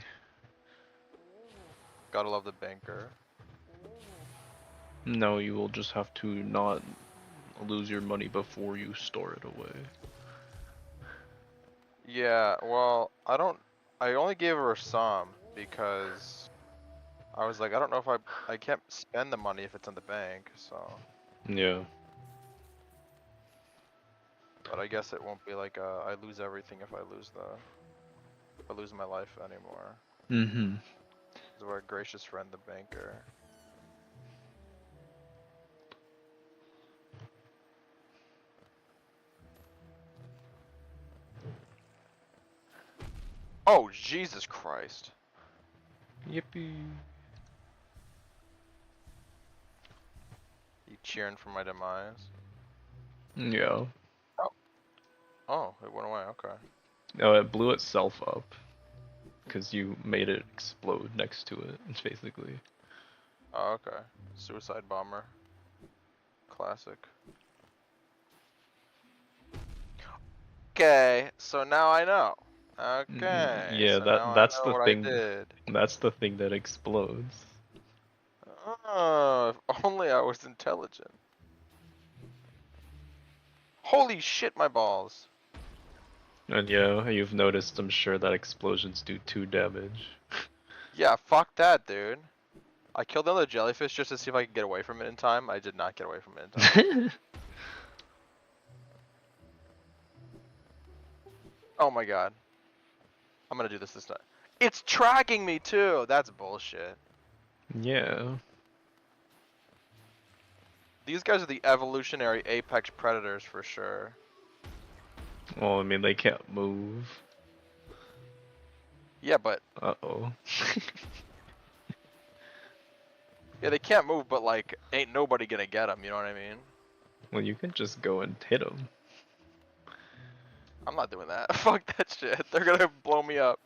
Gotta love the banker. No, you will just have to not lose your money before you store it away. Yeah, well, I only gave her some because I was like, I don't know if I can't spend the money if it's in the bank, so. Yeah. But I guess it won't be like I lose everything if I lose my life anymore. Mm-hmm. Is our gracious friend the banker. Oh, Jesus Christ. Yippee. You cheering for my demise? Yeah. Oh, it went away, okay. No, it blew itself up. Because you made it explode next to it, basically. Oh, okay. Suicide bomber. Classic. Okay, so now I know. Okay, Yeah, so now I that's know the what thing. I did. That's the thing that explodes. Oh, if only I was intelligent. Holy shit, my balls. And yeah, you've noticed, I'm sure, that explosions do 2 damage. Yeah, fuck that, dude. I killed another jellyfish just to see if I could get away from it in time. I did not get away from it in time. Oh my god. I'm gonna do this time. It's tracking me too! That's bullshit. Yeah. These guys are the evolutionary apex predators for sure. Well, I mean, they can't move. Yeah, but... Uh-oh. Yeah, they can't move, but like, ain't nobody gonna get them, you know what I mean? Well, you can just go and hit them. I'm not doing that. Fuck that shit. They're gonna blow me up.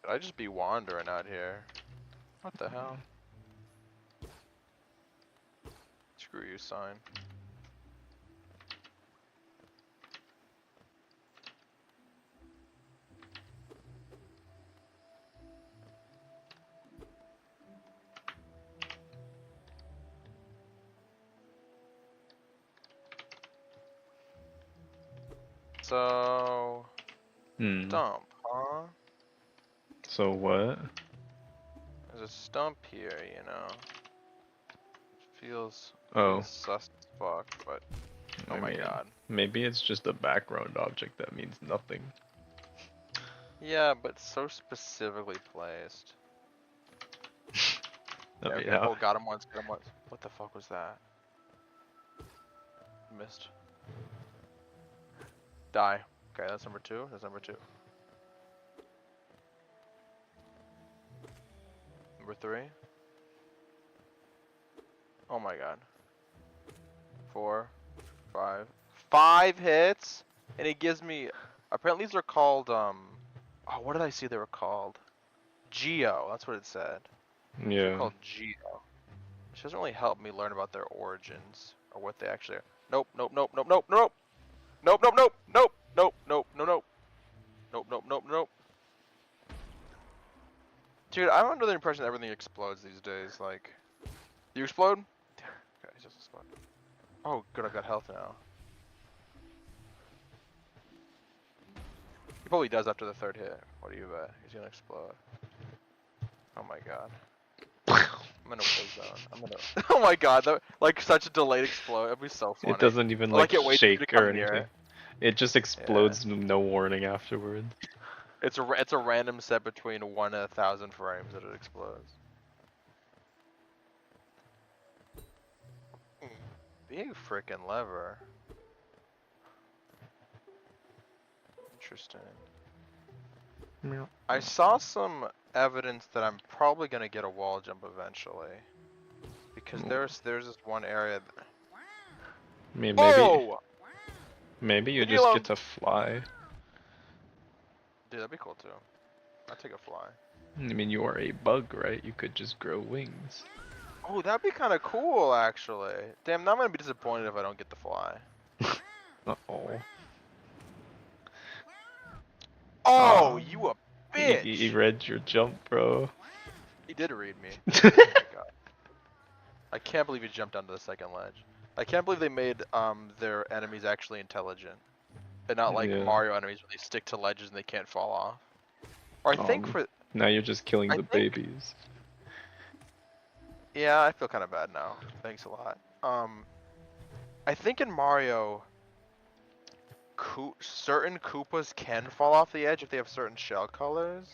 Could I just be wandering out here? What the hell? Screw you, sign. So... Stump, huh? So what? There's a stump here, you know. Feels Oh. sus as fuck, but oh I my mean, god. maybe it's just a background object that means nothing. Yeah, but so specifically placed. I mean, Okay. how? Oh, got him once, got him once. What the fuck was that? Missed. Die. Okay, that's number 2. That's number 2. Number 3. Oh my god. 4, 5. 5 hits! And it gives me... Apparently these are called, Oh, what did I see they were called? Geo, that's what it said. They're Yeah. called Geo. Which doesn't really help me learn about their origins. Or what they actually are. Nope, nope, nope, nope, nope, nope! Nope, nope, nope, nope, nope, nope, nope, nope. Nope, nope, nope, nope. Dude, I'm under the impression that everything explodes these days, like... You explode? Okay, he just exploded. Oh, good, I've got health now. He probably does after the 3rd hit. What do you bet? He's gonna explode. Oh my god. I'm in a war zone. I'm gonna... Oh my god, that, like such a delayed explode. That'd be so funny. It doesn't even I like can't wait for you to shake come or anything. near. It just explodes with no warning afterward. It's a random set between 1 and 1,000 frames that it explodes. Big freaking lever. Interesting. I saw some evidence that I'm probably gonna get a wall jump eventually, because there's this one area. Maybe Oh, maybe you leave me just alone. get to fly. Dude, that'd be cool too. I'd take a fly. I mean, you are a bug, right? You could just grow wings. Oh, that'd be kind of cool actually. Damn, now I'm gonna be disappointed if I don't get the fly. Uh-oh. Oh, Aw. you a He bitch! read your jump, bro. He did read me. Oh my god. I can't believe he jumped onto the second ledge. I can't believe they made their enemies actually intelligent. And not like Yeah. Mario enemies where they stick to ledges and they can't fall off. Or Now you're just killing I the think babies. yeah, I feel kind of bad now. Thanks a lot. I think in Mario, certain Koopas can fall off the edge if they have certain shell colors.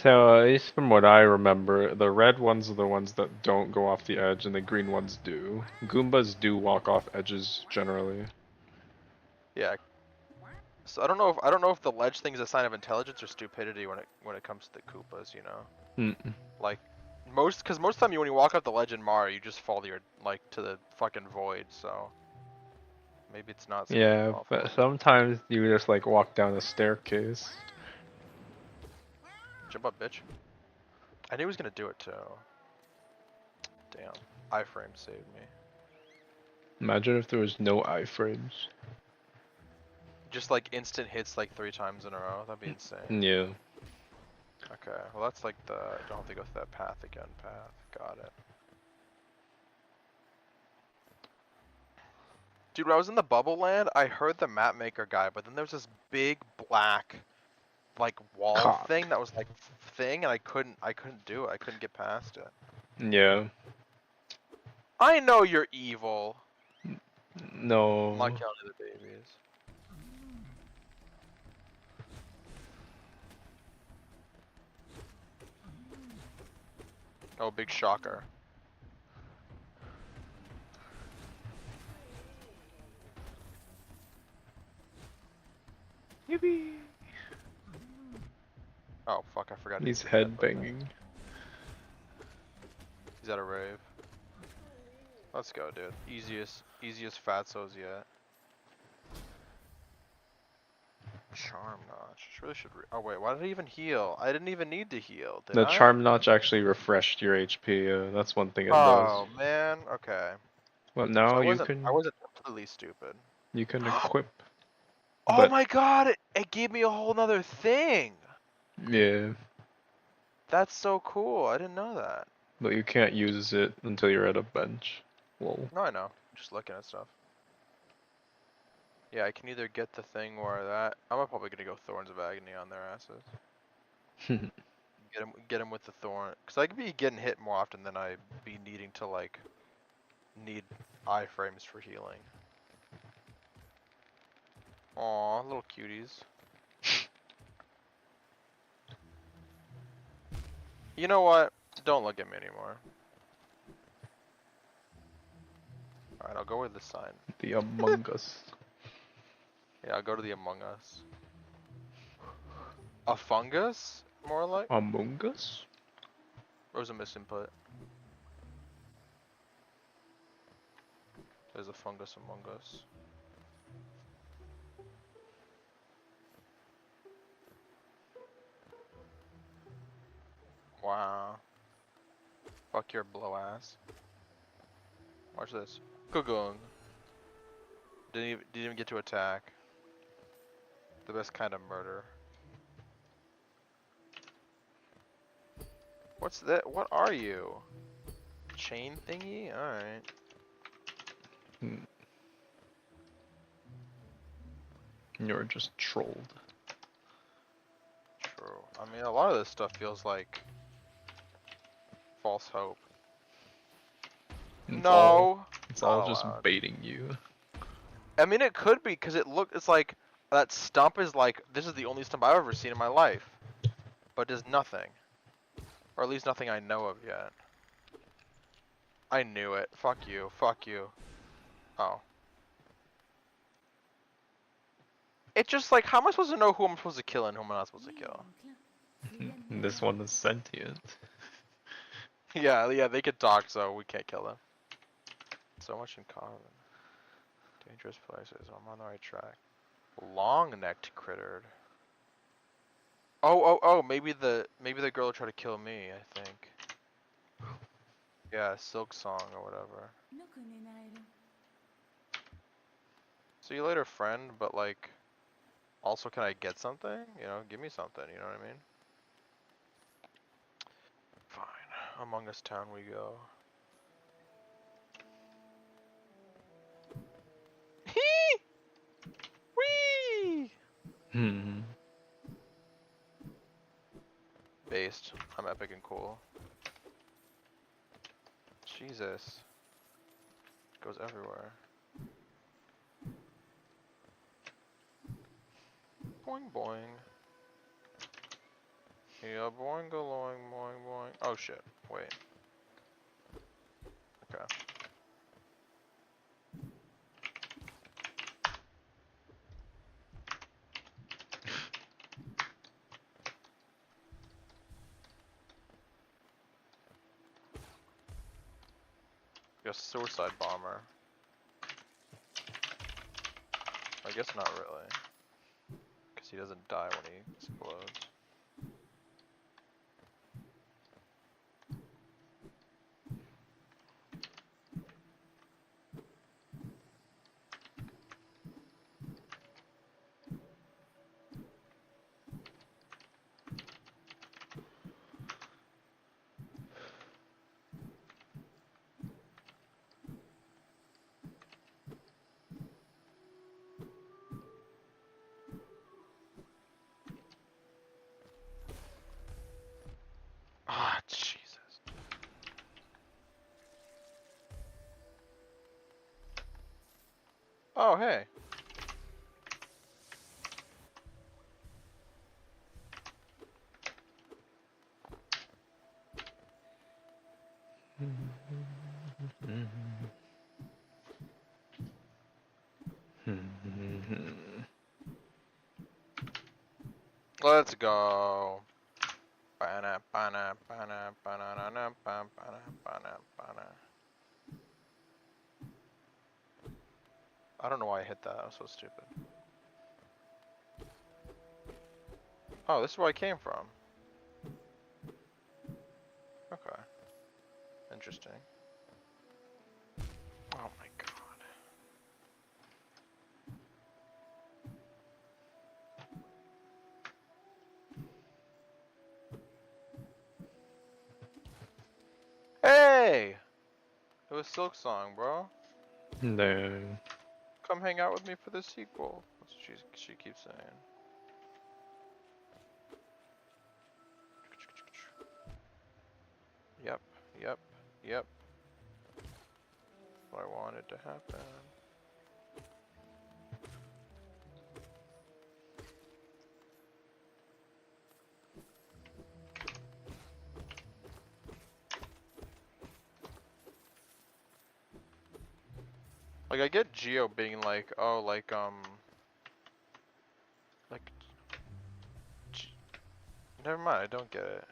So, at least from what I remember, the red ones are the ones that don't go off the edge, and the green ones do. Goombas do walk off edges generally. Yeah. So I don't know if the ledge thing is a sign of intelligence or stupidity when it comes to the Koopas, you know. Mm. Like because most time when you walk up the ledge in Mario, you just fall to to the fucking void. So maybe it's not something to Yeah, fall but for. sometimes you just like walk down a staircase. Jump up, bitch. I knew he was gonna do it too. Damn. Iframe saved me. Imagine if there was no iframes. Just like instant hits like 3 times in a row. That'd be insane. Yeah. Okay. Well, that's like the don't have to go through that path again. Got it. Dude, when I was in the Bubble Land, I heard the map maker guy, but then there's this big black like wall Cock. thing that was like thing, and I couldn't do it. I couldn't get past it. Yeah. I know you're evil. I'm No. not counting the babies. Oh, big shocker. Yippee. Oh fuck, I forgot. He's to headbanging. He's at a rave. Let's go, dude. Easiest fatsos yet. Charm notch. Really should. Oh wait, why did I even heal? I didn't even need to heal. Did The I? charm notch actually refreshed your HP. That's one thing it Oh does. man. Okay. Well, So now I wasn't completely stupid. you can equip. Oh But my god! It gave me a whole nother thing. yeah, That's so cool. I didn't know that. but you can't use it until you're at a bench. Whoa. No, I know. Just looking at stuff. Yeah, I can either get the thing where that. I'm probably gonna go Thorns of Agony on their asses. Get him with the thorn, cause I could be getting hit more often than I be needing to like need iframes for healing. Aw, little cuties. You know what? Don't look at me anymore. Alright, I'll go with this sign. The Among Us. Yeah, I'll go to the Among Us. A fungus? More like? Among Us? Or was a misinput? There's a fungus among us. Wow. Fuck your blow ass. Watch this. Kugung. Didn't even get to attack. The best kind of murder. What's that? What are you? Chain thingy? Alright. You're just trolled. True. I mean, a lot of this stuff feels like false hope. It's No. all, it's Not all just allowed. baiting you. I mean, it could be because it's like That stump is like, this is the only stump I've ever seen in my life. But does nothing. Or at least nothing I know of yet. I knew it. Fuck you. Fuck you. Oh. It's just like, how am I supposed to know who I'm supposed to kill and who I'm not supposed to kill? This one is sentient. Yeah, they could talk, so we can't kill them. So much in common. Dangerous places. I'm on the right track. Long-necked crittered. Oh, maybe the girl tried to kill me, I think. Yeah, Silk Song or whatever. See you later, friend, but like, also can I get something? You know, give me something, you know what I mean? Fine. Among Us Town we go. Hee! Whee! Hmm. Based. I'm epic and cool. Jesus. Goes everywhere. Boing boing. Yeah, boing boing boing boing. Oh shit. Wait. Okay. A suicide bomber. I guess not really. Because he doesn't die when he explodes. Ah, Jesus. Oh, hey. Let's go. Bana, bana, bana, bana, bana, bana, bana, bana. I don't know why I hit that. I was so stupid. Oh, this is where I came from. Okay. Interesting. Oh my god. Hey! It was Silk Song, bro. No. Come hang out with me for the sequel. That's what she keeps saying. Yep, yep, yep. What I wanted to happen. Like, I get Geo being like, oh, like, G never mind, I don't get it.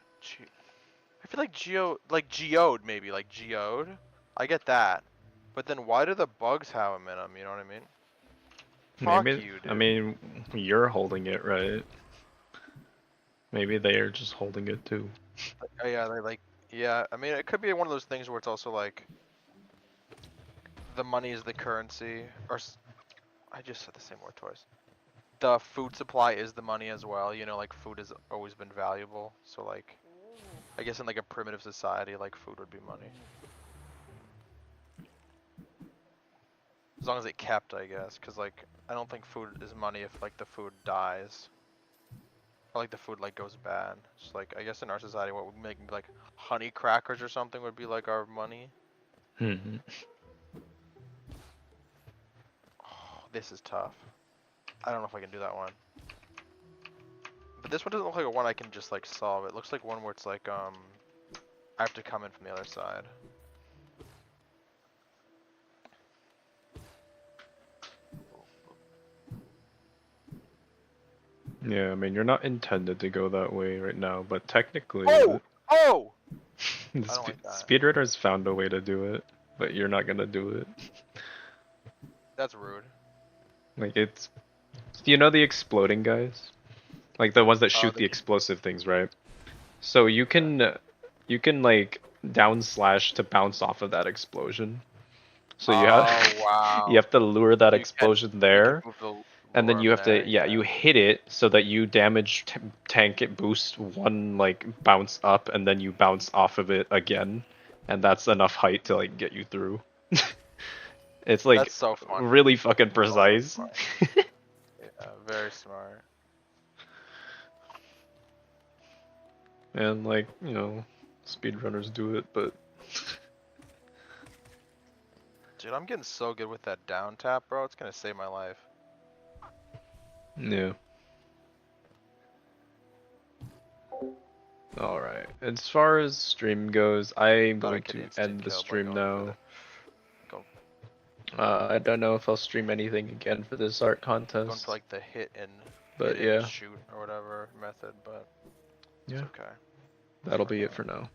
I feel like Geode maybe, like Geode. I get that. But then why do the bugs have them in them, you know what I mean? Fuck Maybe, you, I dude. mean, you're holding it, right? Maybe they are just holding it too. Oh, yeah, yeah, I mean, it could be one of those things where it's also like, the money is the currency, or, I just said the same word twice. The food supply is the money as well, you know, like food has always been valuable, so like, I guess in like a primitive society, like food would be money. As long as it kept, I guess, because like, I don't think food is money if like the food dies. Or like the food like goes bad. Just like, I guess in our society what would make like honey crackers or something would be like our money. Hmm. Oh, this is tough. I don't know if I can do that one. But this one doesn't look like a one I can just like solve. It looks like one where it's like I have to come in from the other side. Yeah, I mean, you're not intended to go that way right now, but technically, Oh! Oh! the I don't like that. speedrunners found a way to do it, but you're not gonna do it. That's rude. Like, it's... You know the exploding guys? Like, the ones that shoot they the can- explosive things, right? So you can, like, down slash to bounce off of that explosion. So you have, Oh wow. you have to lure that You can- explosion You can there. move the And then lure you have there, to, yeah, you hit it so that you damage tank it, boost one, like, bounce up, and then you bounce off of it again. And that's enough height to, like, get you through. It's, like, That's so fun. really fucking So precise. smart. Yeah, very smart. And, like, you know, speedrunners do it, but... Dude, I'm getting so good with that down tap, bro. It's gonna save my life. Yeah. Alright. As far as stream goes, I'm Thought I going could to instant end the kill by stream going for now. Go- I don't know if I'll stream anything again for this art Going contest. for like the hit and But hit and yeah. shoot or whatever method, but Yeah. it's okay. That'll For be it now. for now.